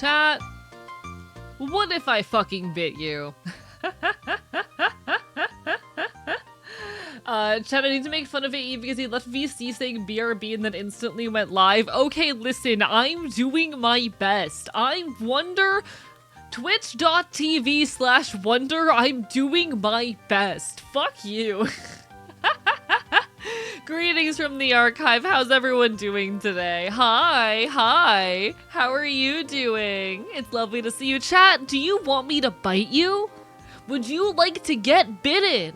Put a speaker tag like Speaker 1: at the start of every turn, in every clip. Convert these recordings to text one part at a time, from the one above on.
Speaker 1: Chat, what if I fucking bit you? Chat, I need to make fun of AE because he left VC saying BRB and then instantly went live. Okay, listen, I'm doing my best. I'm Wonder, twitch.tv/Wonder, I'm doing my best. Fuck you. Greetings from the archive. How's everyone doing today? Hi. How are you doing? It's lovely to see you. Chat, do you want me to bite you? Would you like to get bitten?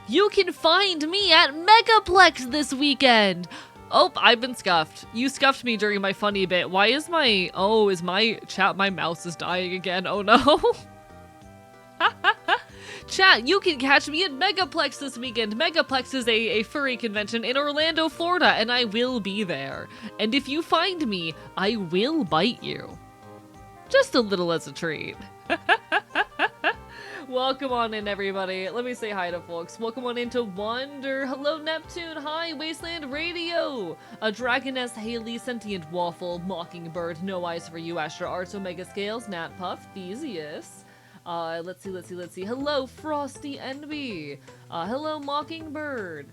Speaker 1: You can find me at Megaplex this weekend. Oh, I've been scuffed. You scuffed me during my funny bit. Why is my... Oh, is my... Chat, my mouse is dying again. Oh, no. Chat, you can catch me at Megaplex this weekend. Megaplex is a furry convention in Orlando, Florida, and I will be there. And if you find me, I will bite you. Just a little as a treat. Welcome on in, everybody. Let me say hi to folks. Welcome on into Wonder. Hello, Neptune. Hi, Wasteland Radio. A Dragoness, Haley, Sentient Waffle, Mockingbird, No Eyes for You, Astra Arts, Omega Scales, Nat Puff, Theseus. Let's see. Hello, Frosty Envy. Hello, Mockingbird.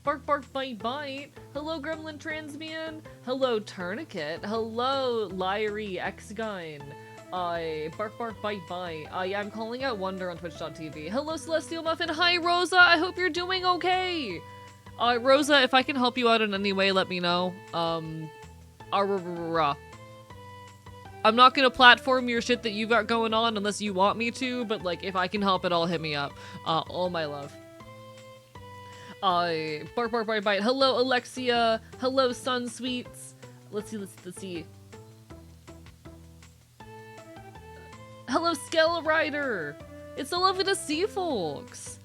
Speaker 1: Bark, bark, bite, bite. Hello, Gremlin Transmian. Hello, Tourniquet. Hello, Lyrie X-Gyn. Bark, bark, bite, bite. Yeah, I'm calling out Wonder on twitch.tv. Hello, Celestial Muffin. Hi, Rosa. I hope you're doing okay. Rosa, if I can help you out in any way, let me know. I'm not gonna platform your shit that you got going on unless you want me to, but like, if I can help at all, hit me up. All my love. Bark, bark, bite, bite. Hello, Alexia. Hello, Sunsweets. Let's see. Hello, Skella Rider! It's so lovely to see folks!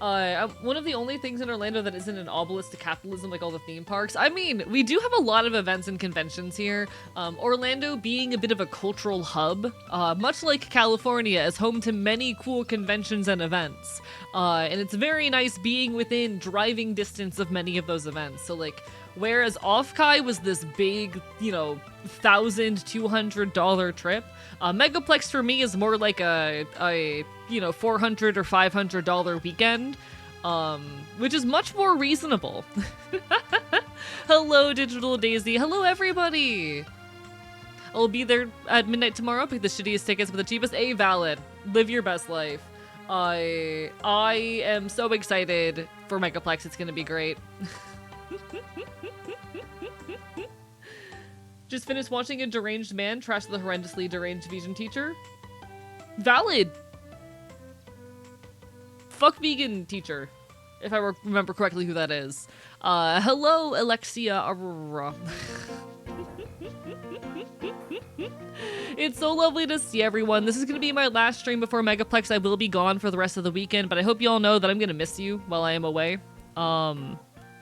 Speaker 1: One of the only things in Orlando that isn't an obelisk to capitalism like all the theme parks. I mean, we do have a lot of events and conventions here. Orlando being a bit of a cultural hub, much like California, is home to many cool conventions and events. And it's very nice being within driving distance of many of those events. So like, whereas Off-Kai was this big, $1,200 trip, Megaplex for me is more like a $400 or $500 weekend, which is much more reasonable. Hello, Digital Daisy. Hello, everybody. I'll be there at midnight tomorrow. Pick the shittiest tickets for the cheapest. Valid. Live your best life. I am so excited for Megaplex. It's gonna be great. Just finished watching a deranged man trash the horrendously deranged vegan teacher. Valid. Fuck vegan teacher, if I remember correctly who that is. Hello, Alexia Aurora. It's so lovely to see everyone. This is going to be my last stream before Megaplex. I will be gone for the rest of the weekend, but I hope you all know that I'm going to miss you while I am away.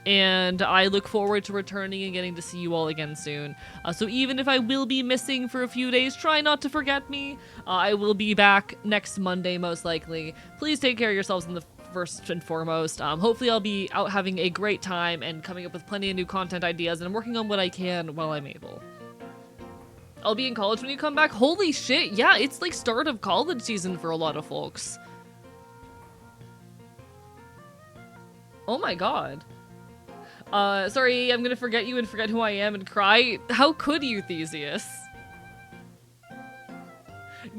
Speaker 1: And I look forward to returning and getting to see you all again soon. So even if I will be missing for a few days, try not to forget me. I will be back next Monday, most likely. Please take care of yourselves in the first and foremost. Hopefully I'll be out having a great time and coming up with plenty of new content ideas, and I'm working on what I can while I'm able. I'll be in college when you come back. Holy shit, yeah, it's like start of college season for a lot of folks. Oh my god. Sorry, I'm gonna forget you and forget who I am and cry. How could you, Theseus?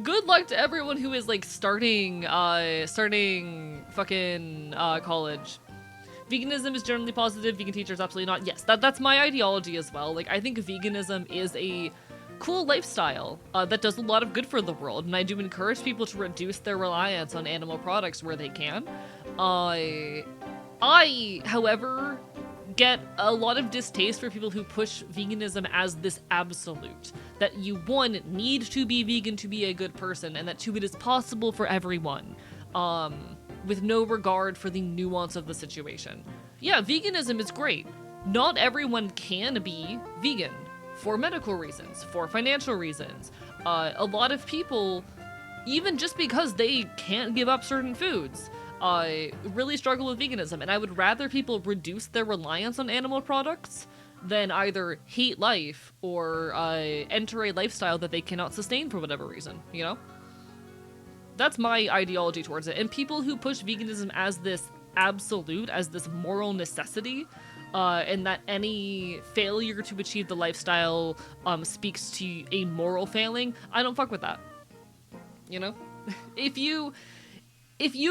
Speaker 1: Good luck to everyone who is, like, starting fucking, college. Veganism is generally positive, vegan teachers absolutely not. Yes, that's my ideology as well. Like, I think veganism is a cool lifestyle that does a lot of good for the world, and I do encourage people to reduce their reliance on animal products where they can. I, however, get a lot of distaste for people who push veganism as this absolute. That you, one, need to be vegan to be a good person, and that two, it is possible for everyone, with no regard for the nuance of the situation. Yeah, veganism is great. Not everyone can be vegan for medical reasons, for financial reasons. A lot of people, even just because they can't give up certain foods, really struggle with veganism, and I would rather people reduce their reliance on animal products than either hate life or enter a lifestyle that they cannot sustain for whatever reason, you know? That's my ideology towards it. And people who push veganism as this absolute, as this moral necessity, and that any failure to achieve the lifestyle speaks to a moral failing, I don't fuck with that. You know? If you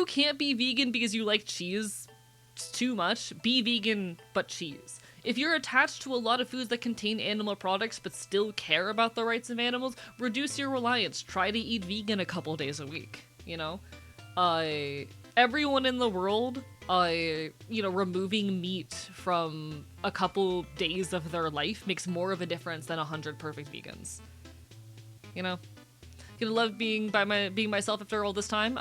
Speaker 1: can't be vegan because you like cheese too much, be vegan but cheese. If you're attached to a lot of foods that contain animal products but still care about the rights of animals, reduce your reliance. Try to eat vegan a couple days a week, you know? Everyone in the world, removing meat from a couple days of their life makes more of a difference than 100 perfect vegans. You know? Gonna love being myself after all this time.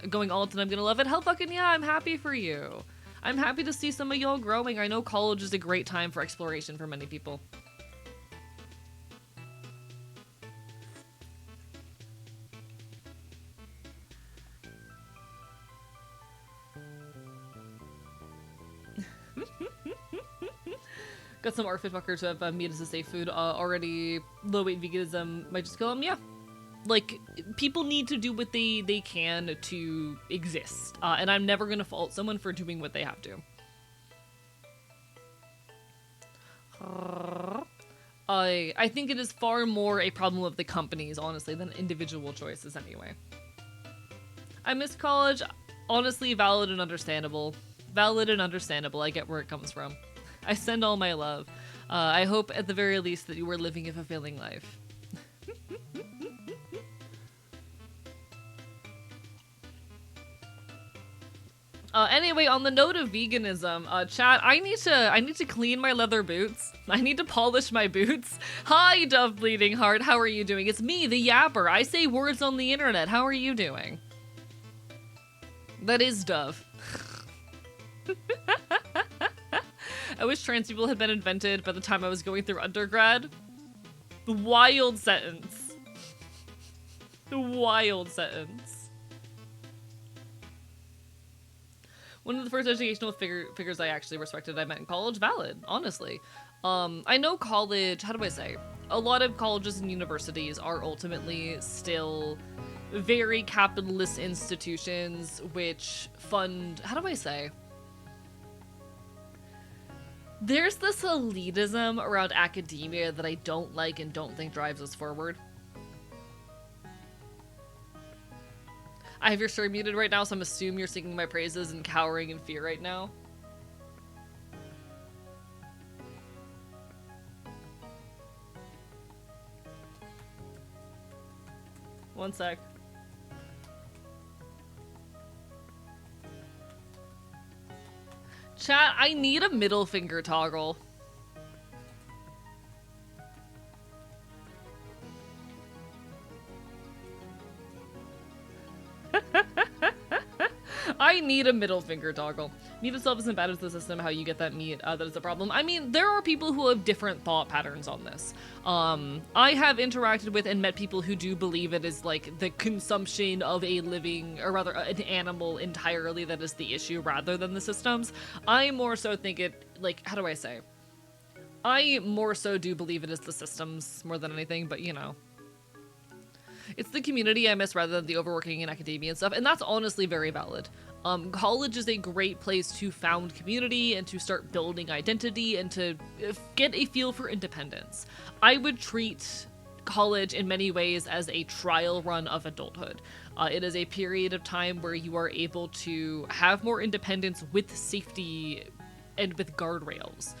Speaker 1: Going all in, I'm gonna love it. Hell fucking yeah, I'm happy for you. I'm happy to see some of y'all growing. I know college is a great time for exploration for many people. Got some Arfit fuckers who have meat as a safe food. Already low weight veganism might just kill them. Yeah. Like, people need to do what they can to exist. And I'm never gonna fault someone for doing what they have to. I think it is far more a problem of the companies, honestly, than individual choices anyway. I miss college. Honestly, valid and understandable. Valid and understandable. I get where it comes from. I send all my love. I hope at the very least that you were living a fulfilling life. Anyway, on the note of veganism, chat, I need to clean my leather boots. I need to polish my boots. Hi, Dove Bleeding Heart. How are you doing? It's me, the Yapper. I say words on the internet. How are you doing? That is Dove. I wish trans people had been invented by the time I was going through undergrad. The wild sentence. The wild sentence. One of the first educational figures I actually respected I met in college. Valid, honestly. I know college, how do I say? A lot of colleges and universities are ultimately still very capitalist institutions which fund, how do I say? There's this elitism around academia that I don't like and don't think drives us forward. I have your stream muted right now, so I'm assuming you're singing my praises and cowering in fear right now. One sec. Chat, I need a middle finger toggle. I need a middle finger toggle. Meat itself isn't bad as the system, how you get that meat, that is a problem. I mean, there are people who have different thought patterns on this. I have interacted with and met people who do believe it is like the consumption of a living, or rather an animal entirely that is the issue rather than the systems. I more so think it, like, how do I say? I more so do believe it is the systems more than anything, but you know. It's the community I miss rather than the overworking in academia and stuff, and that's honestly very valid. College is a great place to found community and to start building identity and to get a feel for independence. I would treat college in many ways as a trial run of adulthood. It is a period of time where you are able to have more independence with safety and with guardrails.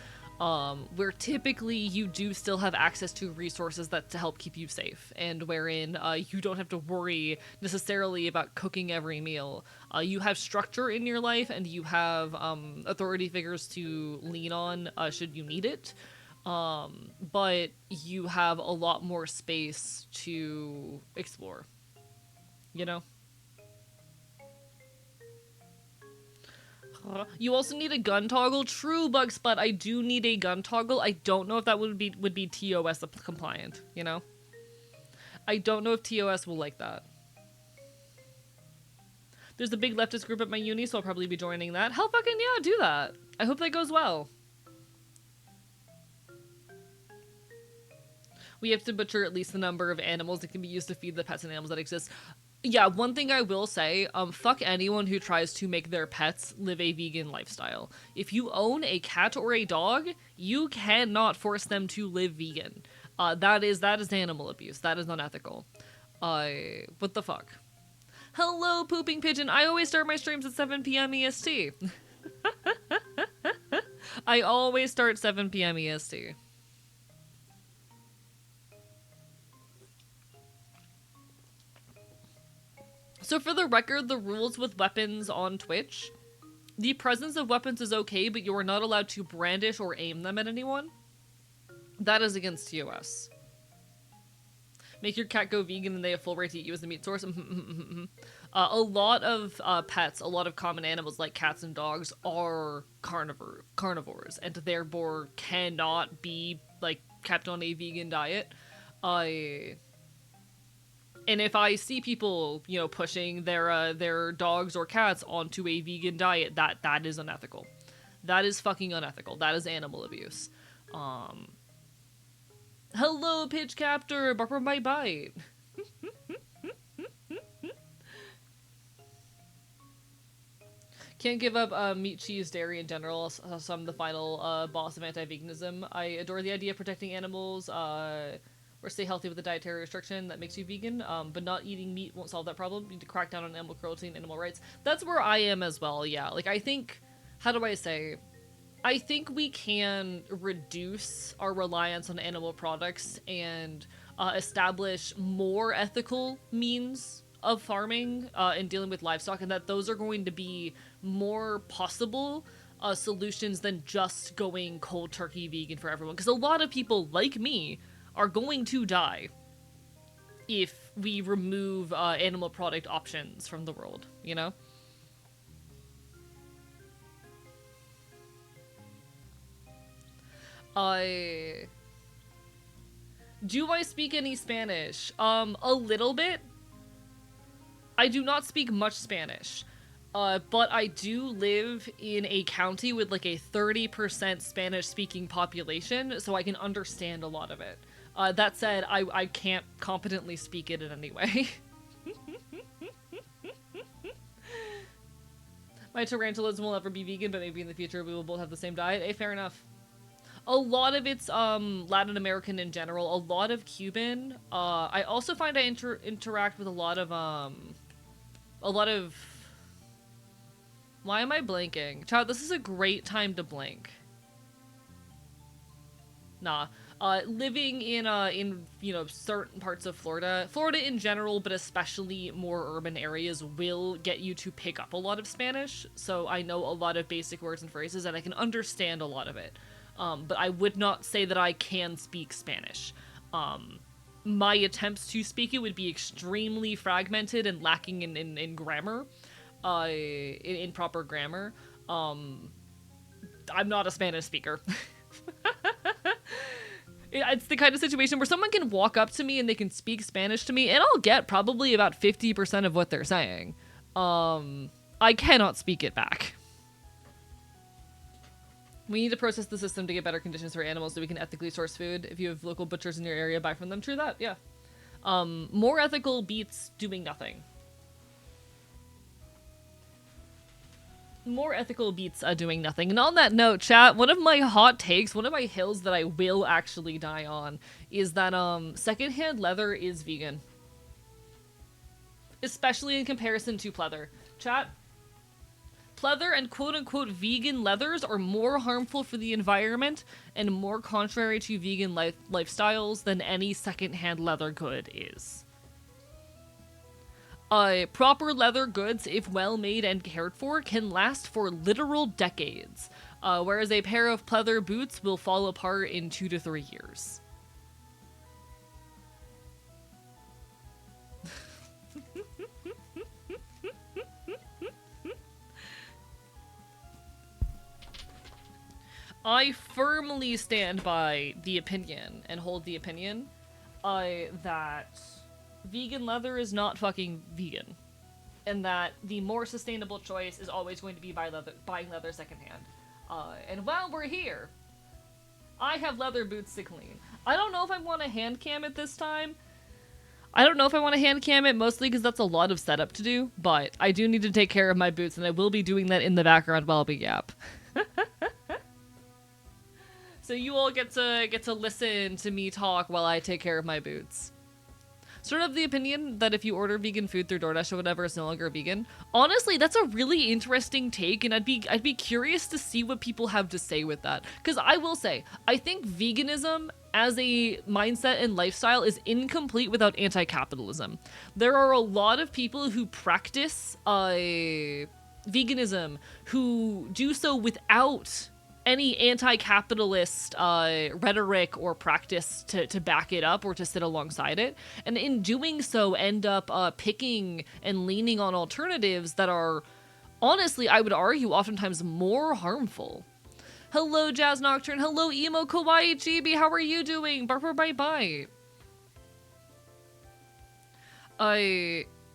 Speaker 1: Where typically you do still have access to resources that to help keep you safe, and wherein you don't have to worry necessarily about cooking every meal. You have structure in your life, and you have authority figures to lean on should you need it. But you have a lot more space to explore, you know? You also need a gun toggle. True, Bugspot, I do need a gun toggle. I don't know if that would be TOS compliant, you know? I don't know if TOS will like that. There's a big leftist group at my uni, so I'll probably be joining that. Hell fucking yeah, do that. I hope that goes well. We have to butcher at least the number of animals that can be used to feed the pets and animals that exist. Yeah, one thing I will say, fuck anyone who tries to make their pets live a vegan lifestyle. If you own a cat or a dog, you cannot force them to live vegan. That is animal abuse. That is unethical. What the fuck? Hello, Pooping Pigeon. I always start my streams at 7 p.m. EST. I always start 7 p.m. EST. So for the record, the rules with weapons on Twitch, the presence of weapons is okay, but you are not allowed to brandish or aim them at anyone. That is against TOS. Make your cat go vegan and they have full right to eat you as the meat source. A lot of pets, a lot of common animals like cats and dogs are carnivores, and therefore cannot be like kept on a vegan diet. And if I see people, you know, pushing their dogs or cats onto a vegan diet, that is unethical. That is fucking unethical. That is animal abuse. Hello, Pitch Captor. Barbara might bite. Can't give up meat, cheese, dairy in general. So I'm the final boss of anti-veganism. I adore the idea of protecting animals. Or stay healthy with a dietary restriction that makes you vegan, but not eating meat won't solve that problem. You need to crack down on animal cruelty and animal rights. That's where I am as well, yeah. Like, I think, how do I say? I think we can reduce our reliance on animal products and establish more ethical means of farming and dealing with livestock, and that those are going to be more possible solutions than just going cold turkey vegan for everyone. Because a lot of people, like me, are going to die if we remove animal product options from the world, you know? Do I speak any Spanish? A little bit. I do not speak much Spanish. But I do live in a county with like a 30% Spanish-speaking population, so I can understand a lot of it. That said, I can't competently speak it in any way. My tarantulas will never be vegan, but maybe in the future we will both have the same diet. Hey, fair enough. A lot of it's Latin American in general, a lot of Cuban. I also find I interact with a lot of why am I blanking? Child, this is a great time to blank. Nah. Living in you know, certain parts of Florida in general, but especially more urban areas, will get you to pick up a lot of Spanish. So I know a lot of basic words and phrases, and I can understand a lot of it. But I would not say that I can speak Spanish. My attempts to speak it would be extremely fragmented and lacking in grammar, in proper grammar. I'm not a Spanish speaker. It's the kind of situation where someone can walk up to me and they can speak Spanish to me, and I'll get probably about 50% of what they're saying. I cannot speak it back. We need to process the system to get better conditions for animals so we can ethically source food. If you have local butchers in your area, buy from them. True that, yeah. More ethical beats doing nothing. More ethical beats doing nothing. And on that note, chat, one of my hot takes, one of my hills that I will actually die on, is that secondhand leather is vegan. Especially in comparison to pleather. Chat, pleather and quote-unquote vegan leathers are more harmful for the environment and more contrary to vegan lifestyles than any secondhand leather good is. Proper leather goods, if well made and cared for, can last for literal decades, whereas a pair of pleather boots will fall apart in 2 to 3 years. I firmly stand by the opinion and hold the opinion that vegan leather is not fucking vegan, and that the more sustainable choice is always going to be buying leather secondhand. And while we're here, I have leather boots to clean. I don't know if I want to hand cam it this time. I don't know if I want to hand cam it, mostly because that's a lot of setup to do, but I do need to take care of my boots, and I will be doing that in the background while we yap. So you all get to listen to me talk while I take care of my boots. Sort of the opinion that if you order vegan food through DoorDash or whatever, it's no longer vegan. Honestly, that's a really interesting take, and I'd be curious to see what people have to say with that. Because I will say, I think veganism as a mindset and lifestyle is incomplete without anti-capitalism. There are a lot of people who practice veganism who do so without any anti-capitalist rhetoric or practice to back it up or to sit alongside it. And in doing so, end up picking and leaning on alternatives that are, honestly, I would argue, oftentimes more harmful. Hello, Jazz Nocturne. Hello, Emo Kawaii Chibi. How are you doing? Bye.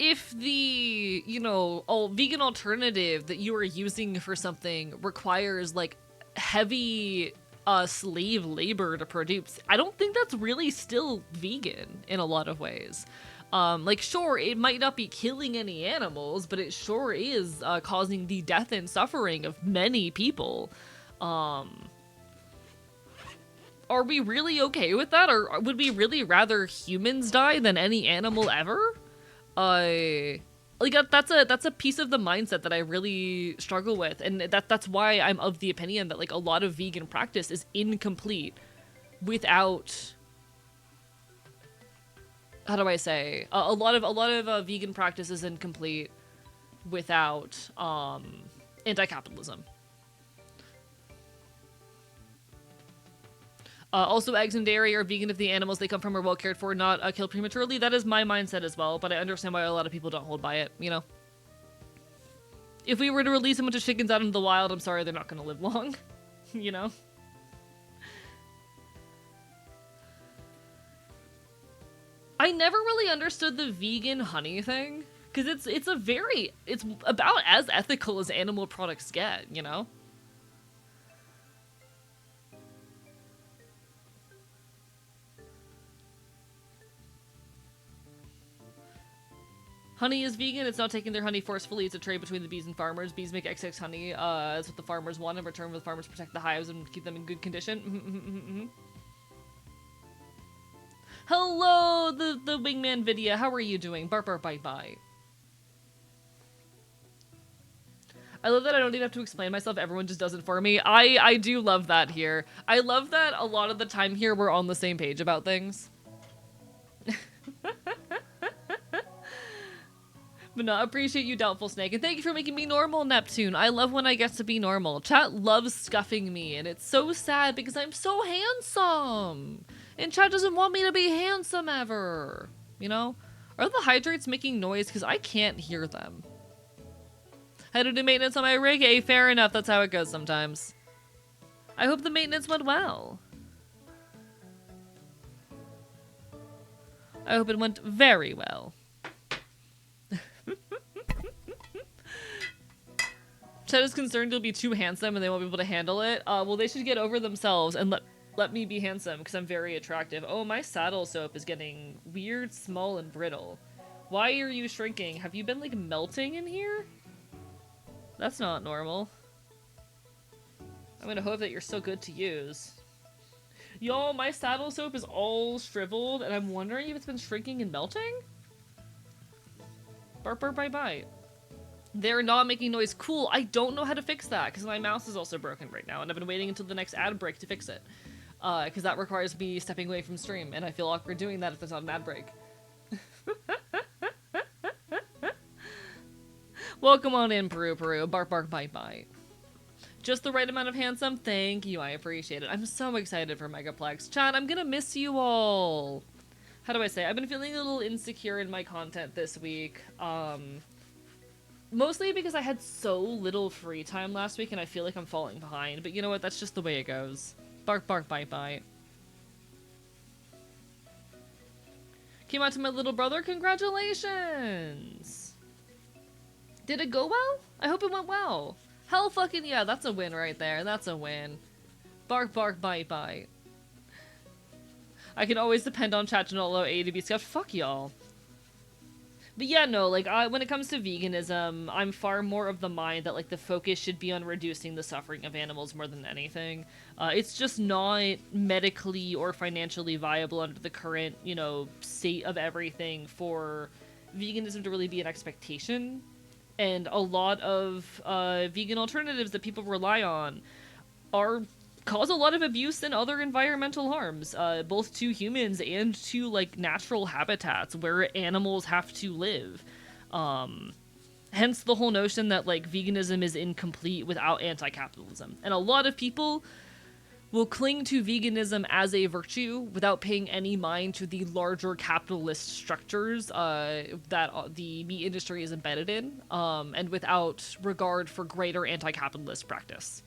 Speaker 1: If the, vegan alternative that you are using for something requires, like, heavy slave labor to produce, I don't think that's really still vegan in a lot of ways. Like, sure, it might not be killing any animals, but it sure is causing the death and suffering of many people. Are we really okay with that? Or would we really rather humans die than any animal ever? Like, that's a piece of the mindset that I really struggle with, and that's why I'm of the opinion that, like, a lot of vegan practice is incomplete without, how do I say, a lot of vegan practice is incomplete without anti-capitalism. Also, eggs and dairy are vegan if the animals they come from are well cared for, not killed prematurely. That is my mindset as well, but I understand why a lot of people don't hold by it, you know? If we were to release a bunch of chickens out into the wild, I'm sorry, they're not going to live long, you know? I never really understood the vegan honey thing, because it's about as ethical as animal products get, you know? Honey is vegan. It's not taking their honey forcefully. It's a trade between the bees and farmers. Bees make XX honey. That's what the farmers want. In return, the farmers protect the hives and keep them in good condition. Hello, the wingman Vidya. How are you doing? Bark, bite, bite. I love that I don't even have to explain myself. Everyone just does it for me. I do love that here. I love that a lot of the time here we're on the same page about things. But no, appreciate you, Doubtful Snake, and thank you for making me normal, Neptune. I love when I get to be normal. Chat loves scuffing me, and it's so sad because I'm so handsome. And chat doesn't want me to be handsome ever. You know? Are the hydrates making noise? Because I can't hear them. Had to do maintenance on my rig? Hey, fair enough. That's how it goes sometimes. I hope the maintenance went well. I hope it went very well. Chet is concerned you'll be too handsome and they won't be able to handle it. Well, they should get over themselves and let me be handsome because I'm very attractive. Oh, my saddle soap is getting weird, small, and brittle. Why are you shrinking? Have you been, like, melting in here? That's not normal. I'm gonna hope that you're still good to use. Y'all, my saddle soap is all shriveled and I'm wondering if it's been shrinking and melting? Bark, bite, bite. They're not making noise. Cool. I don't know how to fix that because my mouse is also broken right now and I've been waiting until the next ad break to fix it. Because that requires me stepping away from stream and I feel awkward doing that if there's not an ad break. Welcome on in, Peru. Bark, bite, bite. Just the right amount of handsome? Thank you. I appreciate it. I'm so excited for Megaplex. Chat, I'm gonna miss you all. How do I say? I've been feeling a little insecure in my content this week. Mostly because I had so little free time last week and I feel like I'm falling behind. But you know what? That's just the way it goes. Bark, bite, bite. Came out to my little brother. Congratulations! Did it go well? I hope it went well. Hell fucking yeah, that's a win right there. That's a win. Bark, bite, bite. I can always depend on chat to not allow A to be scuffed. Fuck y'all. But yeah, no, like, when it comes to veganism, I'm far more of the mind that, like, the focus should be on reducing the suffering of animals more than anything. It's just not medically or financially viable under the current, you know, state of everything for veganism to really be an expectation. And a lot of vegan alternatives that people rely on cause a lot of abuse and other environmental harms, both to humans and to, like, natural habitats where animals have to live. Hence the whole notion that, like, veganism is incomplete without anti-capitalism. And a lot of people will cling to veganism as a virtue without paying any mind to the larger capitalist structures that the meat industry is embedded in, and without regard for greater anti-capitalist practice.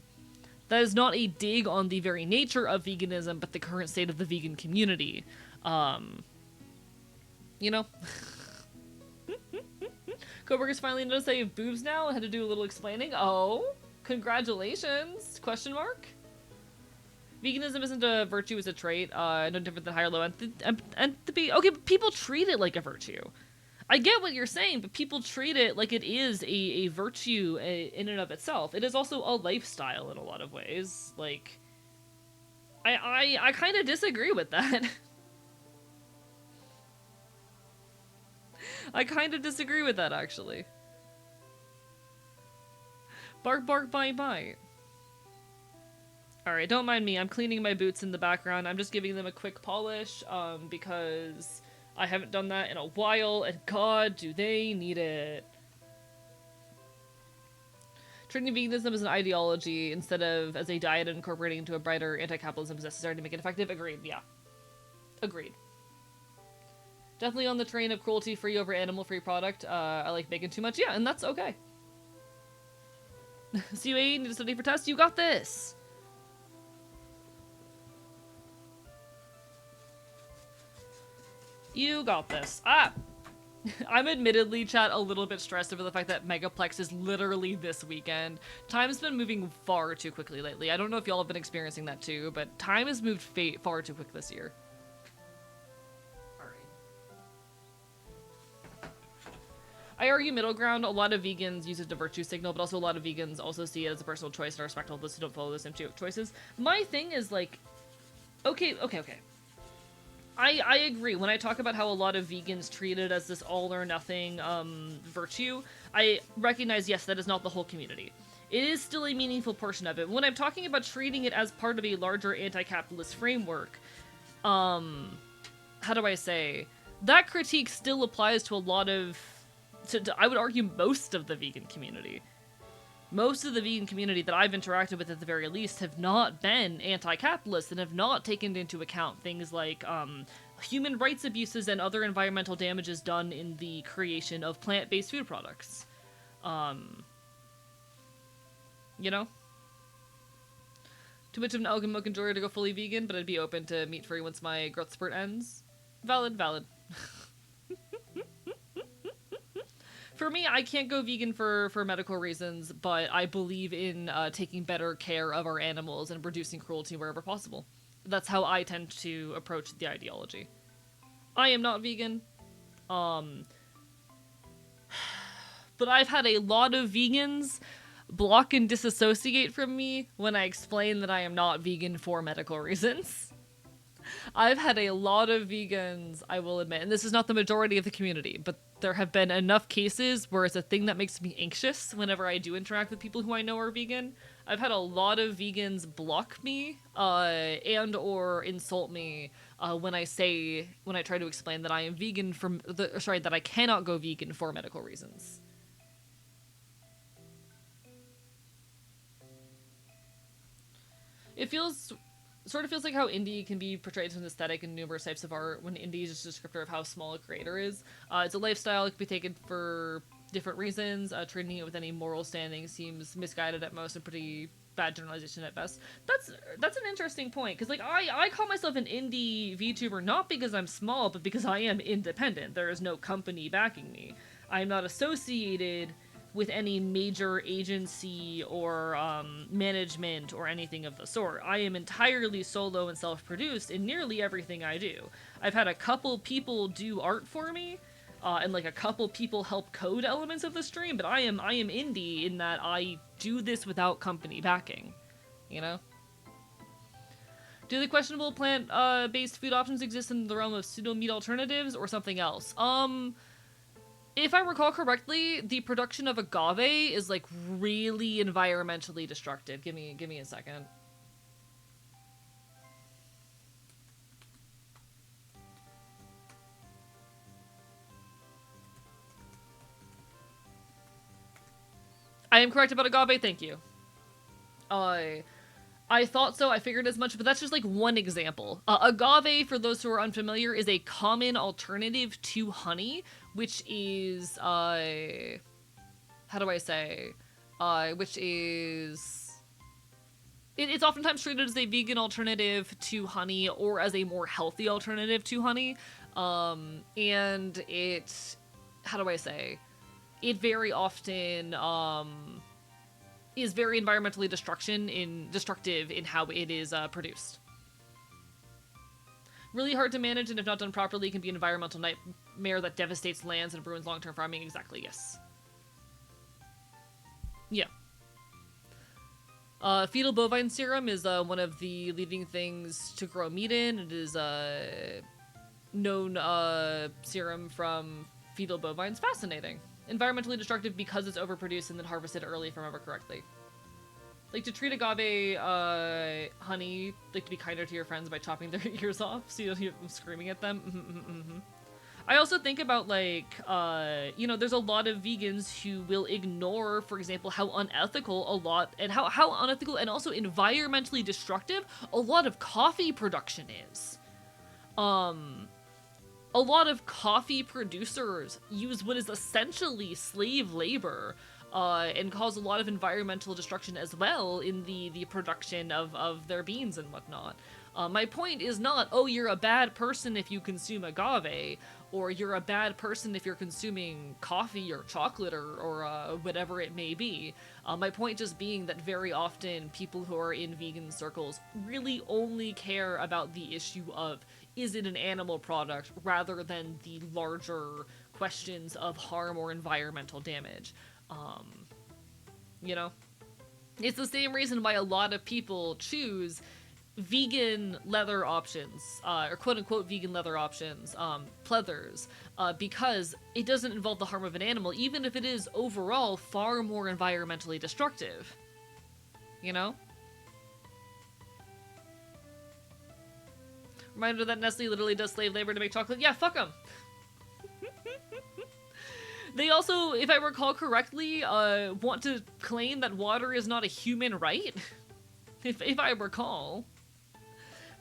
Speaker 1: That is not a dig on the very nature of veganism, but the current state of the vegan community. You know? Coworkers finally noticed they have boobs now. I had to do a little explaining. Oh, congratulations? Question mark? Veganism isn't a virtue, it's a trait. No different than higher low entropy. Okay, but people treat it like a virtue. I get what you're saying, but people treat it like it is a virtue in and of itself. It is also a lifestyle in a lot of ways. Like, I kind of disagree with that. I kind of disagree with that, actually. Bark, bark, bite, bite. Alright, don't mind me. I'm cleaning my boots in the background. I'm just giving them a quick polish, because I haven't done that in a while, and god, do they need it. Treating veganism as an ideology instead of as a diet and incorporating into a brighter anti-capitalism is necessary to make it effective. Agreed, yeah. Agreed. Definitely on the train of cruelty-free over animal-free product. I like bacon too much. Yeah, and that's okay. CUA, need to study for tests? You got this! You got this. Ah! I'm admittedly, chat, a little bit stressed over the fact that Megaplex is literally this weekend. Time's been moving far too quickly lately. I don't know if y'all have been experiencing that too, but time has moved far too quick this year. Alright. I argue middle ground. A lot of vegans use it to virtue signal, but also a lot of vegans also see it as a personal choice and are respectful of those who don't follow those same choices. My thing is, like, okay. I agree. When I talk about how a lot of vegans treat it as this all-or-nothing virtue, I recognize, yes, that is not the whole community. It is still a meaningful portion of it. When I'm talking about treating it as part of a larger anti-capitalist framework, how do I say? That critique still applies to a lot of, I would argue, most of the vegan community. Most of the vegan community that I've interacted with, at the very least, have not been anti-capitalist and have not taken into account things like human rights abuses and other environmental damages done in the creation of plant-based food products. You know? Too much of an algae milk enjoyer to go fully vegan, but I'd be open to meat-free once my growth spurt ends. Valid. For me, I can't go vegan for medical reasons, but I believe in taking better care of our animals and reducing cruelty wherever possible. That's how I tend to approach the ideology. I am not vegan, but I've had a lot of vegans block and disassociate from me when I explain that I am not vegan for medical reasons. I've had a lot of vegans, I will admit, and this is not the majority of the community, but there have been enough cases where it's a thing that makes me anxious whenever I do interact with people who I know are vegan. I've had a lot of vegans block me and or insult me when I try to explain that I am vegan that I cannot go vegan for medical reasons. It sort of feels like how indie can be portrayed as an aesthetic in numerous types of art, when indie is just a descriptor of how small a creator is. It's a lifestyle. It can be taken for different reasons. Treating it with any moral standing seems misguided at most and pretty bad generalization at best. That's an interesting point, because like I call myself an indie VTuber not because I'm small, but because I am independent. There is no company backing me. I am not associated with any major agency or management or anything of the sort. I am entirely solo and self-produced in nearly everything I do. I've had a couple people do art for me, and like a couple people help code elements of the stream, but I am indie in that I do this without company backing, you know? Do the questionable plant-based food options exist in the realm of pseudo-meat alternatives or something else? If I recall correctly, the production of agave is like really environmentally destructive. Give me a second. I am correct about agave, thank you. I thought so, I figured as much, but that's just like one example. Agave, for those who are unfamiliar, is a common alternative to honey, which is, how do I say? Which is... It's oftentimes treated as a vegan alternative to honey or as a more healthy alternative to honey. And it... How do I say? It very often, is very environmentally destructive in how it is produced. Really hard to manage, and if not done properly, can be an environmental nightmare that devastates lands and ruins long-term farming. Exactly, yes. Yeah. Fetal bovine serum is one of the leading things to grow meat in. It is known serum from fetal bovines. Fascinating. Environmentally destructive because it's overproduced and then harvested early, if I remember correctly. Like, to treat agave honey, like, to be kinder to your friends by chopping their ears off, so you don't hear them screaming at them. I also think about, like, you know, there's a lot of vegans who will ignore, for example, how unethical how unethical and also environmentally destructive a lot of coffee production is. A lot of coffee producers use what is essentially slave labor, and cause a lot of environmental destruction as well in the production of their beans and whatnot. My point is not, oh, you're a bad person if you consume agave, or you're a bad person if you're consuming coffee or chocolate or whatever it may be. My point just being that very often people who are in vegan circles really only care about the issue of, is it an animal product, rather than the larger questions of harm or environmental damage. You know? It's the same reason why a lot of people choose vegan leather options, or quote-unquote vegan leather options, pleathers, because it doesn't involve the harm of an animal, even if it is overall far more environmentally destructive. You know? Reminder that Nestle literally does slave labor to make chocolate. Yeah, fuck them. They also, if I recall correctly, want to claim that water is not a human right. if I recall.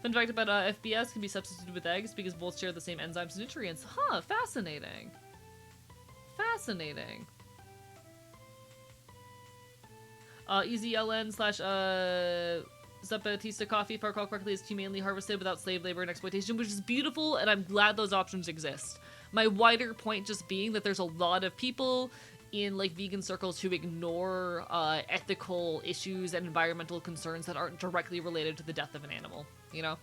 Speaker 1: Fun fact about FBS can be substituted with eggs because both share the same enzymes and nutrients. Huh, fascinating. Fascinating. EZLN / Zapatista coffee, if I recall correctly, is humanely harvested without slave labor and exploitation, which is beautiful, and I'm glad those options exist. My wider point just being that there's a lot of people in, like, vegan circles who ignore ethical issues and environmental concerns that aren't directly related to the death of an animal, you know?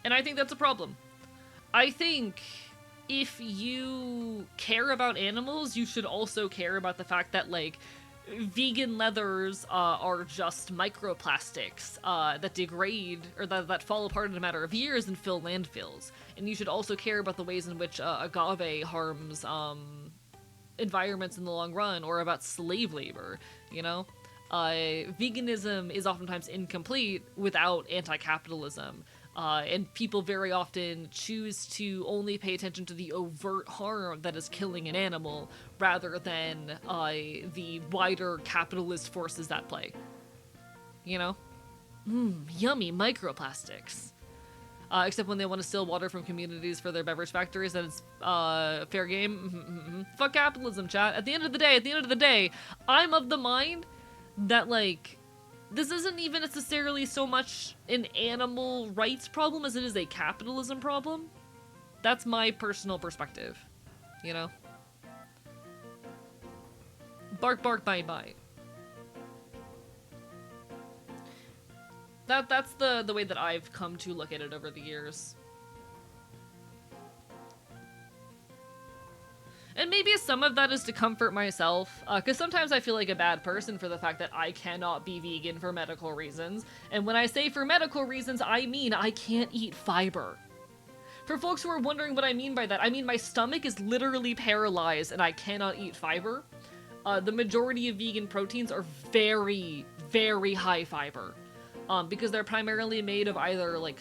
Speaker 1: And I think that's a problem. I think if you care about animals, you should also care about the fact that, like, vegan leathers are just microplastics that degrade, or that fall apart in a matter of years and fill landfills. And you should also care about the ways in which agave harms environments in the long run, or about slave labor, you know? Veganism is oftentimes incomplete without anti-capitalism. And people very often choose to only pay attention to the overt harm that is killing an animal, rather than the wider capitalist forces at play. You know? Yummy microplastics. Except when they want to steal water from communities for their beverage factories, then it's fair game. Fuck capitalism, chat. At the end of the day, I'm of the mind that, like, this isn't even necessarily so much an animal rights problem as it is a capitalism problem, That's my personal perspective, you know? Bark, bark, bite, bite. That's the way that I've come to look at it over the years. And maybe some of that is to comfort myself, because sometimes I feel like a bad person for the fact that I cannot be vegan for medical reasons. And when I say for medical reasons, I mean I can't eat fiber. For folks who are wondering what I mean by that, I mean my stomach is literally paralyzed and I cannot eat fiber. The majority of vegan proteins are very, very high fiber. Because they're primarily made of either like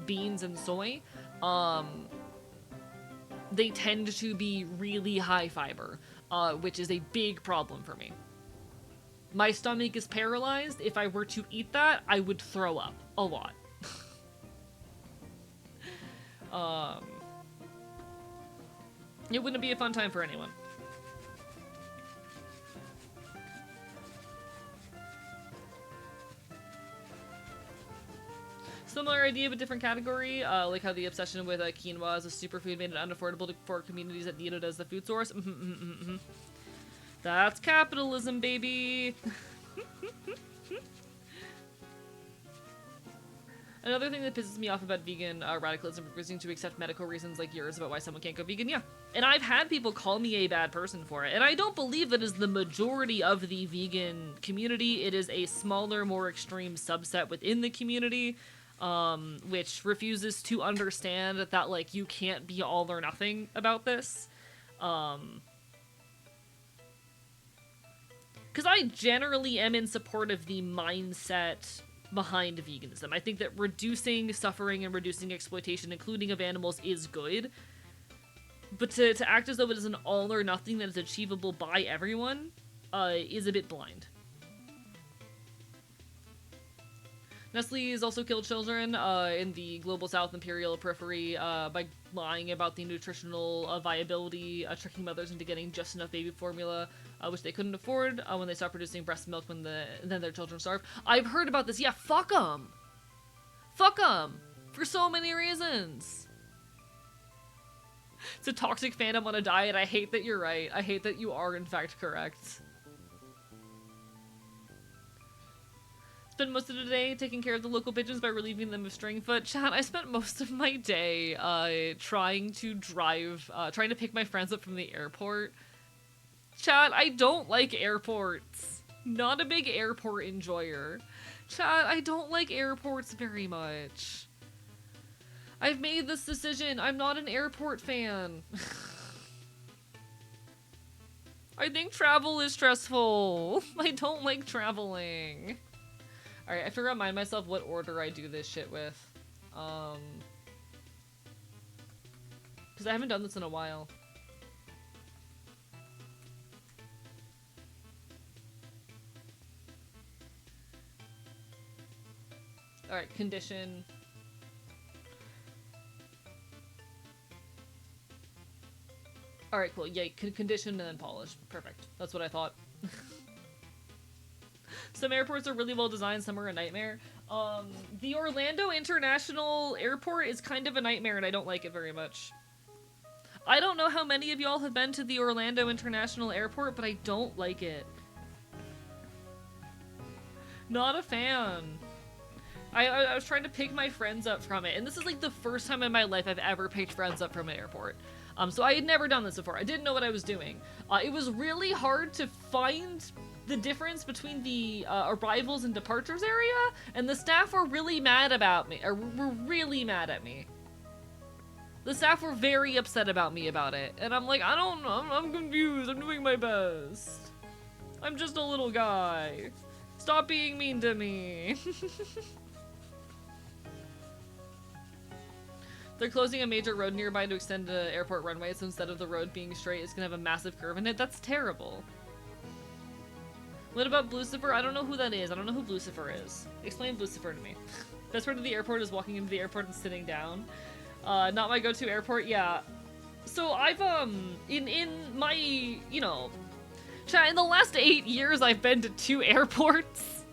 Speaker 1: beans and soy. They tend to be really high fiber, which is a big problem for me. My stomach is paralyzed. If I were to eat that, I would throw up a lot. It wouldn't be a fun time for anyone. Similar idea, but different category, like how the obsession with quinoa as a superfood made it unaffordable for communities that need it as the food source. That's capitalism, baby! Another thing that pisses me off about vegan radicalism is refusing to accept medical reasons like yours about why someone can't go vegan. Yeah. And I've had people call me a bad person for it. And I don't believe that is the majority of the vegan community. It is a smaller, more extreme subset within the community. Which refuses to understand that, like, you can't be all or nothing about this. Because I generally am in support of the mindset behind veganism. I think that reducing suffering and reducing exploitation, including of animals, is good. But to act as though it is an all or nothing that is achievable by everyone, is a bit blind. Nestle has also killed children in the global south imperial periphery by lying about the nutritional viability, tricking mothers into getting just enough baby formula, which they couldn't afford when they stopped producing breast milk when then their children starved. I've heard about this. Yeah, fuck them. Fuck them. For so many reasons. It's a toxic fandom on a diet. I hate that you're right. I hate that you are, in fact, correct. Spent most of the day taking care of the local bitches by relieving them of string foot. Chat, I spent most of my day trying to pick my friends up from the airport. Chat, I don't like airports. Not a big airport enjoyer. Chat, I don't like airports very much. I've made this decision. I'm not an airport fan. I think travel is stressful. I don't like traveling. Alright, I have to remind myself what order I do this shit with. Because I haven't done this in a while. Alright, condition. Alright, cool. Yeah, condition and then polish. Perfect. That's what I thought. Some airports are really well designed, some are a nightmare. The Orlando International Airport is kind of a nightmare and I don't like it very much. I don't know how many of y'all have been to the Orlando International Airport, but I don't like it. Not a fan. I was trying to pick my friends up from it, and this is like the first time in my life I've ever picked friends up from an airport. So I had never done this before. I didn't know what I was doing. It was really hard to find the difference between the arrivals and departures area, and the staff were really mad about me, or were really mad at me. The staff were very upset about me about it, and I'm like, I don't know, I'm confused, I'm doing my best. I'm just a little guy. Stop being mean to me. They're closing a major road nearby to extend the airport runway, so instead of the road being straight, it's gonna have a massive curve in it. That's terrible. What about Lucifer? I don't know who that is. I don't know who Lucifer is. Explain Lucifer to me. Best part of the airport is walking into the airport and sitting down. Not my go-to airport, yeah. So I've, in my, you know, chat, in the last 8 years I've been to 2 airports.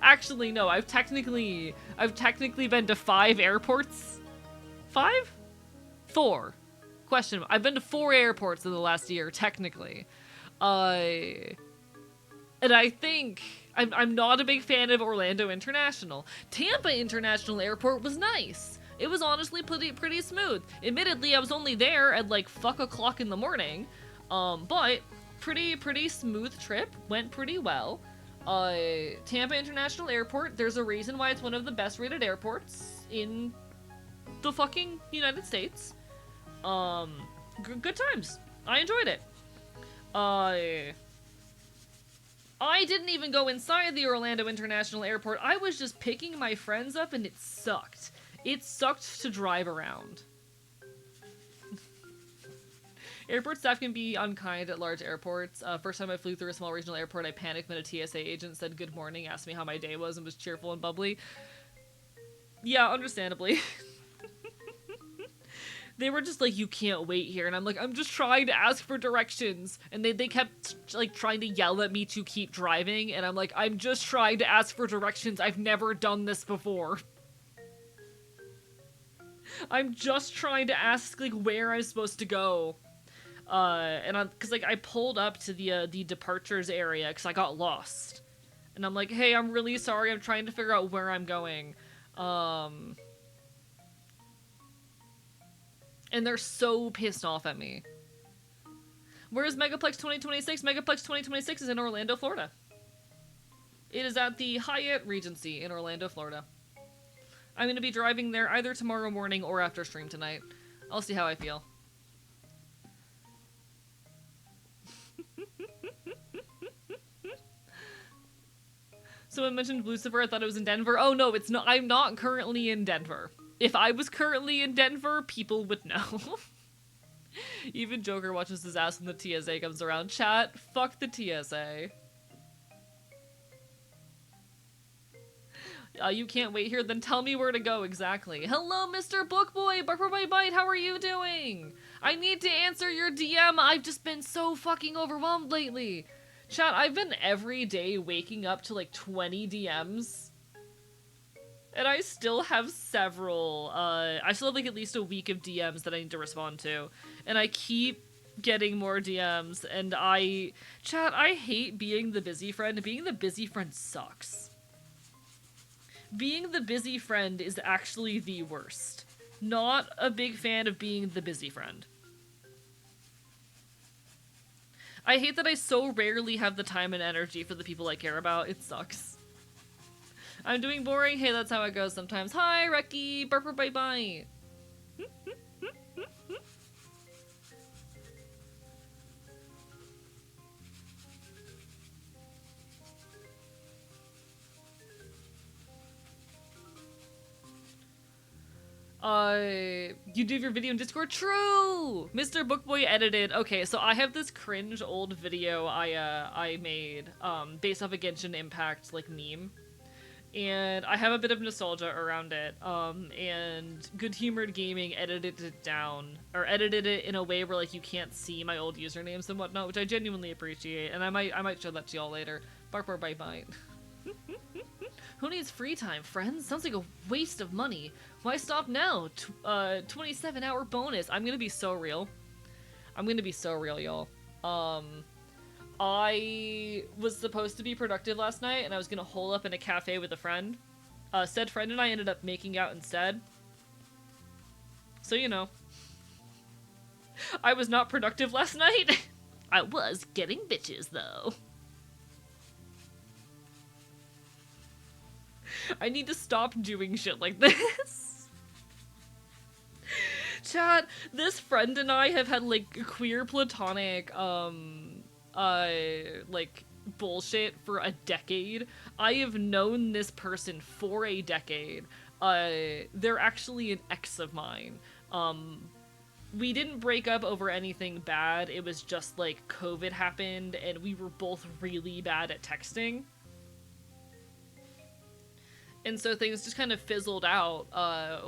Speaker 1: Actually, no, I've technically been to 5 airports. 5? 4. Question. I've been to 4 airports in the last year, technically. And I think I'm not a big fan of Orlando International. Tampa International Airport was nice. It was honestly pretty smooth. Admittedly, I was only there at like fuck o'clock in the morning. But pretty smooth trip. Went pretty well. Tampa International Airport, there's a reason why it's one of the best rated airports in the fucking United States. Good times. I enjoyed it. I didn't even go inside the Orlando International Airport. I was just picking my friends up and it sucked. It sucked to drive around. Airport staff can be unkind at large airports. First time I flew through a small regional airport, I panicked when a TSA agent said good morning, asked me how my day was, and was cheerful and bubbly. Yeah, understandably. They were just like, you can't wait here. And I'm like, I'm just trying to ask for directions. And they kept like trying to yell at me to keep driving. And I'm like, I'm just trying to ask for directions. I've never done this before. I'm just trying to ask like where I'm supposed to go. Cause like I pulled up to the departures area cause I got lost. And I'm like, hey, I'm really sorry. I'm trying to figure out where I'm going. And they're so pissed off at me. Where's Megaplex 2026? Megaplex 2026 is in Orlando, Florida. It is at the Hyatt Regency in Orlando, Florida. I'm going to be driving there either tomorrow morning or after stream tonight. I'll see how I feel. Someone mentioned Lucifer. I thought it was in Denver. Oh no, it's not. I'm not currently in Denver. If I was currently in Denver, people would know. Even Joker watches his ass when the TSA comes around. Chat, fuck the TSA. You can't wait here? Then tell me where to go exactly. Hello, Mr. Bookboy! Bark for my bite, how are you doing? I need to answer your DM. I've just been so fucking overwhelmed lately. Chat, I've been every day waking up to like 20 DMs. And I still have several, I still have like at least a week of DMs that I need to respond to. And I keep getting more DMs, and chat, I hate being the busy friend. Being the busy friend sucks. Being the busy friend is actually the worst. Not a big fan of being the busy friend. I hate that I so rarely have the time and energy for the people I care about. It sucks. I'm doing boring. Hey, that's how it goes sometimes. Hi, Reki. Burper, bye-bye. You do your video in Discord? True! Mr. Bookboy edited. Okay, so I have this cringe old video I made, based off a Genshin Impact, like, meme. And I have a bit of nostalgia around it, and Good Humored Gaming edited it down, or edited it in a way where, like, you can't see my old usernames and whatnot, which I genuinely appreciate, and I might show that to y'all later. Bark, bark, bite, bite. Who needs free time, friends? Sounds like a waste of money. Why stop now? 27-hour bonus. I'm gonna be so real. I'm gonna be so real, y'all. I was supposed to be productive last night, and I was gonna hole up in a cafe with a friend. Said friend and I ended up making out instead. So, you know. I was not productive last night. I was getting bitches, though. I need to stop doing shit like this. Chat, this friend and I have had, like, queer platonic, like, bullshit for a decade. I have known this person for a decade. They're actually an ex of mine. We didn't break up over anything bad. It was just, like, COVID happened, and we were both really bad at texting. And so things just kind of fizzled out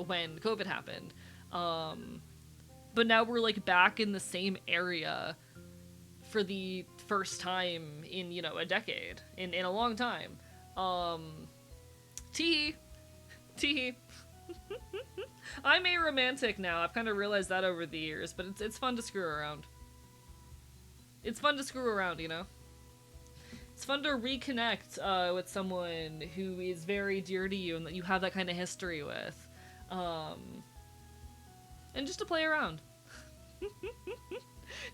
Speaker 1: when COVID happened. But now we're, like, back in the same area for the first time in, you know, a decade. In a long time. Tee. I'm a romantic now. I've kind of realized that over the years, but it's fun to screw around. It's fun to screw around, you know? It's fun to reconnect with someone who is very dear to you and that you have that kind of history with. And just to play around.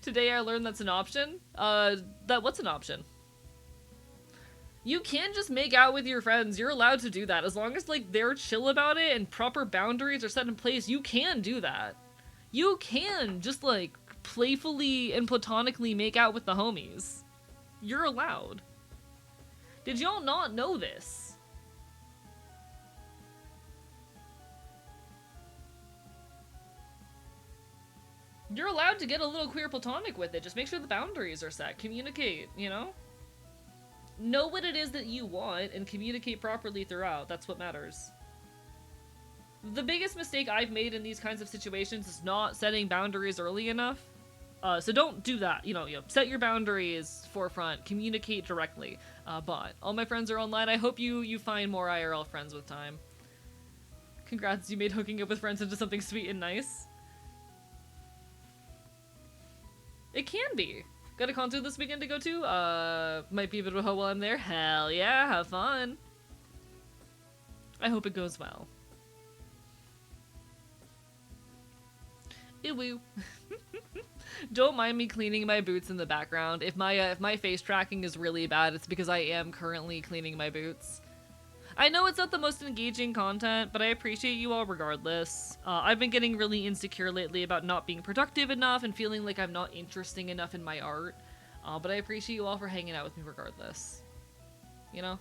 Speaker 1: Today I learned that's an option. What's an option? You can just make out with your friends. You're allowed to do that. As long as, like, they're chill about it and proper boundaries are set in place, you can do that. You can just, like, playfully and platonically make out with the homies. You're allowed. Did y'all not know this? You're allowed to get a little queer platonic with it. Just make sure the boundaries are set. Communicate, you know? Know what it is that you want and communicate properly throughout. That's what matters. The biggest mistake I've made in these kinds of situations is not setting boundaries early enough. So don't do that. You know, set your boundaries forefront. Communicate directly. But all my friends are online. I hope you find more IRL friends with time. Congrats, you made hooking up with friends into something sweet and nice. It can be. Got a concert this weekend to go to? Might be a bit of a hoe while I'm there. Hell yeah, have fun. I hope it goes well. Ew. Don't mind me cleaning my boots in the background. If my face tracking is really bad, it's because I am currently cleaning my boots. I know it's not the most engaging content, but I appreciate you all regardless. I've been getting really insecure lately about not being productive enough and feeling like I'm not interesting enough in my art. But I appreciate you all for hanging out with me regardless. You know?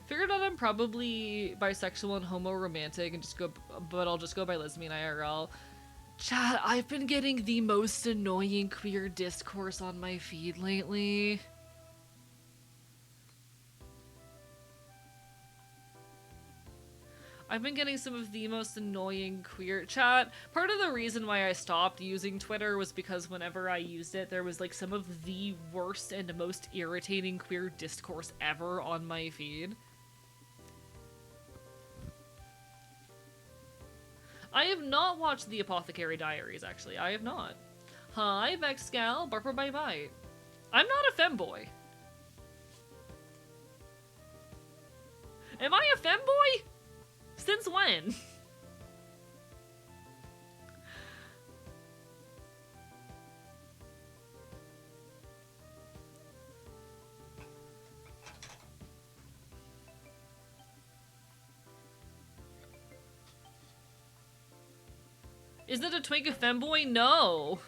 Speaker 1: Figured out I'm probably bisexual and homo-romantic and but I'll just go by lesbian IRL. Chat, I've been getting the most annoying queer discourse on my feed lately. I've been getting some of the most annoying queer chat. Part of the reason why I stopped using Twitter was because whenever I used it, there was like some of the worst and most irritating queer discourse ever on my feed. I have not watched The Apothecary Diaries, actually. I have not. Hi, Vexcal, Barper Bye Bye. I'm not a femboy. Am I a femboy? Since when? Is it a twink a femboy? No.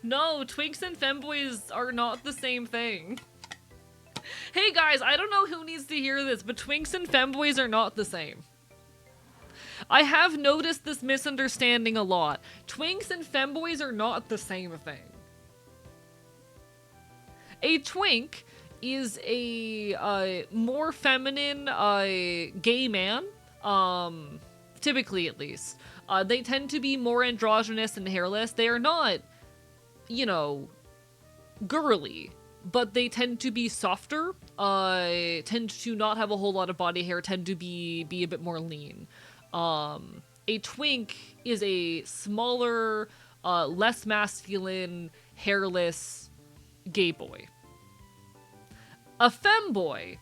Speaker 1: No, twinks and femboys are not the same thing. Hey guys, I don't know who needs to hear this, but twinks and femboys are not the same. I have noticed this misunderstanding a lot. Twinks and femboys are not the same thing. A twink is a more feminine gay man, typically at least. They tend to be more androgynous and hairless. They are not, you know, girly, but they tend to be softer, tend to not have a whole lot of body hair, tend to be a bit more lean. A twink is a smaller, less masculine, hairless gay boy. A femboy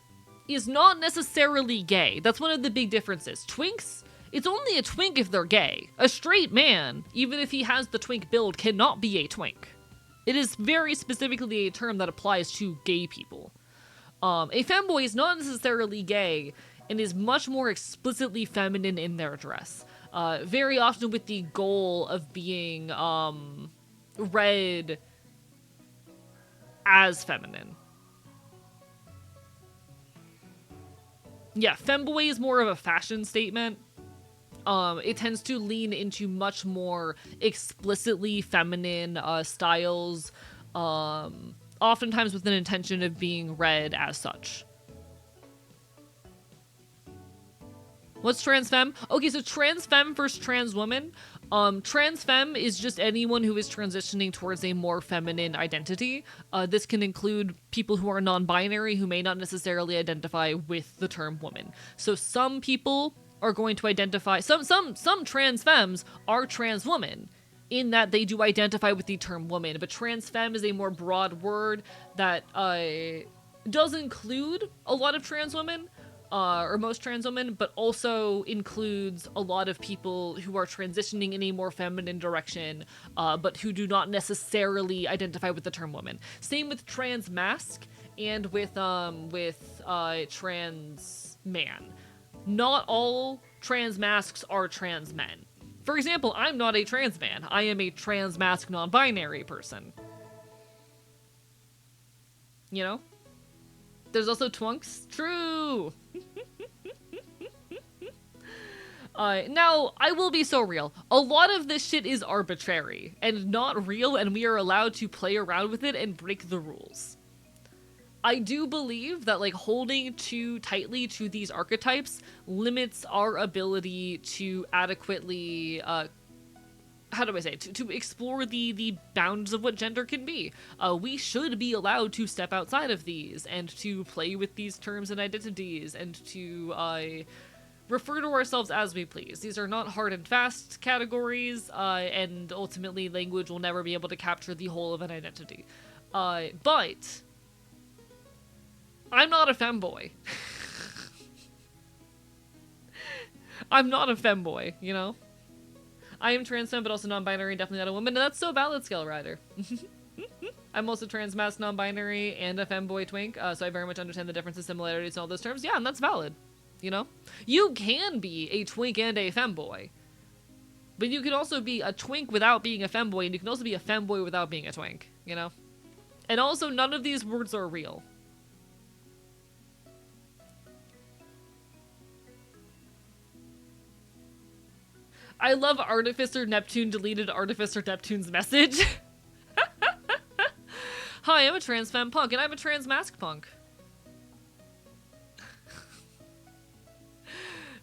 Speaker 1: is not necessarily gay. That's one of the big differences. Twinks, it's only a twink if they're gay. A straight man, even if he has the twink build, cannot be a twink. It is very specifically a term that applies to gay people. A femboy is not necessarily gay and is much more explicitly feminine in their dress. Very often with the goal of being read as feminine. Yeah, femboy is more of a fashion statement. It tends to lean into much more explicitly feminine styles, oftentimes with an intention of being read as such. What's trans femme? Okay, so trans femme versus trans woman. Trans femme is just anyone who is transitioning towards a more feminine identity. This can include people who are non-binary who may not necessarily identify with the term woman. So some people are going to identify, some trans femmes are trans women in that they do identify with the term woman, but trans femme is a more broad word that does include a lot of trans women, or most trans women, but also includes a lot of people who are transitioning in a more feminine direction, but who do not necessarily identify with the term woman. Same with trans masc and with trans man. Not all trans mascs are trans men. For example, I'm not a trans man. I am a trans masc non-binary person. You know? There's also twunks. True! Now, I will be so real. A lot of this shit is arbitrary and not real, and we are allowed to play around with it and break the rules. I do believe that, like, holding too tightly to these archetypes limits our ability to adequately, how do I say it? To explore the bounds of what gender can be. We should be allowed to step outside of these and to play with these terms and identities and to refer to ourselves as we please. These are not hard and fast categories, and ultimately language will never be able to capture the whole of an identity. But I'm not a femboy. I'm not a femboy, you know? I am trans femme, but also non-binary and definitely not a woman, and that's so valid, Scale Rider. I'm also trans masc, non-binary, and a femboy twink, so I very much understand the differences, similarities, and all those terms. Yeah, and that's valid, you know? You can be a twink and a femboy, but you can also be a twink without being a femboy, and you can also be a femboy without being a twink, you know? And also, none of these words are real. I love Artificer Neptune deleted Artificer Neptune's message. Hi, I'm a trans femme punk, and I'm a trans masc punk.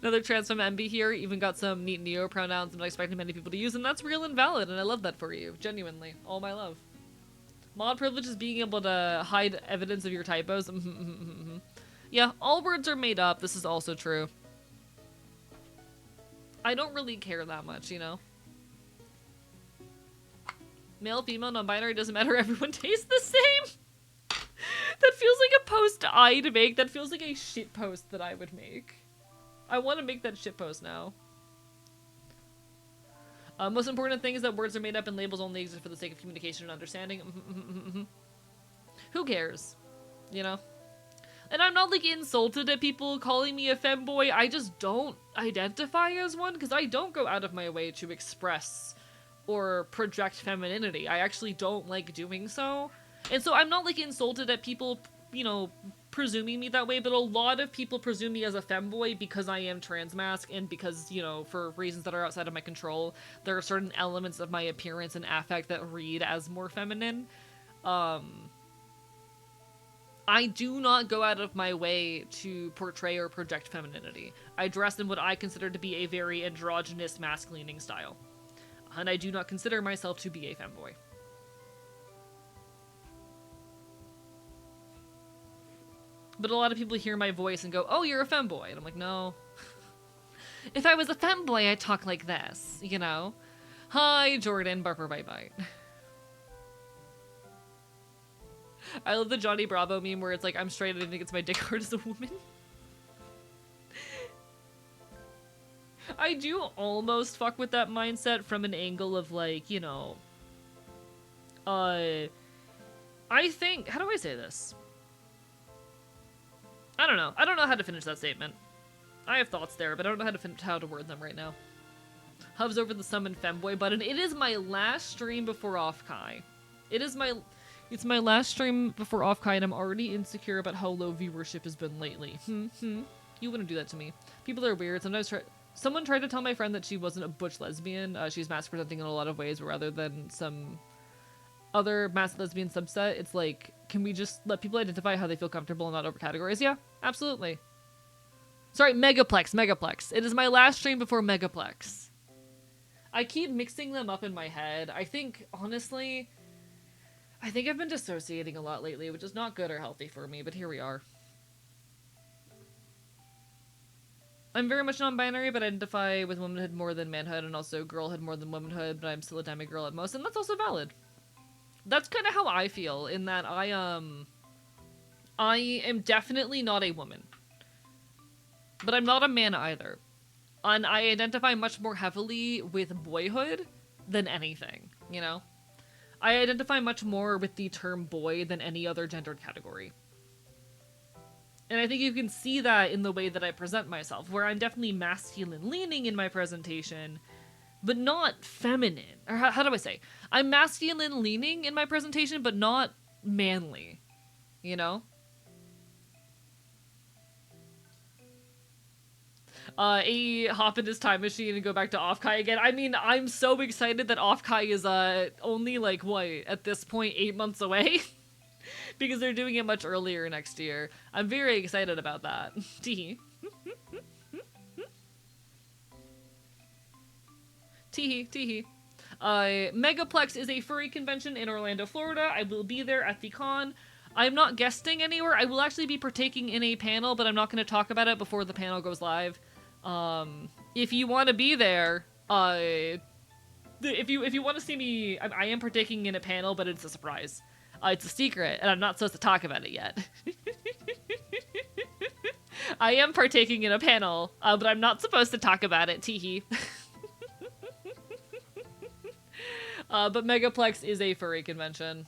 Speaker 1: Another trans femme MB here, even got some neat neo pronouns I'm not expecting many people to use, and that's real and valid, and I love that for you. Genuinely. All my love. Mod privilege is being able to hide evidence of your typos. Yeah, all words are made up. This is also true. I don't really care that much, you know? Male, female, non-binary, doesn't matter, everyone tastes the same! That feels like a post I'd make. That feels like a shit post that I would make. I want to make that shit post now. Most important thing is that words are made up and labels only exist for the sake of communication and understanding. Who cares? You know? And I'm not, like, insulted at people calling me a femboy. I just don't identify as one, because I don't go out of my way to express or project femininity. I actually don't like doing so. And so I'm not, like, insulted at people, you know, presuming me that way, but a lot of people presume me as a femboy because I am trans masc, and because, you know, for reasons that are outside of my control, there are certain elements of my appearance and affect that read as more feminine. I do not go out of my way to portray or project femininity. I dress in what I consider to be a very androgynous, mask-leaning style. And I do not consider myself to be a femboy. But a lot of people hear my voice and go, oh, you're a femboy. And I'm like, no. If I was a femboy, I'd talk like this, you know? Hi, Jordan, Barber bye-bye. I love the Johnny Bravo meme where it's like, I'm straight, I think it's my dick hard as a woman. I do almost fuck with that mindset from an angle of, like, you know, I think, how do I say this? I don't know. I don't know how to finish that statement. I have thoughts there, but I don't know how to word them right now. Hovs over the summon femboy button. It is my last stream before Off-Kai. It's my last stream before Off-Kai, and I'm already insecure about how low viewership has been lately. You wouldn't do that to me. People are weird. Sometimes someone tried to tell my friend that she wasn't a butch lesbian. She's mask presenting in a lot of ways rather than some other masked lesbian subset. It's like, can we just let people identify how they feel comfortable and not over categories? Yeah, absolutely. Sorry, Megaplex. It is my last stream before Megaplex. I keep mixing them up in my head. I think, honestly, I think I've been dissociating a lot lately, which is not good or healthy for me, but here we are. I'm very much non-binary, but I identify with womanhood more than manhood, and also girlhood more than womanhood, but I'm still a demigirl at most, and that's also valid. That's kind of how I feel, in that I am definitely not a woman. But I'm not a man either. And I identify much more heavily with boyhood than anything, you know? I identify much more with the term boy than any other gendered category. And I think you can see that in the way that I present myself, where I'm definitely masculine leaning in my presentation, but not feminine. Or how do I say? I'm masculine leaning in my presentation, but not manly, you know? A hop in his time machine and go back to Offkai again. I mean, I'm so excited that Offkai is only like what at this point 8 months away. Because they're doing it much earlier next year. I'm very excited about that. Teehee. Teehee, teehee. Megaplex is a furry convention in Orlando, Florida. I will be there at the con. I'm not guesting anywhere. I will actually be partaking in a panel, but I'm not going to talk about it before the panel goes live. If you want to be there, if you want to see me, I am partaking in a panel, but it's a surprise. It's a secret, and I'm not supposed to talk about it yet. I am partaking in a panel, but I'm not supposed to talk about it, teehee. But Megaplex is a furry convention.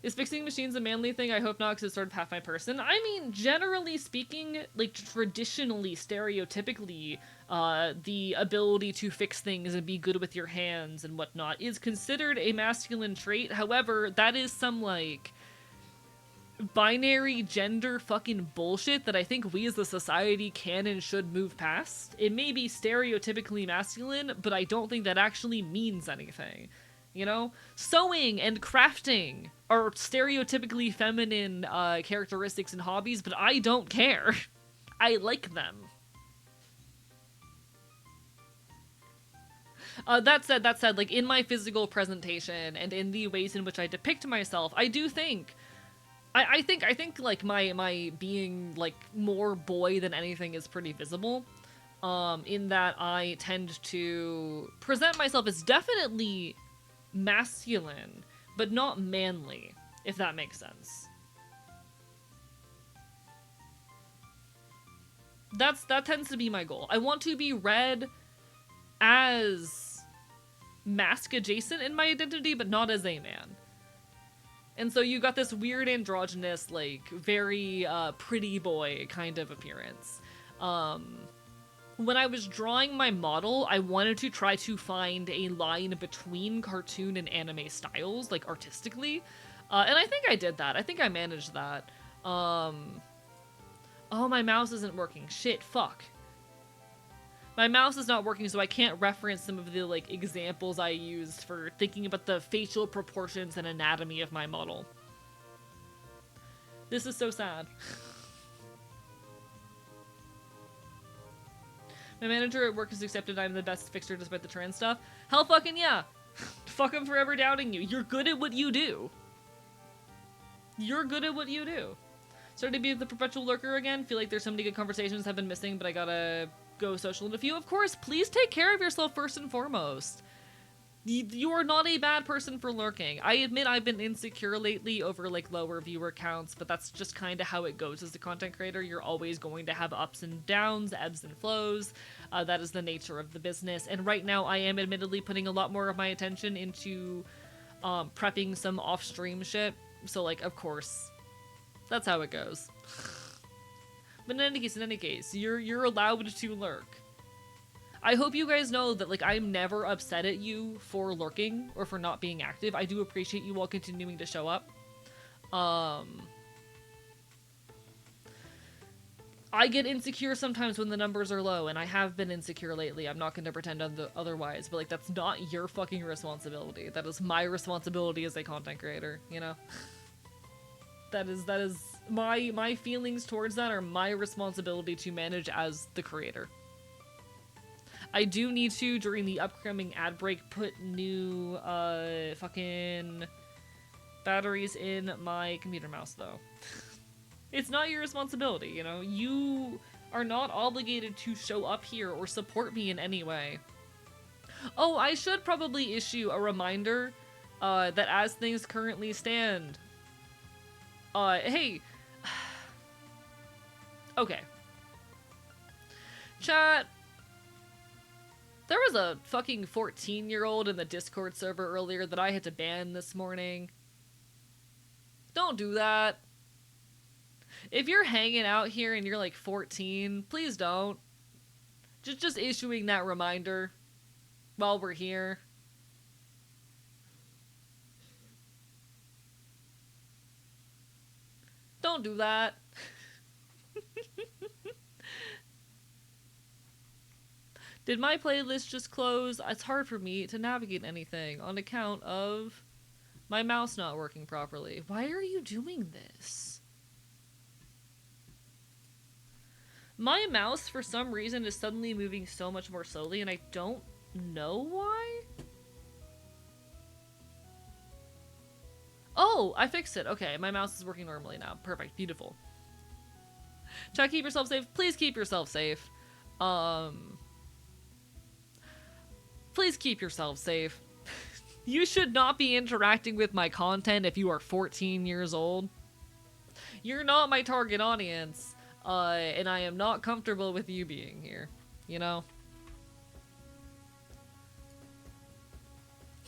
Speaker 1: Is fixing machines a manly thing? I hope not, because it's sort of half my person. I mean, generally speaking, like, traditionally, stereotypically, the ability to fix things and be good with your hands and whatnot is considered a masculine trait. However, that is some, like, binary gender fucking bullshit that I think we as a society can and should move past. It may be stereotypically masculine, but I don't think that actually means anything. You know? Sewing and crafting are stereotypically feminine characteristics and hobbies, but I don't care. I like them. That said, like, in my physical presentation and in the ways in which I depict myself, I do think... I think, like, my being, like, more boy than anything is pretty visible. In that I tend to present myself as definitely masculine, but not manly, if that makes sense. That tends to be my goal. I want to be read as mask adjacent in my identity, but not as a man. And so you got this weird androgynous, like, very pretty boy kind of appearance. When I was drawing my model, I wanted to try to find a line between cartoon and anime styles, like, artistically. And I think I did that. I think I managed that. Oh, my mouse isn't working. Shit, fuck. My mouse is not working, so I can't reference some of the, like, examples I used for thinking about the facial proportions and anatomy of my model. This is so sad. My manager at work has accepted I'm the best fixer despite the trans stuff. Hell fucking yeah. Fuck him forever doubting you. You're good at what you do. You're good at what you do. Started to be the perpetual lurker again. Feel like there's so many good conversations have been missing, but I gotta go social in a few. Of course, please take care of yourself first and foremost. You are not a bad person for lurking. I admit I've been insecure lately over, like, lower viewer counts, but that's just kind of how it goes as a content creator. You're always going to have ups and downs, ebbs and flows. That is the nature of the business. And right now I am admittedly putting a lot more of my attention into prepping some off-stream shit. So, like, of course, that's how it goes. But in any case, you're allowed to lurk. I hope you guys know that, like, I'm never upset at you for lurking or for not being active. I do appreciate you all continuing to show up. I get insecure sometimes when the numbers are low, and I have been insecure lately. I'm not going to pretend otherwise, but, like, that's not your fucking responsibility. That is my responsibility as a content creator, you know? That is my feelings towards that are my responsibility to manage as the creator. I do need to, during the upcoming ad break, put new, fucking batteries in my computer mouse, though. It's not your responsibility, you know? You are not obligated to show up here or support me in any way. Oh, I should probably issue a reminder, that as things currently stand, hey. Okay. Chat. There was a fucking 14-year-old in the Discord server earlier that I had to ban this morning. Don't do that. If you're hanging out here and you're like 14, please don't. Just issuing that reminder while we're here. Don't do that. Did my playlist just close? It's hard for me to navigate anything on account of my mouse not working properly. Why are you doing this? My mouse, for some reason, is suddenly moving so much more slowly, and I don't know why? Oh, I fixed it. Okay, my mouse is working normally now. Perfect. Beautiful. Try to keep yourself safe. Please keep yourself safe. Please keep yourself safe. You should not be interacting with my content if you are 14 years old. You're not my target audience, and I am not comfortable with you being here, you know?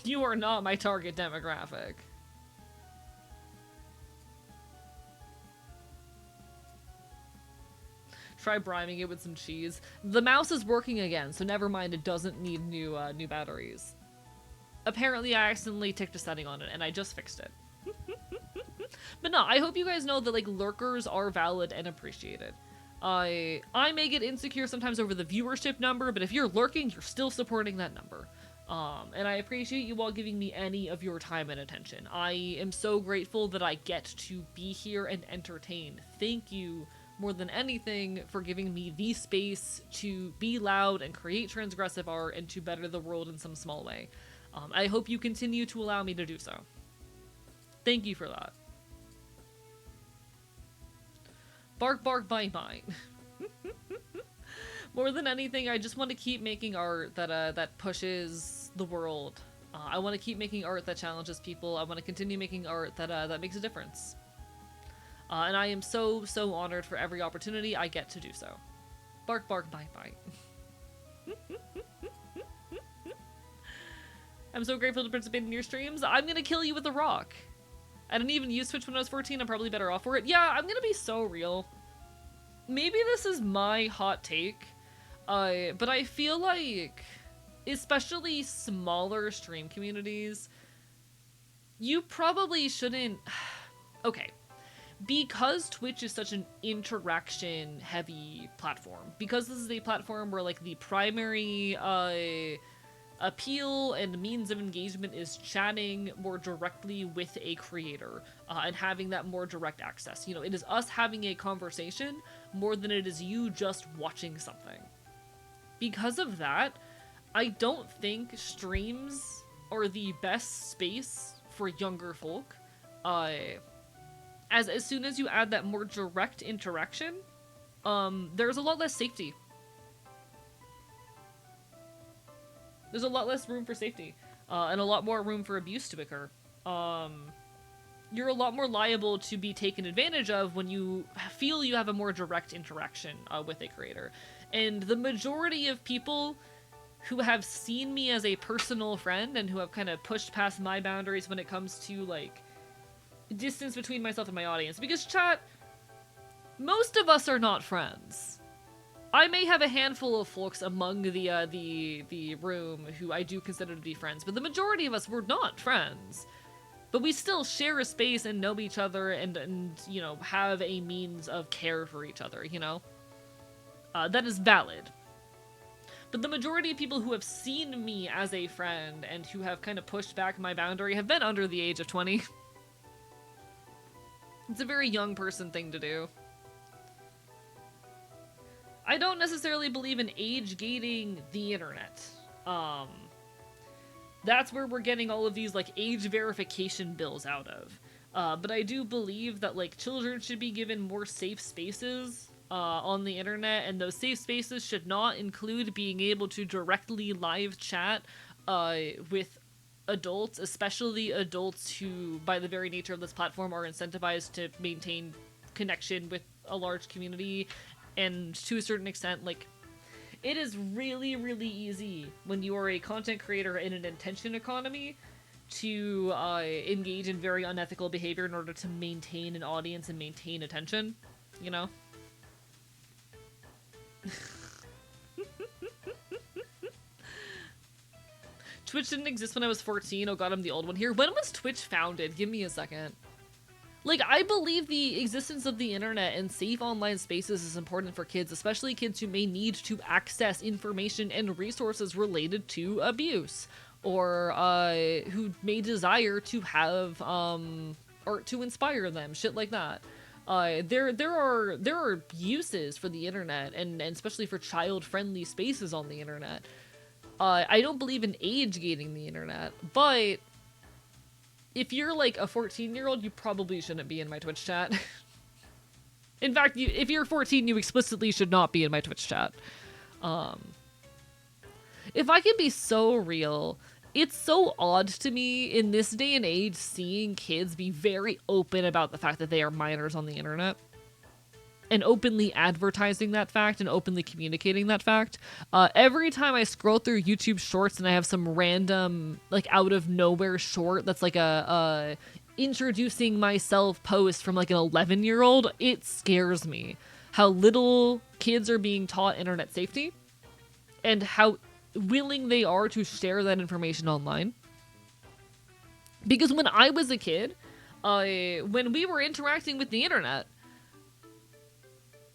Speaker 1: You are not my target demographic. Try priming it with some cheese. The mouse is working again, so never mind, it doesn't need new batteries. Apparently I accidentally ticked a setting on it, and I just fixed it. But no, I hope you guys know that, like, lurkers are valid and appreciated. I may get insecure sometimes over the viewership number, but if you're lurking, you're still supporting that number. And I appreciate you all giving me any of your time and attention. I am so grateful that I get to be here and entertain. Thank you more than anything for giving me the space to be loud and create transgressive art and to better the world in some small way. I hope you continue to allow me to do so. Thank you for that. Bark, bark, bite, bite. More than anything, I just want to keep making art that pushes the world. I want to keep making art that challenges people. I want to continue making art that makes a difference. And I am so, so honored for every opportunity I get to do so. Bark, bark, bite, bite. I'm so grateful to participate in your streams. I'm gonna kill you with a rock. I didn't even use Twitch when I was 14. I'm probably better off for it. Yeah, I'm gonna be so real. Maybe this is my hot take, but I feel like, especially smaller stream communities, you probably shouldn't... Okay. Because Twitch is such an interaction-heavy platform, because this is a platform where, like, the primary, appeal and means of engagement is chatting more directly with a creator, and having that more direct access. You know, it is us having a conversation more than it is you just watching something. Because of that, I don't think streams are the best space for younger folk. As soon as you add that more direct interaction, there's a lot less safety. There's a lot less room for safety, and a lot more room for abuse to occur. You're a lot more liable to be taken advantage of when you feel you have a more direct interaction with a creator. And the majority of people who have seen me as a personal friend and who have kind of pushed past my boundaries when it comes to, like, distance between myself and my audience, because chat, most of us are not friends. I may have a handful of folks among the room who I do consider to be friends, but the majority of us were not friends. But we still share a space and know each other and you know, have a means of care for each other, you know? That is valid. But the majority of people who have seen me as a friend and who have kind of pushed back my boundary have been under the age of 20. It's a very young person thing to do. I don't necessarily believe in age gating the internet. Um, that's where we're getting all of these like age verification bills out of. But I do believe that like children should be given more safe spaces on the internet, and those safe spaces should not include being able to directly live chat with adults, especially adults who, by the very nature of this platform, are incentivized to maintain connection with a large community, and to a certain extent, like, it is really, really easy when you are a content creator in an attention economy to engage in very unethical behavior in order to maintain an audience and maintain attention, you know? Twitch didn't exist when I was 14. Oh god, I'm the old one here. When was Twitch founded? Give me a second. Like, I believe the existence of the internet and safe online spaces is important for kids, especially kids who may need to access information and resources related to abuse, or who may desire to have art to inspire them, shit like that. There are uses for the internet, and especially for child-friendly spaces on the internet. I don't believe in age gating the internet, but if you're like a 14-year-old, you probably shouldn't be in my Twitch chat. In fact, if you're 14, you explicitly should not be in my Twitch chat. If I can be so real, it's so odd to me in this day and age seeing kids be very open about the fact that they are minors on the internet, and openly advertising that fact and openly communicating that fact. Every time I scroll through YouTube Shorts and I have some random, like, out of nowhere short that's like a introducing myself post from like an 11-year-old, it scares me how little kids are being taught internet safety and how willing they are to share that information online. Because when I was a kid, when we were interacting with the internet,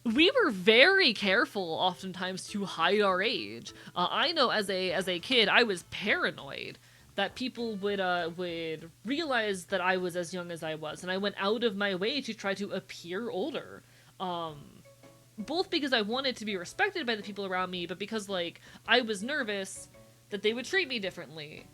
Speaker 1: we were very careful oftentimes to hide our age. I know as a kid, I was paranoid that people would realize that I was as young as I was, and I went out of my way to try to appear older. Both because I wanted to be respected by the people around me, but because, like, I was nervous that they would treat me differently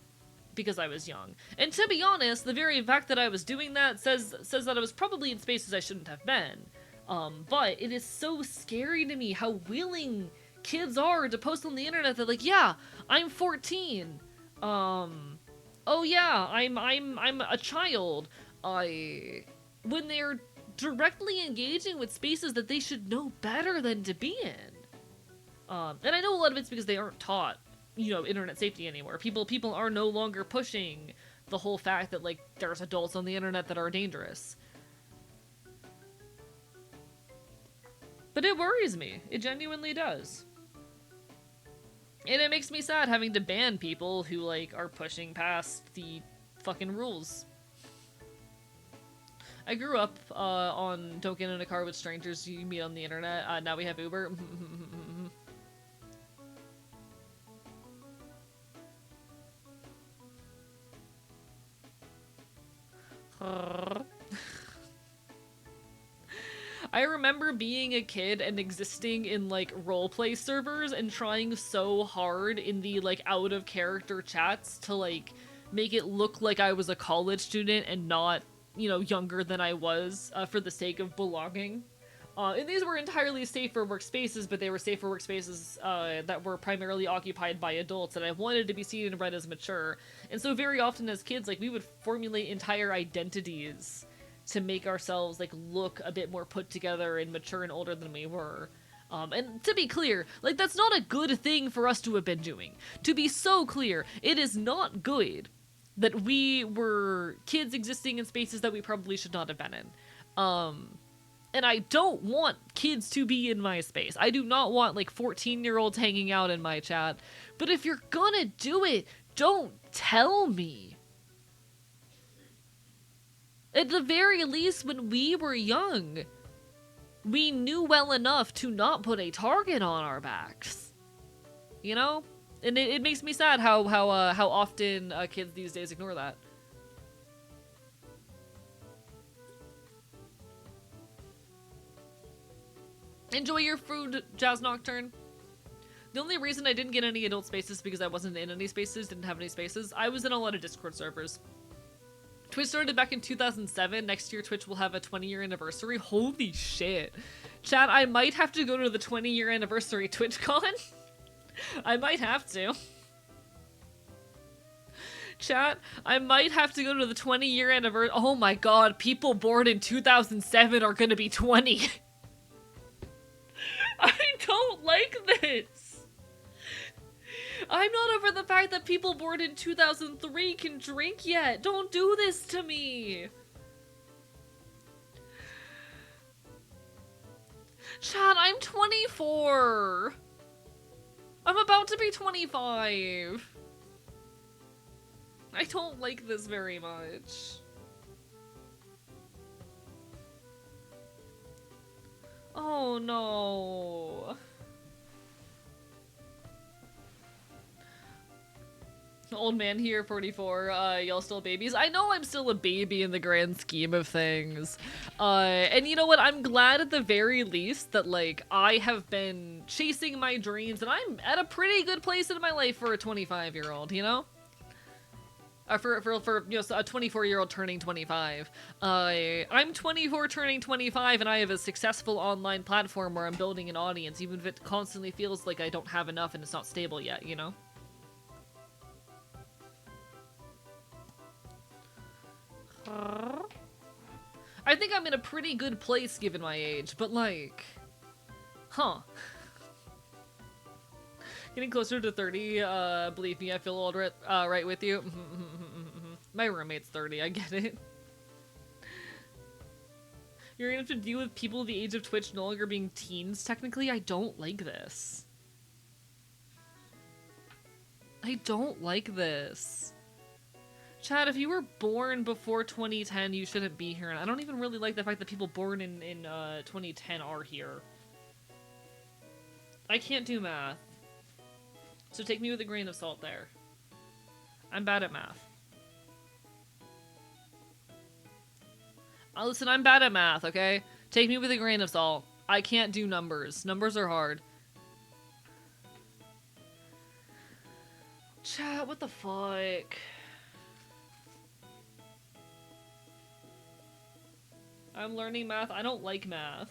Speaker 1: because I was young. And to be honest, the very fact that I was doing that says that I was probably in spaces I shouldn't have been. But it is so scary to me how willing kids are to post on the internet that, like, yeah, I'm 14. Oh yeah, I'm a child. When they're directly engaging with spaces that they should know better than to be in. And I know a lot of it's because they aren't taught, you know, internet safety anymore. People are no longer pushing the whole fact that, like, there's adults on the internet that are dangerous. But it worries me. It genuinely does. And it makes me sad having to ban people who, like, are pushing past the fucking rules. I grew up on don't get in a car with strangers you meet on the internet. Now we have Uber. I remember being a kid and existing in, like, roleplay servers and trying so hard in the, like, out-of-character chats to, like, make it look like I was a college student and not, you know, younger than I was, for the sake of belonging. And these were entirely safer workspaces, but they were safer workspaces that were primarily occupied by adults, and I wanted to be seen and read as mature. And so very often as kids, like, we would formulate entire identities to make ourselves, like, look a bit more put together and mature and older than we were. And to be clear, like, that's not a good thing for us to have been doing. To be so clear, it is not good that we were kids existing in spaces that we probably should not have been in. And I don't want kids to be in my space. I do not want, like, 14-year-olds hanging out in my chat. But if you're gonna do it, don't tell me. At the very least, when we were young, we knew well enough to not put a target on our backs. You know? And it makes me sad how often kids these days ignore that. Enjoy your food, Jazz Nocturne. The only reason I didn't get any adult spaces is because I wasn't in any spaces, didn't have any spaces. I was in a lot of Discord servers. Twitch started back in 2007. Next year, Twitch will have a 20-year anniversary. Holy shit. Chat, I might have to go to the 20-year anniversary TwitchCon. I might have to. Chat, I might have to go to the 20-year anniversary. Oh my god, people born in 2007 are gonna be 20. I don't like this. I'm not over the fact that people born in 2003 can drink yet. Don't do this to me. Chat, I'm 24. I'm about to be 25. I don't like this very much. Oh no. Old man here, 44, y'all still babies? I know I'm still a baby in the grand scheme of things. And you know what? I'm glad at the very least that, like, I have been chasing my dreams and I'm at a pretty good place in my life for a 25-year-old, you know? For you know, a 24-year-old turning 25. I'm 24 turning 25 and I have a successful online platform where I'm building an audience, even if it constantly feels like I don't have enough and it's not stable yet, you know? I think I'm in a pretty good place given my age, but like, huh. Getting closer to 30, believe me, I feel old right with you. My roommate's 30, I get it. You're gonna have to deal with people the age of Twitch no longer being teens, technically. I don't like this. I don't like this. Chad, if you were born before 2010, you shouldn't be here. And I don't even really like the fact that people born in 2010 are here. I can't do math. So take me with a grain of salt there. I'm bad at math. Listen, I'm bad at math, okay? Take me with a grain of salt. I can't do numbers. Numbers are hard. Chat, what the fuck? I'm learning math. I don't like math.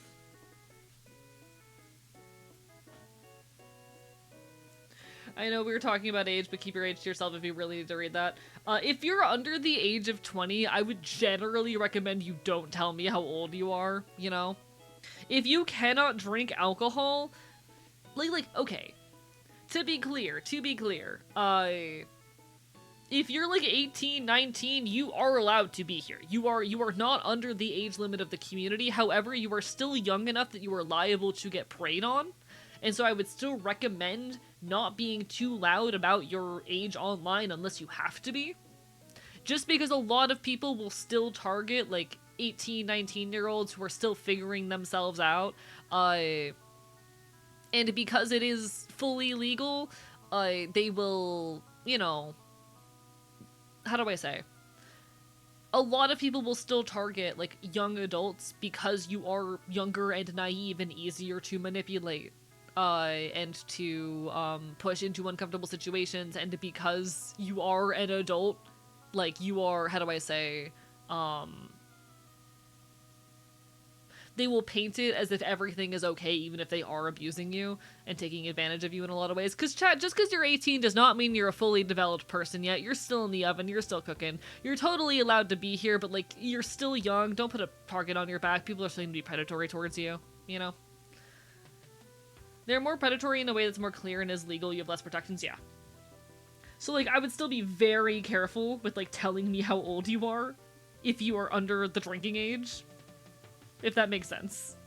Speaker 1: I know we were talking about age, but keep your age to yourself if you really need to read that. If you're under the age of 20, I would generally recommend you don't tell me how old you are, you know? If you cannot drink alcohol, like, okay. To be clear, if you're like 18, 19, you are allowed to be here. You are not under the age limit of the community. However, you are still young enough that you are liable to get preyed on. And so I would still recommend not being too loud about your age online unless you have to be. Just because a lot of people will still target like 18, 19-year-olds who are still figuring themselves out. And because it is fully legal, they will, you know, how do I say? A lot of people will still target, like, young adults because you are younger and naive and easier to manipulate, and to, push into uncomfortable situations, and because you are an adult, like, you are, how do I say, they will paint it as if everything is okay, even if they are abusing you and taking advantage of you in a lot of ways. Because, chat, just because you're 18 does not mean you're a fully developed person yet. You're still in the oven. You're still cooking. You're totally allowed to be here, but, like, you're still young. Don't put a target on your back. People are still going to be predatory towards you, you know? They're more predatory in a way that's more clear and is legal. You have less protections, yeah. So, like, I would still be very careful with, like, telling me how old you are if you are under the drinking age. If that makes sense.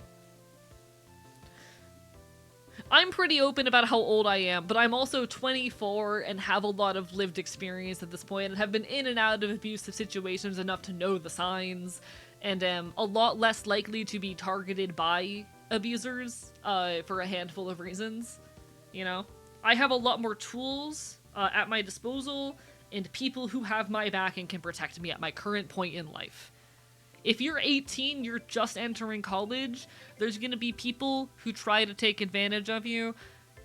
Speaker 1: I'm pretty open about how old I am, but I'm also 24 and have a lot of lived experience at this point and have been in and out of abusive situations enough to know the signs and am a lot less likely to be targeted by abusers for a handful of reasons, you know? I have a lot more tools at my disposal and people who have my back and can protect me at my current point in life. If you're 18, you're just entering college, there's gonna be people who try to take advantage of you.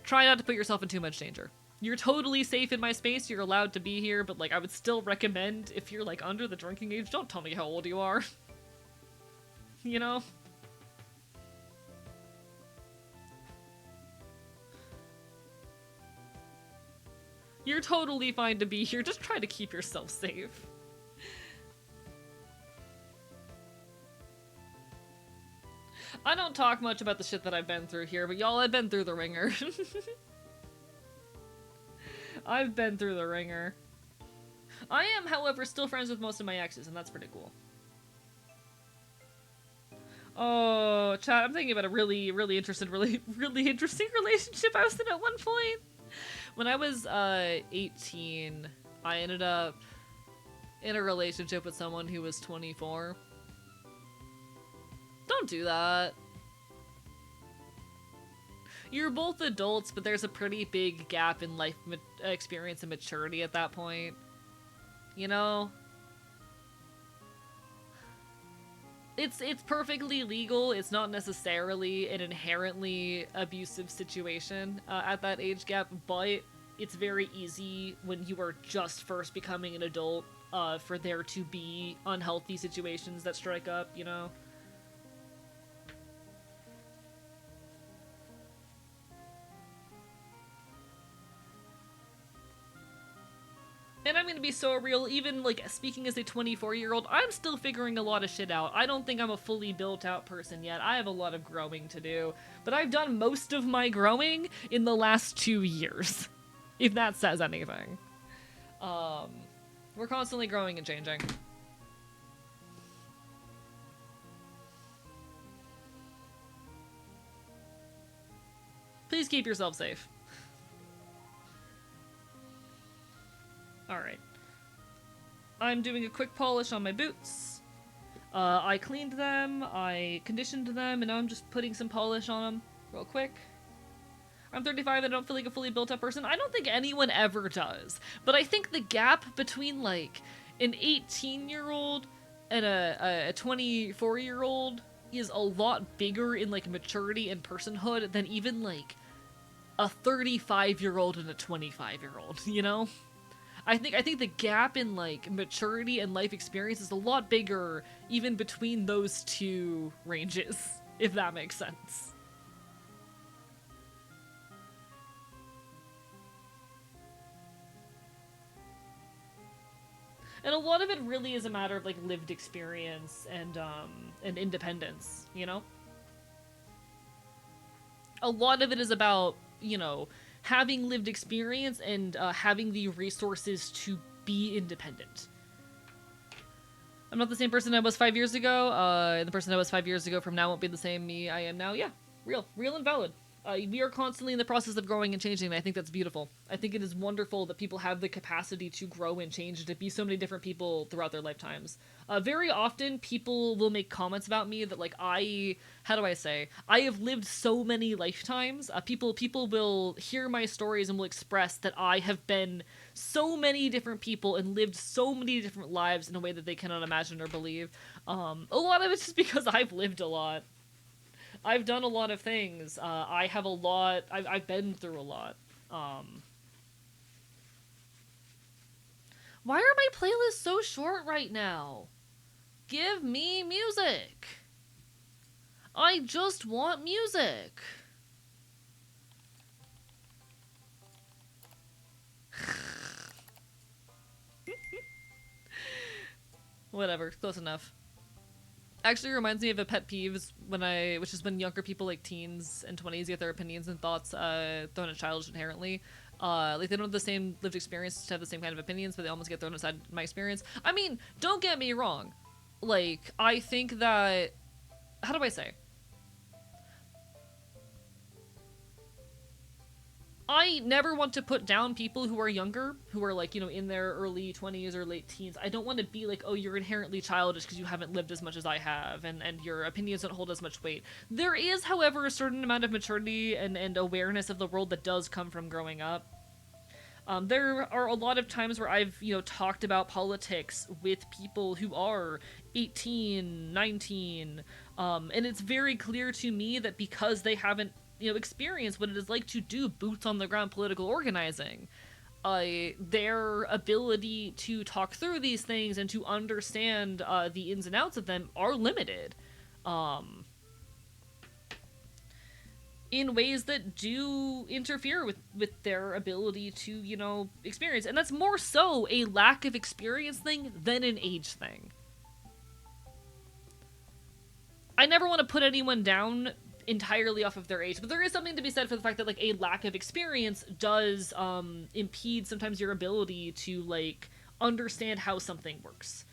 Speaker 1: Try not to put yourself in too much danger. You're totally safe in my space, you're allowed to be here, but like I would still recommend, if you're like under the drinking age, don't tell me how old you are. You know? You're totally fine to be here, just try to keep yourself safe. I don't talk much about the shit that I've been through here, but y'all, I've been through the ringer. I've been through the ringer. I am, however, still friends with most of my exes, and that's pretty cool. Oh, chat, I'm thinking about a really interesting relationship I was in at one point. When I was 18, I ended up in a relationship with someone who was 24. Don't do that. You're both adults, but there's a pretty big gap in life experience and maturity at that point. You know? It's perfectly legal. It's not necessarily an inherently abusive situation at that age gap, but it's very easy when you are just first becoming an adult for there to be unhealthy situations that strike up, you know? And I'm gonna be so real, even, like, speaking as a 24-year-old, I'm still figuring a lot of shit out. I don't think I'm a fully built-out person yet. I have a lot of growing to do. But I've done most of my growing in the last 2 years. If that says anything. We're constantly growing and changing. Please keep yourself safe. Alright. I'm doing a quick polish on my boots. I cleaned them, I conditioned them, and now I'm just putting some polish on them real quick. I'm 35 and I don't feel like a fully built up person. I don't think anyone ever does. But I think the gap between, like, an 18-year-old and a 24-year-old is a lot bigger in, like, maturity and personhood than even, like, a 35-year-old and a 25-year-old, you know? I think the gap in, like, maturity and life experience is a lot bigger even between those two ranges, if that makes sense. And a lot of it really is a matter of, like, lived experience and independence, you know? A lot of it is about, you know, having lived experience and having the resources to be independent. I'm not the same person I was 5 years ago. The person I was 5 years ago from now won't be the same me I am now. Yeah, real and valid. We are constantly in the process of growing and changing, and I think that's beautiful. I think it is wonderful that people have the capacity to grow and change and to be so many different people throughout their lifetimes. Very often, people will make comments about me that, like, how do I say? I have lived so many lifetimes. People will hear my stories and will express that I have been so many different people and lived so many different lives in a way that they cannot imagine or believe. A lot of it's just because I've lived a lot. I've done a lot of things. I have a lot. I've been through a lot. Why are my playlists so short right now? Give me music. I just want music. Whatever, close enough. Actually reminds me of a pet peeves which is when younger people, like teens and 20s, get their opinions and thoughts thrown at childish inherently. Like they don't have the same lived experience to have the same kind of opinions, but they almost get thrown aside my experience. I mean, don't get me wrong. Like, I think that, how do I say? I never want to put down people who are younger, who are, like, you know, in their early 20s or late teens. I don't want to be like, oh, you're inherently childish because you haven't lived as much as I have, and your opinions don't hold as much weight. There is, however, a certain amount of maturity and awareness of the world that does come from growing up. There are a lot of times where I've, talked about politics with people who are 18, 19, and it's very clear to me that because they haven't, experienced what it is like to do boots on the ground political organizing, their ability to talk through these things and to understand the ins and outs of them are limited. In ways that do interfere with their ability to, experience. And that's more so a lack of experience thing than an age thing. I never want to put anyone down entirely off of their age, but there is something to be said for the fact that, like, a lack of experience does impede sometimes your ability to, like, understand how something works.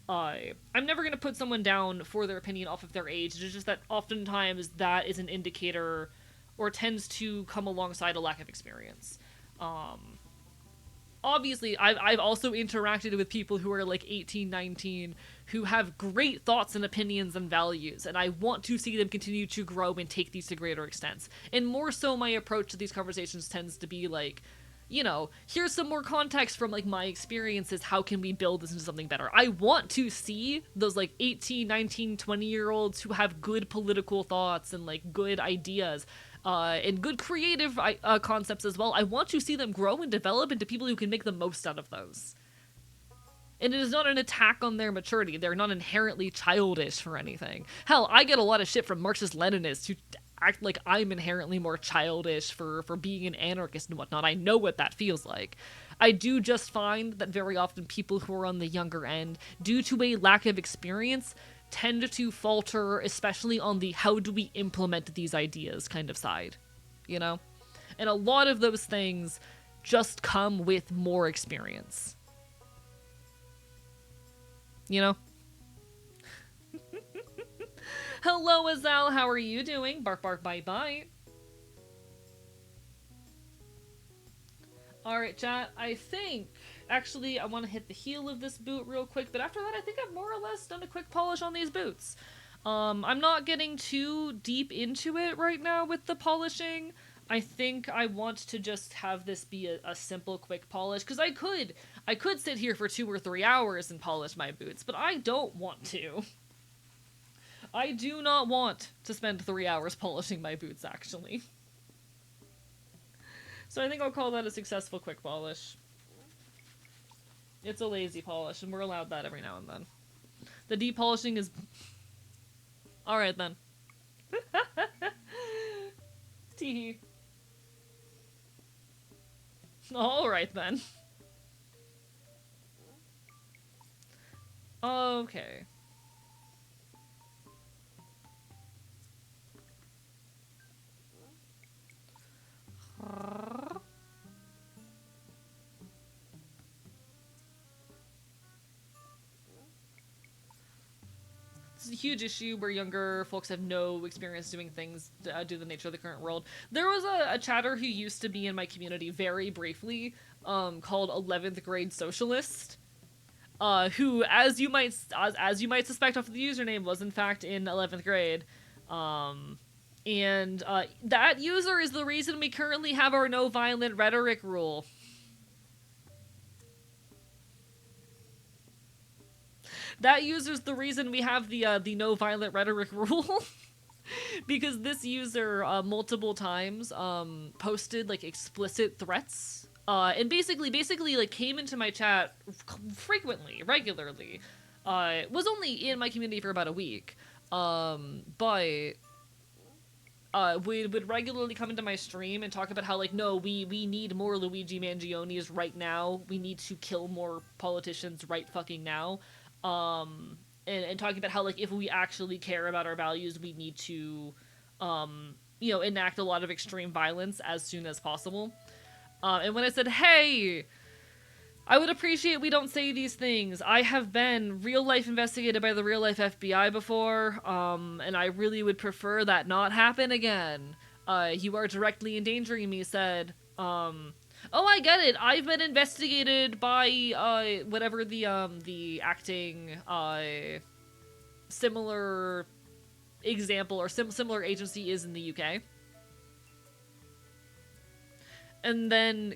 Speaker 1: I'm never going to put someone down for their opinion off of their age. It's just that oftentimes that is an indicator or tends to come alongside a lack of experience. Obviously, I've also interacted with people who are like 18, 19, who have great thoughts and opinions and values, and I want to see them continue to grow and take these to greater extents. And more so, my approach to these conversations tends to be like, here's some more context from, like, my experiences. How can we build this into something better? I want to see those, like, 18, 19, 20-year-olds who have good political thoughts and, like, good ideas, and good creative concepts as well. I want to see them grow and develop into people who can make the most out of those. And it is not an attack on their maturity. They're not inherently childish for anything. Hell, I get a lot of shit from Marxist-Leninists who act like I'm inherently more childish for being an anarchist and whatnot. I know what that feels like. I do just find that very often people who are on the younger end, due to a lack of experience, tend to falter, especially on the how do we implement these ideas kind of side, And a lot of those things just come with more experience. Hello, Azal, how are you doing? Bark, bark, bite, bite. Alright, chat, I think... Actually, I want to hit the heel of this boot real quick, but after that, I think I've more or less done a quick polish on these boots. I'm not getting too deep into it right now with the polishing. I think I want to just have this be a simple, quick polish, because I could sit here for 2 or 3 hours and polish my boots, but I don't want to. I do not want to spend 3 hours polishing my boots, actually. So I think I'll call that a successful quick polish. It's a lazy polish, and we're allowed that every now and then. The deep polishing is... Alright, then. Teehee. Alright, then. Okay. It's a huge issue where younger folks have no experience doing things due to the nature of the current world. There was a chatter who used to be in my community very briefly, called 11th Grade Socialist, who, as you might suspect off of the username, was in fact in 11th grade. And that user is the reason we currently have our no violent rhetoric rule. That user's the reason we have the no violent rhetoric rule. Because this user multiple times posted, like, explicit threats, and basically like came into my chat frequently, regularly. Was only in my community for about a week, but would regularly come into my stream and talk about how, like, no, we need more Luigi Mangionis right now. We need to kill more politicians right fucking now. And talking about how, like, if we actually care about our values, we need to, enact a lot of extreme violence as soon as possible. And when I said, hey, I would appreciate we don't say these things. I have been real-life investigated by the real-life FBI before, and I really would prefer that not happen again. You are directly endangering me, said, oh, I get it. I've been investigated by, whatever the acting, similar example or similar agency is in the UK. And then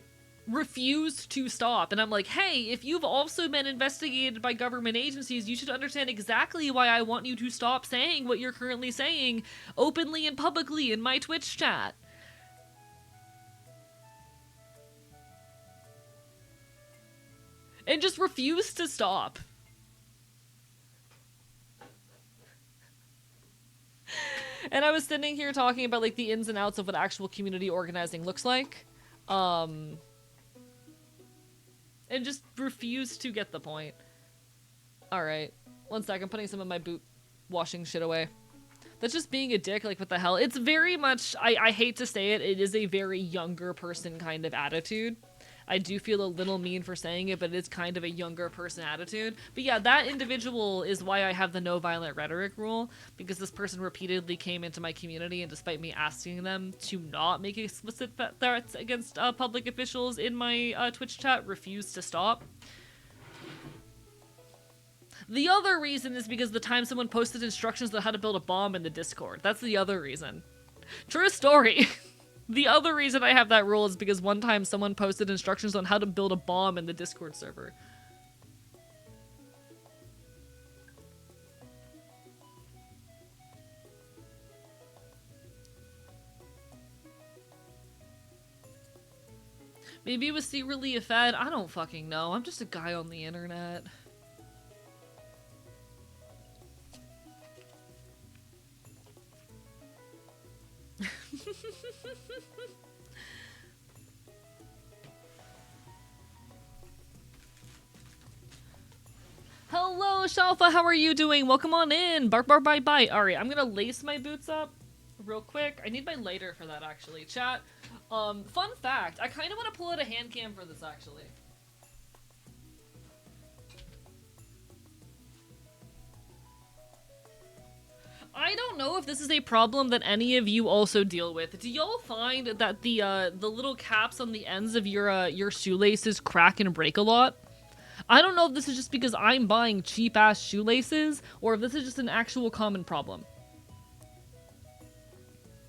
Speaker 1: refused to stop. And I'm like, hey, if you've also been investigated by government agencies, you should understand exactly why I want you to stop saying what you're currently saying openly and publicly in my Twitch chat. And just refused to stop. And I was sitting here talking about like the ins and outs of what actual community organizing looks like. And just refused to get the point. Alright. One sec, I'm putting some of my boot washing shit away. That's just being a dick, like what the hell? It's very much, I hate to say it, it is a very younger person kind of attitude. I do feel a little mean for saying it, but it is kind of a younger person attitude. But yeah, that individual is why I have the no violent rhetoric rule, because this person repeatedly came into my community, and despite me asking them to not make explicit threats against public officials in my Twitch chat, refused to stop. The other reason is because the time someone posted instructions on how to build a bomb in the Discord. That's the other reason. True story. The other reason I have that rule is because one time someone posted instructions on how to build a bomb in the Discord server. Maybe it was secretly a fed. I don't fucking know. I'm just a guy on the internet. Hello, Shalfa, how are you doing? Welcome on in. Bark, bark, bite, bite. Alright, I'm gonna lace my boots up real quick. I need my lighter for that, actually. Chat, fun fact, I kind of want to pull out a hand cam for this, actually. I don't know if this is a problem that any of you also deal with. Do y'all find that the little caps on the ends of your shoelaces crack and break a lot? I don't know if this is just because I'm buying cheap-ass shoelaces, or if this is just an actual common problem.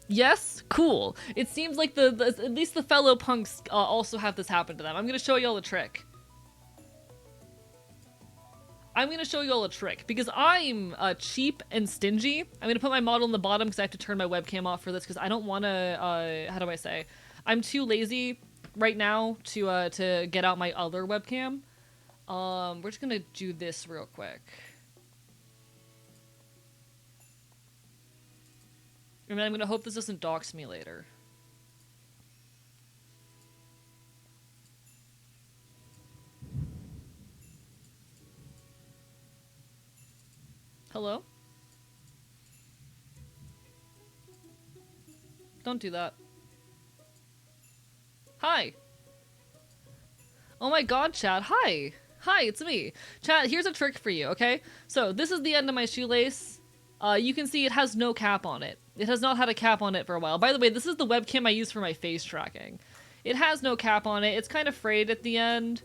Speaker 1: Yes? Cool. It seems like at least the fellow punks also have this happen to them. I'm gonna show y'all a trick. I'm gonna show y'all a trick, because I'm cheap and stingy. I'm gonna put my model in the bottom because I have to turn my webcam off for this, because I don't want to, how do I say? I'm too lazy right now to get out my other webcam. We're just gonna do this real quick. And then I'm gonna hope this doesn't dox me later. Hello? Don't do that. Hi! Oh my god, chat, hi! Hi, it's me. Chat, here's a trick for you, okay? So, this is the end of my shoelace. You can see it has no cap on it. It has not had a cap on it for a while. By the way, this is the webcam I use for my face tracking. It has no cap on it. It's kind of frayed at the end.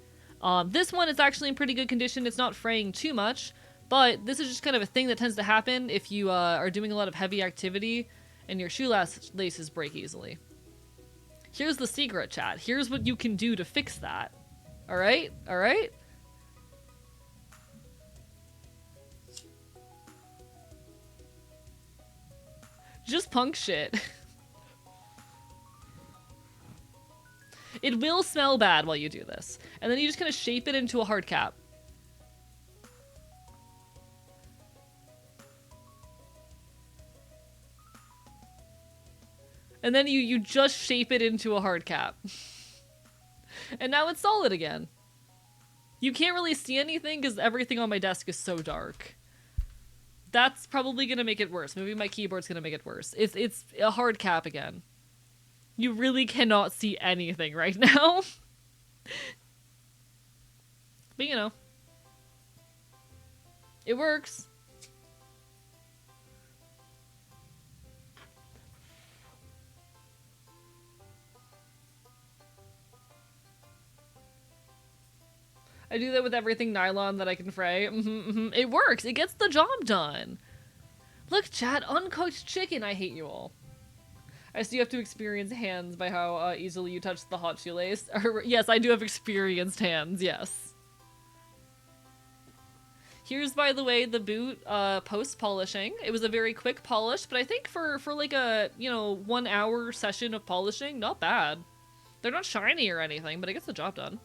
Speaker 1: This one is actually in pretty good condition. It's not fraying too much, but this is just kind of a thing that tends to happen if you are doing a lot of heavy activity and your shoelaces break easily. Here's the secret, chat. Here's what you can do to fix that. Alright? Alright? Just punk shit. It will smell bad while you do this. And then you just kind of shape it into a hard cap. And then you just shape it into a hard cap. And now it's solid again. You can't really see anything because everything on my desk is so dark. That's probably gonna make it worse. Maybe my keyboard's gonna make it worse. It's a hard cap again. You really cannot see anything right now. But you know. It works. I do that with everything nylon that I can fray. It works. It gets the job done. Look, chat, uncooked chicken. I hate you all. I see you have to experience hands by how easily you touch the hot shoelace. Yes, I do have experienced hands, yes. Here's, by the way, the boot post-polishing. It was a very quick polish, but I think for like a, 1 hour session of polishing, not bad. They're not shiny or anything, but it gets the job done.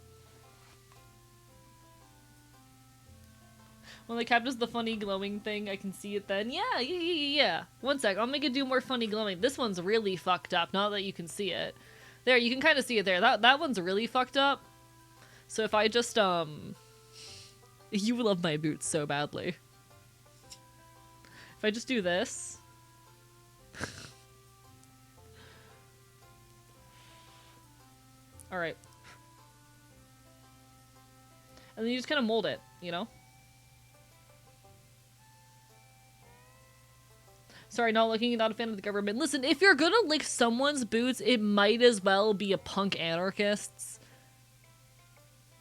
Speaker 1: When the cap does the funny glowing thing, I can see it then. Yeah. One sec, I'll make it do more funny glowing. This one's really fucked up, not that you can see it. There, you can kind of see it there. That one's really fucked up. So if I just, you love my boots so badly. If I just do this. Alright. And then you just kind of mold it, you know? Sorry, not a fan of the government. Listen, if you're gonna lick someone's boots, it might as well be a punk anarchist's.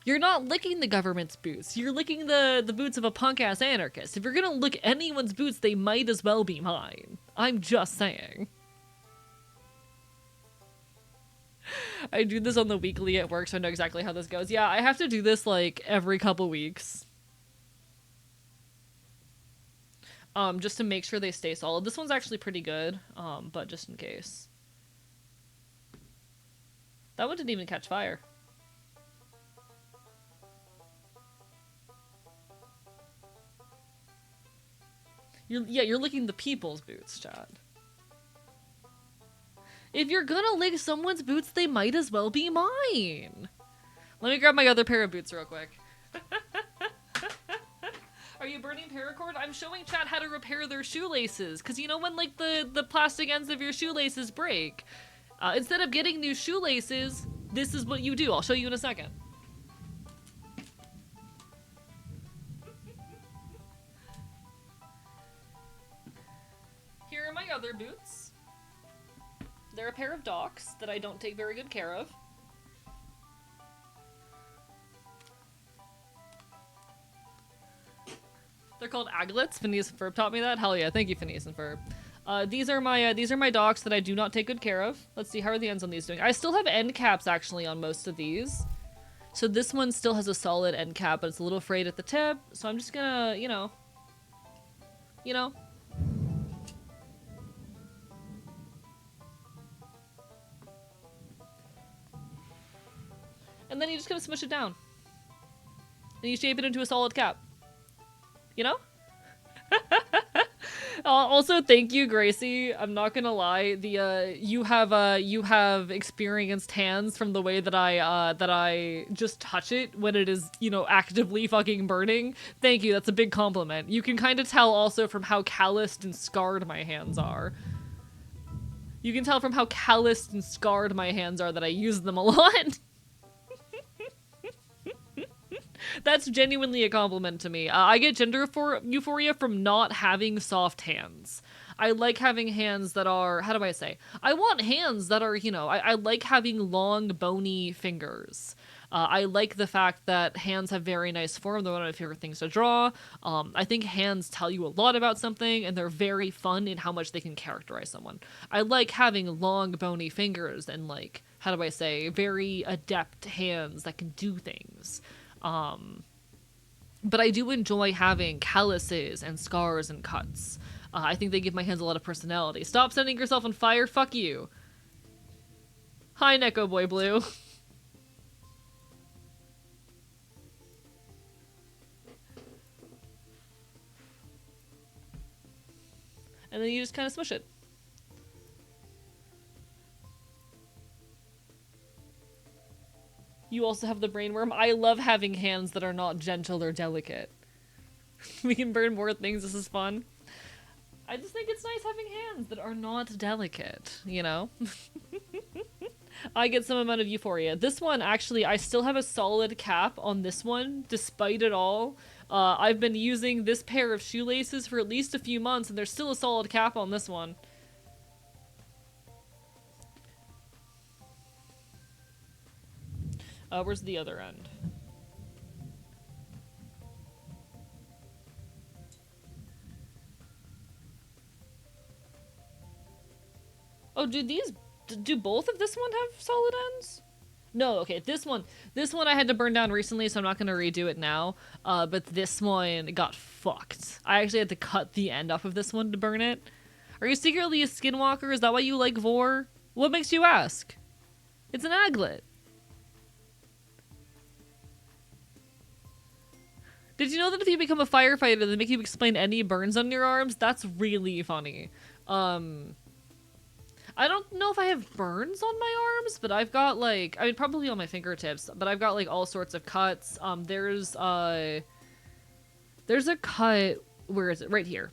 Speaker 1: You're not licking the government's boots. You're licking the boots of a punk-ass anarchist. If you're gonna lick anyone's boots, they might as well be mine. I'm just saying. I do this on the weekly at work, so I know exactly how this goes. Yeah, I have to do this, like, every couple weeks. Just to make sure they stay solid. This one's actually pretty good, but just in case. That one didn't even catch fire. You're licking the people's boots, Chad. If you're gonna lick someone's boots, they might as well be mine. Let me grab my other pair of boots real quick. Are you burning paracord? I'm showing Chad how to repair their shoelaces. Because you know when, like, the plastic ends of your shoelaces break? Instead of getting new shoelaces, this is what you do. I'll show you in a second. Here are my other boots. They're a pair of docks that I don't take very good care of. They're called aglets. Phineas and Ferb taught me that. Hell yeah, thank you, Phineas and Ferb. These are my docks that I do not take good care of. Let's see, how are the ends on these doing? I still have end caps actually on most of these. So this one still has a solid end cap, but it's a little frayed at the tip. So I'm just gonna, you know. And then you just kind of smush it down. And you shape it into a solid cap. You know? Also, thank you, Gracie. I'm not gonna lie. You have experienced hands from the way that I just touch it when it is, actively fucking burning. Thank you. That's a big compliment. You can kind of tell also from how calloused and scarred my hands are. You can tell from how calloused and scarred my hands are that I use them a lot. That's genuinely a compliment to me. I get gender euphoria from not having soft hands. I like having hands that are, how do I say? I want hands that are, I like having long, bony fingers. I like the fact that hands have very nice form. They're one of my favorite things to draw. I think hands tell you a lot about something, and they're very fun in how much they can characterize someone. I like having long, bony fingers and, like, how do I say, very adept hands that can do things. But I do enjoy having calluses and scars and cuts. I think they give my hands a lot of personality. Stop setting yourself on fire, fuck you. Hi, Neko Boy Blue. And then you just kind of smush it. You also have the brainworm. I love having hands that are not gentle or delicate. We can burn more things. This is fun. I just think it's nice having hands that are not delicate, I get some amount of euphoria. This one, actually, I still have a solid cap on this one, despite it all. I've been using this pair of shoelaces for at least a few months, and there's still a solid cap on this one. Where's the other end? Oh, do both of this one have solid ends? No, okay, this one I had to burn down recently, so I'm not gonna redo it now. But this one got fucked. I actually had to cut the end off of this one to burn it. Are you secretly a skinwalker? Is that why you like Vor? What makes you ask? It's an aglet. Did you know that if you become a firefighter, they make you explain any burns on your arms? That's really funny. I don't know if I have burns on my arms, but I've got like, I mean, probably on my fingertips, but I've got like all sorts of cuts. There's a cut, where is it? Right here,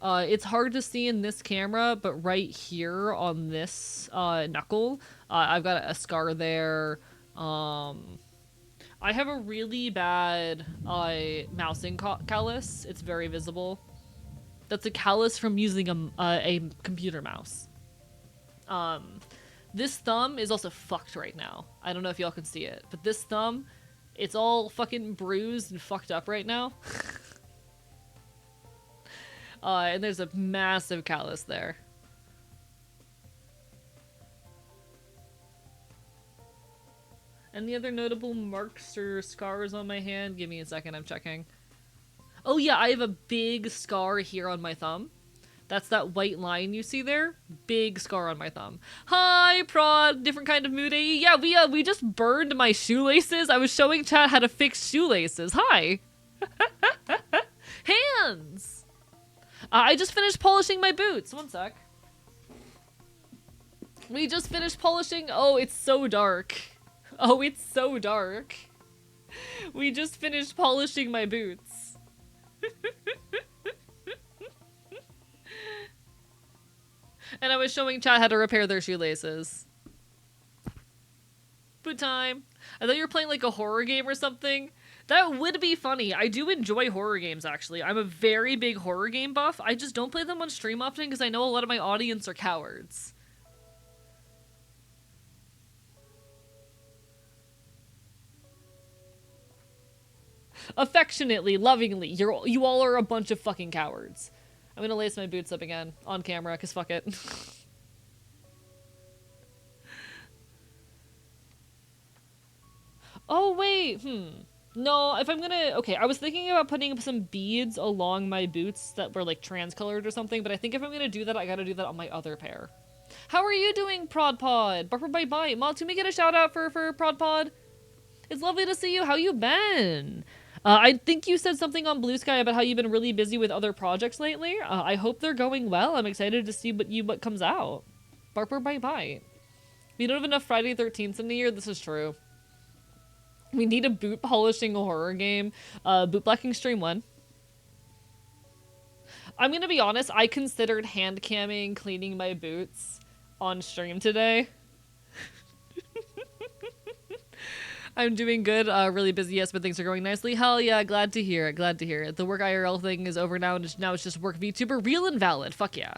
Speaker 1: it's hard to see in this camera, but right here on this, knuckle, I've got a scar there. I have a really bad, mousing callus. It's very visible. That's a callus from using a computer mouse. This thumb is also fucked right now. I don't know if y'all can see it, but this thumb, it's all fucking bruised and fucked up right now. And there's a massive callus there. Any other notable marks or scars on my hand? Give me a second, I'm checking. Oh yeah, I have a big scar here on my thumb. That's that white line you see there. Big scar on my thumb. Hi, Prod. Different kind of mood AE. Yeah, we just burned my shoelaces. I was showing chat how to fix shoelaces. Hi. Hands. I just finished polishing my boots. One sec. We just finished polishing. Oh, it's so dark. Oh, it's so dark. We just finished polishing my boots. And I was showing chat how to repair their shoelaces. Boot time. I thought you were playing like a horror game or something. That would be funny. I do enjoy horror games, actually. I'm a very big horror game buff. I just don't play them on stream often because I know a lot of my audience are cowards. Affectionately, lovingly, you all are a bunch of fucking cowards. I'm gonna lace my boots up again on camera, cause fuck it. Oh wait, no, if I'm gonna, okay, I was thinking about putting some beads along my boots that were like trans-colored or something, but I think if I'm gonna do that, I gotta do that on my other pair. How are you doing, Prodpod? Barper bye bye. Mod, can we get a shout out for Prodpod? It's lovely to see you. How you been? I think you said something on Blue Sky about how you've been really busy with other projects lately. I hope they're going well. I'm excited to see what comes out. Barper bye bye. We don't have enough Friday 13th in the year. This is true. We need a boot polishing horror game. Boot blacking stream 1. I'm gonna be honest. I considered hand camming cleaning my boots on stream today. I'm doing good, really busy, yes, but things are going nicely. Hell yeah, glad to hear it, glad to hear it. The work IRL thing is over now, and now it's just work VTuber. Real and valid, fuck yeah.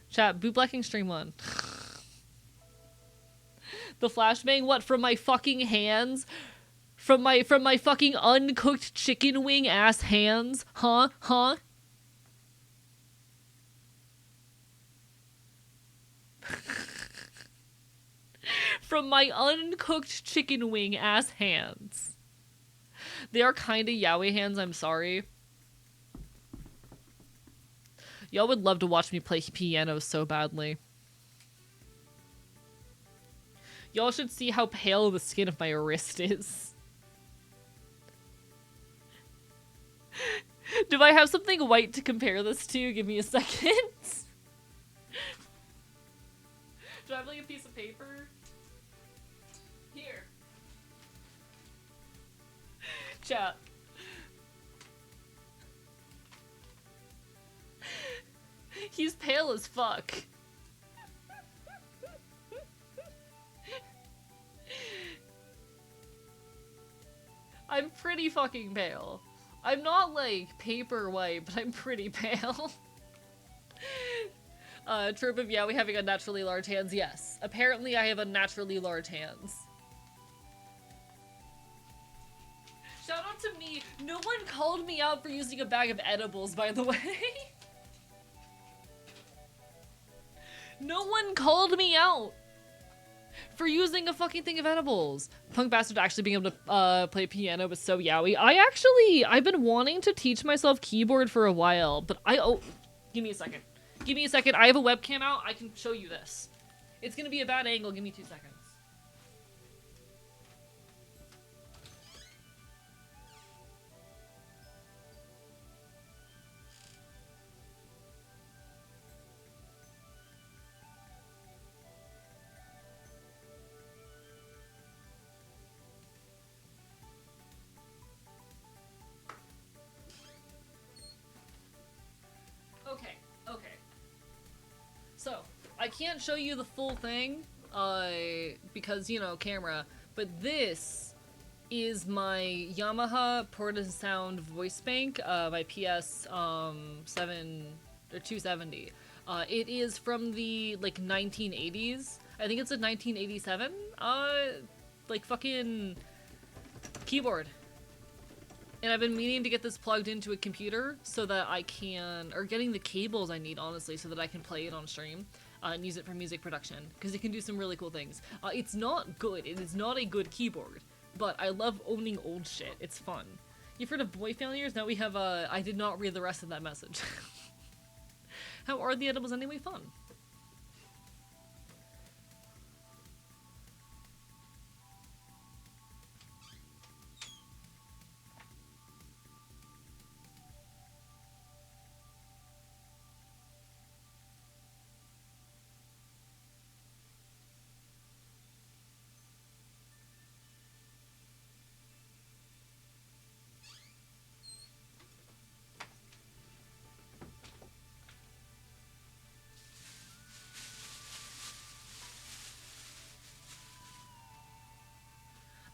Speaker 1: Chat, boot blacking stream 1. The flashbang, what, from my fucking hands? From my fucking uncooked chicken wing ass hands? Huh? From my uncooked chicken wing ass hands. They are kinda yaoi hands, I'm sorry. Y'all would love to watch me play piano so badly. Y'all should see how pale the skin of my wrist is. Do I have something white to compare this to? Give me a second. Do I have like a piece of paper? Here. Chat. He's pale as fuck. I'm pretty fucking pale. I'm not like paper white, but I'm pretty pale. Trope of yeah, we having unnaturally large hands. Yes. Apparently I have unnaturally large hands. Shout out to me. No one called me out for using a bag of edibles, by the way. No one called me out for using a fucking thing of edibles. Punk bastard actually being able to play piano was so yaoi. I've been wanting to teach myself keyboard for a while, but give me a second. Give me a second. I have a webcam out. I can show you this. It's gonna be a bad angle. Give me 2 seconds. Okay. So, I can't show you the full thing, because, you know, camera, but this is my Yamaha Porta Sound voice bank, my PS, 7, or 270. It is from the, like, 1980s. I think it's a 1987, like, fucking keyboard. And I've been meaning to get this plugged into a computer so that I can, or getting the cables I need, honestly, so that I can play it on stream and use it for music production, because it can do some really cool things. It's not good. It is not a good keyboard, but I love owning old shit. It's fun. You've heard of boy failures? Now we have, I did not read the rest of that message. How are the edibles anyway fun?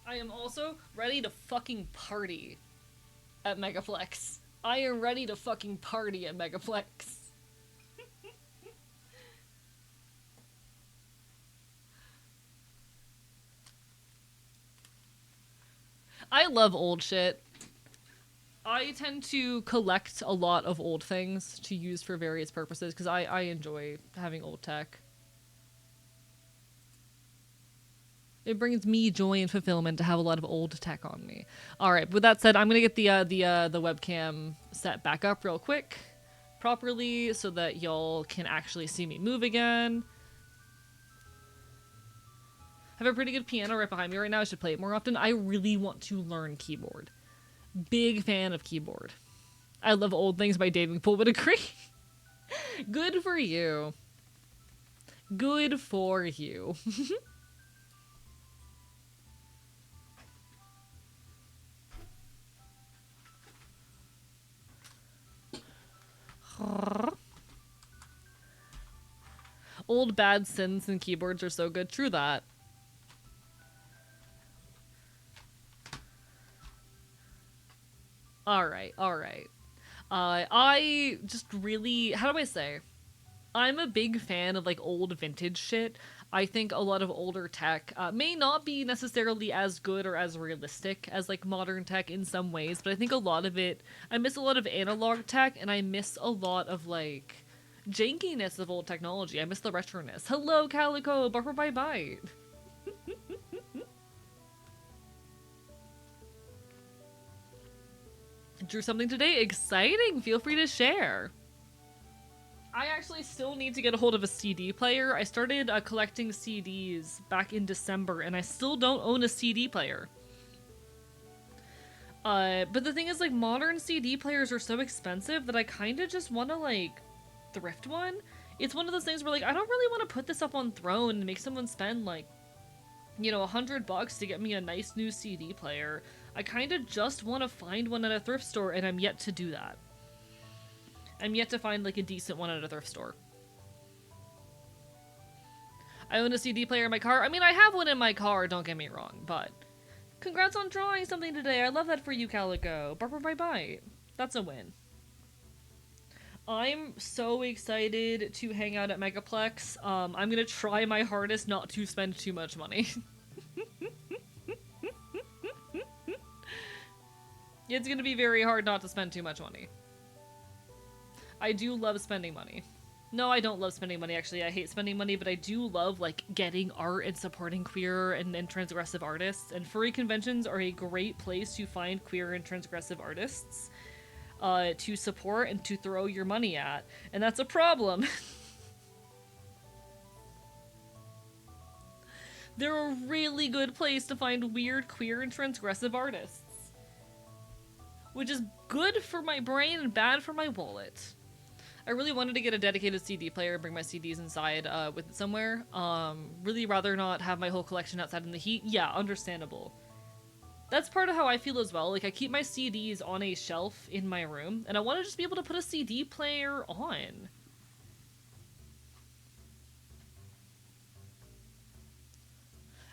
Speaker 1: I am also ready to fucking party at Megaplex. I am ready to fucking party at Megaplex. I love old shit. I tend to collect a lot of old things to use for various purposes because I enjoy having old tech. It brings me joy and fulfillment to have a lot of old tech on me. All right, with that said, I'm gonna get the webcam set back up real quick, properly, so that y'all can actually see me move again. I have a pretty good piano right behind me right now. I should play it more often. I really want to learn keyboard. Big fan of keyboard. I love old things by David Poole would agree. Good for you. Good for you. Old bad synths and keyboards are so good. True that. Alright. I just really... How do I say? I'm a big fan of, like, old vintage shit. I think a lot of older tech may not be necessarily as good or as realistic as, like, modern tech in some ways, but I think a lot of it... I miss a lot of analog tech, and I miss a lot of, like, jankiness of old technology. I miss the retroness. Hello, Calico! Buffer by Bite! Drew something today? Exciting! Feel free to share! I actually still need to get a hold of a CD player. I started collecting CDs back in December, and I still don't own a CD player. But the thing is, like, modern CD players are so expensive that I kind of just want to, like, thrift one. It's one of those things where, like, I don't really want to put this up on Throne and make someone spend, like, you know, $100 to get me a nice new CD player. I kind of just want to find one at a thrift store, and I'm yet to do that. I'm yet to find, like, a decent one at a thrift store. I own a CD player in my car. I mean, I have one in my car, don't get me wrong, but... Congrats on drawing something today. I love that for you, Calico. Barbara bye bye. That's a win. I'm so excited to hang out at Megaplex. I'm gonna try my hardest not to spend too much money. It's gonna be very hard not to spend too much money. I do love spending money. No, I don't love spending money, actually. I hate spending money, but I do love, like, getting art and supporting queer and transgressive artists. And furry conventions are a great place to find queer and transgressive artists to support and to throw your money at. And that's a problem. They're a really good place to find weird, queer, and transgressive artists. Which is good for my brain and bad for my wallet. I really wanted to get a dedicated CD player and bring my CDs inside with it somewhere. Really rather not have my whole collection outside in the heat. Yeah, understandable. That's part of how I feel as well. Like, I keep my CDs on a shelf in my room, and I want to just be able to put a CD player on.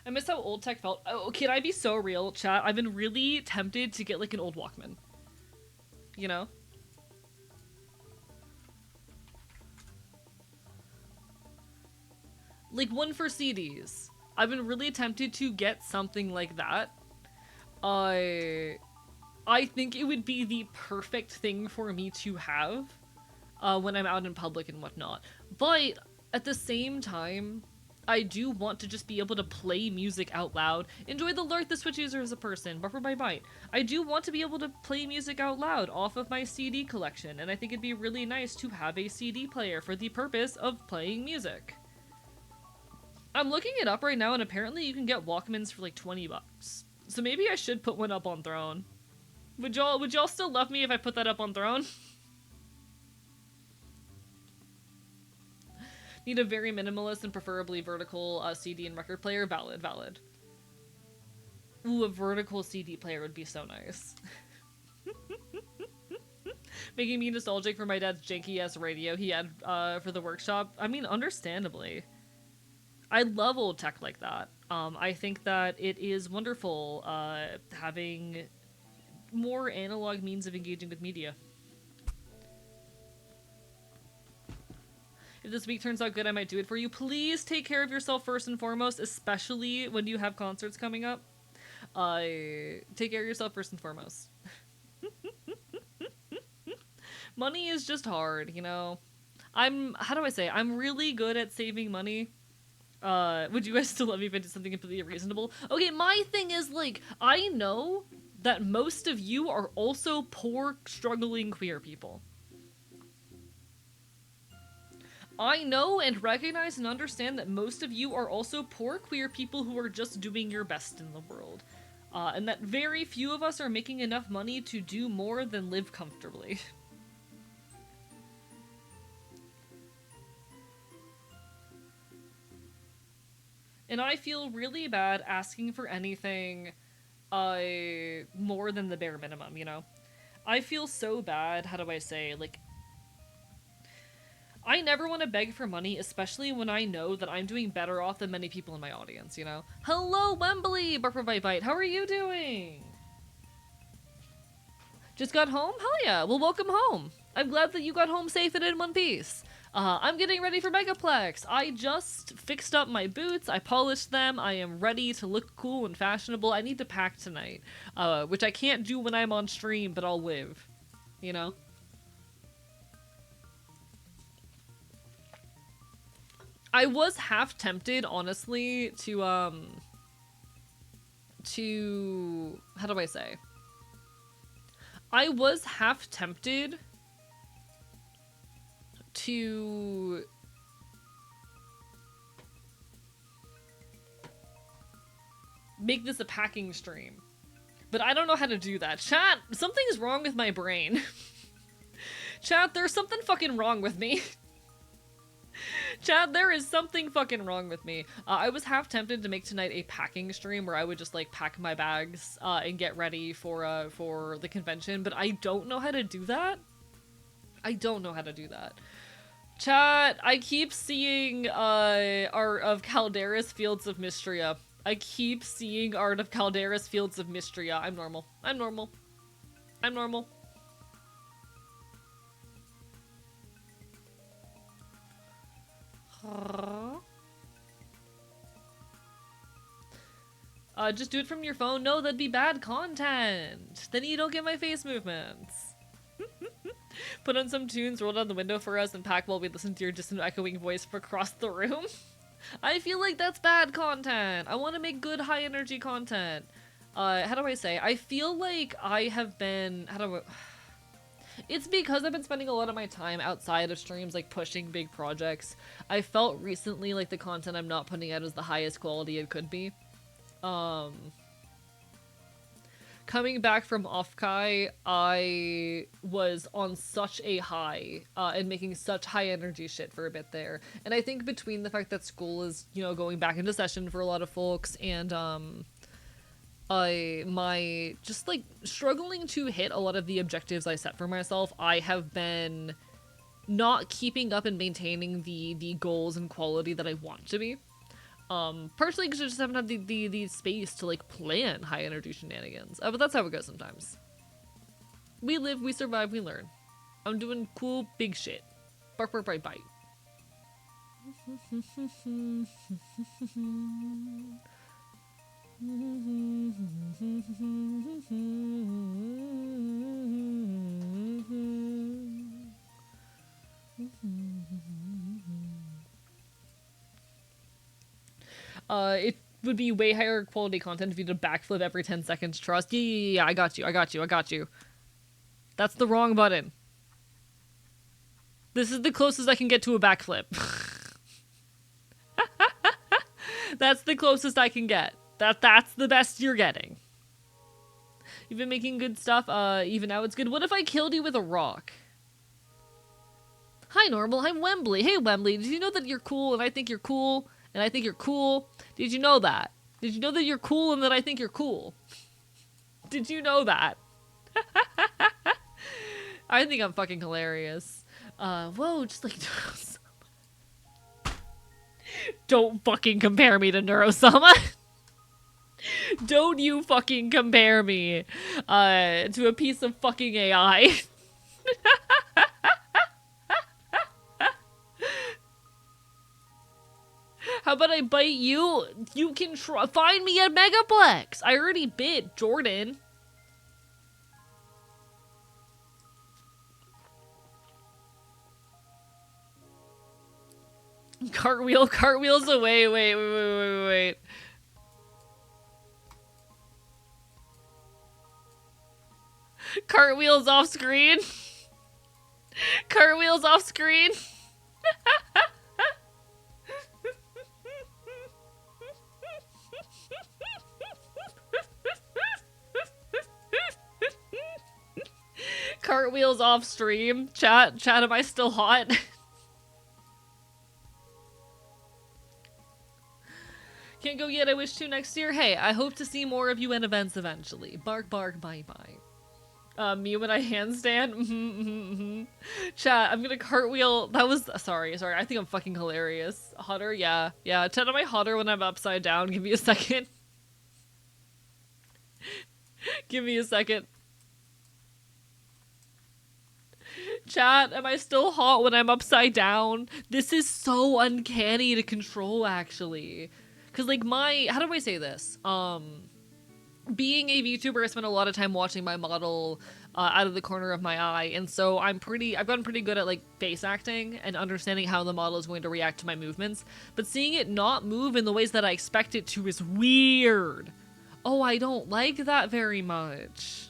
Speaker 1: I miss how old tech felt. Oh, can I be so real, chat? I've been really tempted to get, like, an old Walkman. You know? Like, one for CDs. I've been really tempted to get something like that. I think it would be the perfect thing for me to have when I'm out in public and whatnot. But at the same time, I do want to just be able to play music out loud. Enjoy the lurk, the Switch user as a person. Buffer by bite. I do want to be able to play music out loud off of my CD collection, and I think it'd be really nice to have a CD player for the purpose of playing music. I'm looking it up right now, and apparently you can get Walkmans for like 20 bucks. So maybe I should put one up on Throne. Would y'all still love me if I put that up on Throne? Need a very minimalist and preferably vertical CD and record player. Valid, valid. Ooh, a vertical CD player would be so nice. Making me nostalgic for my dad's janky-ass radio he had for the workshop. I mean, understandably. I love old tech like that. I think that it is wonderful having more analog means of engaging with media. If this week turns out good, I might do it for you. Please take care of yourself first and foremost, especially when you have concerts coming up. Take care of yourself first and foremost. Money is just hard, you know? How do I say? I'm really good at saving money. Would you guys still let me if I did something completely reasonable? Okay, my thing is, like, I know that most of you are also poor, struggling queer people. I know and recognize and understand that most of you are also poor queer people who are just doing your best in the world. And that very few of us are making enough money to do more than live comfortably. And I feel really bad asking for anything more than the bare minimum, you know? I feel so bad, how do I say, like, I never want to beg for money, especially when I know that I'm doing better off than many people in my audience, you know? Hello, Wembley! Buffer Bite Bite, how are you doing? Just got home? Hell yeah, well, welcome home. I'm glad that you got home safe and in one piece. I'm getting ready for Megaplex. I just fixed up my boots, I polished them, I am ready to look cool and fashionable. I need to pack tonight, which I can't do when I'm on stream, but I'll live, you know? I was half tempted, honestly, to, how do I say? I was half tempted to make this a packing stream. But I don't know how to do that. Chat, something's wrong with my brain. Chat, there's something fucking wrong with me. Chad, there is something fucking wrong with me. I was half tempted to make tonight a packing stream where I would just, like, pack my bags and get ready for the convention, but I don't know how to do that. I don't know how to do that. Chat, I keep seeing Art of Caldera's Fields of Mistria. I keep seeing Art of Caldera's Fields of Mistria. I'm normal. I'm normal. I'm normal. Just do it from your phone? No, that'd be bad content. Then you don't get my face movements. Put on some tunes, roll down the window for us, and pack while we listen to your distant echoing voice from across the room. I feel like that's bad content. I want to make good high energy content. How do I say? I feel like I have been, it's because I've been spending a lot of my time outside of streams, like pushing big projects. I felt recently like the content I'm not putting out is the highest quality it could be. Coming back from Offkai, I was on such a high, and making such high energy shit for a bit there. And I think between the fact that school is, you know, going back into session for a lot of folks, and, my just like struggling to hit a lot of the objectives I set for myself, I have been not keeping up and maintaining the goals and quality that I want to be. Partially because I just haven't had the space to like plan high energy shenanigans. But that's how it goes sometimes. We live, we survive, we learn. I'm doing cool big shit. Bark, bark, bite, bite. It would be way higher quality content if you did a backflip every 10 seconds, trust. Yeah, I got you. That's the wrong button. This is the closest I can get to a backflip. That's the closest I can get. That's the best you're getting. You've been making good stuff, even now it's good. What if I killed you with a rock? Hi, Normal, I'm Wembley. Hey, Wembley, did you know that you're cool and I think you're cool? And I think you're cool. Did you know that? Did you know that you're cool and that I think you're cool? Did you know that? I think I'm fucking hilarious. Whoa, just like don't fucking compare me to Neurosama. Don't you fucking compare me to a piece of fucking AI. How about I bite you? You can find me at Megaplex. I already bit Jordan. Cartwheels away. Wait. Cartwheels off screen. Cartwheels off screen. Cartwheels off stream. Chat, am I still hot? Can't go yet, I wish to next year. Hey, I hope to see more of you in events eventually. Bark, bye, bye. Me when I handstand? Chat, I'm gonna cartwheel. That was, sorry. I think I'm fucking hilarious. Hotter? Yeah. Chat, am I hotter when I'm upside down? Give me a second. Give me a second. Chat, am I still hot when I'm upside down? This is so uncanny to control, actually. Because, like, how do I say this? Being a VTuber, I spend a lot of time watching my model out of the corner of my eye, and so I've gotten pretty good at, like, face acting and understanding how the model is going to react to my movements, but seeing it not move in the ways that I expect it to is weird. Oh, I don't like that very much.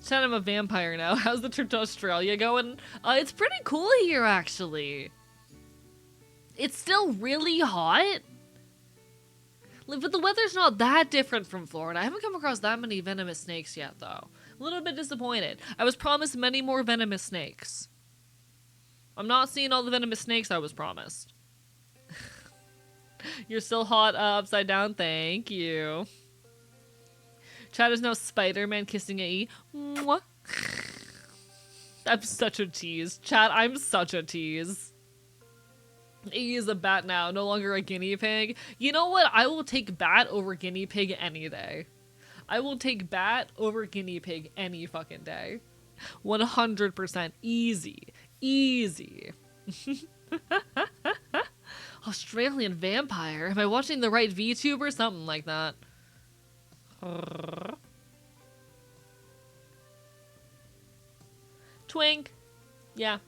Speaker 1: Chat, I'm a vampire now. How's the trip to Australia going? It's pretty cool here, actually. It's still really hot. But the weather's not that different from Florida. I haven't come across that many venomous snakes yet, though. A little bit disappointed. I was promised many more venomous snakes. I'm not seeing all the venomous snakes I was promised. You're still hot upside down? Thank you. Chat is now Spider-Man kissing a E. Mwah. I'm such a tease. Chat, I'm such a tease. E is a bat now, no longer a guinea pig. You know what? I will take bat over guinea pig any day. I will take bat over guinea pig any fucking day. 100% easy. Easy. Australian vampire? Am I watching the right VTuber? Something like that. Twink. Yeah.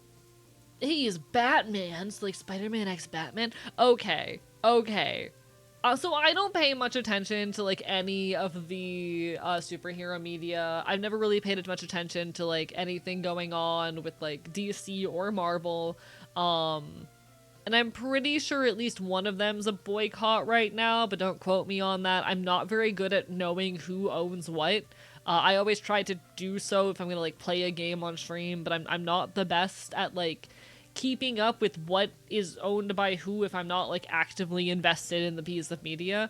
Speaker 1: He is Batman. It's like Spider-Man x Batman. Okay. Okay. So I don't pay much attention to like any of the superhero media. I've never really paid much attention to like anything going on with like DC or Marvel. And I'm pretty sure at least one of them's a boycott right now, but don't quote me on that. I'm not very good at knowing who owns what. I always try to do so if I'm gonna like play a game on stream, but I'm not the best at like keeping up with what is owned by who if I'm not like actively invested in the piece of media.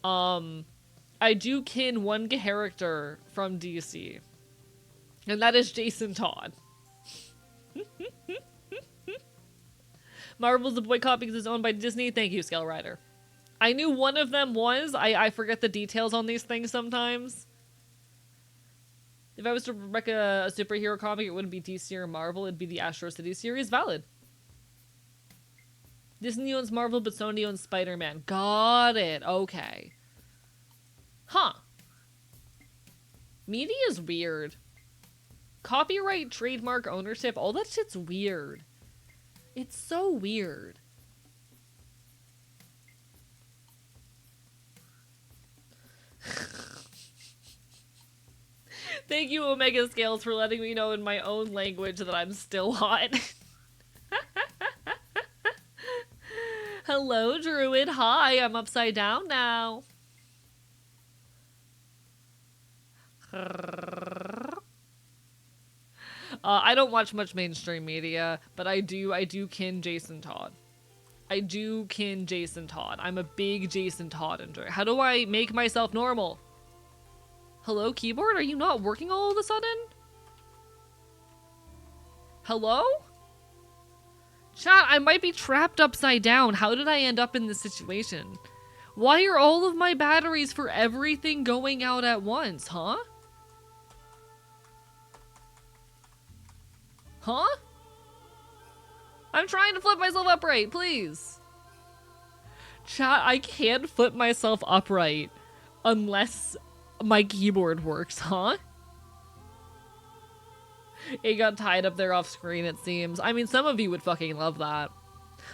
Speaker 1: I do kin one character from DC, and that is Jason Todd. Marvel's a boycott because it's owned by Disney. Thank you, Scale Rider. I knew one of them was. I forget the details on these things sometimes. If I was to rec a superhero comic, it wouldn't be DC or Marvel. It'd be the Astro City series. Valid. Disney owns Marvel, but Sony owns Spider-Man. Got it. Okay. Huh. Media is weird. Copyright, trademark, ownership, all that shit's weird. It's so weird. Thank you, Omega Scales, for letting me know in my own language that I'm still hot. Hello, Druid. Hi, I'm upside down now. I don't watch much mainstream media, but I do kin Jason Todd. I do kin Jason Todd. I'm a big Jason Todd enjoyer. How do I make myself normal? Hello, keyboard? Are you not working all of a sudden? Hello? Chat, I might be trapped upside down. How did I end up in this situation? Why are all of my batteries for everything going out at once, huh? Huh? I'm trying to flip myself upright, please. Chat, I can't flip myself upright unless my keyboard works, huh? It got tied up there off screen, it seems. I mean, some of you would fucking love that.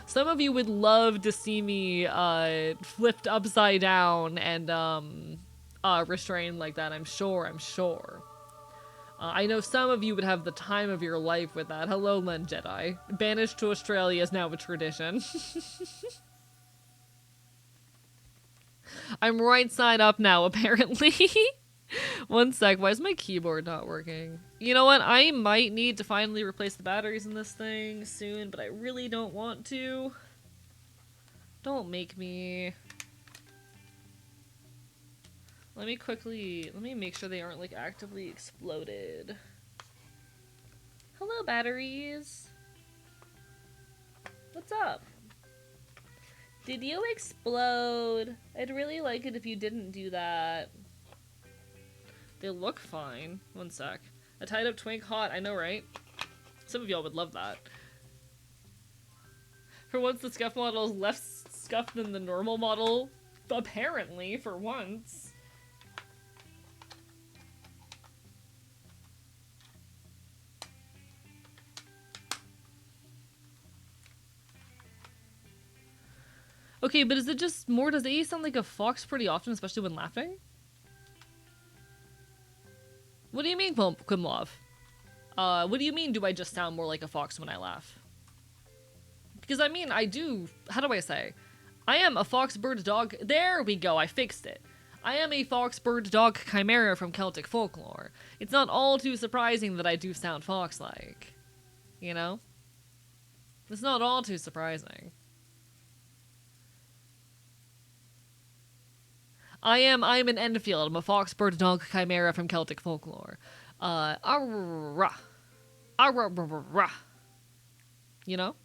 Speaker 1: Some of you would love to see me flipped upside down and restrained like that, I'm sure. I know some of you would have the time of your life with that. Hello, Len Jedi. Banished to Australia is now a tradition. I'm right side up now, apparently. One sec, why is my keyboard not working? You know what, I might need to finally replace the batteries in this thing soon, but I really don't want to. Don't make me. Let me make sure they aren't like actively exploded. Hello, batteries. What's up? Did you explode? I'd really like it if you didn't do that. They look fine. One sec. A tied up twink hot, I know, right? Some of y'all would love that. For once, the scuff model is less scuffed than the normal model. Apparently, for once. Okay, but is it just more, does A sound like a fox pretty often, especially when laughing? What do you mean, Quimlov? What do you mean, do I just sound more like a fox when I laugh? Because I mean, I do, how do I say? I am a fox bird dog, there we go, I fixed it. I am a fox bird dog chimera from Celtic folklore. It's not all too surprising that I do sound fox-like. You know? It's not all too surprising. I'm an Enfield. I'm a fox bird dog chimera from Celtic folklore. Arrah. Arrah. You know?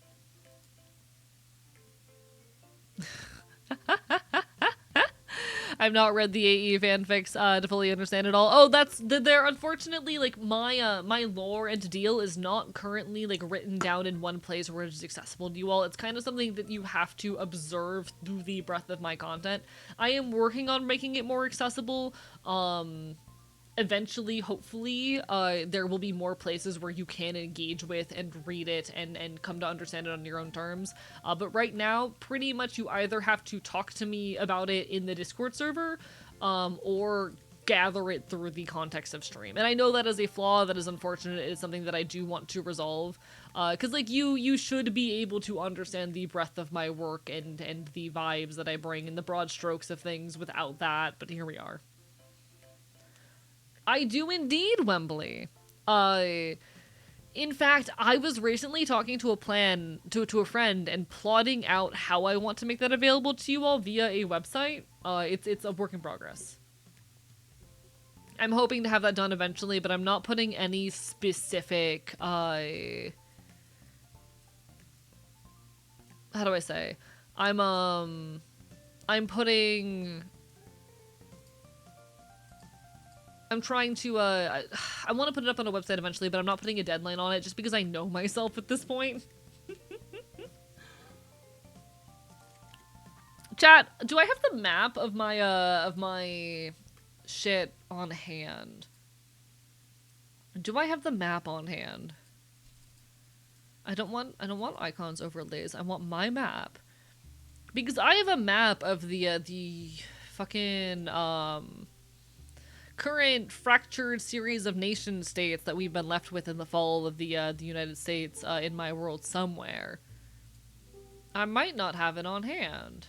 Speaker 1: I've not read the AE fanfics to fully understand it all. Oh, they're unfortunately like my lore and deal is not currently like written down in one place where it's accessible to you all. It's kind of something that you have to observe through the breadth of my content. I am working on making it more accessible. eventually, hopefully, there will be more places where you can engage with and read it and come to understand it on your own terms. But right now, pretty much you either have to talk to me about it in the Discord server, or gather it through the context of stream. And I know that is a flaw, that is unfortunate, it is something that I do want to resolve. Because, like, you should be able to understand the breadth of my work and the vibes that I bring and the broad strokes of things without that, but here we are. I do indeed, Wembley. In fact, I was recently talking to a friend and plotting out how I want to make that available to you all via a website. It's a work in progress. I'm hoping to have that done eventually, but I'm not putting any specific, how do I say? I'm trying to, I want to put it up on a website eventually, but I'm not putting a deadline on it just because I know myself at this point. Chat, do I have the map of my shit on hand? Do I have the map on hand? I don't want icons overlays. I want my map. Because I have a map of the fucking, current fractured series of nation states that we've been left with in the fall of the United States in my world somewhere. I might not have it on hand.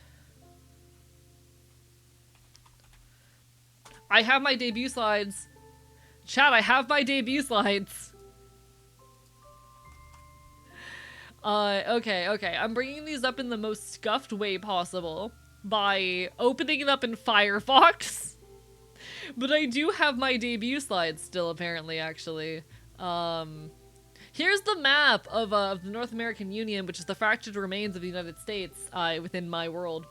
Speaker 1: I have my debut slides. Chat, I have my debut slides. Okay. I'm bringing these up in the most scuffed way possible by opening it up in Firefox. But I do have my debut slides still, apparently, actually. Here's the map of the North American Union, which is the fractured remains of the United States within my world.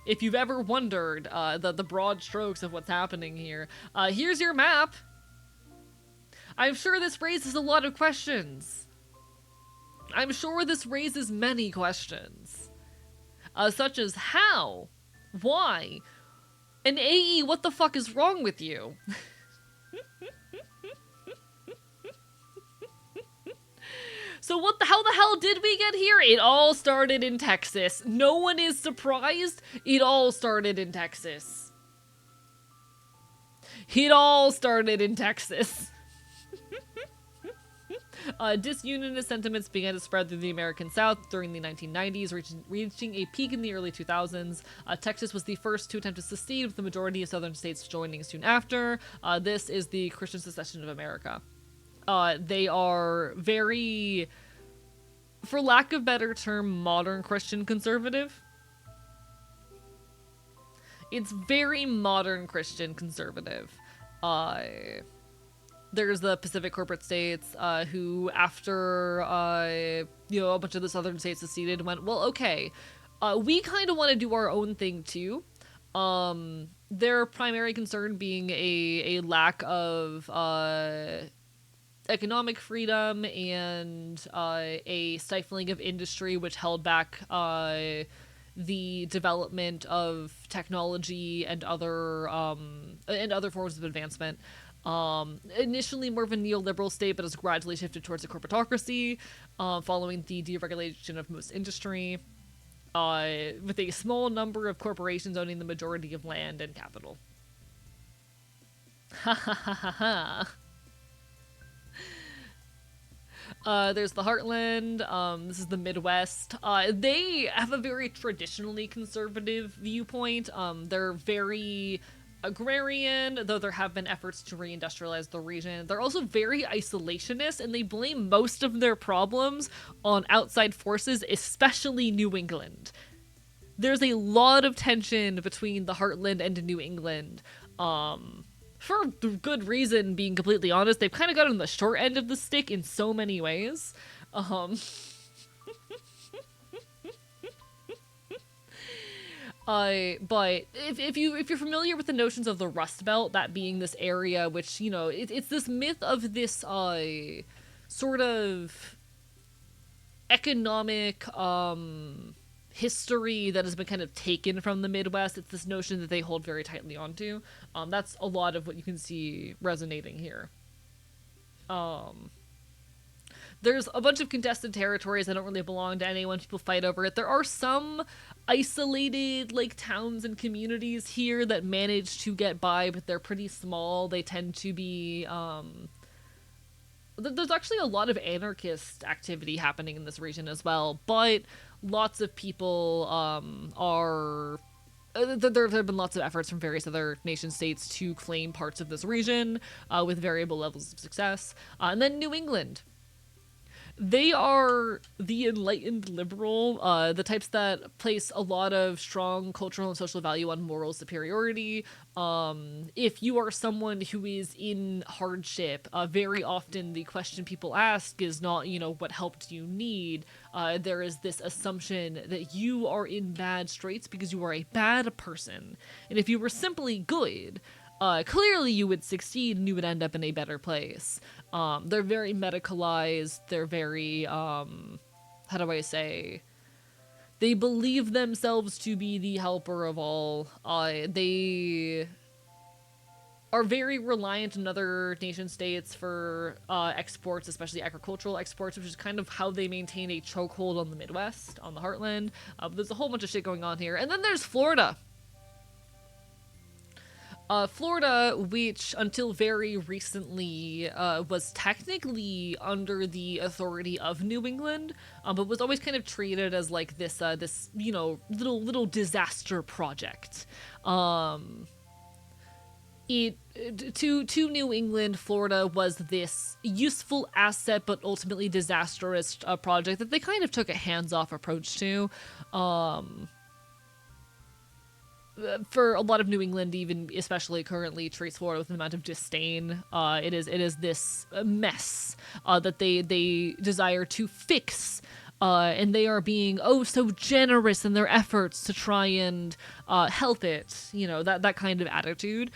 Speaker 1: If you've ever wondered the broad strokes of what's happening here, here's your map. I'm sure this raises a lot of questions. I'm sure this raises many questions. Such as how? Why? And AE, what the fuck is wrong with you? So how the hell did we get here? It all started in Texas. No one is surprised. It all started in Texas. It all started in Texas. Disunionist sentiments began to spread through the American South during the 1990s, reaching a peak in the early 2000s. Texas was the first to attempt to secede, with the majority of southern states joining soon after. This is the Christian secession of America. They are very, for lack of a better term, modern Christian conservative. It's very modern Christian conservative. There's the Pacific corporate states, who, after, a bunch of the southern states seceded, went, well, okay, we kind of want to do our own thing, too. Their primary concern being a lack of, economic freedom and, a stifling of industry, which held back, the development of technology and other forms of advancement. Initially more of a neoliberal state, but has gradually shifted towards a corporatocracy, following the deregulation of most industry, with a small number of corporations owning the majority of land and capital. Ha ha ha ha ha. There's the Heartland, this is the Midwest. They have a very traditionally conservative viewpoint. They're very agrarian, though there have been efforts to reindustrialize the region. They're also very isolationist, and they blame most of their problems on outside forces, especially New England. There's a lot of tension between the Heartland and New England. For good reason, being completely honest. They've kind of gotten the short end of the stick in so many ways. But if you're familiar with the notions of the Rust Belt, that being this area which, it's this myth of this, sort of economic, history that has been kind of taken from the Midwest. It's this notion that they hold very tightly onto. That's a lot of what you can see resonating here. There's a bunch of contested territories that don't really belong to anyone. People fight over it. There are some isolated, like, towns and communities here that manage to get by, but they're pretty small. They tend to be, there's actually a lot of anarchist activity happening in this region as well, but lots of people, there have been lots of efforts from various other nation states to claim parts of this region, with variable levels of success. And then New England. They are the enlightened liberal, the types that place a lot of strong cultural and social value on moral superiority. If you are someone who is in hardship, very often the question people ask is not, what help do you need? There is this assumption that you are in bad straits because you are a bad person. And if you were simply good, clearly you would succeed and you would end up in a better place. They're very medicalized. They're very, how do I say? They believe themselves to be the helper of all. They are very reliant on other nation states for exports, especially agricultural exports, which is kind of how they maintain a chokehold on the Midwest, on the heartland. But there's a whole bunch of shit going on here. And then there's Florida. Florida, which until very recently was technically under the authority of New England, but was always kind of treated as like this little disaster project. To New England, Florida was this useful asset, but ultimately disastrous project that they kind of took a hands-off approach to. For a lot of New England, even especially currently, treats Florida with an amount of disdain. It is this mess that they desire to fix, and they are being so generous in their efforts to try and help it. That kind of attitude.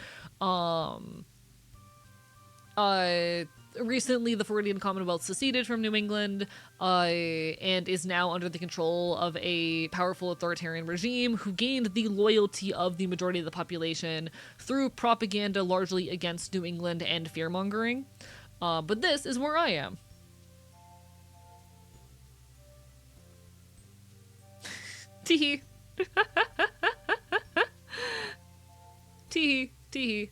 Speaker 1: Recently, the Floridian Commonwealth seceded from New England, and is now under the control of a powerful authoritarian regime who gained the loyalty of the majority of the population through propaganda largely against New England and fear-mongering. But this is where I am. Teehee. Teehee. Teehee.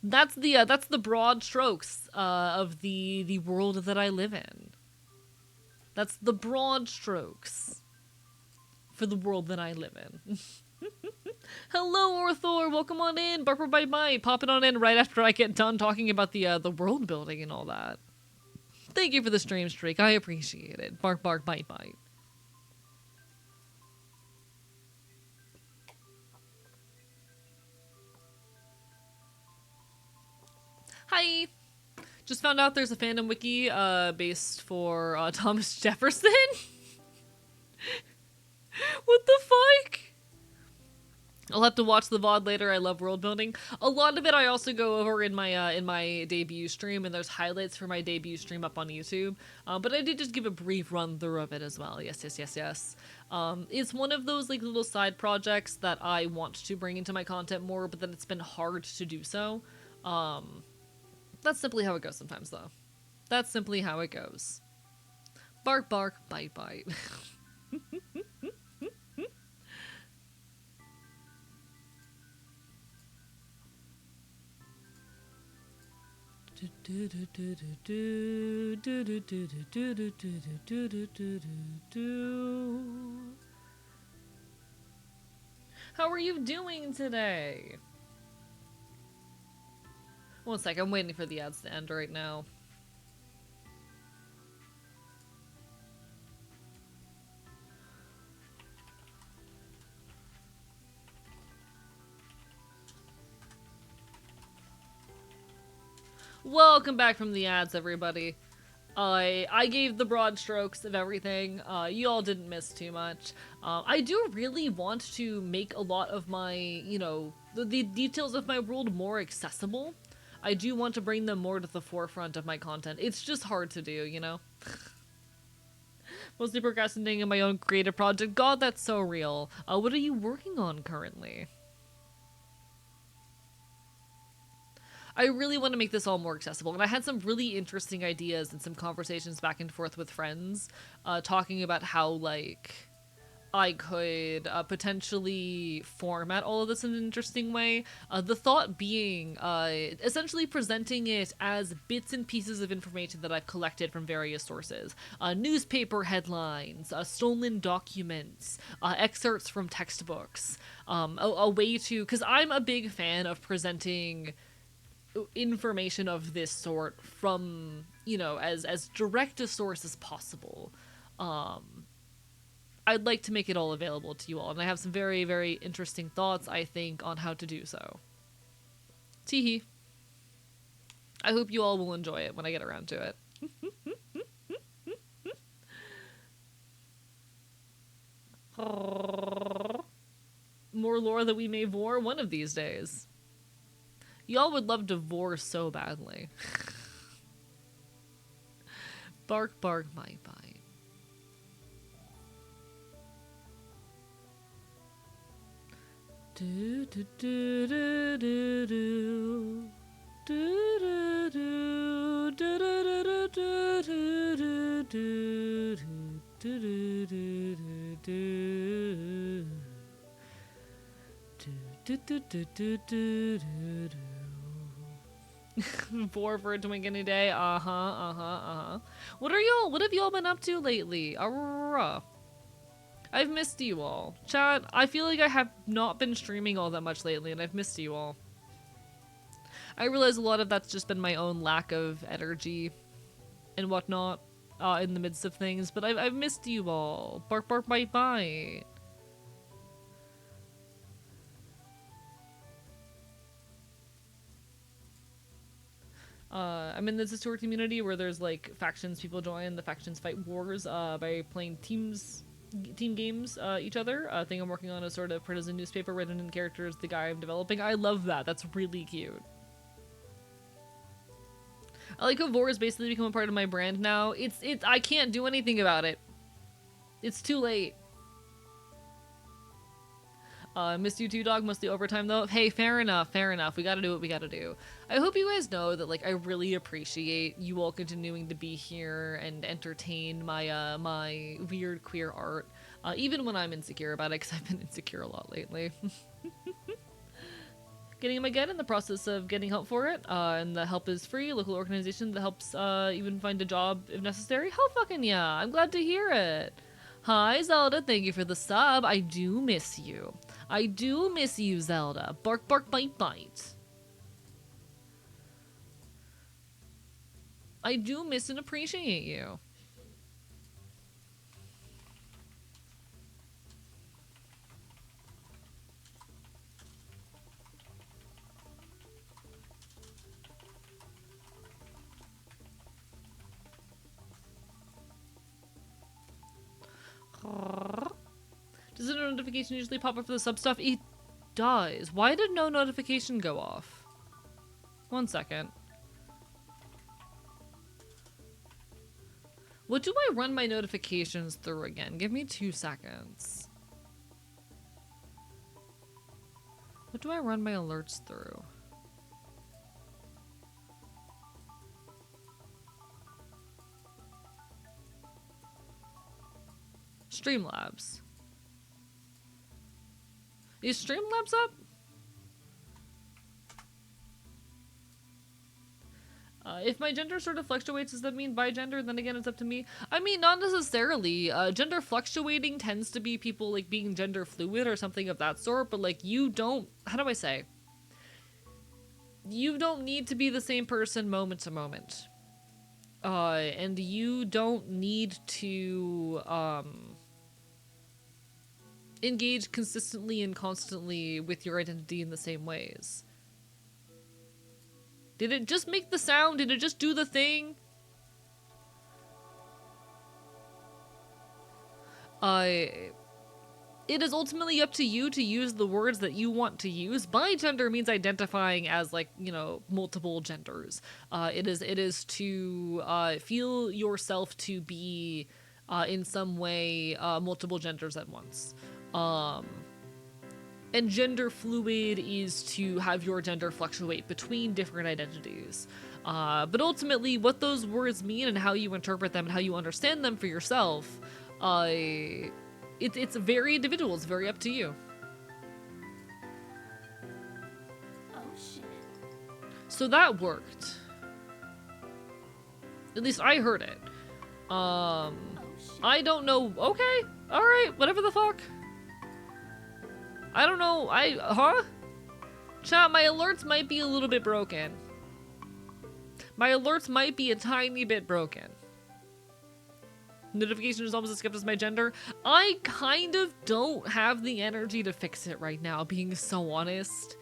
Speaker 1: That's the broad strokes of the world that I live in. That's the broad strokes for the world that I live in. Hello, Orthor. Welcome on in. Barper Bite Bite. Popping on in right after I get done talking about the world building and all that. Thank you for the stream streak. I appreciate it. Bark Bark Bite Bite. Hi! Just found out there's a fandom wiki based for Thomas Jefferson? What the fuck? I'll have to watch the VOD later. I love world building. A lot of it I also go over in my debut stream, and there's highlights for my debut stream up on YouTube. But I did just give a brief run through of it as well. Yes. It's one of those like little side projects that I want to bring into my content more, but then it's been hard to do so. That's simply how it goes sometimes, though. That's simply how it goes. Bark, bark, bite, bite. How are you doing today? One sec, I'm waiting for the ads to end right now. Welcome back from the ads, everybody. I gave the broad strokes of everything. You all didn't miss too much. I do really want to make a lot of my, the details of my world more accessible. I do want to bring them more to the forefront of my content. It's just hard to do, you know? Mostly procrastinating in my own creative project. God, that's so real. What are you working on currently? I really want to make this all more accessible, and I had some really interesting ideas and some conversations back and forth with friends, talking about how, like, I could potentially format all of this in an interesting way. The thought being essentially presenting it as bits and pieces of information that I've collected from various sources. Newspaper headlines, stolen documents, excerpts from textbooks. A way to... Because I'm a big fan of presenting information of this sort from, you know, as direct a source as possible. I'd like to make it all available to you all, and I have some very, very interesting thoughts, I think, on how to do so. Teehee. I hope you all will enjoy it when I get around to it. More lore that we may vor one of these days. Y'all would love to vor so badly. Bark, bark, my bite. Do do do do do do do do do do do do do. Four for a twink any day. What have y'all been up to lately? I've missed you all. Chat, I feel like I have not been streaming all that much lately, and I've missed you all. I realize a lot of that's just been my own lack of energy and whatnot in the midst of things, but I've missed you all. Bark, bark, bite, bite. I'm in this Discord community where there's like factions people join. The factions fight wars by playing team games each other. A thing I'm working on is sort of partisan newspaper written in characters the guy I'm developing. I love that. That's really cute. I like how Vor has basically become a part of my brand now. I can't do anything about it. It's too late. Missed you too, dog. Mostly overtime though. Hey, fair enough, fair enough. We gotta do what we gotta do. I hope you guys know that, like, I really appreciate you all continuing to be here and entertain my my weird queer art, even when I'm insecure about it, because I've been insecure a lot lately. Getting my get in the process of getting help for it, and the help is free. Local organization that helps even find a job if necessary. Hell fucking yeah! I'm glad to hear it. Hi, Zelda. Thank you for the sub. I do miss you. I do miss you, Zelda. Bark, bark, bite, bite. I do miss and appreciate you. Does a notification usually pop up for the sub stuff? It does. Why did no notification go off? 1 second. What do I run my notifications through again? Give me 2 seconds. What do I run my alerts through? Streamlabs. Is Streamlabs up? If my gender sort of fluctuates, does that mean bigender? Then again, it's up to me. I mean, not necessarily. Gender fluctuating tends to be people, like, being gender fluid or something of that sort, but, like, you don't... How do I say? You don't need to be the same person moment to moment. And you don't need to, engage consistently and constantly with your identity in the same ways. Did it just make the sound? Did it just do the thing? it is ultimately up to you to use the words that you want to use. Bi-gender means identifying as, like, you know, multiple genders. It is to feel yourself to be in some way multiple genders at once. And gender fluid is to have your gender fluctuate between different identities. But ultimately, what those words mean and how you interpret them and how you understand them for yourself, it's very individual. It's very up to you.
Speaker 2: Oh shit.
Speaker 1: So that worked. At least I heard it.
Speaker 2: Oh shit.
Speaker 1: I don't know. Okay. Alright. Whatever the fuck. I don't know. Chat, my alerts might be a little bit broken. My alerts might be a tiny bit broken. Notification is almost as skipped as my gender. I kind of don't have the energy to fix it right now, being so honest.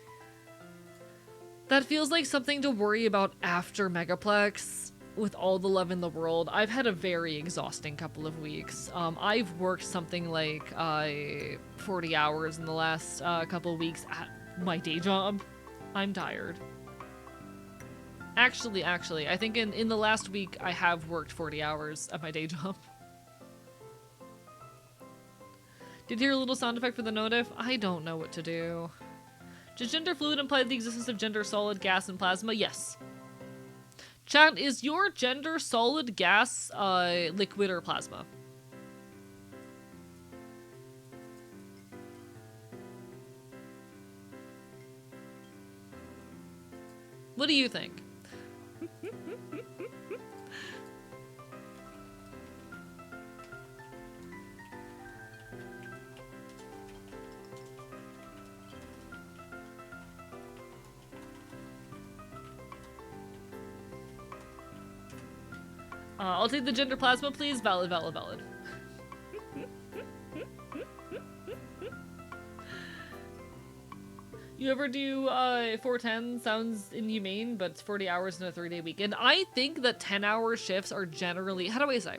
Speaker 1: That feels like something to worry about after Megaplex, with all the love in the world. I've had a very exhausting couple of weeks. I've worked something like 40 hours in the last couple of weeks at my day job. I'm tired. Actually, I think in the last week I have worked 40 hours at my day job. Did you hear a little sound effect for the notif? I don't know what to do. Does gender fluid imply the existence of gender solid, gas, and plasma? Yes. Chat, is your gender solid, gas, liquid, or plasma? What do you think? I'll take the gender plasma, please. Valid. You ever do 410? Sounds inhumane, but it's 40 hours in a 3-day weekend. I think that 10-hour shifts are generally... How do I say?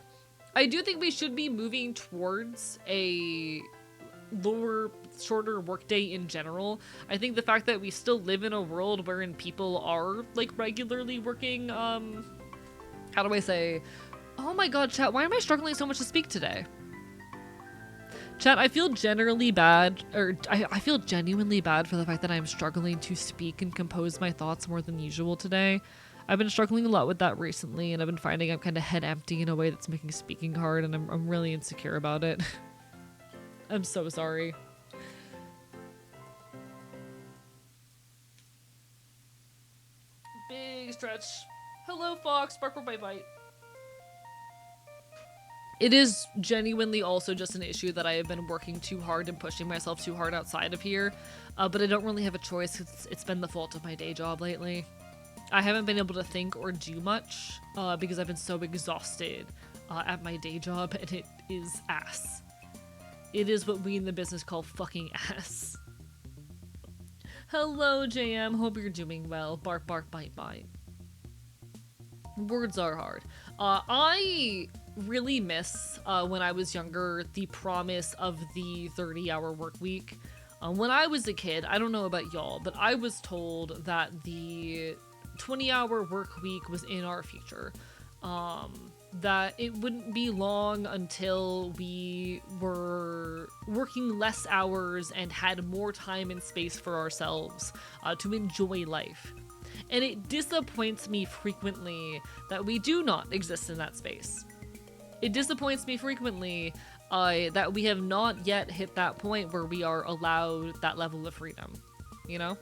Speaker 1: I do think we should be moving towards a lower, shorter workday in general. I think the fact that we still live in a world wherein people are, like, regularly working, how do I say? Oh my god, chat, why am I struggling so much to speak today? Chat, I feel generally bad, or I feel genuinely bad for the fact that I'm struggling to speak and compose my thoughts more than usual today. I've been struggling a lot with that recently, and I've been finding I'm kind of head empty in a way that's making speaking hard, and I'm really insecure about it. I'm so sorry. Big stretch. Hello, Fox. Bark for bite bite. It is genuinely also just an issue that I have been working too hard and pushing myself too hard outside of here, but I don't really have a choice. It's been the fault of my day job lately. I haven't been able to think or do much because I've been so exhausted at my day job, and it is ass. It is what we in the business call fucking ass. Hello, JM. Hope you're doing well. Bark, bark, bite, bite. Words are hard. I really miss, when I was younger, the promise of the 30-hour work week. When I was a kid, I don't know about y'all, but I was told that the 20-hour work week was in our future. That it wouldn't be long until we were working less hours and had more time and space for ourselves to enjoy life. And it disappoints me frequently that we do not exist in that space. It disappoints me frequently that we have not yet hit that point where we are allowed that level of freedom, you know?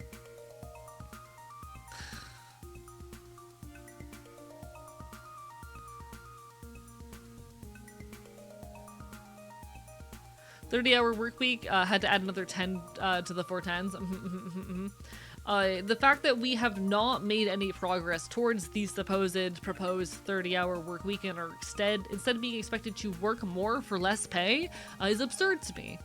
Speaker 1: $30-hour work week, had to add another 10 to the 410s. The fact that we have not made any progress towards the supposed proposed 30-hour work week and are instead of being expected to work more for less pay is absurd to me.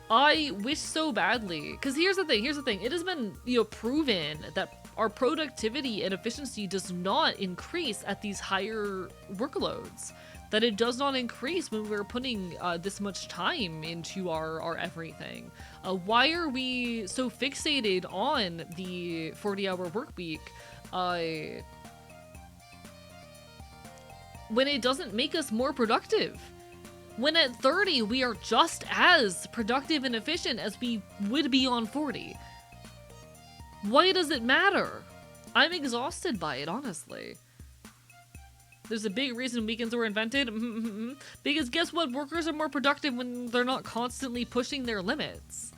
Speaker 1: I wish so badly, because here's the thing, it has been, proven that our productivity and efficiency does not increase at these higher workloads. that it does not increase when we're putting this much time into our everything. Why are we so fixated on the 40-hour work week when it doesn't make us more productive? When at 30, we are just as productive and efficient as we would be on 40. Why does it matter? I'm exhausted by it, honestly. There's a big reason weekends were invented. Because guess what? Workers are more productive when they're not constantly pushing their limits.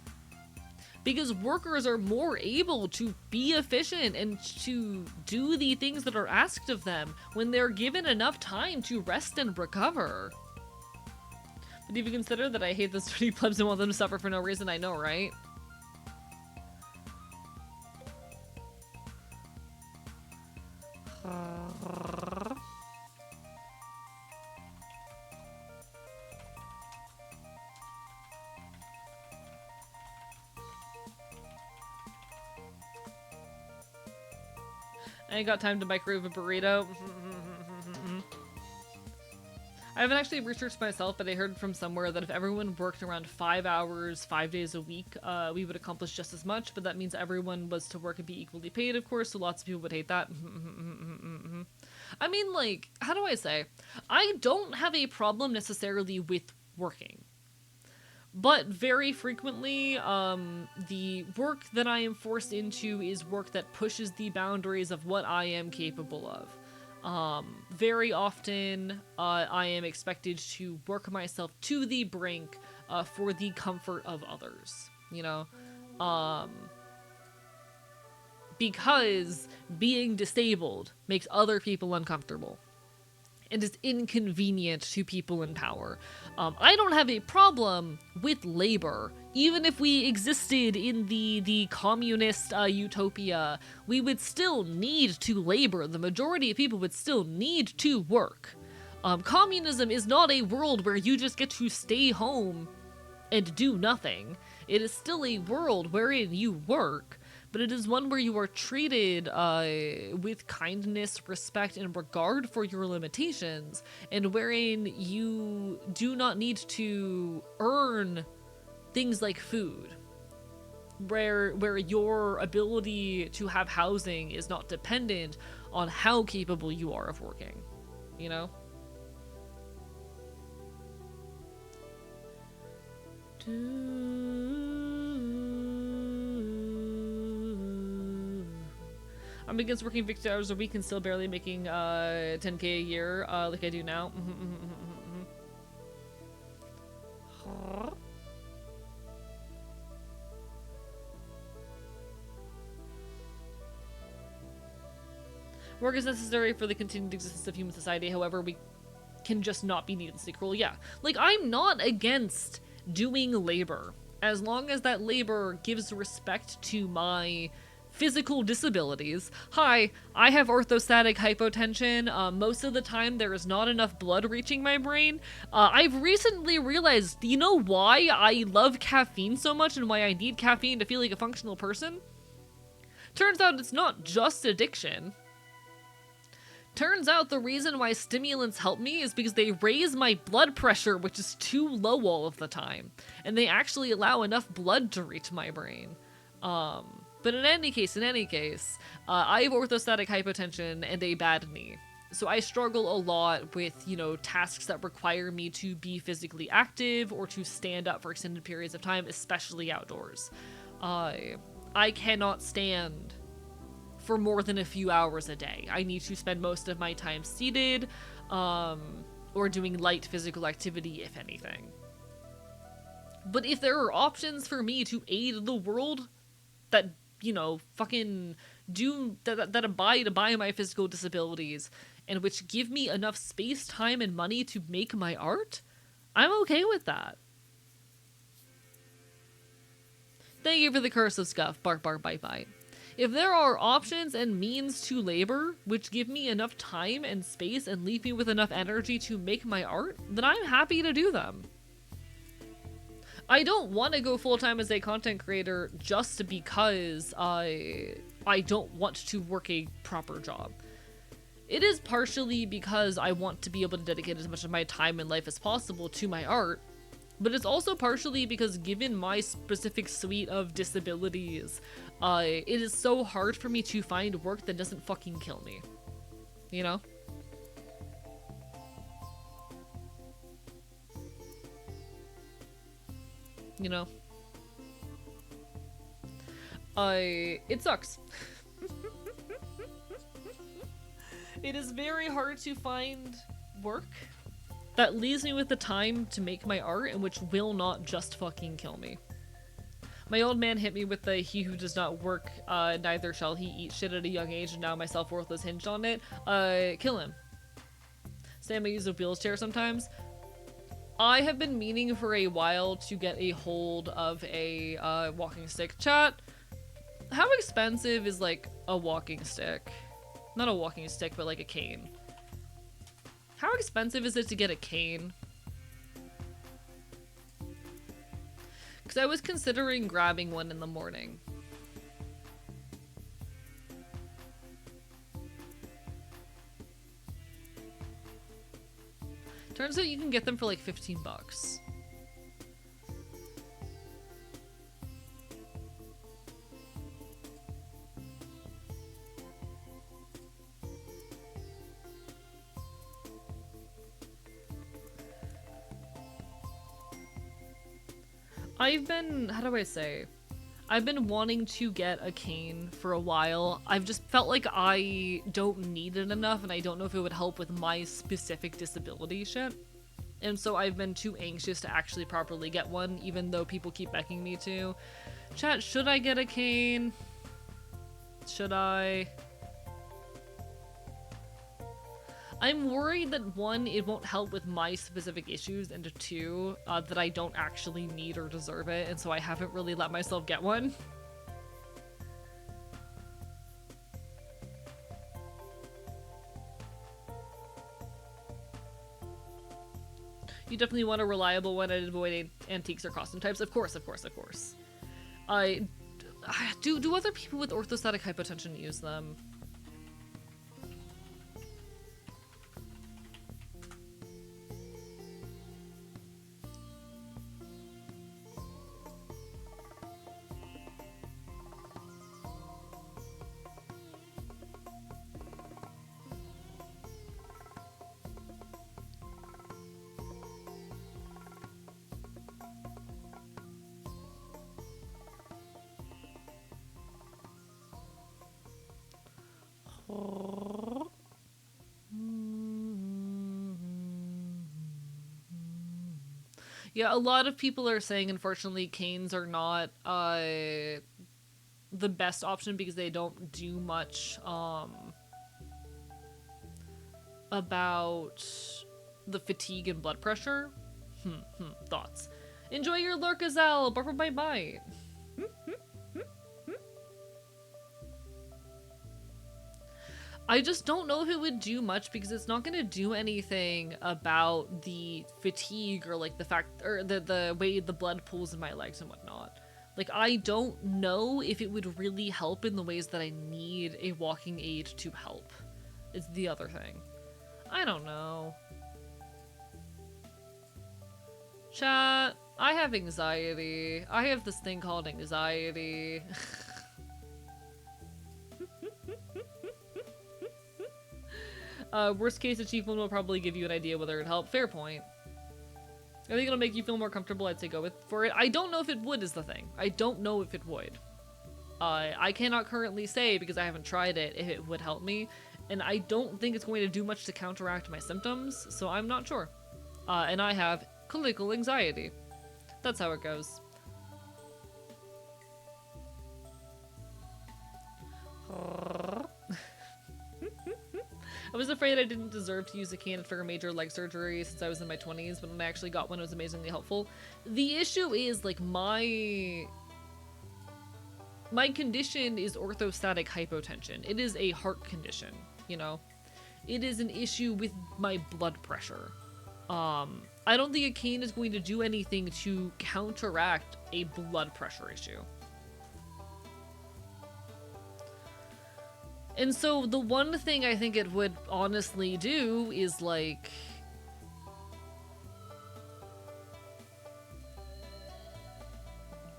Speaker 1: Because workers are more able to be efficient and to do the things that are asked of them when they're given enough time to rest and recover. But if you consider that I hate the sturdy plebs and want them to suffer for no reason, I know, right? I ain't got time to microwave a burrito. I haven't actually researched myself, but I heard from somewhere that if everyone worked around 5 hours, 5 days a week, we would accomplish just as much, but that means everyone was to work and be equally paid, of course, so lots of people would hate that. I mean, like, how do I say? I don't have a problem necessarily with working. But very frequently, the work that I am forced into is work that pushes the boundaries of what I am capable of. Very often, I am expected to work myself to the brink for the comfort of others, you know? Because being disabled makes other people uncomfortable and is inconvenient to people in power. I don't have a problem with labor. Even if we existed in the communist utopia, we would still need to labor. The majority of people would still need to work. Communism is not a world where you just get to stay home and do nothing. It is still a world wherein you work, but it is one where you are treated with kindness, respect, and regard for your limitations, and wherein you do not need to earn things like food, where your ability to have housing is not dependent on how capable you are of working, you know? I'm against working 50 hours a week and still barely making 10k a year like I do now. Work is necessary for the continued existence of human society, however, we can just not be needlessly cruel. Yeah, like, I'm not against doing labor, as long as that labor gives respect to my physical disabilities. Hi, I have orthostatic hypotension. Most of the time there is not enough blood reaching my brain. I've recently realized, you know why I love caffeine so much and why I need caffeine to feel like a functional person? Turns out it's not just addiction. Turns out the reason why stimulants help me is because they raise my blood pressure, which is too low all of the time, and they actually allow enough blood to reach my brain. But in any case, I have orthostatic hypotension and a bad knee. So I struggle a lot with, you know, tasks that require me to be physically active or to stand up for extended periods of time, especially outdoors. I cannot stand for more than a few hours a day. I need to spend most of my time seated, or doing light physical activity, if anything. But if there are options for me to aid the world that, you know, fucking do, that abide by my physical disabilities, and which give me enough space, time, and money to make my art, I'm okay with that. Thank you for the curse of scuff, bark bark bite bite. If there are options and means to labor which give me enough time and space and leave me with enough energy to make my art, then I'm happy to do them. I don't want to go full-time as a content creator just because I don't want to work a proper job. It is partially because I want to be able to dedicate as much of my time in life as possible to my art, but it's also partially because given my specific suite of disabilities, it is so hard for me to find work that doesn't fucking kill me. You know? You know? It sucks. It is very hard to find work that leaves me with the time to make my art and which will not just fucking kill me. My old man hit me with the "he who does not work, neither shall he eat" shit at a young age, and now my self-worth is hinged on it. Kill him. Sam, I use a wheelchair sometimes. I have been meaning for a while to get a hold of a walking stick. Chat, how expensive is like a walking stick? Not a walking stick, but like a cane. How expensive is it to get a cane? Because I was considering grabbing one in the morning. Turns out you can get them for like 15 bucks. I've been, how do I say? I've been wanting to get a cane for a while. I've just felt like I don't need it enough, and I don't know if it would help with my specific disability shit. And so I've been too anxious to actually properly get one, even though people keep begging me to. Chat, should I get a cane? Should I? I'm worried that one, it won't help with my specific issues, and two, that I don't actually need or deserve it, and so I haven't really let myself get one. You definitely want a reliable one and avoid antiques or costume types. Of course, of course, of course. Do other people with orthostatic hypotension use them? Yeah, a lot of people are saying, unfortunately, canes are not the best option because they don't do much about the fatigue and blood pressure. Thoughts. Enjoy your lurk, Gazelle. Bark for my bite. I just don't know if it would do much because it's not going to do anything about the fatigue or like the fact or the way the blood pools in my legs and whatnot. Like, I don't know if it would really help in the ways that I need a walking aid to help. It's the other thing. I don't know. Chat, I have anxiety. I have this thing called anxiety. Worst case achievement will probably give you an idea whether it helped. Fair point. I think it'll make you feel more comfortable. I'd say go for it. I don't know if it would is the thing. I don't know if it would. I cannot currently say because I haven't tried it if it would help me. And I don't think it's going to do much to counteract my symptoms. So I'm not sure. And I have clinical anxiety. That's how it goes. I was afraid I didn't deserve to use a cane after a major leg surgery since I was in my 20s, but when I actually got one, it was amazingly helpful. The issue is, like, my condition is orthostatic hypotension. It is a heart condition, you know? It is an issue with my blood pressure. I don't think a cane is going to do anything to counteract a blood pressure issue. And so the one thing I think it would honestly do is like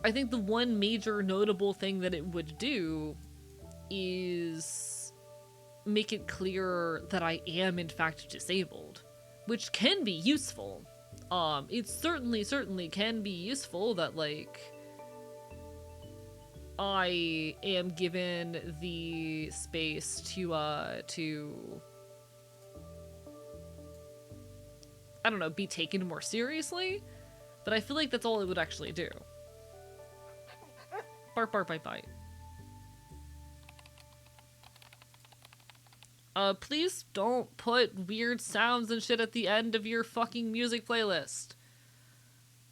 Speaker 1: I think the one major notable thing that it would do is make it clear that I am in fact disabled, which can be useful. It certainly can be useful that like I am given the space to I don't know, be taken more seriously, but I feel like that's all it would actually do. Bark, bark, bite, bite. Please don't put weird sounds and shit at the end of your fucking music playlist.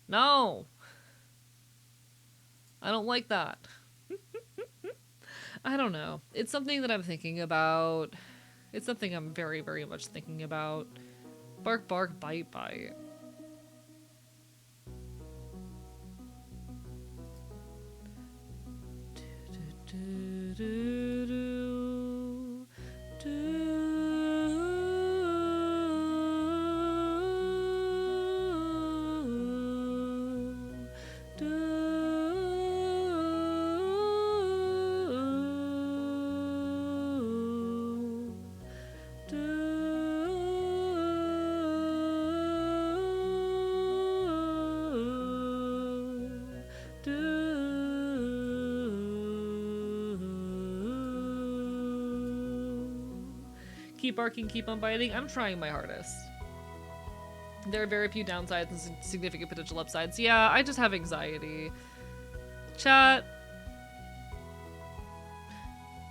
Speaker 1: No. I don't like that. I don't know. It's something that I'm thinking about. It's something I'm very, very much thinking about. Bark, bark, bite, bite. Keep barking, keep on biting. I'm trying my hardest. There are very few downsides and significant potential upsides. Yeah, I just have anxiety. Chat.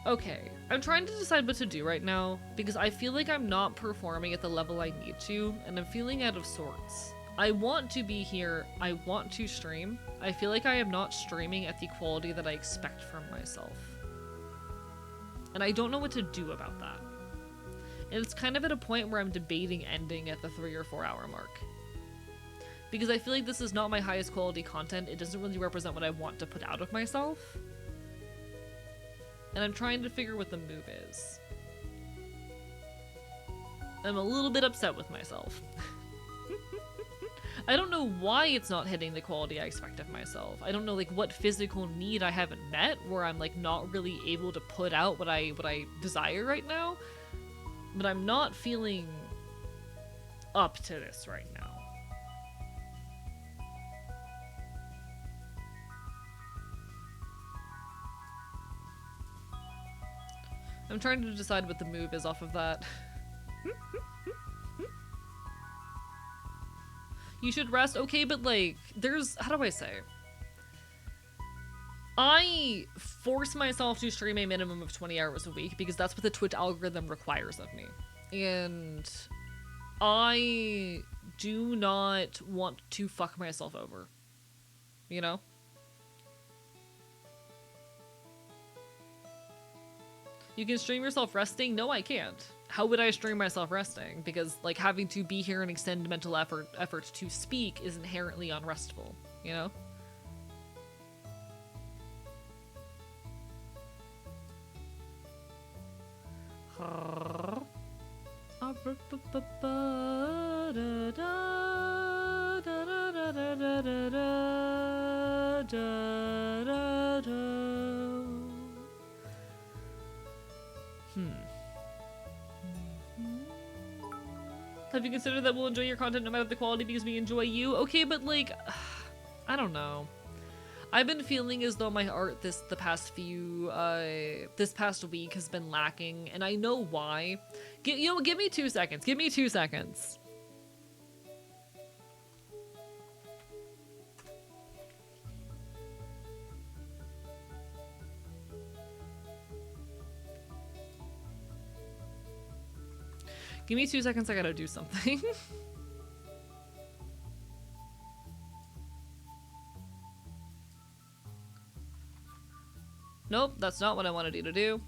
Speaker 1: Okay, I'm trying to decide what to do right now because I feel like I'm not performing at the level I need to, and I'm feeling out of sorts. I want to be here. I want to stream. I feel like I am not streaming at the quality that I expect from myself. And I don't know what to do about that. And it's kind of at a point where I'm debating ending at the 3 or 4 hour mark. Because I feel like this is not my highest quality content. It doesn't really represent what I want to put out of myself. And I'm trying to figure what the move is. I'm a little bit upset with myself. I don't know why it's not hitting the quality I expect of myself. I don't know like what physical need I haven't met where I'm like not really able to put out what I desire right now. But I'm not feeling up to this right now. I'm trying to decide what the move is off of that. You should rest. Okay, but like, there's, how do I say? I force myself to stream a minimum of 20 hours a week because that's what the Twitch algorithm requires of me. And I do not want to fuck myself over. You know? You can stream yourself resting? No, I can't. How would I stream myself resting? Because like having to be here and extend mental effort to speak is inherently unrestful, you know? Have you considered that we'll enjoy your content no matter the quality because we enjoy you? Okay, but like, I don't know. I've been feeling as though my art this past week has been lacking, and I know why. Give me 2 seconds. Give me 2 seconds. Give me 2 seconds, I gotta do something. Nope, that's not what I wanted you to do.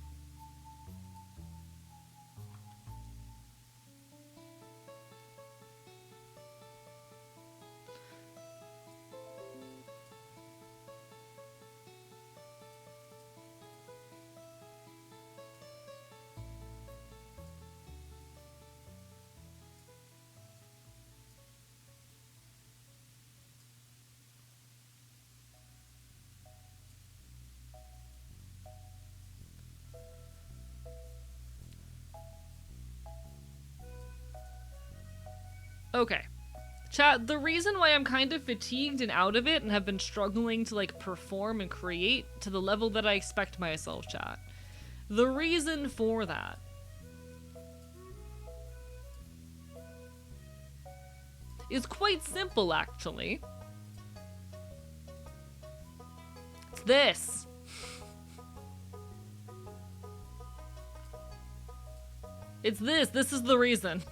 Speaker 1: Okay. Chat, the reason why I'm kind of fatigued and out of it and have been struggling to like perform and create to the level that I expect myself, chat. The reason for that is quite simple, actually. It's this. It's this. This is the reason.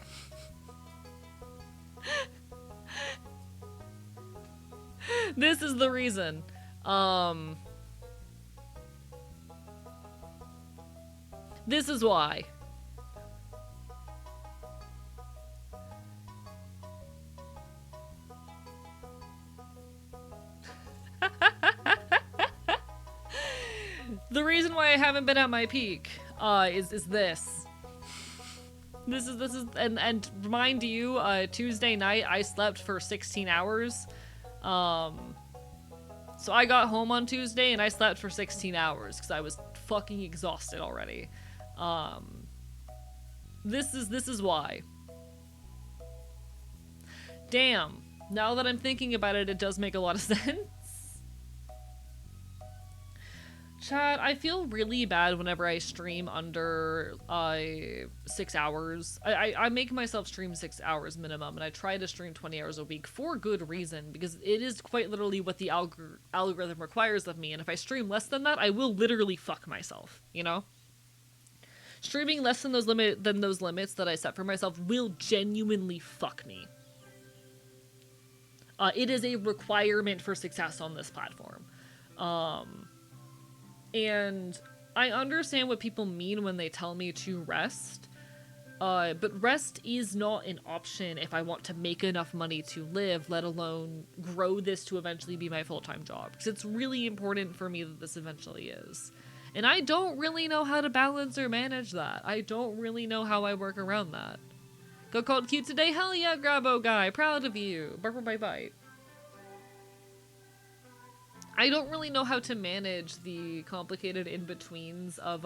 Speaker 1: This is the reason. This is why. The reason why I haven't been at my peak is this. This is and remind you, Tuesday night I slept for 16 hours. So I got home on Tuesday and I slept for 16 hours because I was fucking exhausted already. This is why. Damn. Now that I'm thinking about it, it does make a lot of sense. Chat, I feel really bad whenever I stream under 6 hours. I make myself stream 6 hours minimum, and I try to stream 20 hours a week for good reason, because it is quite literally what the algorithm requires of me, and if I stream less than that, I will literally fuck myself, you know? Streaming less than those limits that I set for myself will genuinely fuck me. It is a requirement for success on this platform. And I understand what people mean when they tell me to rest, but rest is not an option if I want to make enough money to live, let alone grow this to eventually be my full-time job. Because it's really important for me that this eventually is. And I don't really know how to balance or manage that. I don't really know how I work around that. Got called cute today? Hell yeah, Grabo guy. Proud of you. Bark for my bite. I don't really know how to manage the complicated in-betweens of,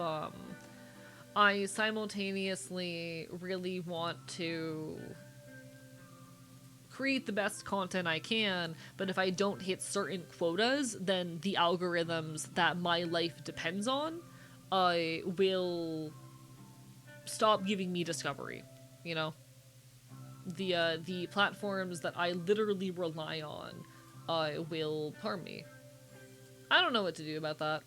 Speaker 1: I simultaneously really want to create the best content I can, but if I don't hit certain quotas, then the algorithms that my life depends on, will stop giving me discovery, you know? The platforms that I literally rely on, will harm me. I don't know what to do about that.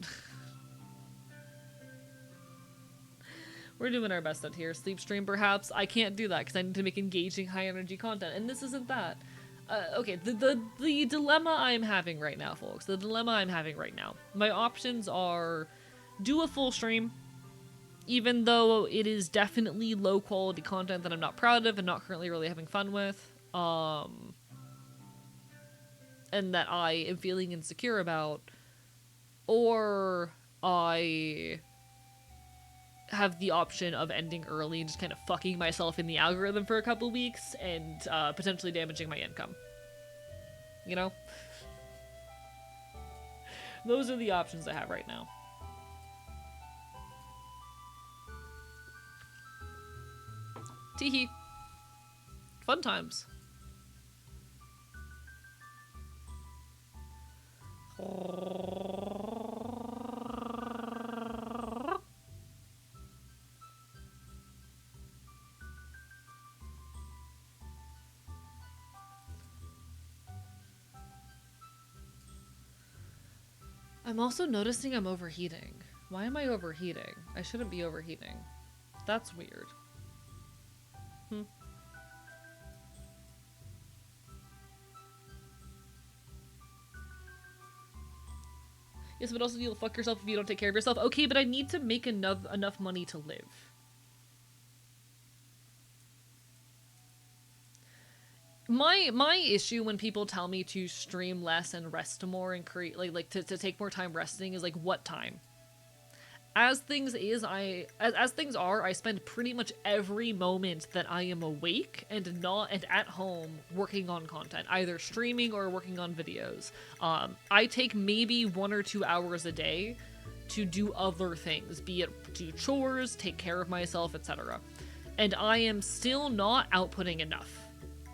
Speaker 1: We're doing our best out here. Sleep stream, perhaps. I can't do that because I need to make engaging, high-energy content, and this isn't that. Okay, the dilemma I'm having right now, folks. The dilemma I'm having right now. My options are do a full stream, even though it is definitely low-quality content that I'm not proud of and not currently really having fun with, and that I am feeling insecure about. Or I have the option of ending early and just kind of fucking myself in the algorithm for a couple weeks and potentially damaging my income. You know? Those are the options I have right now. Teehee. Fun times. I'm also noticing I'm overheating. Why am I overheating? I shouldn't be overheating. That's weird. Yes, but also you'll fuck yourself if you don't take care of yourself. Okay, but I need to make enough money to live. My issue when people tell me to stream less and rest more and create to take more time resting is like, what time? As things are, I spend pretty much every moment that I am awake and at home working on content, either streaming or working on videos. I take maybe 1 or 2 hours a day to do other things, be it do chores, take care of myself, etc. And I am still not outputting enough.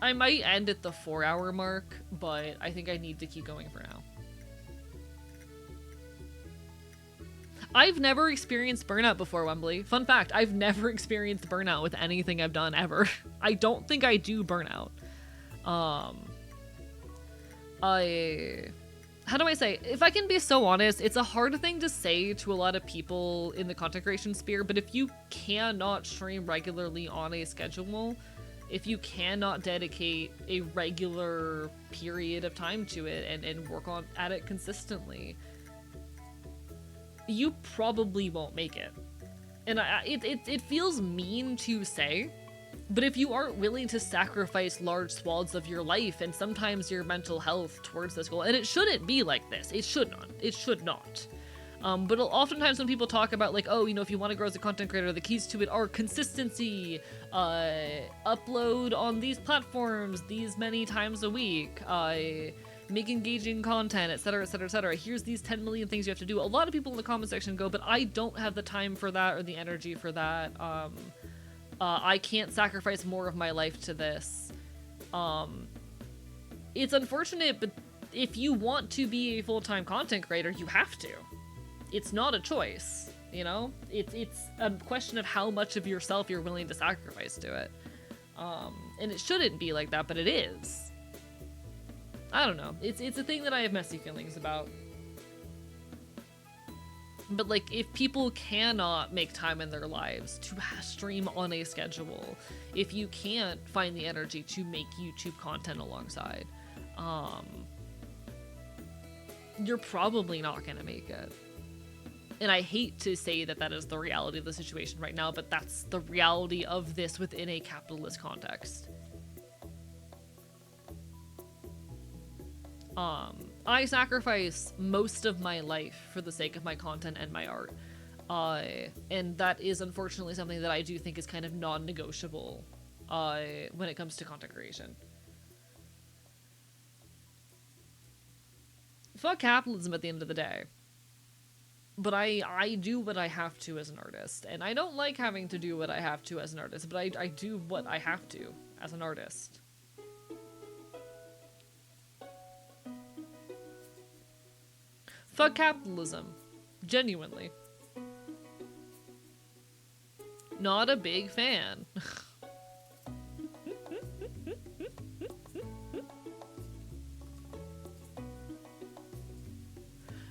Speaker 1: I might end at the 4-hour mark, but I think I need to keep going for now. I've never experienced burnout before, Wembley. Fun fact, I've never experienced burnout with anything I've done ever. I don't think I do burnout. How do I say? If I can be so honest, it's a hard thing to say to a lot of people in the content creation sphere, but if you cannot stream regularly on a schedule, if you cannot dedicate a regular period of time to it and work at it consistently, you probably won't make it. And it feels mean to say, but if you aren't willing to sacrifice large swaths of your life and sometimes your mental health towards this goal, and it shouldn't be like this, it should not. But oftentimes when people talk about like, oh, you know, if you want to grow as a content creator, the keys to it are consistency, upload on these platforms these many times a week, make engaging content, etc, etc, etc. Here's these 10 million things you have to do. A lot of people in the comment section go, but I don't have the time for that or the energy for that. I can't sacrifice more of my life to this. It's unfortunate, but if you want to be a full-time content creator, you have to. It's not a choice, you know? It's a question of how much of yourself you're willing to sacrifice to it. And it shouldn't be like that, but it is. I don't know. It's a thing that I have messy feelings about. But like, if people cannot make time in their lives to stream on a schedule, if you can't find the energy to make YouTube content alongside, you're probably not gonna make it. And I hate to say that that is the reality of the situation right now, but that's the reality of this within a capitalist context. I sacrifice most of my life for the sake of my content and my art. And that is unfortunately something that I do think is kind of non-negotiable when it comes to content creation. Fuck capitalism at the end of the day. But I do what I have to as an artist. And I don't like having to do what I have to as an artist, but I do what I have to as an artist. Fuck capitalism. Genuinely. Not a big fan.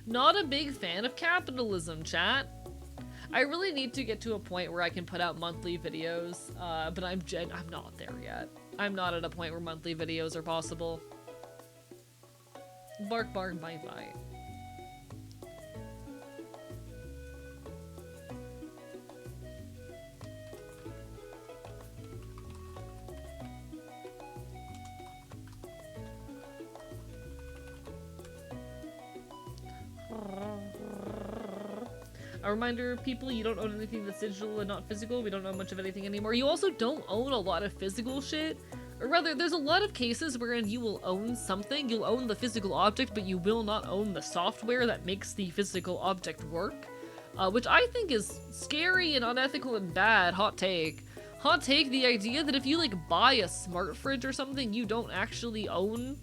Speaker 1: Not a big fan of capitalism, chat. I really need to get to a point where I can put out monthly videos, but I'm not there yet. I'm not at a point where monthly videos are possible. Bark, bark, bite, bite. A reminder, people, you don't own anything that's digital and not physical. We don't own much of anything anymore. You also don't own a lot of physical shit, Or rather, there's a lot of cases wherein you will own something, you'll own the physical object, but you will not own the software that makes the physical object work. Which I think is scary and unethical and bad. Hot take. Hot take, the idea that if you like buy a smart fridge or something, you don't actually own...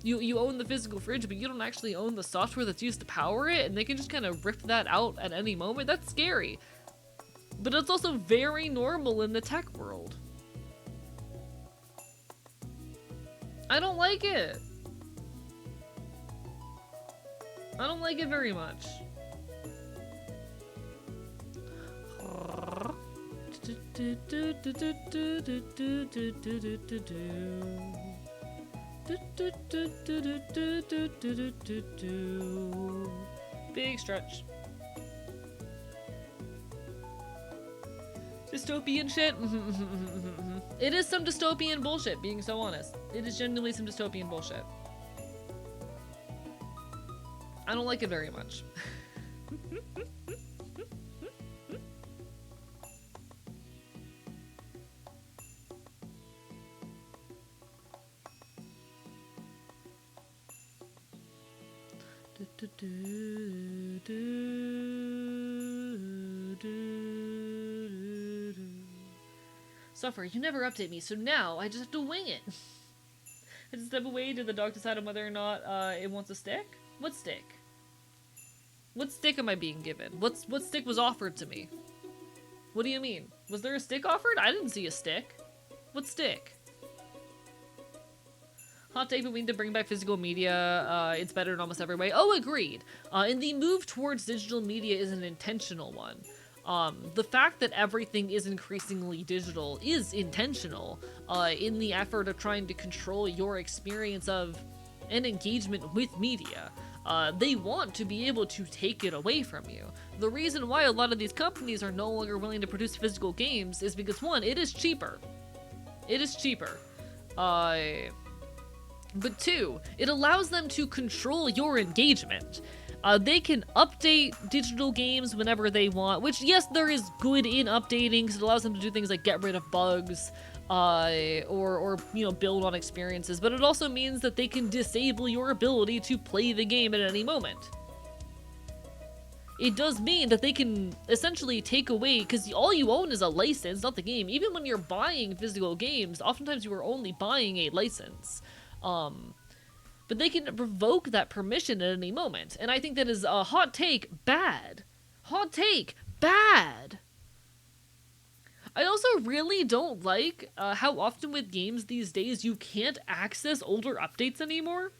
Speaker 1: You own the physical fridge, but you don't actually own the software that's used to power it, and they can just kind of rip that out at any moment. That's scary. But it's also very normal in the tech world. I don't like it. I don't like it very much. Big stretch. Dystopian shit? It is some dystopian bullshit, being so honest. It is genuinely some dystopian bullshit. I don't like it very much. Suffer, you never update me, so now I just have to wing it. I just step away. Did the dog decide on whether or not it wants a stick? What stick? What stick am I being given? What stick was offered to me? What do you mean? Was there a stick offered? I didn't see a stick. What stick? Hot take, but we need to bring back physical media. It's better in almost every way. Oh, agreed. And the move towards digital media is an intentional one. The fact that everything is increasingly digital is intentional in the effort of trying to control your experience of and engagement with media. They want to be able to take it away from you. The reason why a lot of these companies are no longer willing to produce physical games is because, one, it is cheaper. It is cheaper. But two, it allows them to control your engagement. They can update digital games whenever they want, which, yes, there is good in updating, because it allows them to do things like get rid of bugs, or you know, build on experiences, but it also means that they can disable your ability to play the game at any moment. It does mean that they can essentially take away, because all you own is a license, not the game. Even when you're buying physical games, oftentimes you are only buying a license. But they can revoke that permission at any moment. And I think that is a hot take, bad. Hot take, bad. I also really don't like how often with games these days you can't access older updates anymore.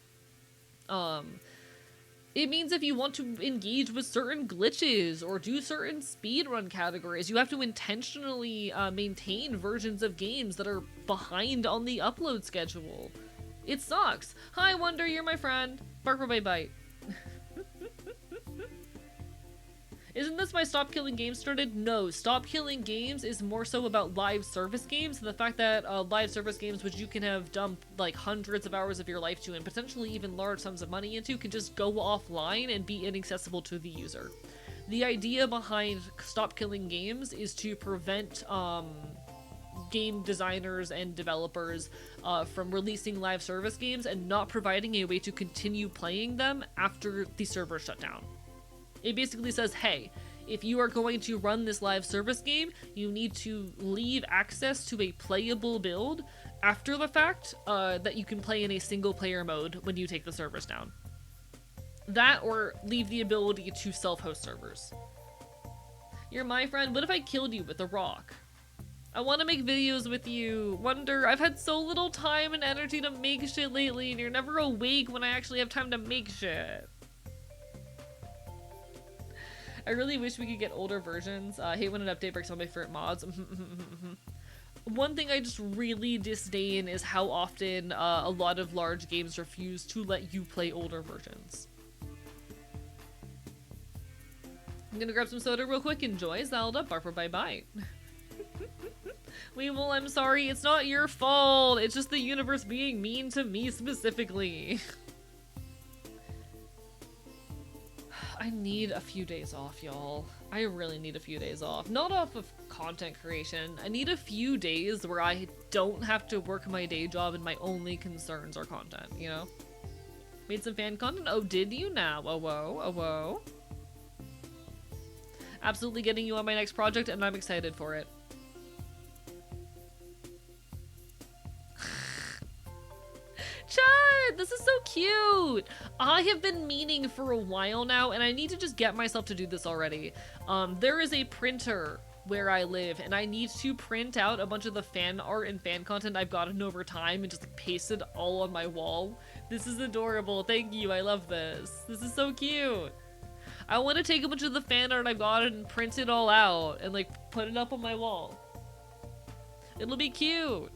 Speaker 1: It means if you want to engage with certain glitches or do certain speedrun categories, you have to intentionally maintain versions of games that are behind on the upload schedule. It sucks. Hi, Wonder, you're my friend. Bark for my bite. Isn't this why Stop Killing Games started? No, Stop Killing Games is more so about live service games, and the fact that live service games, which you can have dumped like hundreds of hours of your life to and potentially even large sums of money into, can just go offline and be inaccessible to the user. The idea behind Stop Killing Games is to prevent game designers and developers from releasing live service games and not providing a way to continue playing them after the server shut down. It basically says, hey, if you are going to run this live service game, you need to leave access to a playable build after the fact that you can play in a single player mode when you take the servers down. That, or leave the ability to self-host servers. You're my friend. What if I killed you with a rock? I want to make videos with you. Wonder, I've had so little time and energy to make shit lately, and you're never awake when I actually have time to make shit. I really wish we could get older versions. I hate when an update breaks all my favorite mods. One thing I just really disdain is how often a lot of large games refuse to let you play older versions. I'm gonna grab some soda real quick. Enjoy Zelda. Barf bye bye. Weevil, I'm sorry. It's not your fault. It's just the universe being mean to me specifically. I need a few days off, y'all. I really need a few days off. Not off of content creation. I need a few days where I don't have to work my day job and my only concerns are content, you know? Made some fan content? Oh, did you now? Oh, whoa, oh, whoa. Absolutely getting you on my next project and I'm excited for it. Chad, this is so cute. I have been meaning for a while now, and I need to just get myself to do this already. There is a printer where I live, and I need to print out a bunch of the fan art and fan content I've gotten over time and just like, paste it all on my wall. This is adorable. Thank you. I love this. This is so cute. I want to take a bunch of the fan art I've gotten and print it all out and like put it up on my wall. It'll be cute.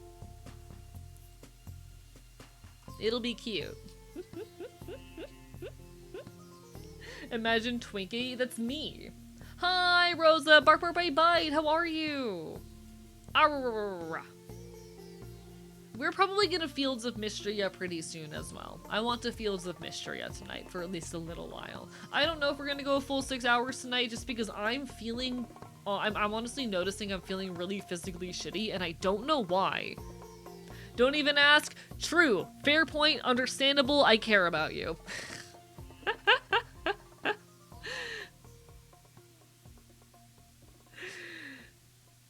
Speaker 1: It'll be cute. Imagine Twinkie, that's me. Hi, Rosa, bark bark bite bite, how are you? Arrgh. We're probably gonna Fields of Mistria pretty soon as well. I want to Fields of Mistria tonight for at least a little while. I don't know if we're gonna go a full 6 hours tonight just because I'm feeling, I'm honestly noticing I'm feeling really physically shitty and I don't know why. Don't even ask. True. Fair point. Understandable. I care about you.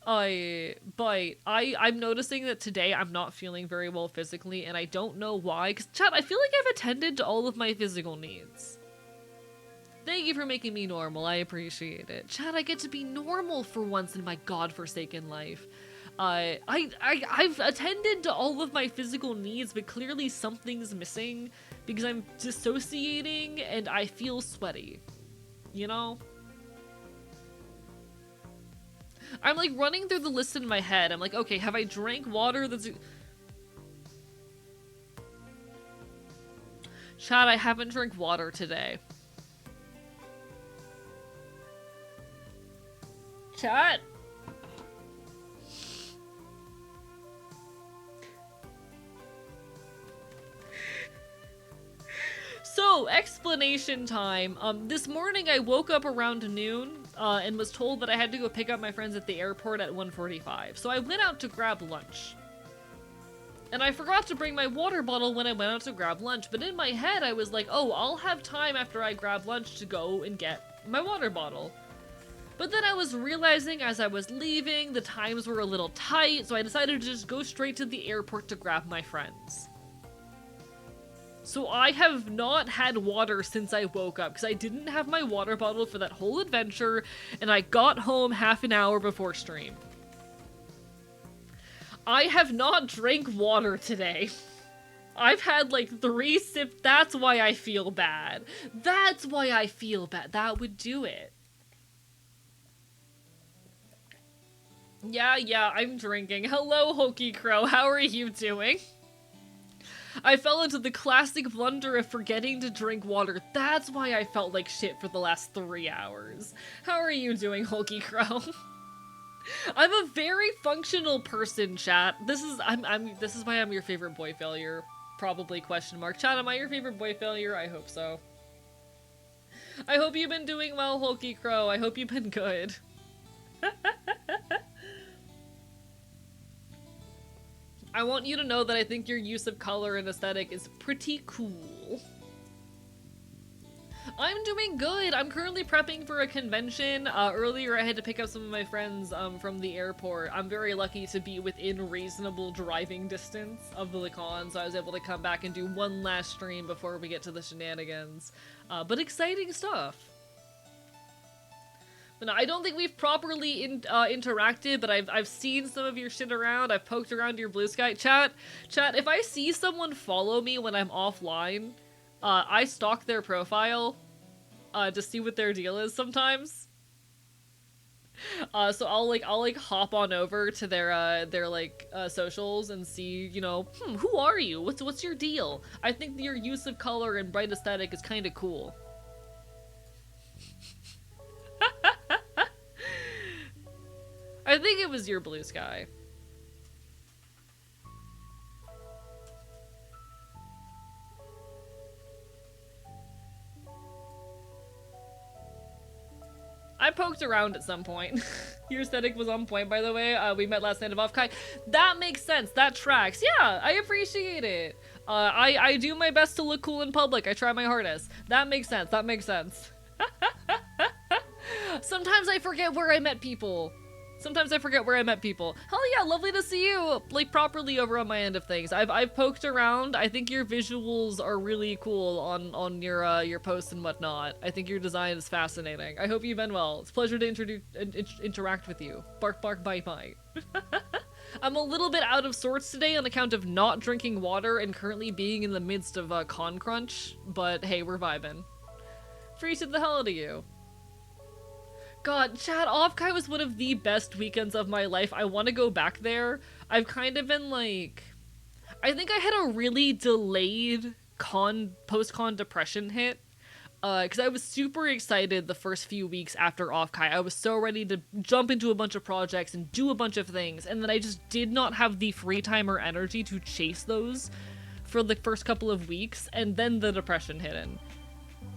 Speaker 1: I'm noticing that today I'm not feeling very well physically and I don't know why. Because, chat, I feel like I've attended to all of my physical needs. Thank you for making me normal. I appreciate it. Chat, I get to be normal for once in my godforsaken life. I've attended to all of my physical needs, but clearly something's missing because I'm dissociating and I feel sweaty. You know? I'm like running through the list in my head. I'm like, okay, have I drank water that's... Chad, I haven't drank water today. Chat? So, explanation time. This morning I woke up around noon, and was told that I had to go pick up my friends at the airport at 1:45. So I went out to grab lunch. And I forgot to bring my water bottle when I went out to grab lunch, but in my head I was like, oh, I'll have time after I grab lunch to go and get my water bottle. But then I was realizing as I was leaving, the times were a little tight, so I decided to just go straight to the airport to grab my friends. So I have not had water since I woke up, because I didn't have my water bottle for that whole adventure, and I got home half an hour before stream. I have not drank water today. I've had like 3 sips. That's why I feel bad. That's why I feel bad. That would do it. Yeah, I'm drinking. Hello, Hokey Crow. How are you doing? I fell into the classic blunder of forgetting to drink water. That's why I felt like shit for the last 3 hours. How are you doing, Hokey Crow? I'm a very functional person, chat. This is why I'm your favorite boy failure. Probably question mark. Chat, am I your favorite boy failure? I hope so. I hope you've been doing well, Hokey Crow. I hope you've been good. I want you to know that I think your use of color and aesthetic is pretty cool. I'm doing good. I'm currently prepping for a convention. Earlier I had to pick up some of my friends from the airport. I'm very lucky to be within reasonable driving distance of the con, so I was able to come back and do one last stream before we get to the shenanigans. But exciting stuff. But no, I don't think we've properly interacted, but I've seen some of your shit around. I've poked around your blue sky. Chat, if I see someone follow me when I'm offline, I stalk their profile to see what their deal is sometimes. So I'll hop on over to their socials and see, you know, who are you? What's your deal? I think your use of color and bright aesthetic is kind of cool. I think it was your blue sky. I poked around at some point. Your aesthetic was on point, by the way. We met last night of Offkai. That makes sense. That tracks. Yeah, I appreciate it. I do my best to look cool in public. I try my hardest. That makes sense. That makes sense. Sometimes I forget where I met people. Hell yeah, lovely to see you, like, properly over on my end of things. I've poked around. I think your visuals are really cool on your posts and whatnot. I think your design is fascinating. I hope you've been well. It's a pleasure to interact with you. Bark, bark, bite, bite. I'm a little bit out of sorts today on account of not drinking water and currently being in the midst of con crunch, but hey, we're vibing. Free to the hell out of you. God, Chad, Offkai was one of the best weekends of my life. I want to go back there. I've kind of been like... I think I had a really delayed post-con depression hit. Because I was super excited the first few weeks after Offkai. I was so ready to jump into a bunch of projects and do a bunch of things. And then I just did not have the free time or energy to chase those for the first couple of weeks. And then the depression hit in.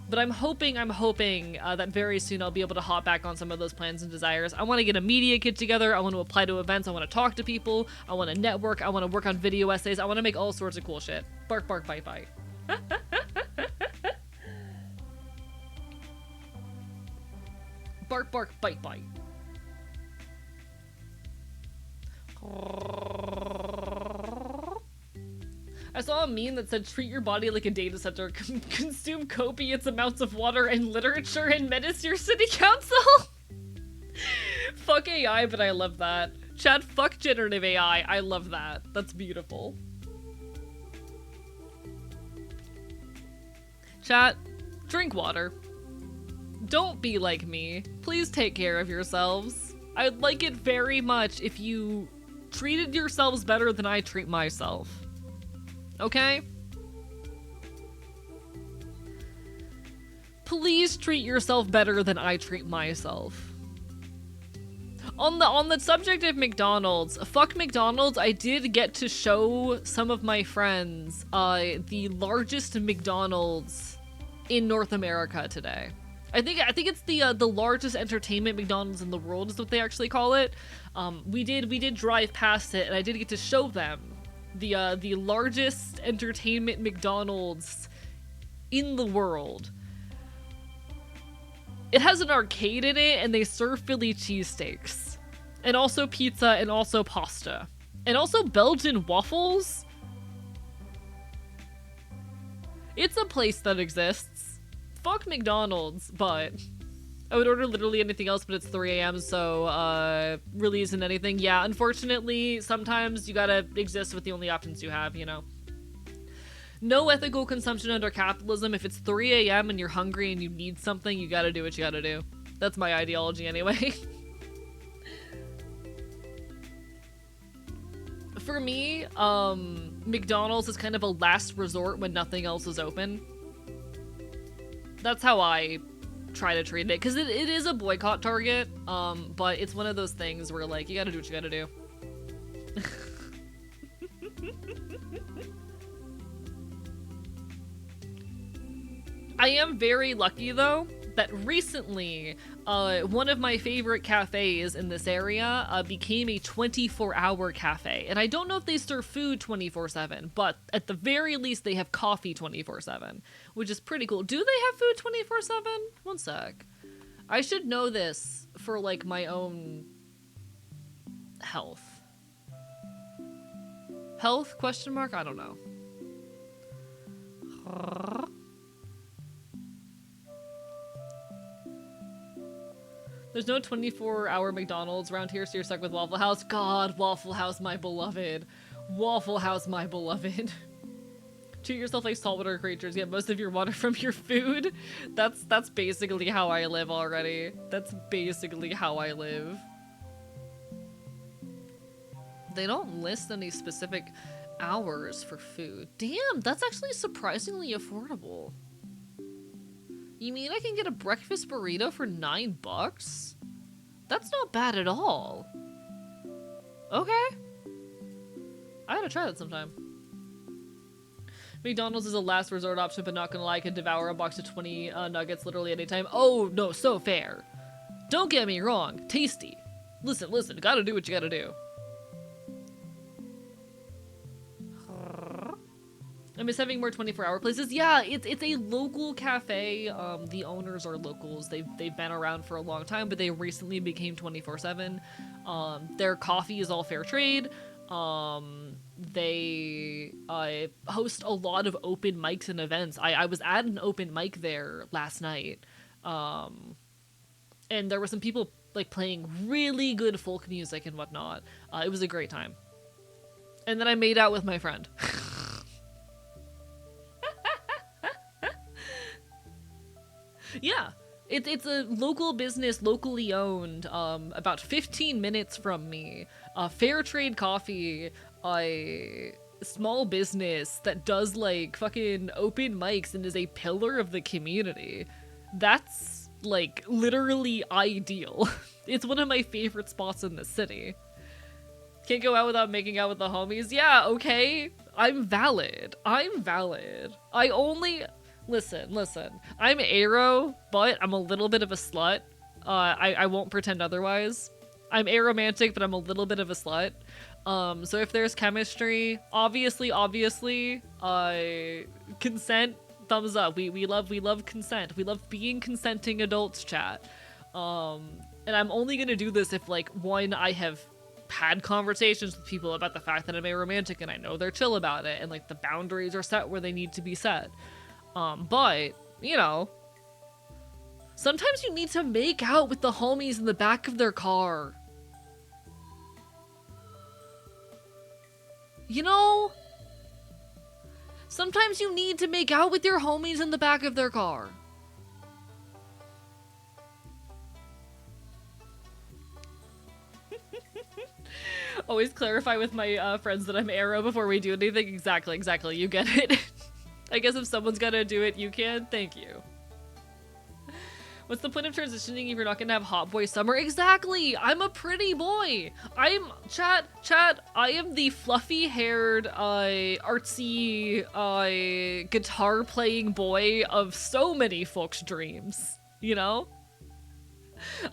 Speaker 1: But I'm hoping that very soon I'll be able to hop back on some of those plans and desires. I want to get a media kit together. I want to apply to events. I want to talk to people. I want to network. I want to work on video essays. I want to make all sorts of cool shit. Bark, bark, bite, bite. Bark, bark, bite, bite. I saw a meme that said, treat your body like a data center, consume copious amounts of water and literature, and menace your city council. Fuck AI, but I love that. Chad, fuck generative AI. I love that. That's beautiful. Chat, drink water. Don't be like me. Please take care of yourselves. I'd like it very much if you treated yourselves better than I treat myself. Okay? Please treat yourself better than I treat myself. On the subject of McDonald's, fuck McDonald's, I did get to show some of my friends the largest McDonald's in North America today. I think it's the largest entertainment McDonald's in the world is what they actually call it. We did drive past it, and I did get to show them the largest entertainment McDonald's in the world. It has an arcade in it, and they serve Philly cheesesteaks, and also pizza, and also pasta, and also Belgian waffles. It's a place that exists. Fuck McDonald's, but I would order literally anything else, but it's 3 a.m., so, really isn't anything. Yeah, unfortunately, sometimes you gotta exist with the only options you have, you know? No ethical consumption under capitalism. If it's 3 a.m. and you're hungry and you need something, you gotta do what you gotta do. That's my ideology anyway. For me, McDonald's is kind of a last resort when nothing else is open. That's how I try to treat it, because it is a boycott target, but it's one of those things where, like, you gotta do what you gotta do. I am very lucky, though, that recently, one of my favorite cafes in this area became a 24-hour cafe. And I don't know if they serve food 24/7, but at the very least, they have coffee 24/7, which is pretty cool. Do they have food 24/7? One sec. I should know this for, like, my own health. Health? Question mark? I don't know. There's no 24-hour McDonald's around here, so you're stuck with Waffle House. God, Waffle House, my beloved. Waffle House, my beloved. Treat yourself like saltwater creatures. Get most of your water from your food. That's basically how I live already. That's basically how I live. They don't list any specific hours for food. Damn, that's actually surprisingly affordable. You mean I can get a breakfast burrito for $9? That's not bad at all. Okay. I gotta try that sometime. McDonald's is a last resort option, but not gonna lie, I could devour a box of 20 nuggets literally anytime. Oh, no, so fair. Don't get me wrong, tasty. Listen, gotta do what you gotta do. I miss having more 24-hour places. Yeah, it's a local cafe. The owners are locals. They've been around for a long time, but they recently became 24/7. Their coffee is all fair trade. They host a lot of open mics and events. I was at an open mic there last night. And there were some people like playing really good folk music and whatnot. It was a great time. And then I made out with my friend. Yeah, it's a local business, locally owned, about 15 minutes from me. Fair trade coffee, a small business that does like fucking open mics and is a pillar of the community. That's like literally ideal. It's one of my favorite spots in the city. Can't go out without making out with the homies. Yeah, okay. I'm valid. I only... Listen. I'm aero, but I'm a little bit of a slut. I won't pretend otherwise. I'm aromantic, but I'm a little bit of a slut. So if there's chemistry, obviously, consent, thumbs up. We love consent. We love being consenting adults, chat. And I'm only gonna do this if, like, one, I have had conversations with people about the fact that I'm aromantic and I know they're chill about it, and, like, the boundaries are set where they need to be set. But, you know, sometimes you need to make out with the homies in the back of their car. You know? Sometimes you need to make out with your homies in the back of their car. Always clarify with my friends that I'm aero before we do anything. Exactly. You get it. I guess if someone's gotta do it, you can. Thank you. What's the point of transitioning if you're not gonna have hot boy summer? Exactly! I'm a pretty boy! Chat, I am the fluffy-haired, artsy, guitar-playing boy of so many folks' dreams. You know?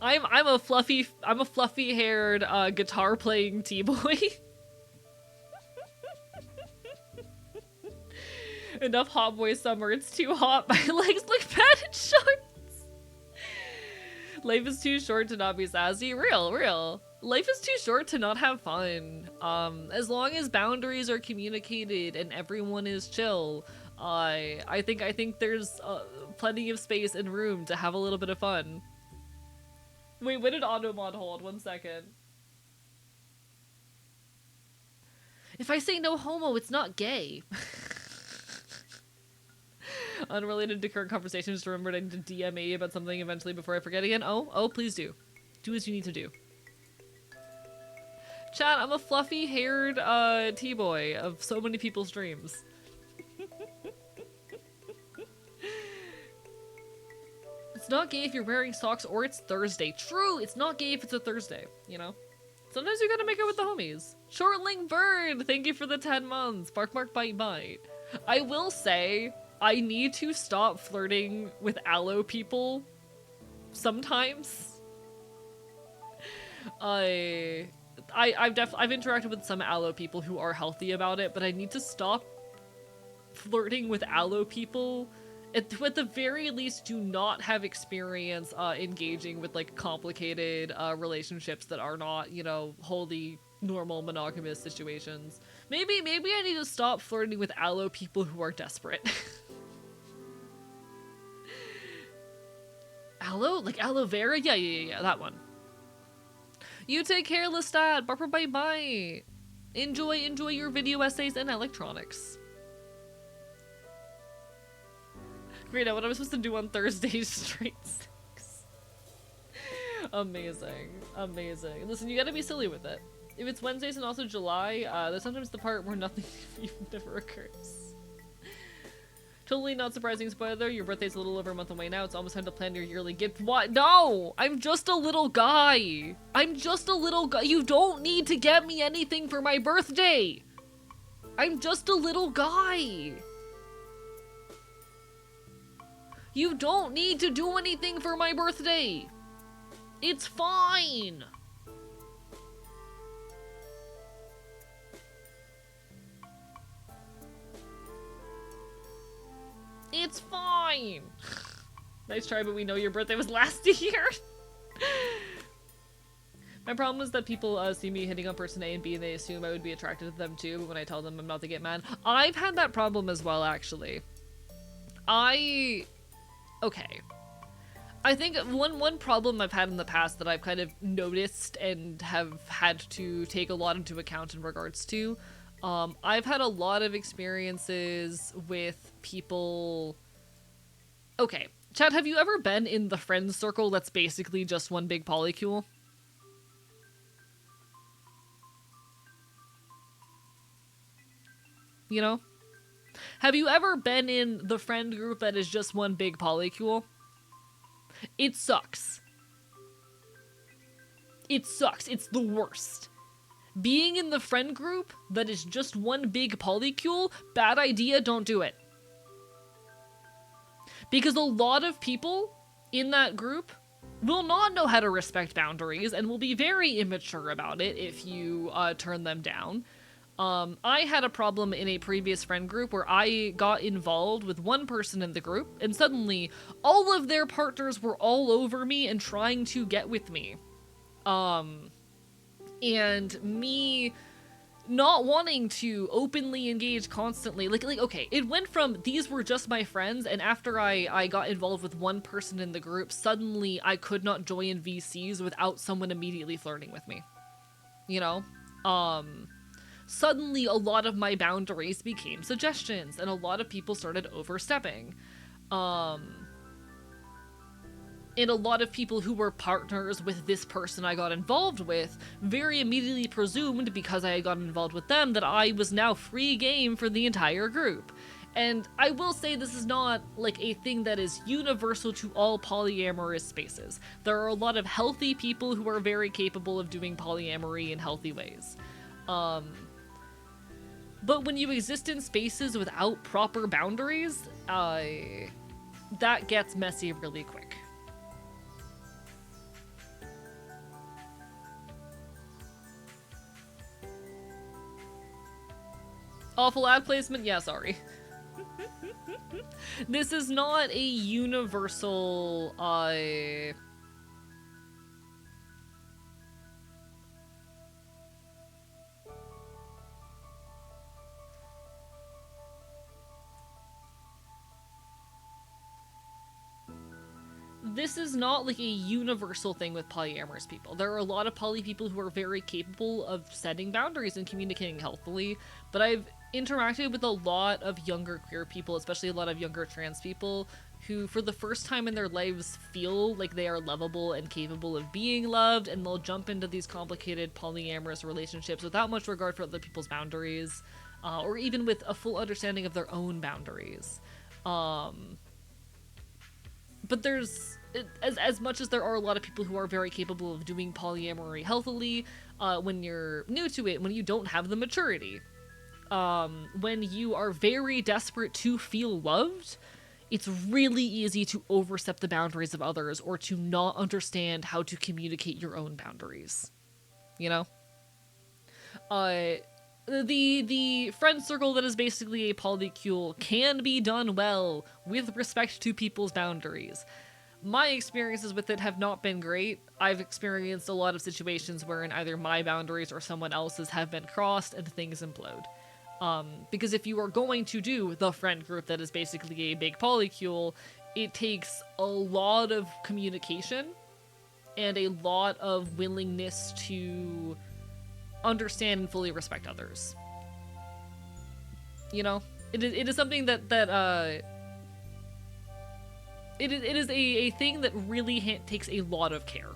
Speaker 1: I'm a fluffy-haired, guitar-playing T-boy. Enough hot boy summer, it's too hot. My legs look bad in shorts. Life is too short to not be sassy. Real. Life is too short to not have fun. As long as boundaries are communicated and everyone is chill, I think there's plenty of space and room to have a little bit of fun. Wait, what did Automod hold? 1 second. If I say no homo, it's not gay. Unrelated to current conversations, just remembered I need to DM me about something eventually before I forget again. Oh, please do. Do as you need to do. Chat, I'm a fluffy-haired T-boy of so many people's dreams. It's not gay if you're wearing socks or it's Thursday. True, it's not gay if it's a Thursday, you know? Sometimes you gotta make it with the homies. Shortling Bird, thank you for the 10 months. Bark, bite. I will say, I need to stop flirting with allo people sometimes. I've interacted with some allo people who are healthy about it, but I need to stop flirting with allo people. At the very least, do not have experience engaging with like complicated relationships that are not, you know, wholly normal monogamous situations. Maybe I need to stop flirting with allo people who are desperate. Aloe? Like aloe vera? Yeah, that one. You take care, Lestat. Bye. Enjoy your video essays and electronics. Great, what am I supposed to do on Thursdays? Straight six. Amazing. Listen, you gotta be silly with it. If it's Wednesdays and also July, there's sometimes the part where nothing even never occurs. Totally not surprising spoiler, your birthday's a little over a month away now. It's almost time to plan your yearly gift. What? No! I'm just a little guy. You don't need to get me anything for my birthday. I'm just a little guy. You don't need to do anything for my birthday. It's fine! It's fine! Nice try, but we know your birthday was last year. My problem is that people see me hitting on person A and B and they assume I would be attracted to them too, but when I tell them I'm not, they get mad. I've had that problem as well, actually. Okay. I think one problem I've had in the past that I've kind of noticed and have had to take a lot into account in regards to, I've had a lot of experiences with people... Okay, Chad, have you ever been in the friend circle that's basically just one big polycule? You know? Have you ever been in the friend group that is just one big polycule? It sucks. It sucks. It's the worst. Being in the friend group that is just one big polycule, bad idea, don't do it. Because a lot of people in that group will not know how to respect boundaries and will be very immature about it if you turn them down. I had a problem in a previous friend group where I got involved with one person in the group, and suddenly all of their partners were all over me and trying to get with me. And me not wanting to openly engage constantly, like okay, it went from these were just my friends, and after I got involved with one person in the group, suddenly I could not join VCs without someone immediately flirting with me. You know? Suddenly a lot of my boundaries became suggestions, and a lot of people started overstepping. And a lot of people who were partners with this person I got involved with very immediately presumed, because I had gotten involved with them, that I was now free game for the entire group. And I will say this is not like a thing that is universal to all polyamorous spaces. There are a lot of healthy people who are very capable of doing polyamory in healthy ways. But when you exist in spaces without proper boundaries, that gets messy really quick. Awful ad placement? Yeah, sorry. This is not a universal, This is not like a universal thing with polyamorous people. There are a lot of poly people who are very capable of setting boundaries and communicating healthily, but I've interacted with a lot of younger queer people, especially a lot of younger trans people, who for the first time in their lives feel like they are lovable and capable of being loved, and they'll jump into these complicated polyamorous relationships without much regard for other people's boundaries, or even with a full understanding of their own boundaries. But there's, as much as there are a lot of people who are very capable of doing polyamory healthily, when you're new to it, when you don't have the maturity, when you are very desperate to feel loved, it's really easy to overstep the boundaries of others or to not understand how to communicate your own boundaries. You know? The friend circle that is basically a polycule can be done well with respect to people's boundaries. My experiences with it have not been great. I've experienced a lot of situations wherein either my boundaries or someone else's have been crossed and things implode. Because if you are going to do the friend group that is basically a big polycule, it takes a lot of communication and a lot of willingness to understand and fully respect others. You know? It is something that it is a thing that really takes a lot of care.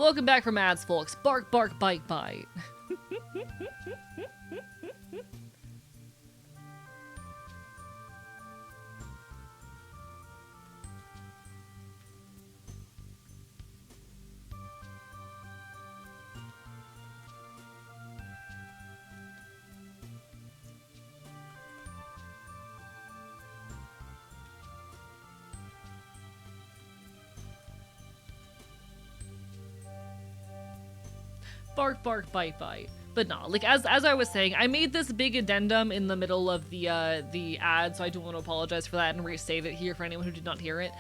Speaker 1: Welcome back from ads, folks. Bark, bark, bite, bite. Bark, bark, bite, bite. But no, like as I was saying, I made this big addendum in the middle of the ad, so I do want to apologize for that and restate it here for anyone who did not hear it.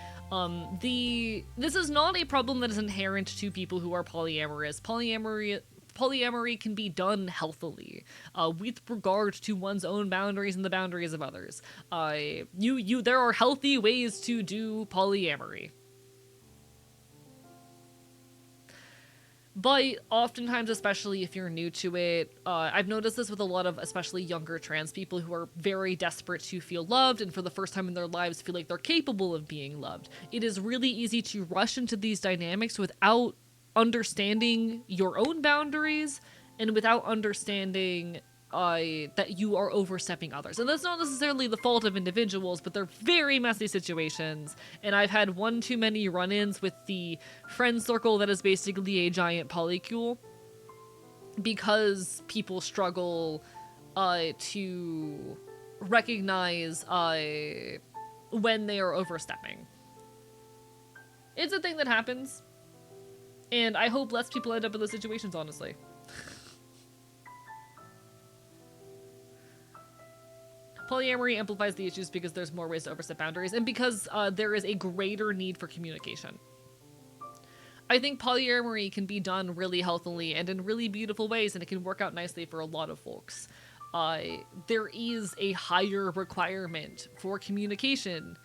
Speaker 1: This is not a problem that is inherent to people who are polyamorous. Polyamory can be done healthily, with regard to one's own boundaries and the boundaries of others. There are healthy ways to do polyamory. But oftentimes, especially if you're new to it, I've noticed this with a lot of especially younger trans people who are very desperate to feel loved and for the first time in their lives feel like they're capable of being loved. It is really easy to rush into these dynamics without understanding your own boundaries and without understanding that you are overstepping others. And that's not necessarily the fault of individuals, but they're very messy situations. And I've had one too many run-ins with the friend circle that is basically a giant polycule because people struggle to recognize when they are overstepping. It's a thing that happens, and I hope less people end up in those situations, honestly. Polyamory amplifies the issues because there's more ways to overstep boundaries and because there is a greater need for communication. I think polyamory can be done really healthily and in really beautiful ways, and it can work out nicely for a lot of folks. There is a higher requirement for communication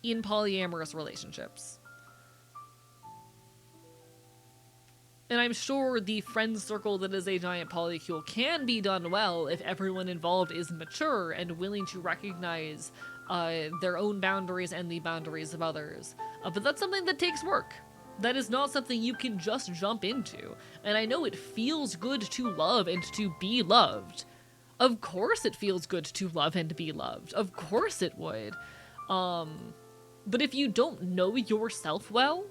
Speaker 1: in polyamorous relationships. And I'm sure the friend circle that is a giant polycule can be done well if everyone involved is mature and willing to recognize their own boundaries and the boundaries of others. But that's something that takes work. That is not something you can just jump into. And I know it feels good to love and to be loved. Of course it feels good to love and be loved. Of course it would. But if you don't know yourself well,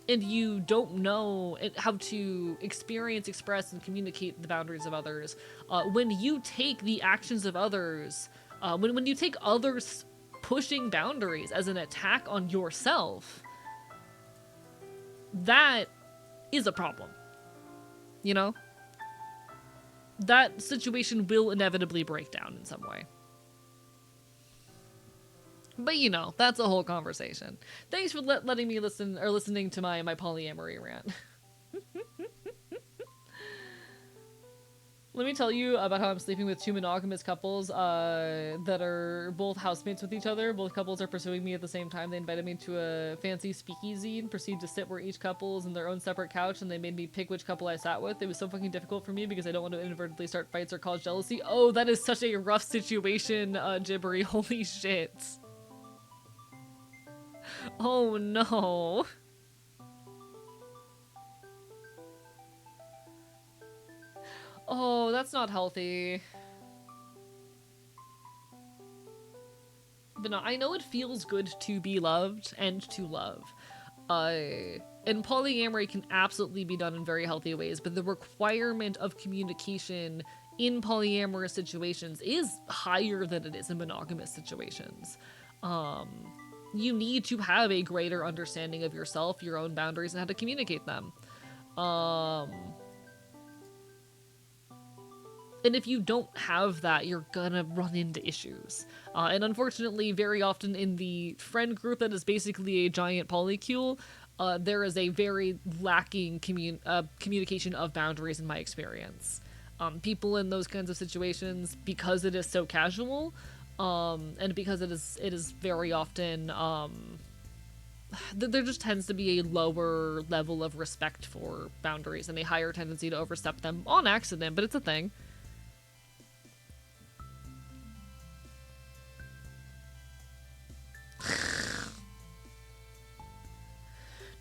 Speaker 1: and you don't know how to experience, express, and communicate the boundaries of others, when you take the actions of others, when you take others pushing boundaries as an attack on yourself, that is a problem. You know? That situation will inevitably break down in some way. But you know, that's a whole conversation. Thanks for letting me listening to my polyamory rant. Let me tell you about how I'm sleeping with two monogamous couples that are both housemates with each other. Both couples are pursuing me at the same time. They invited me to a fancy speakeasy and proceeded to sit where each couple is in their own separate couch, and they made me pick which couple I sat with. It was so fucking difficult for me because I don't want to inadvertently start fights or cause jealousy. Oh, that is such a rough situation, Gibbery. Holy shit. Oh no. Oh, that's not healthy. But no, I know it feels good to be loved and to love. And polyamory can absolutely be done in very healthy ways, but the requirement of communication in polyamorous situations is higher than it is in monogamous situations. You need to have a greater understanding of yourself, your own boundaries, and how to communicate them. And if you don't have that, you're gonna run into issues. And unfortunately, very often in the friend group that is basically a giant polycule, there is a very lacking communication of boundaries in my experience. People in those kinds of situations, because it is so casual, and because it is very often, there just tends to be a lower level of respect for boundaries and a higher tendency to overstep them on accident, but it's a thing.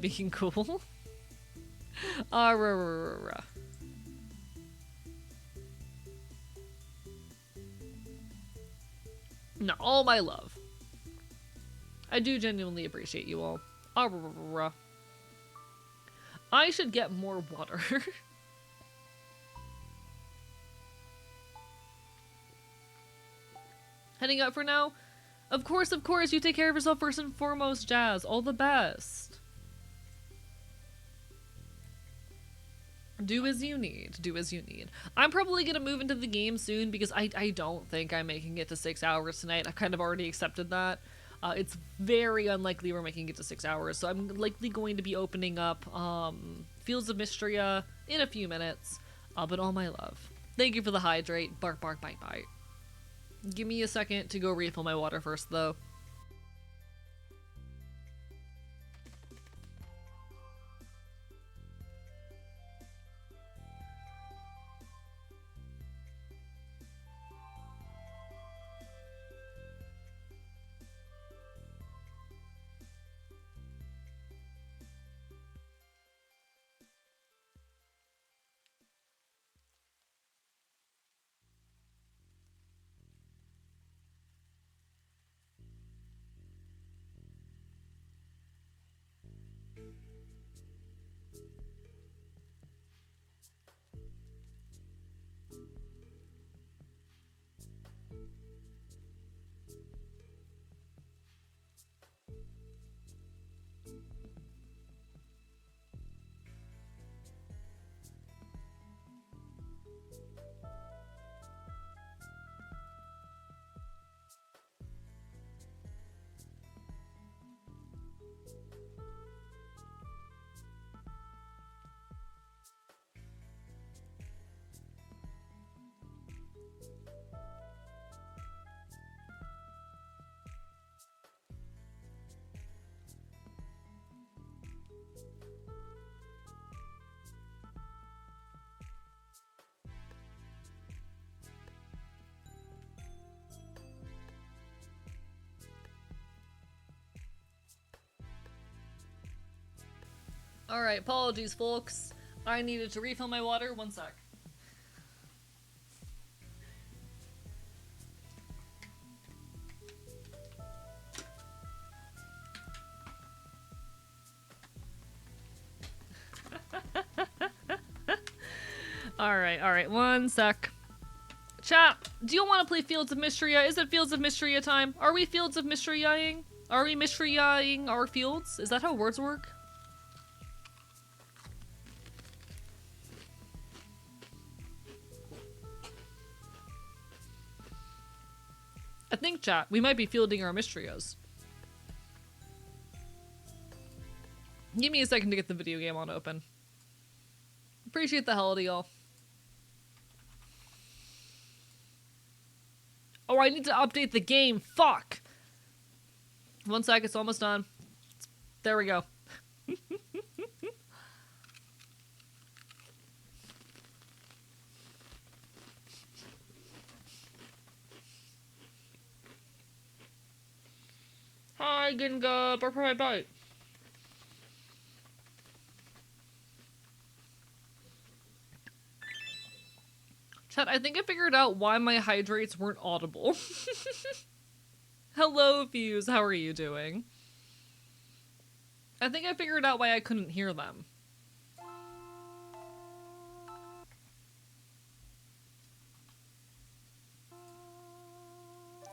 Speaker 1: being cool. Ah, rah, rah, rah, rah. No, all my love. I do genuinely appreciate you all. Ah, rah, rah, rah, rah. I should get more water. Heading up for now? Of course, you take care of yourself first and foremost, Jazz. All the best. Do as you need. Do as you need. I'm probably gonna move into the game soon because I don't think I'm making it to 6 hours tonight. I kind of already accepted that. It's very unlikely we're making it to 6 hours, so I'm likely going to be opening up Fields of Mistria in a few minutes. But all my love. Thank you for the hydrate. Bark, bark, bite, bite. Give me a second to go refill my water first, though. Alright, apologies, folks. I needed to refill my water. One sec. Alright, one sec. Chat, do you want to play Fields of Mistria? Is it Fields of Mistria time? Are we Fields of Mistriaing? Are we Mistriaing our fields? Is that how words work? I think, chat, we might be fielding our Mistrios. Give me a second to get the video game on open. Appreciate the hell out of y'all. Oh, I need to update the game. Fuck! One sec, it's almost done. There we go. Hi, Ginga. Bye. Chat, I think I figured out why my hydrates weren't audible. Hello, Fuse. How are you doing? I think I figured out why I couldn't hear them.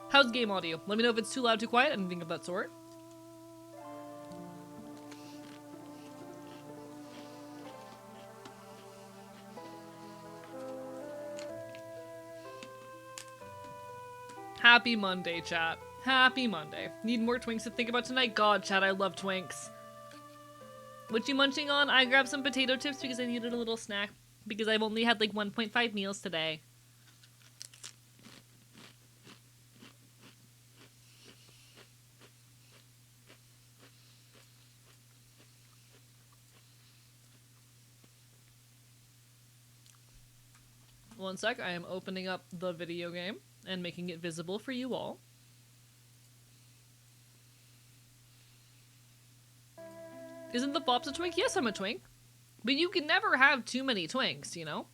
Speaker 1: How's game audio? Let me know if it's too loud, too quiet, anything of that sort. Happy Monday, chat. Happy Monday. Need more Twinks to think about tonight? God, chat, I love Twinks. What you munching on? I grabbed some potato chips because I needed a little snack. Because I've only had like 1.5 meals today. 1 sec, I am opening up the video game and making it visible for you all. Isn't the Fops a twink? Yes, I'm a twink. But you can never have too many twinks, you know?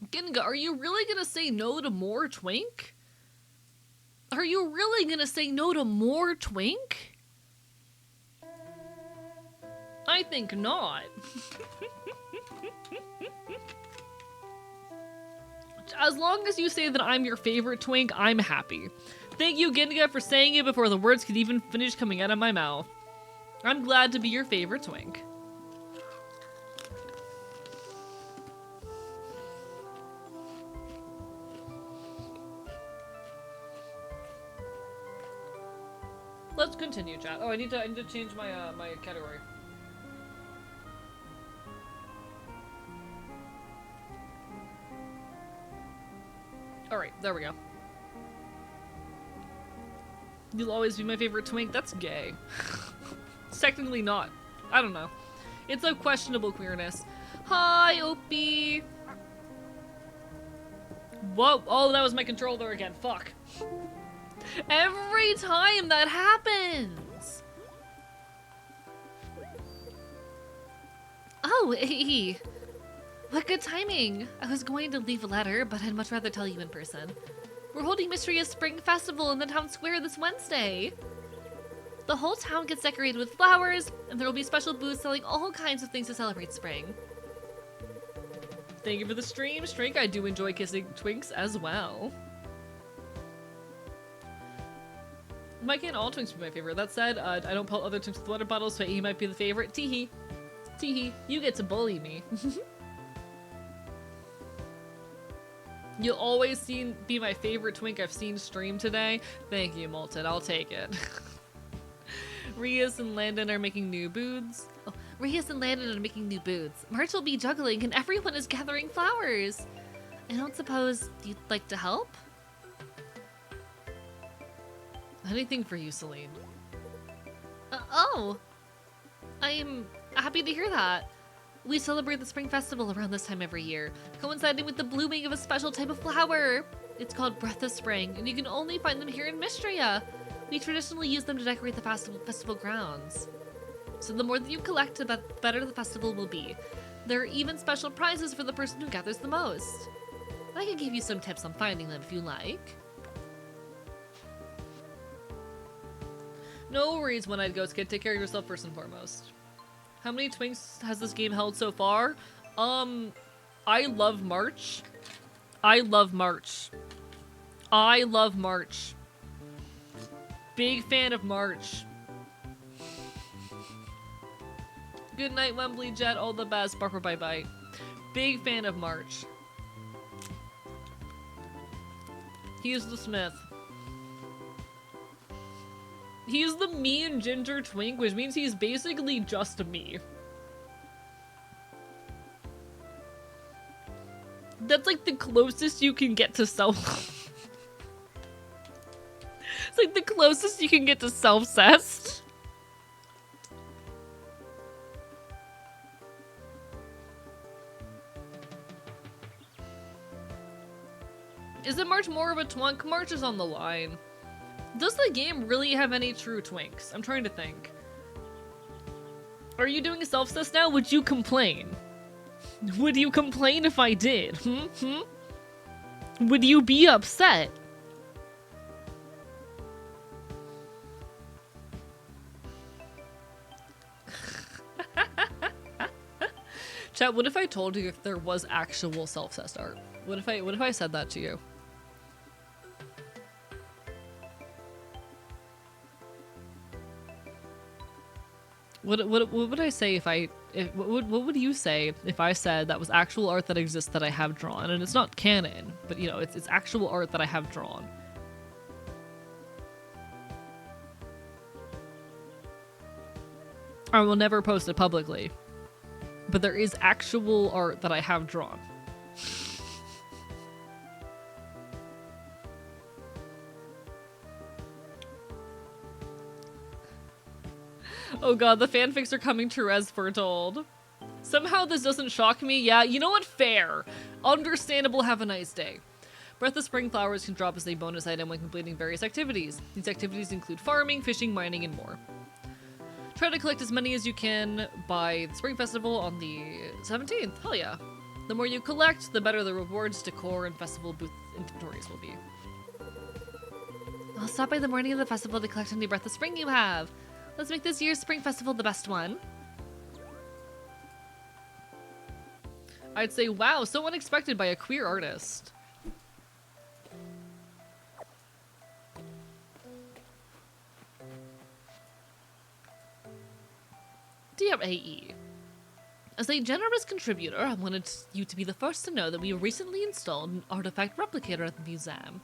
Speaker 1: Ginga, are you really gonna say no to more twink? Are you really gonna say no to more twink? I think not. As long as you say that I'm your favorite twink, I'm happy. Thank you, Ginga, for saying it before the words could even finish coming out of my mouth. I'm glad to be your favorite twink. Let's continue, chat. Oh, I need to change my my category. All right, there we go. You'll always be my favorite twink. That's gay. It's technically not. I don't know. It's a questionable queerness. Hi, Opie. Whoa! Oh, that was my controller again. Fuck. Every time that happens! Oh, hey. What good timing! I was going to leave a letter, but I'd much rather tell you in person. We're holding Mistria's Spring Festival in the town square this Wednesday. The whole town gets decorated with flowers, and there will be special booths selling all kinds of things to celebrate spring. Thank you for the stream, Strink. I do enjoy kissing twinks as well. Why can't all twinks be my favorite? That said, I don't pull other twinks with water bottles, so he might be the favorite. Teehee. Teehee. You get to bully me. You'll always be my favorite twink I've seen stream today. Thank you, Molten. I'll take it. Rias and Landon are making new booths. Oh, Rias and Landon are making new booths. March will be juggling and everyone is gathering flowers. I don't suppose you'd like to help? Anything for you, Celine. Oh! I'm happy to hear that. We celebrate the Spring Festival around this time every year, coinciding with the blooming of a special type of flower. It's called Breath of Spring, and you can only find them here in Mistria. We traditionally use them to decorate the festival grounds. So the more that you collect, the better the festival will be. There are even special prizes for the person who gathers the most. I can give you some tips on finding them if you like. No worries, One-Eyed Ghost Kid. Take care of yourself first and foremost. How many twinks has this game held so far? I love March. I love March. I love March. Big fan of March. Good night, Wembley Jet. All the best. Barker bye bye. Big fan of March. He's the Smith. He's the me and ginger twink, which means he's basically just me. That's like the closest you can get to self. It's like the closest you can get to self-cessed. Isn't March more of a twink? March is on the line. Does the game really have any true twinks? I'm trying to think. Are you doing a self-cess now? Would you complain? Would you complain if I did? Would you be upset? Chat, what if I told you if there was actual self-cessed art? What if I said that to you? What would I say what would you say if I said that was actual art that exists that I have drawn? And it's not canon, but you know, it's actual art that I have drawn. I will never post it publicly, but there is actual art that I have drawn. Oh god, the fanfics are coming true as foretold. Somehow this doesn't shock me. Yeah, you know what? Fair. Understandable. Have a nice day. Breath of Spring flowers can drop as a bonus item when completing various activities. These activities include farming, fishing, mining, and more. Try to collect as many as you can by the Spring Festival on the 17th. Hell yeah. The more you collect, the better the rewards, decor, and festival booth inventories will be. I'll stop by the morning of the festival to collect any Breath of Spring you have. Let's make this year's Spring Festival the best one. I'd say, wow, so unexpected by a queer artist. Dear AE, as a generous contributor, I wanted you to be the first to know that we recently installed an artifact replicator at the museum.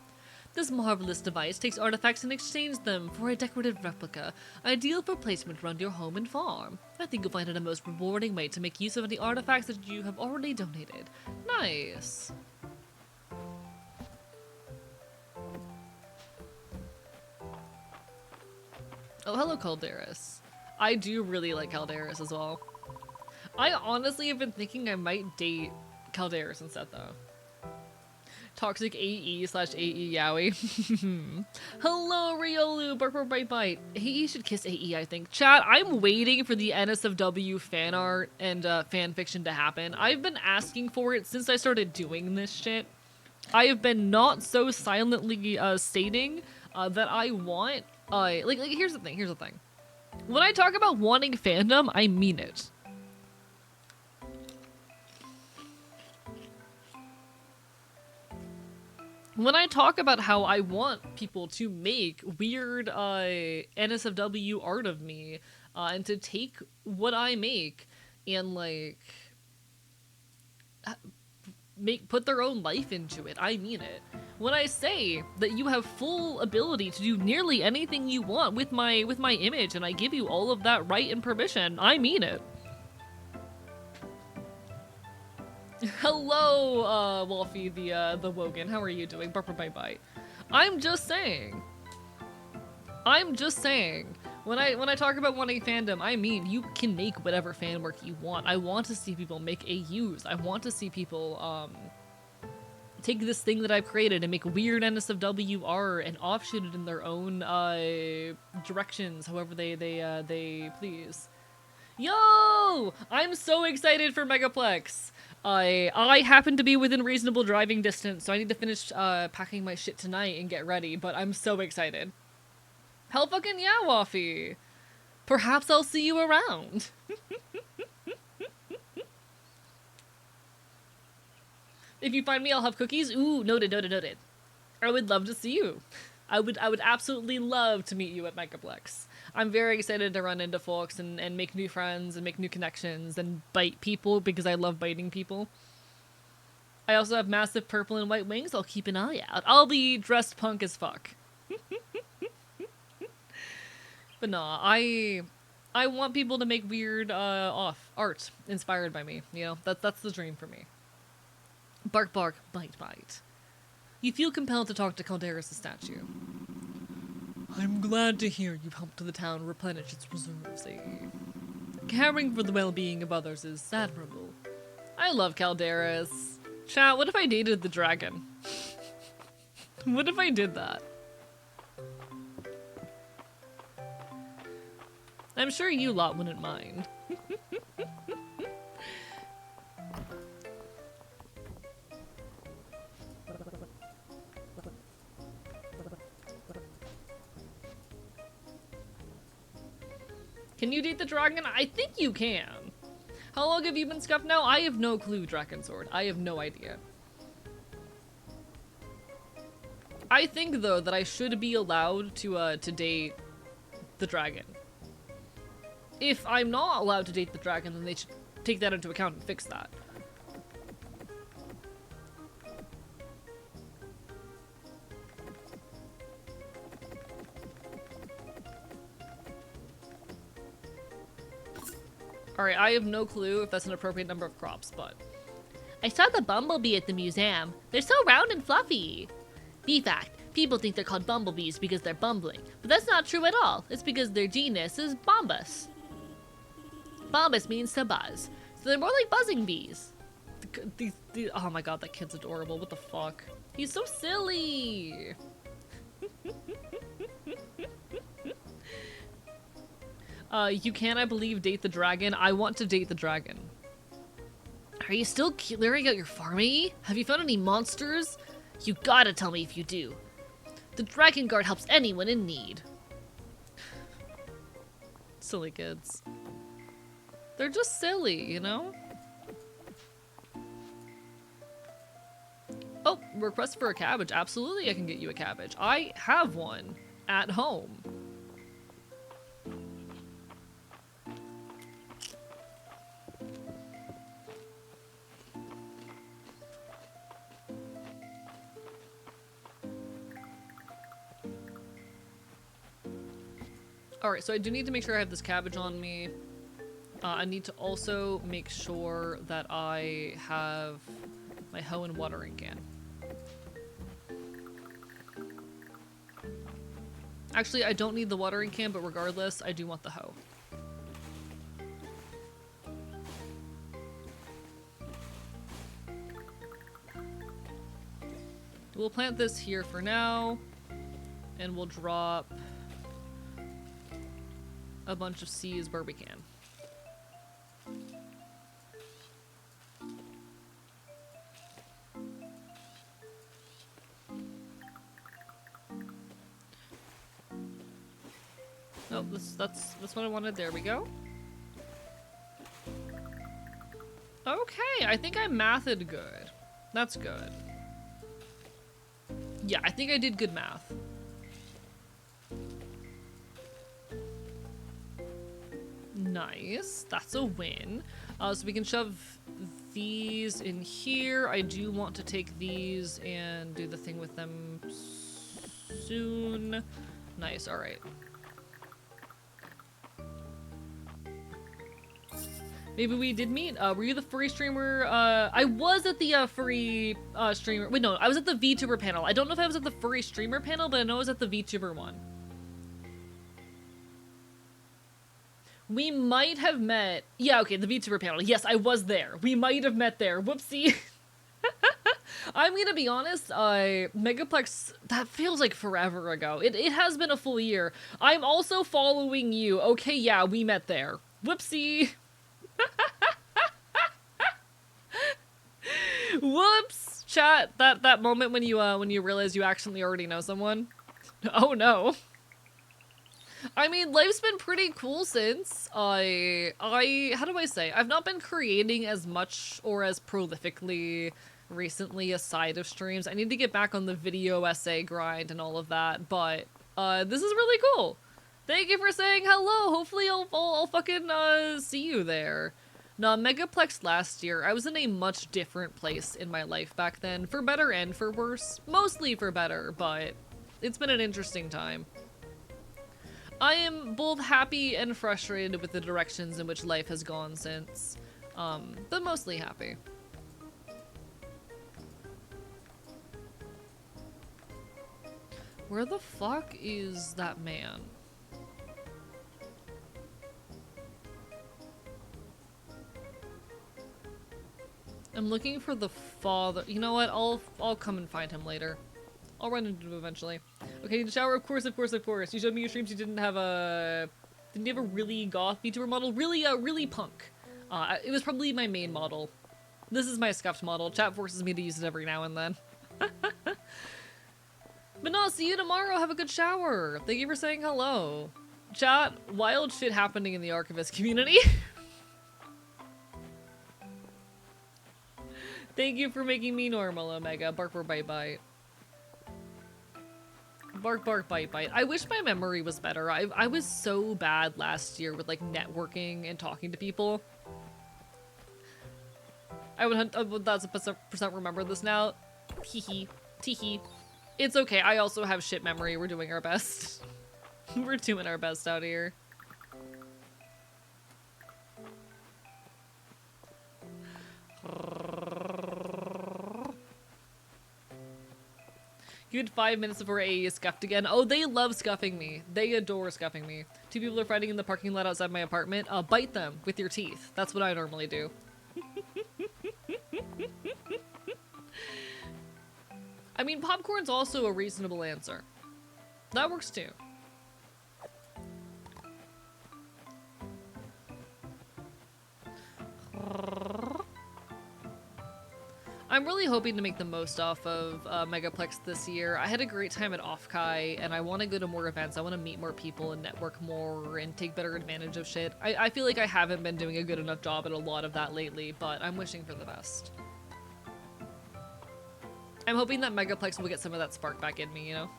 Speaker 1: This marvelous device takes artifacts and exchanges them for a decorative replica, ideal for placement around your home and farm. I think you'll find it a most rewarding way to make use of any artifacts that you have already donated. Nice. Oh, hello, Calderis. I do really like Calderis as well. I honestly have been thinking I might date Calderis instead, though. Toxic AE / AE Yowie. Hello, Riolu. Bark, bite, bite. AE should kiss AE, I think. Chat, I'm waiting for the NSFW fan art and fan fiction to happen. I've been asking for it since I started doing this shit. I have been not so silently stating that I want... like, here's the thing. When I talk about wanting fandom, I mean it. When I talk about how I want people to make weird NSFW art of me, and to take what I make and like put their own life into it, I mean it. When I say that you have full ability to do nearly anything you want with my image, and I give you all of that right and permission, I mean it. Hello, Wolfie the Wogan. How are you doing? Bye bye. I'm just saying. When I talk about wanting fandom, I mean you can make whatever fan work you want. I want to see people make AUs. I want to see people take this thing that I've created and make weird NSFW art and offshoot it in their own directions, however they please. Yo! I'm so excited for Megaplex. I happen to be within reasonable driving distance, so I need to finish packing my shit tonight and get ready, but I'm so excited. Hell fucking yeah, Waffy! Perhaps I'll see you around. If you find me, I'll have cookies. Ooh, noted. I would love to see you. I would absolutely love to meet you at Megaplex. I'm very excited to run into folks and make new friends and make new connections and bite people because I love biting people. I also have massive purple and white wings. I'll keep an eye out. I'll be dressed punk as fuck. But nah, I want people to make weird art inspired by me. You know, that's the dream for me. Bark, bark, bite, bite. You feel compelled to talk to Calderis' statue. I'm glad to hear you've helped the town replenish its reserves, eh? Caring for the well-being of others is admirable. I love Calderis. Chat, what if I dated the dragon? What if I did that? I'm sure you lot wouldn't mind. Can you date the dragon? I think you can. How long have you been scuffed now? I have no clue, Drakensword. I have no idea. I think, though, that I should be allowed to date the dragon. If I'm not allowed to date the dragon, then they should take that into account and fix that. Alright, I have no clue if that's an appropriate number of crops, but... I saw the bumblebee at the museum. They're so round and fluffy. B-fact, people think they're called bumblebees because they're bumbling, but that's not true at all. It's because their genus is bombus. Bombus means to buzz. They're more like buzzing bees. Oh my god, that kid's adorable. What the fuck? He's so silly. You can, I believe, date the dragon. I want to date the dragon. Are you still clearing out your farm, eh? Have you found any monsters? You gotta tell me if you do. The dragon guard helps anyone in need. Silly kids. They're just silly, you know? Oh, request for a cabbage. Absolutely, I can get you a cabbage. I have one at home. Alright, so I do need to make sure I have this cabbage on me. I need to also make sure that I have my hoe and watering can. Actually, I don't need the watering can, but regardless, I do want the hoe. We'll plant this here for now, and we'll drop a bunch of seeds where we can. Oh, that's what I wanted. There we go. Okay, I think I mathed good. That's good. Yeah, I think I did good math. Nice. That's a win. So we can shove these in here. I do want to take these and do the thing with them soon. Nice. All right. Maybe we did meet. Were you the furry streamer? I was at the furry streamer. Wait, no, I was at the VTuber panel. I don't know if I was at the furry streamer panel, but I know I was at the VTuber one. We might have met. Yeah, okay, the VTuber panel. Yes, I was there. We might have met there. Whoopsie. I'm gonna be honest, Megaplex, that feels like forever ago. It has been a full year. I'm also following you. Okay, yeah, we met there. Whoopsie. Whoops! Chat, that moment when you realize you actually already know someone. Oh no. I mean, life's been pretty cool since how do I say? I've not been creating as much or as prolifically recently aside of streams. I need to get back on the video essay grind and all of that, but this is really cool. Thank you for saying hello. Hopefully I'll fucking see you there. Now, Megaplex last year, I was in a much different place in my life back then, for better and for worse. Mostly for better, but it's been an interesting time. I am both happy and frustrated with the directions in which life has gone since, but mostly happy. Where the fuck is that man? I'm looking for the father. You know what? I'll come and find him later. I'll run into him eventually. Okay, need to shower. Of course, of course, of course. You showed me your streams. You didn't have a really goth VTuber model. Really punk. It was probably my main model. This is my scuffed model. Chat forces me to use it every now and then. But no, see you tomorrow. Have a good shower. Thank you for saying hello. Chat, wild shit happening in the Archivist community. Thank you for making me normal, Omega. Bark, bark, bite, bite. Bark, bark, bite, bite. I wish my memory was better. I was so bad last year with, like, networking and talking to people. I would 1,000% remember this now. Teehee. Teehee. It's okay. I also have shit memory. We're doing our best. We're doing our best out here. You had 5 minutes before AE is scuffed again. Oh, they love scuffing me. They adore scuffing me. Two people are fighting in the parking lot outside my apartment. Bite them with your teeth. That's what I normally do. I mean, popcorn's also a reasonable answer. That works too. I'm really hoping to make the most off of Megaplex this year. I had a great time at Offkai, and I want to go to more events. I want to meet more people and network more and take better advantage of shit. I feel like I haven't been doing a good enough job at a lot of that lately, but I'm wishing for the best. I'm hoping that Megaplex will get some of that spark back in me, you know?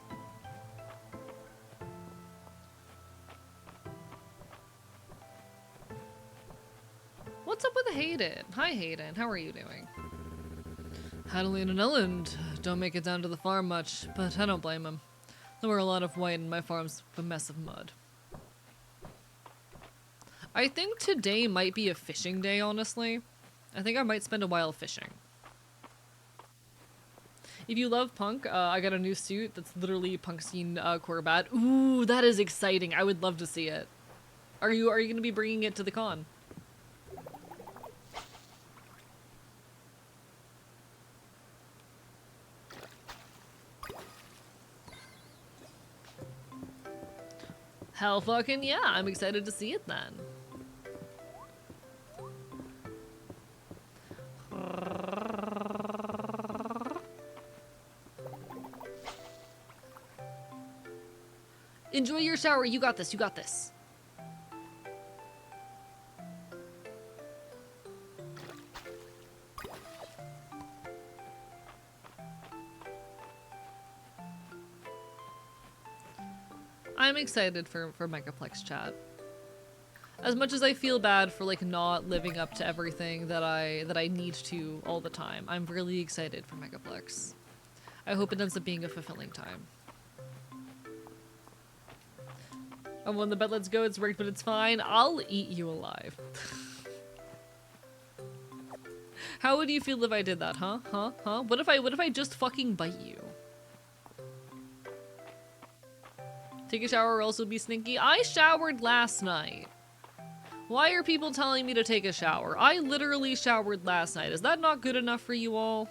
Speaker 1: What's up with Hayden? Hi Hayden, how are you doing? Adeline and Elland don't make it down to the farm much, but I don't blame them. There were a lot of white and my farm's a mess of mud. I think today might be a fishing day, honestly. I think I might spend a while fishing. If you love punk, I got a new suit that's literally punk scene Corbat. Ooh, that is exciting. I would love to see it. Are you going to be bringing it to the con? Hell fucking yeah, I'm excited to see it then. Enjoy your shower, you got this, you got this. I'm excited for Megaplex chat. As much as I feel bad for like not living up to everything that I need to all the time, I'm really excited for Megaplex. I hope it ends up being a fulfilling time. And when the bet lets go, it's rigged, but it's fine. I'll eat you alive. How would you feel if I did that, huh? Huh? What if I just fucking bite you? Take a shower or else it'll be stinky. I showered last night. Why are people telling me to take a shower? I literally showered last night. Is that not good enough for you all?